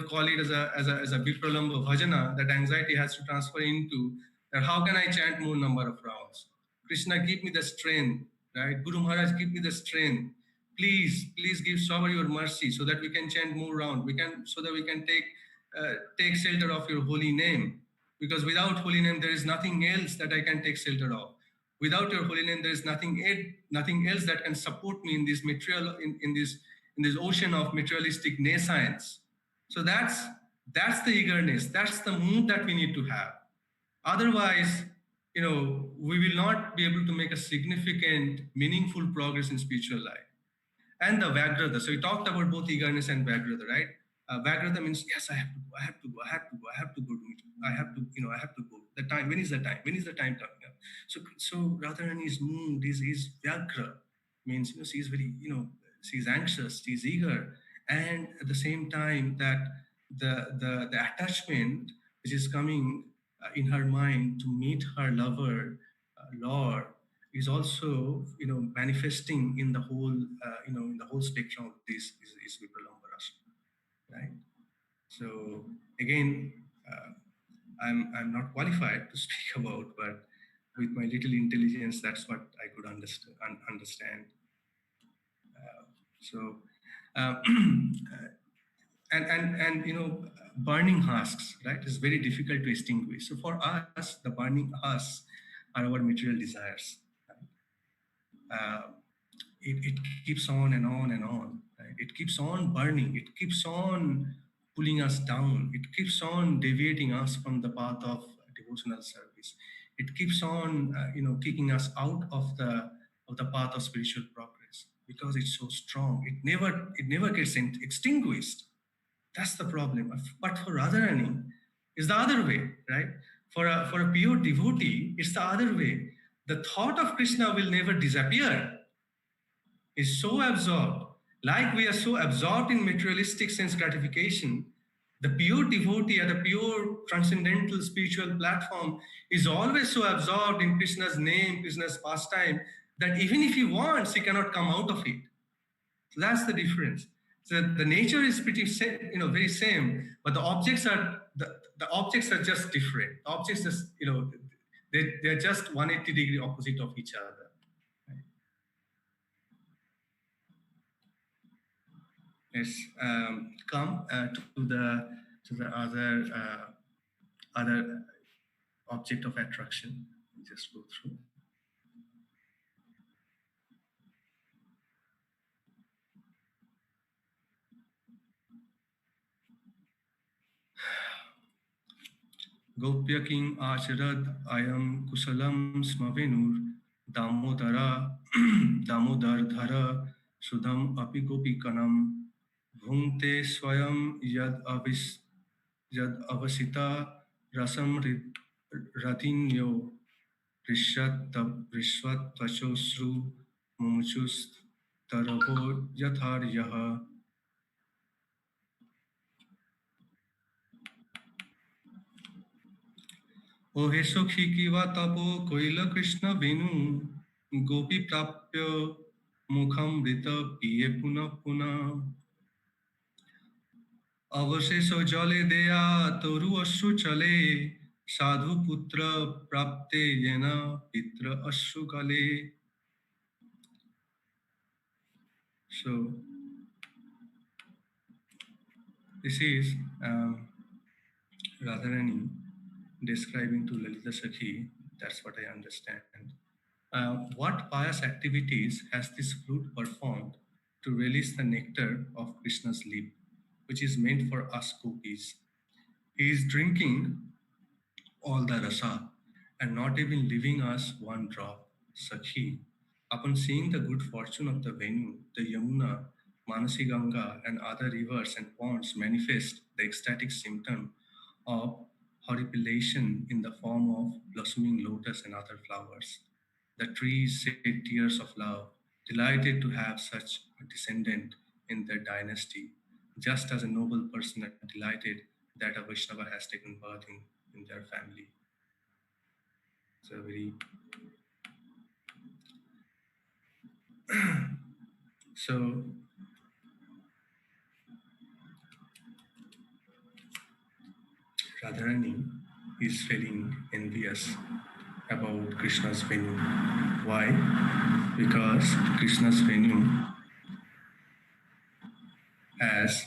call it as a Vipralamba Bhajana, that anxiety has to transfer into that how can I chant more number of rounds? Krishna, give me the strength, right? Guru Maharaj, give me the strength. Please shower your mercy so that we can chant more round. So that we can take shelter of your holy name. Because without holy name, there is nothing else that I can take shelter of. Without your holy name, there is nothing else that can support me in this material, in this ocean of materialistic nescience. So that's the eagerness, that's the mood that we need to have. Otherwise, we will not be able to make a significant, meaningful progress in spiritual life. And the Vagrata. So we talked about both eagerness and Vagrata, right? Vagrata means, yes, I have to go to meet. I have to go. The time, when is the time? When is the time coming up? So Radharani's mood is Vyagra, means, she's very, she's anxious, she's eager. And at the same time that the attachment which is coming in her mind to meet her lover, Lord, is also, manifesting in the whole, in the whole spectrum of this is Vipralamba Rasa, right? So again, I'm not qualified to speak about, but with my little intelligence, that's what I could understand. And burning husks, right, is very difficult to extinguish. So for us, the burning husks are our material desires. It keeps on and on and on. Right? It keeps on burning. It keeps on pulling us down. It keeps on deviating us from the path of devotional service. It keeps on, kicking us out of the path of spiritual progress because it's so strong. It never gets extinguished. That's the problem. But for Radharani, it's the other way, right? For a pure devotee, it's the other way. The thought of Krishna will never disappear. Is so absorbed, like we are so absorbed in materialistic sense gratification. The pure devotee at the pure transcendental spiritual platform is always so absorbed in Krishna's name, Krishna's pastime, that even if he wants, he cannot come out of it. So that's the difference. So the nature is pretty, very same, but the objects are just different. The objects just, they're just 180-degree opposite of each other. Let's come to the other object of attraction. Just go through. Gopya King Acharad Ayam Kusalam Smavenur Damodara Damodar Dhara Sudham Api Gopi Kanam Bhungte Swayam Yad Avasita Rasam Ratinyo Rishvat Tvachosru Mumuchus Tarabo Yathar Yaha. O he Sokhi Kiva Tapo Koila Krishna Venu Gopi Prapyo Mukham Rita Piye Puna Puna. अवशेषो जले देया तरु अश्रु चले साधु पुत्र प्राप्ते येन पित्र अश्रु गले. So this is Radharani describing to Lalita Sakhi. That's what I understand. What pious activities has this flute performed to release the nectar of Krishna's lip, which is meant for us gopis? He is drinking all the rasa and not even leaving us one drop. Sakhi, upon seeing the good fortune of the Venu, the Yamuna, Manasi Ganga, and other rivers and ponds manifest the ecstatic symptom of horripilation in the form of blossoming lotus and other flowers. The trees shed tears of love, delighted to have such a descendant in their dynasty, just as a noble person are delighted that a Vaishnava has taken birth in their family. So very so Radharani is feeling envious about Krishna's Venu. Why? Because Krishna's Venu has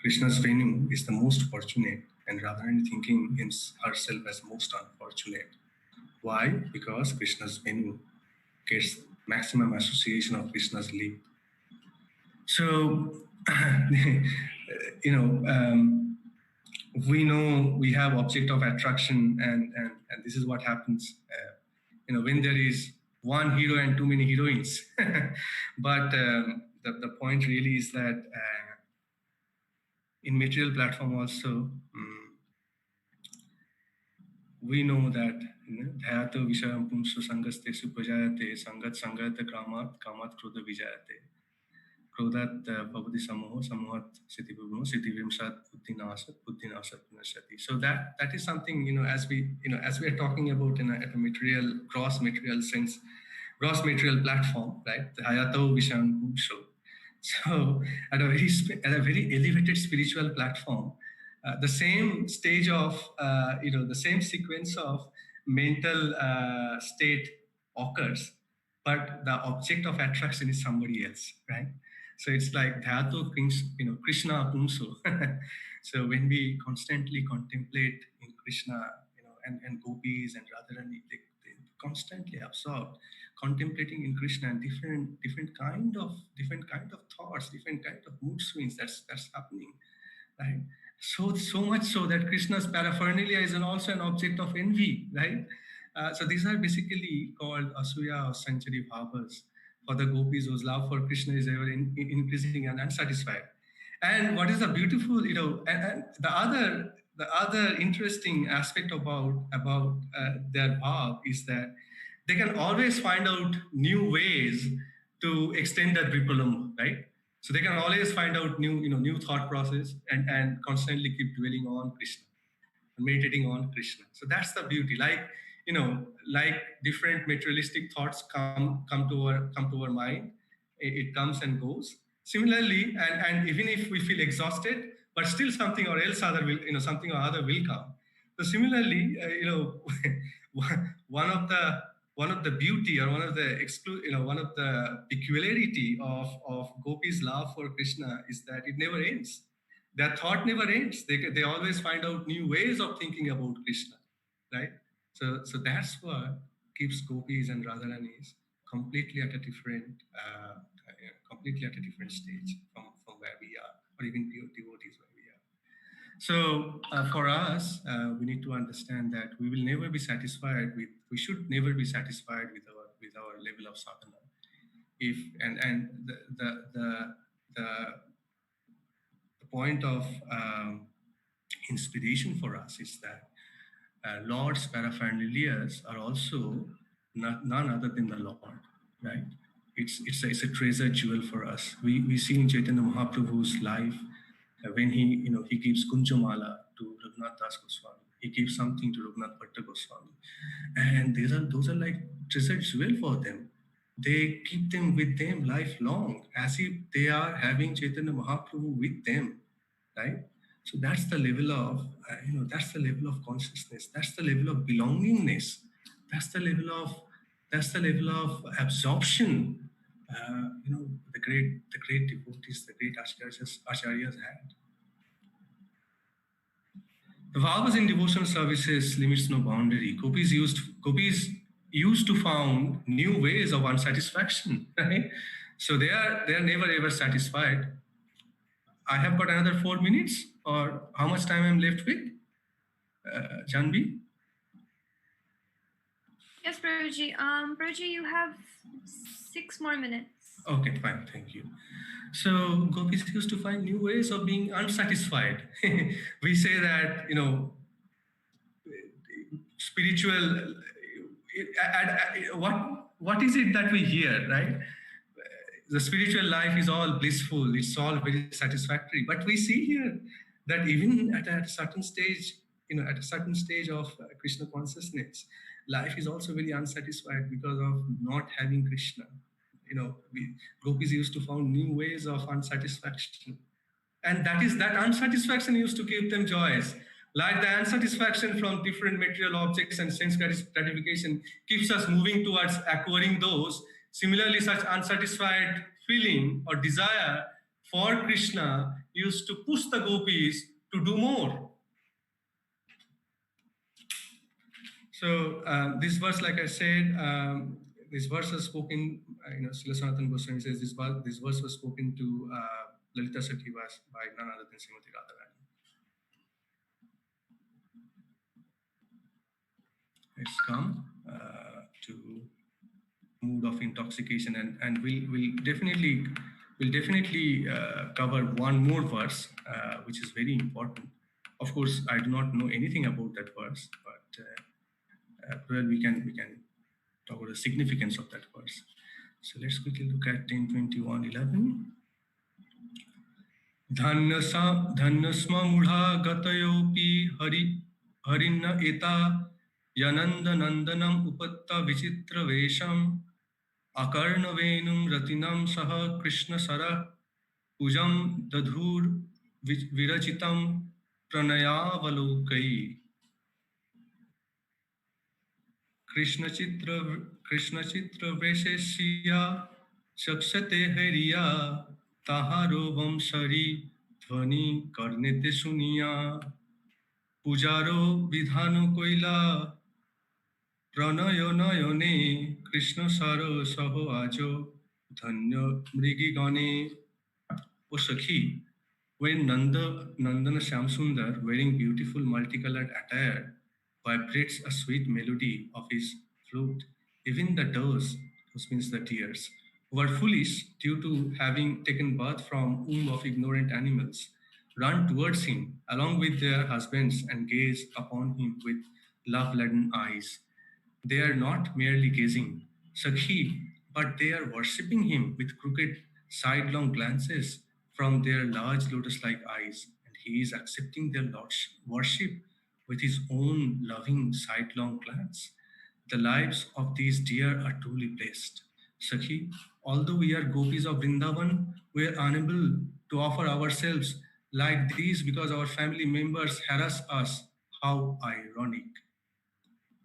Krishna's Venu is the most fortunate, and Radharani thinking herself as most unfortunate. Why? Because Krishna's Venu gets maximum association of Krishna's lip. So, we know we have object of attraction, and this is what happens. When there is one hero and too many heroines. But the point really is that in material platform also, we know that Dhyato Vishayam Pumsu Sangaste Supajayate Sangat Sangat Kamat Kamat Krodha Vijayate Krodhat Bhavati Samoho Samohat Siddhi Bhuvno Siddhi Vimshat Buddhi Nasat Punashati. So that is something, as we are talking about at a material, gross material sense, gross material platform, right? The Hayato Vishayam Pumsu. So at a very elevated spiritual platform, the same stage of, the same sequence of mental state occurs, but the object of attraction is somebody else, right? So it's like Dhyato, Krishna Pumso. So when we constantly contemplate in Krishna, and gopis and Radharani, they constantly absorbed, contemplating in Krishna and different kind of thoughts, different kind of mood swings that's happening, right? So much so that Krishna's paraphernalia is also an object of envy, right? So these are basically called asuya or sanchari bhavas for the gopis whose love for Krishna is ever increasing and unsatisfied. And what is the beautiful, and the other interesting aspect about their bhav is that they can always find out new ways to extend that vipalam, right? So they can always find out new thought process and constantly keep dwelling on Krishna, meditating on Krishna. So that's the beauty. Like different materialistic thoughts come to our mind, it comes and goes. Similarly, and even if we feel exhausted, but still something or other will come. So similarly, one of the beauty or one of the peculiarity of Gopi's love for Krishna is that it never ends. Their thought never ends. They always find out new ways of thinking about Krishna, right? So that's what keeps Gopis and Radharanis completely at a different stage from where we are, or even devotees where we are. So for us, we need to understand that we will never be satisfied with. We should never be satisfied with our level of sadhana. The point of inspiration for us is that Lord's paraphernalias are also none other than the Lord, right? It's a treasure jewel for us. We see in Chaitanya Mahaprabhu's life when he gives Kunjamala to Raghunath Das Goswami, he gives something to Raghunath Bhatta Goswami, and those are like treasure jewel for them. They keep them with them lifelong, as if they are having Chaitanya Mahaprabhu with them, right? So that's the level of that's the level of consciousness. That's the level of belongingness. That's the level of absorption. The great devotees, the great acharyas had. The vows in devotional services limits no boundary. Gopis used to found new ways of unsatisfaction, right? So they are never ever satisfied. I have got another 4 minutes, or how much time I'm left with? Janvi? Yes, Prabhuji. Prabhuji, you have 6 more minutes. Okay, fine, thank you. So gopis used to find new ways of being unsatisfied. We say that, spiritual, what is it that we hear, right? The spiritual life is all blissful, it's all very satisfactory. But we see here that even at a certain stage, of Krishna consciousness, life is also very unsatisfied because of not having Krishna. Gopis used to find new ways of unsatisfaction. And that unsatisfaction used to give them joys. Like the unsatisfaction from different material objects and sense gratification keeps us moving towards acquiring those. Similarly, such unsatisfied feeling or desire for Krishna used to push the gopis to do more. So this verse, like I said, this verse was spoken, Srila Sanatana Goswami says this verse was spoken to Lalita Sakhivas by none other than Srimati Radharani. It's come to mood of intoxication, and we'll definitely cover one more verse, which is very important. Of course, I do not know anything about that verse, but we can talk about the significance of that verse. So let's quickly look at 10:21:11. Dhanyasma mudha gatayopi harinna eta yananda nandanam upatta vichitra vesham akarna venum ratinam saha Krishna sara pujam dadhur virachitam pranayavalokai. Krishna Chitra Veshesya Shakshate Hariya Taharo Vamsari Dhvani Karnete Suniya Pujaro Vidhano Koila Pranayo Nayone Krishna Saro Saho Ajo Dhanya Mrigi Gane. O Sakhi, when Nandana Shamsundar, wearing beautiful multicolored attire, vibrates a sweet melody of his flute, even the doves, which means the deers, who are foolish due to having taken birth from womb of ignorant animals, run towards him along with their husbands and gaze upon him with love-laden eyes. They are not merely gazing, Sakhi, but they are worshipping him with crooked, sidelong glances from their large lotus-like eyes, and he is accepting their worship with his own loving sidelong glance. The lives of these deer are truly blessed. Sakhi, although we are gopis of Vrindavan, we are unable to offer ourselves like these because our family members harass us. How ironic.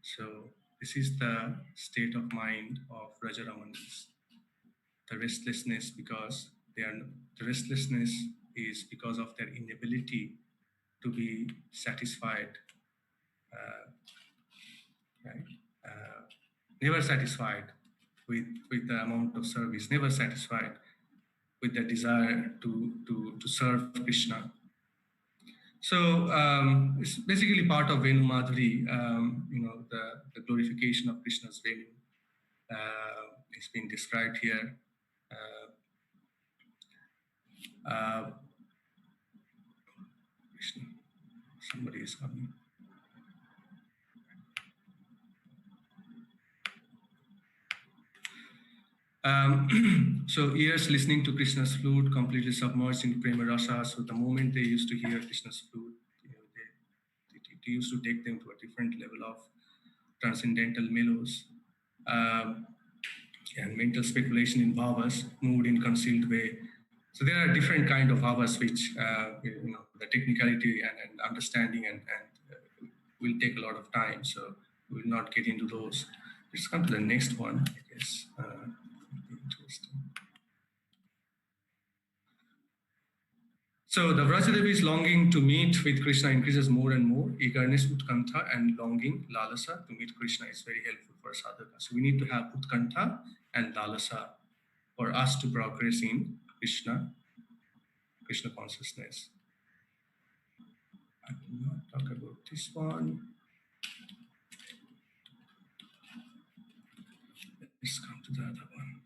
So this is the state of mind of Rajaramanis. The restlessness is because of their inability to be satisfied, right? Never satisfied with the amount of service, never satisfied with the desire to serve Krishna. So it's basically part of Venu Madhuri, the glorification of Krishna's Venu. It's been described here. Krishna, somebody is coming. So ears listening to Krishna's flute, completely submerged in prema rasa. So the moment they used to hear Krishna's flute, it used to take them to a different level of transcendental mellows. And mental speculation in bhavas, moved in concealed way. So there are different kind of bhavas which, the technicality and understanding and will take a lot of time. So we will not get into those. Let's come to the next one, I guess. Interesting. So the Vrajadevi's longing to meet with Krishna increases more and more. Eagerness, utkantha, and longing, lalasa, to meet Krishna is very helpful for sadhaka. So we need to have utkantha and lalasa for us to progress in Krishna consciousness. I will not talk about this one. Let's come to the other one.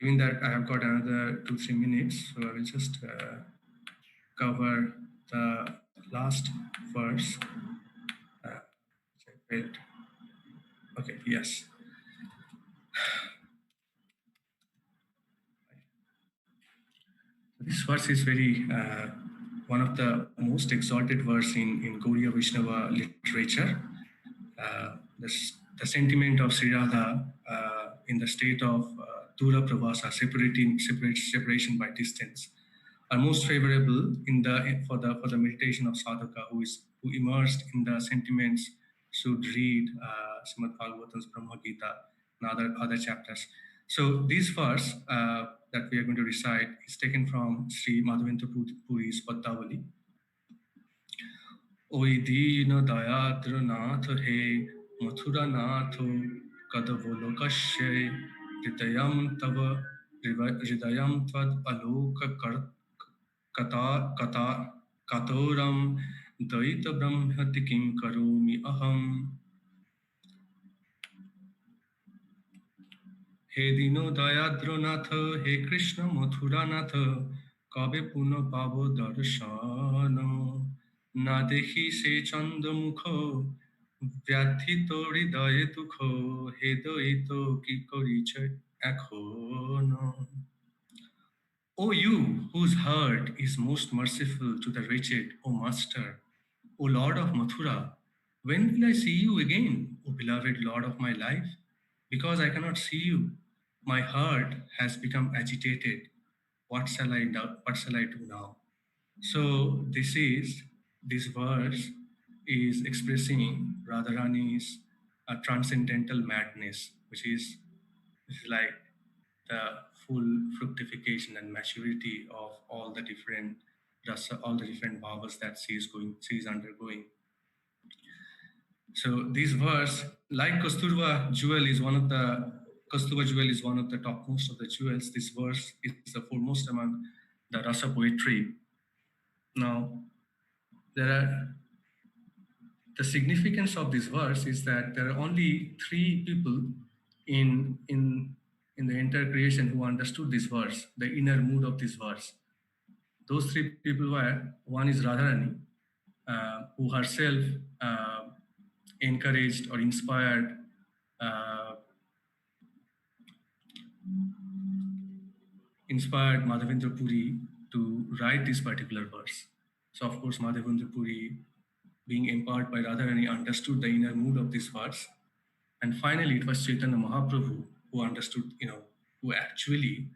Given that I have got another 2-3 minutes, so I will just cover the last verse. Which I felt. Okay, yes. This verse is very one of the most exalted verse in Gaudiya Vaishnava literature. The sentiment of Sri Radha in the state of Dura Pravasa, separation by distance, are most favorable for the meditation of sadhaka who immersed in the sentiments should read Srimad Bhagavatam's Brahma Gita and other chapters. So this verse that we are going to recite is taken from Sri Madhavendra Puri's Padavali. Oi Dina Dayadra Nath He Mathura Natho Kadavolo Kashe Hridayam Tava Hridayam Tvad Aloka Katoram Daita Brahmati Kim Karomi Aham. He Dino Dayadra Nath, He Krishna Mathura Nath, Kabe Puna Pavo Darshana, Na Dekhi Se Chanda Mukho, Vyathito Hridaye Tukho, He Doito Ki Koriche Ekhono. O you whose heart is most merciful to the wretched, O Master, O Lord of Mathura, when will I see you again, O beloved Lord of my life? Because I cannot see you, my heart has become agitated. What shall I do now? So this verse is expressing Radharani's transcendental madness, which is like the full fructification and maturity of all the different rasa, all the different bhavas that she is undergoing. So this verse, like Kasturba jewel is one of the topmost of the jewels. This verse is the foremost among the rasa poetry. Now, the significance of this verse is that there are only 3 people in the entire creation who understood this verse, the inner mood of this verse. Those 3 people were, one is Radharani, who herself encouraged or inspired Madhavendra Puri to write this particular verse. So of course Madhavendra Puri, being empowered by Radharani, understood the inner mood of this verse. And finally it was Chaitanya Mahaprabhu who understood, who actually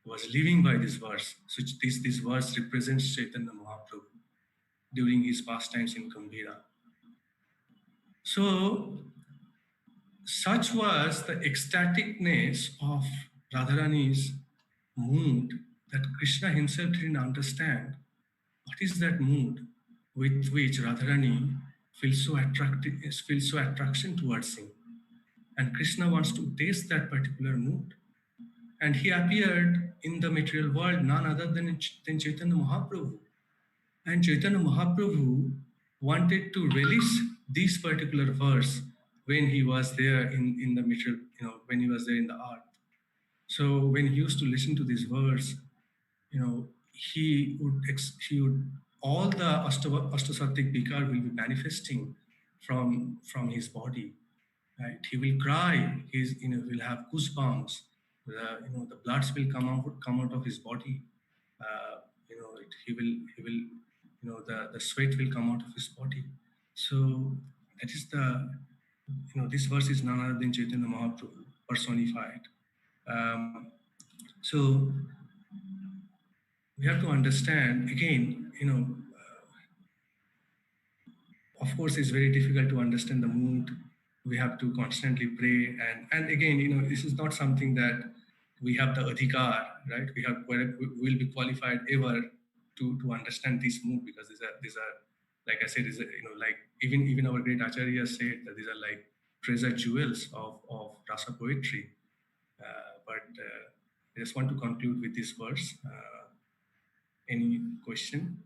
was living by this verse. So this verse represents Chaitanya Mahaprabhu during his pastimes in Gambhira. So such was the ecstaticness of Radharani's mood that Krishna himself didn't understand. What is that mood with which Radharani feels so attraction towards him? And Krishna wants to taste that particular mood. And he appeared in the material world none other than Chaitanya Mahaprabhu. And Chaitanya Mahaprabhu wanted to relish this particular verse when he was there in the material, when he was there in the earth. So when he used to listen to this verse, he would all the Ashtasattvic Vikar will be manifesting from his body. Right? He will cry. He's will have goosebumps. The bloods will come out of his body. He will the sweat will come out of his body. So that is this verse is none other than Chaitanya Mahaprabhu personified. So we have to understand again, of course, it's very difficult to understand the mood. We have to constantly pray, and again, this is not something that we have the adhikar, right? We'll be qualified ever to understand this mood, because these are like I said, like even our great Acharya said that these are like treasure jewels of rasa poetry. But I just want to conclude with this verse. Any question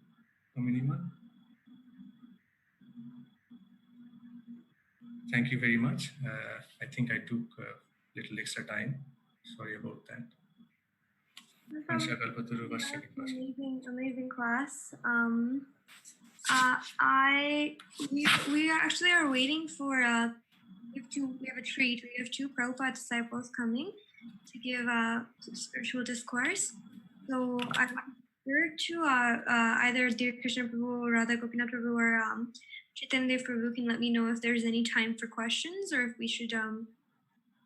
from anyone? Thank you very much. I think I took a little extra time. Sorry about that. Amazing class. We actually are waiting for we have a treat. We have 2 Prabhupada disciples coming to give a spiritual discourse. So I'm here to either Dhir Krishna Prabhu, Radha Gopinath Prabhu, or Chaitanya Prabhu can let me know if there's any time for questions, or if we should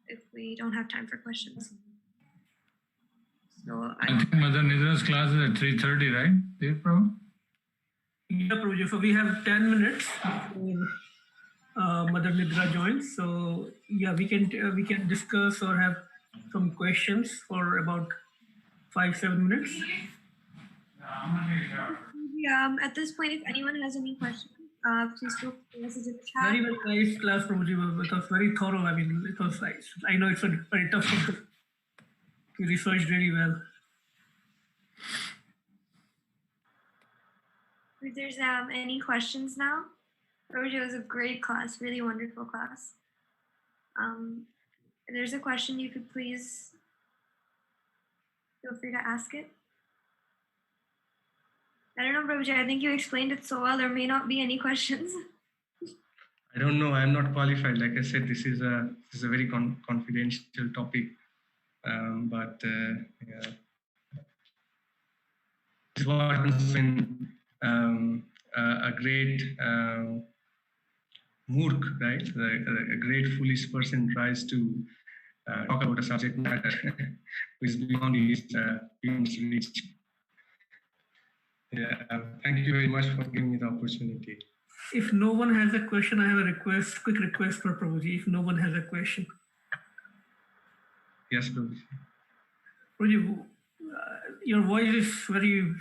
if we don't have time for questions. So I think Mother Nidra's class is at 3:30, right? Dhir Prabhu? Yeah, Prabhuji. So we have 10 minutes before Mother Nidra joins. So yeah, we can discuss or have some questions for about 5-7 minutes. At this point, if anyone has any questions, please feel free to message in the chat. Very, very nice class, Prabhuji. It was very thorough. I mean, it was nice. I know it's a very tough subject. You researched really well. If there's any questions now, Prabhuji, it was a great class, really wonderful class. If there's a question, you could please feel free to ask it. I don't know, Prabhuji, I think you explained it so well, there may not be any questions. I don't know, I'm not qualified. Like I said, this is a very confidential topic. Yeah. This is what happens when a great murk, right? A great foolish person tries to talk about a subject matter which is beyond his reach. Yeah, thank you very much for giving me the opportunity. If no one has a question, I have a quick request for Prabhuji. If no one has a question. Yes, Prabhuji. Prabhuji, your voice is very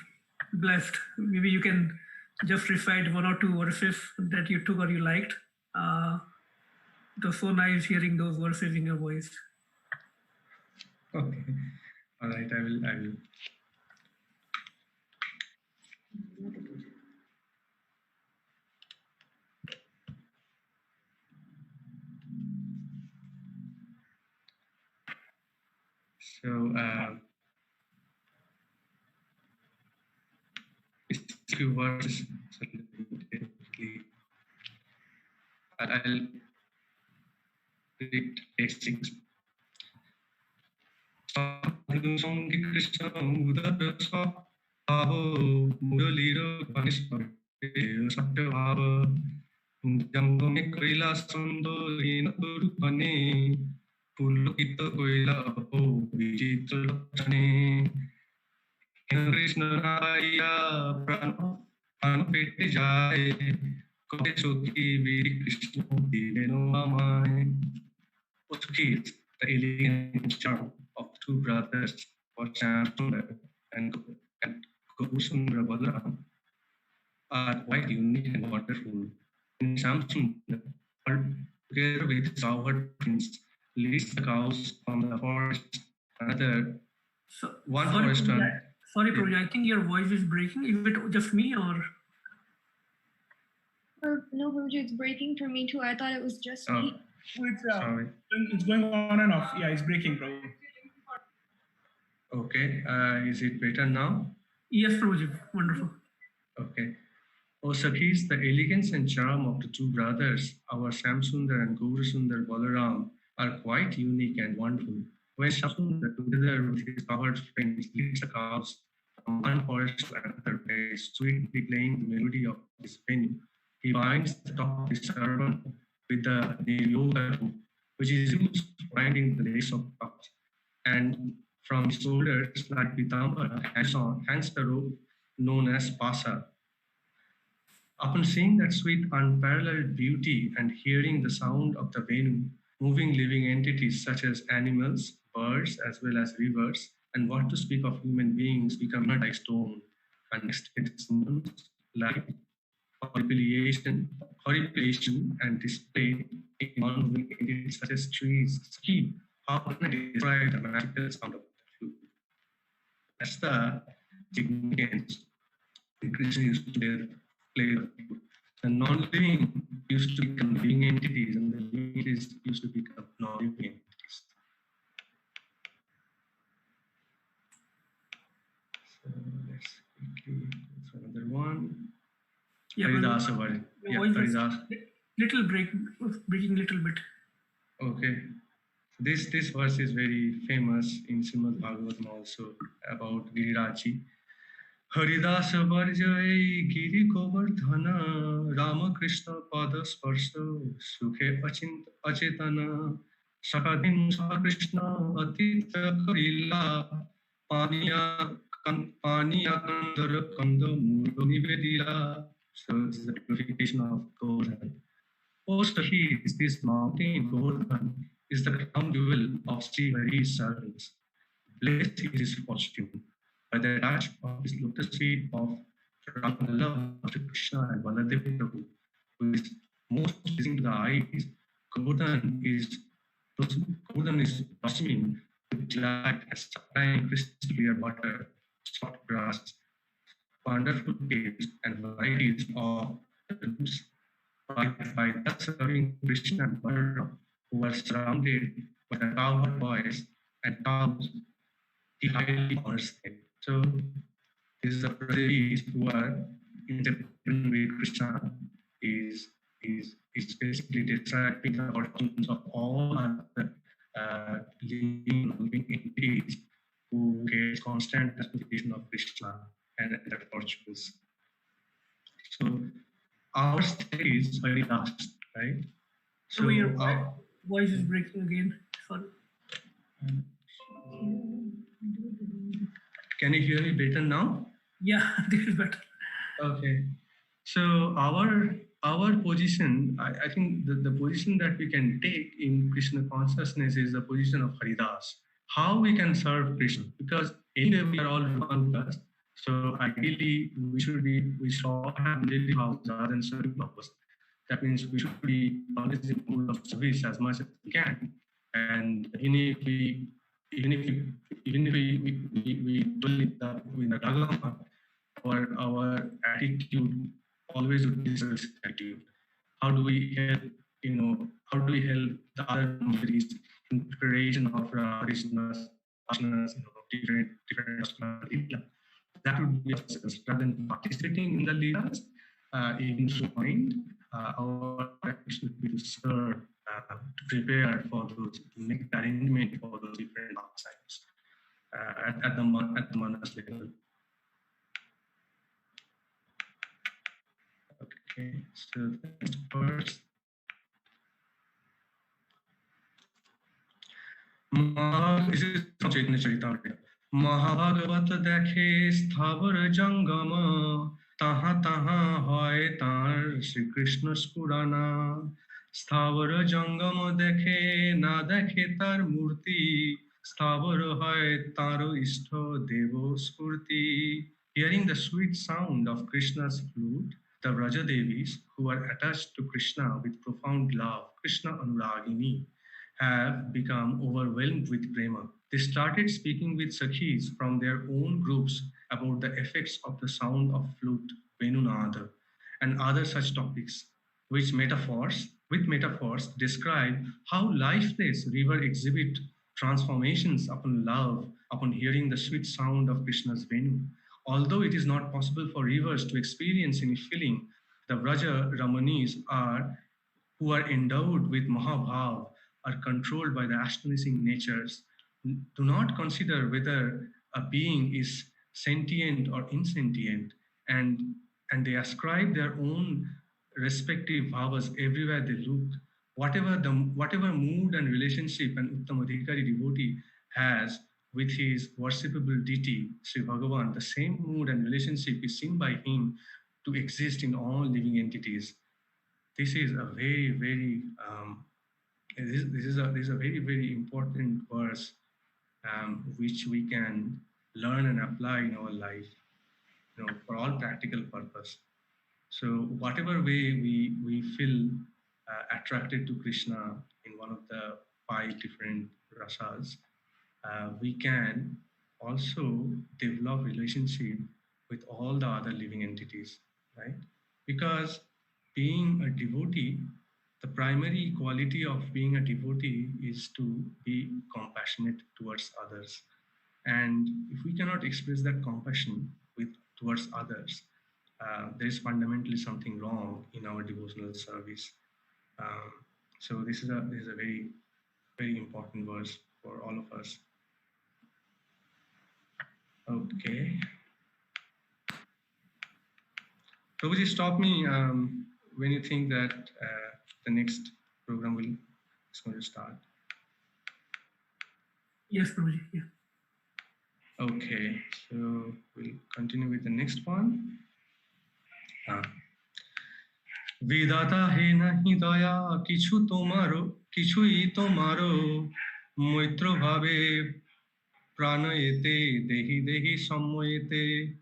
blessed. Maybe you can just recite 1 or 2 verses that you took or you liked. It was so nice hearing those verses in your voice. Okay. All right, I will. So, these few verses, I'll read text 6. Krishna Muralira Satyabhava Jangame Kaila Sando Inapurupane Pulokita Koila Apo Vijitra Lakshane Krishna Raya Prano Pete Jai Kote Soki Viri Krishna Diveno Amai. Soki is the elegant charm of 2 brothers, Vajrasundar and Gopusundar Balaram, are quite unique and wonderful. And Shamsundar, together with his cowherd prince, leads the cows from the forest. Another forest. Sorry, Prabhuji, I think your voice is breaking. Is it just me or? No, Prabhuji, it's breaking for me too. I thought it was just me. It's going on and off. Yeah, it's breaking, bro. Okay, is it better now? Yes, Prabhuji, wonderful. Okay. O Sakhis, the elegance and charm of the two brothers, our Shamsundar and Gaurasundar Balaram, are quite unique and wonderful. When Shamsundar, together with his cowherd friends, leads the cows from one forest to another by sweetly playing the melody of his venue, he binds the top of his turban with the yoga rope, which is used for binding the legs of cows. And from his shoulders, like Pitambara, hangs the rope known as Pasa. Upon seeing that sweet, unparalleled beauty and hearing the sound of the Venu, moving living entities such as animals, birds, as well as rivers, and what to speak of human beings become like stone, and next it symbols like horripilation and display in non-moving entities such as trees. Ski. How can I describe the magical sound of the flute? That's the significance. Krishna used to play the flute. The non-living used to become living entities, and the living entities used to become non-living entities. So let's quickly go for another one. Yeah, Haridasa Varja. Yeah, Haridasa. Little breaking little bit. Okay. This verse is very famous in Srimad Bhagavatam also about Giriraji. Haridasa Varjai Giri Govardhana Rama Krishna Pada Sparsha Sukhe Achetana Sakadin Sa Krishna Atitya Karila Paniya Kandara Kanda Muro Nivedila. So this is the purification of Govardhan. O Sakhis, this mountain Govardhan is the crown jewel of Sri Hari's servants. Blessed is his fortune by the touch of his lotus feet of Ram to Krishna and Baladev Prabhu, who is most pleasing to the eyes. Govardhan is blossoming with delight and supplying crystal clear water, soft grass, wonderful caves, and varieties of roots. By thus serving Krishna and Balaram, who were surrounded by the cowherd boys and cows, he highly honors them. So this is the Pradevis who are interpreting with Krishna is basically describing the fortunes of all other living entities who get constant association of Krishna and their fortunes. So our state is very last, right? So your voice is breaking again. Sorry. Can you hear me better now? Yeah, this is better. Okay. So our position, I think the position that we can take in Krishna consciousness is the position of Haridas. How we can serve Krishna? Because anyway we are all Rupanugas. So ideally we should all have daily bhavas rather than serving purpose. That means we should be always in the mood of service as much as we can. And even if we do it in the Dagama, our attitude always would be service attitude. How do we help? How do we help the other communities in preparation of Krishna's different that would be rather than participating in the leaders, in mind, our practice would be to serve, to prepare for those, to make the arrangement for those different sites at the manas level. Okay, so the next verse. This is from Chaitanya Charitamrita. Mahabhagavat dekhe sthavar jangama taha taha hoy tar Shri Krishna spurana. Sthavar jangama dekhe na dekhe tar murti sthavar hoy taro istho devo spurti. Hearing the sweet sound of Krishna's flute, the Vrajadevis, who are attached to Krishna with profound love, Krishna Anuragini, have become overwhelmed with prema. They started speaking with Sakhis from their own groups about the effects of the sound of flute, Venunada, and other such topics, with metaphors describe how lifeless river exhibit transformations upon love, upon hearing the sweet sound of Krishna's Venu. Although it is not possible for rivers to experience any feeling, the Vraja Ramanis who are endowed with Mahabhav are controlled by the astonishing natures. Do not consider whether a being is sentient or insentient, and they ascribe their own respective bhavas everywhere they look. Whatever mood and relationship an Uttamadhikari devotee has with his worshipable deity, Sri Bhagavan, the same mood and relationship is seen by him to exist in all living entities. This is a very this is a very important verse which we can learn and apply in our life, for all practical purpose. So whatever way we feel attracted to Krishna in one of the 5 different rasas, we can also develop relationship with all the other living entities, right? Because being a devotee, the primary quality of being a devotee is to be compassionate towards others. And if we cannot express that compassion towards others, there is fundamentally something wrong in our devotional service. So this is a very important verse for all of us. Okay. Prabhuji, stop me when you think that the next program is going to start. Yes, Prabhuji. Yeah. Okay, so we'll continue with the next one. Vidata he nahi daya kichu tomaro kichui tomaro moitro bhave pranoyete dehi dehi sammoyete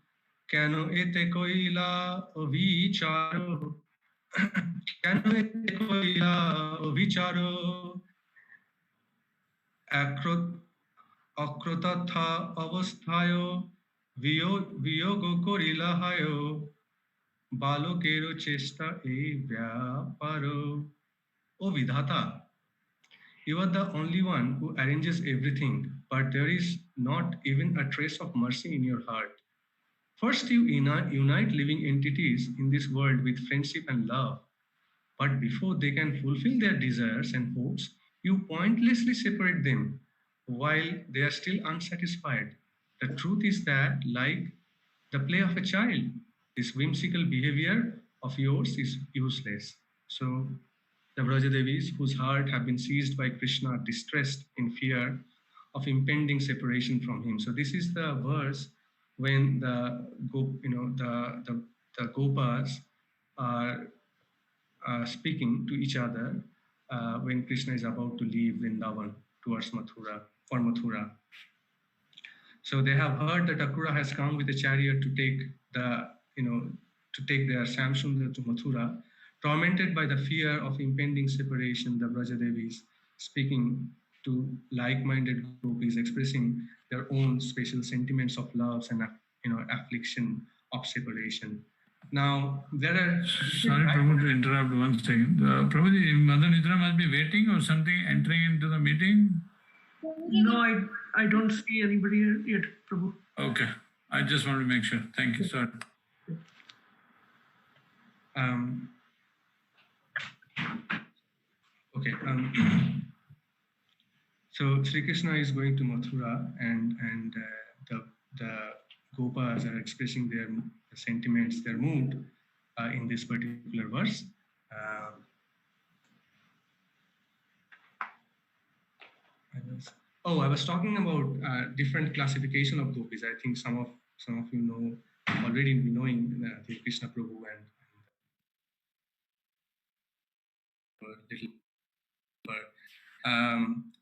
kano ete koila avicharo kano ete koila avicharo akrotatha avasthayo viyogo korila hayo balokero chesta e vyaparo. O Vidhata, you are the only one who arranges everything, but there is not even a trace of mercy in your heart. First, you unite living entities in this world with friendship and love, but before they can fulfill their desires and hopes, you pointlessly separate them while they are still unsatisfied. The truth is that, like the play of a child, this whimsical behavior of yours is useless. So the Vrajadevis, whose heart have been seized by Krishna, are distressed in fear of impending separation from him. So this is the verse when the Gopas are speaking to each other when Krishna is about to leave Vrindavan towards Mathura. So they have heard that Akrura has come with a chariot to take their Samsundar to Mathura. Tormented by the fear of impending separation, the Vrajadevis, speaking to like-minded gopis, expressing their own special sentiments of loves and affliction of separation. Now there are. Sorry, Prabhu, to interrupt 1 second. Prabhuji, Mother Nidra must be waiting or something, entering into the meeting. No, I don't see anybody yet, Prabhu. Okay, I just want to make sure. Thank you, sir. Okay. So Sri Krishna is going to Mathura, and the Gopas are expressing their sentiments, their mood in this particular verse. I was talking about different classification of gopis. I think some of you know already knowing the Krishna Prabhu and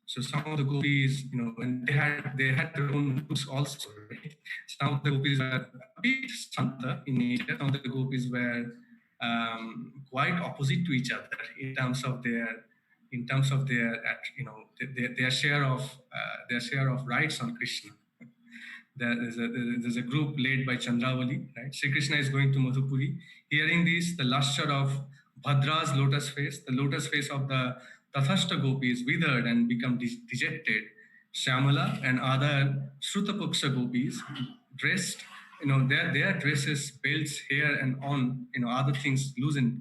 so some of the gopis, and they had their own moods also. Right? Some of the gopis were a bit Santa in nature. Some of the gopis were quite opposite to each other in terms of their their share of rights on Krishna. There's a group led by Chandravali, right? Sri Krishna is going to Madhupuri. Hearing this, the lustre of Bhadra's lotus face, the lotus face of the Tathashta gopis withered and become dejected. Shyamala and other Shrutapuksha gopis, dressed their dresses, belts, hair, and on, other things loosened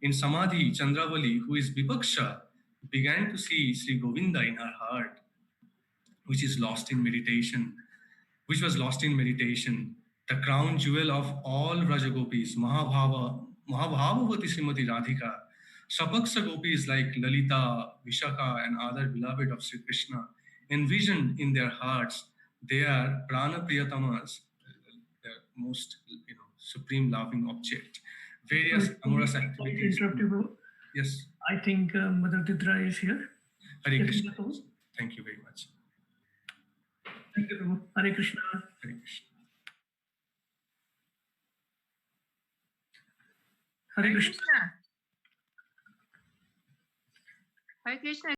in Samadhi, Chandravali, who is Vipaksha, began to see Sri Govinda in her heart, which was lost in meditation. The crown jewel of all Rajagopis, Mahabhavavati Srimati Radhika, Sapaksa gopis like Lalita, Vishaka, and other beloved of Sri Krishna, envisioned in their hearts their Prana Priyatamas, their most supreme loving object. Various amorous activities. Interrupt you, bro. Yes. I think Mother Tidra is here. Hare Yes, Krishna. Prabhu. Thank you very much. Thank you, Prabhu. Hare Krishna. Hare Krishna. Hare Krishna. Hare Krishna.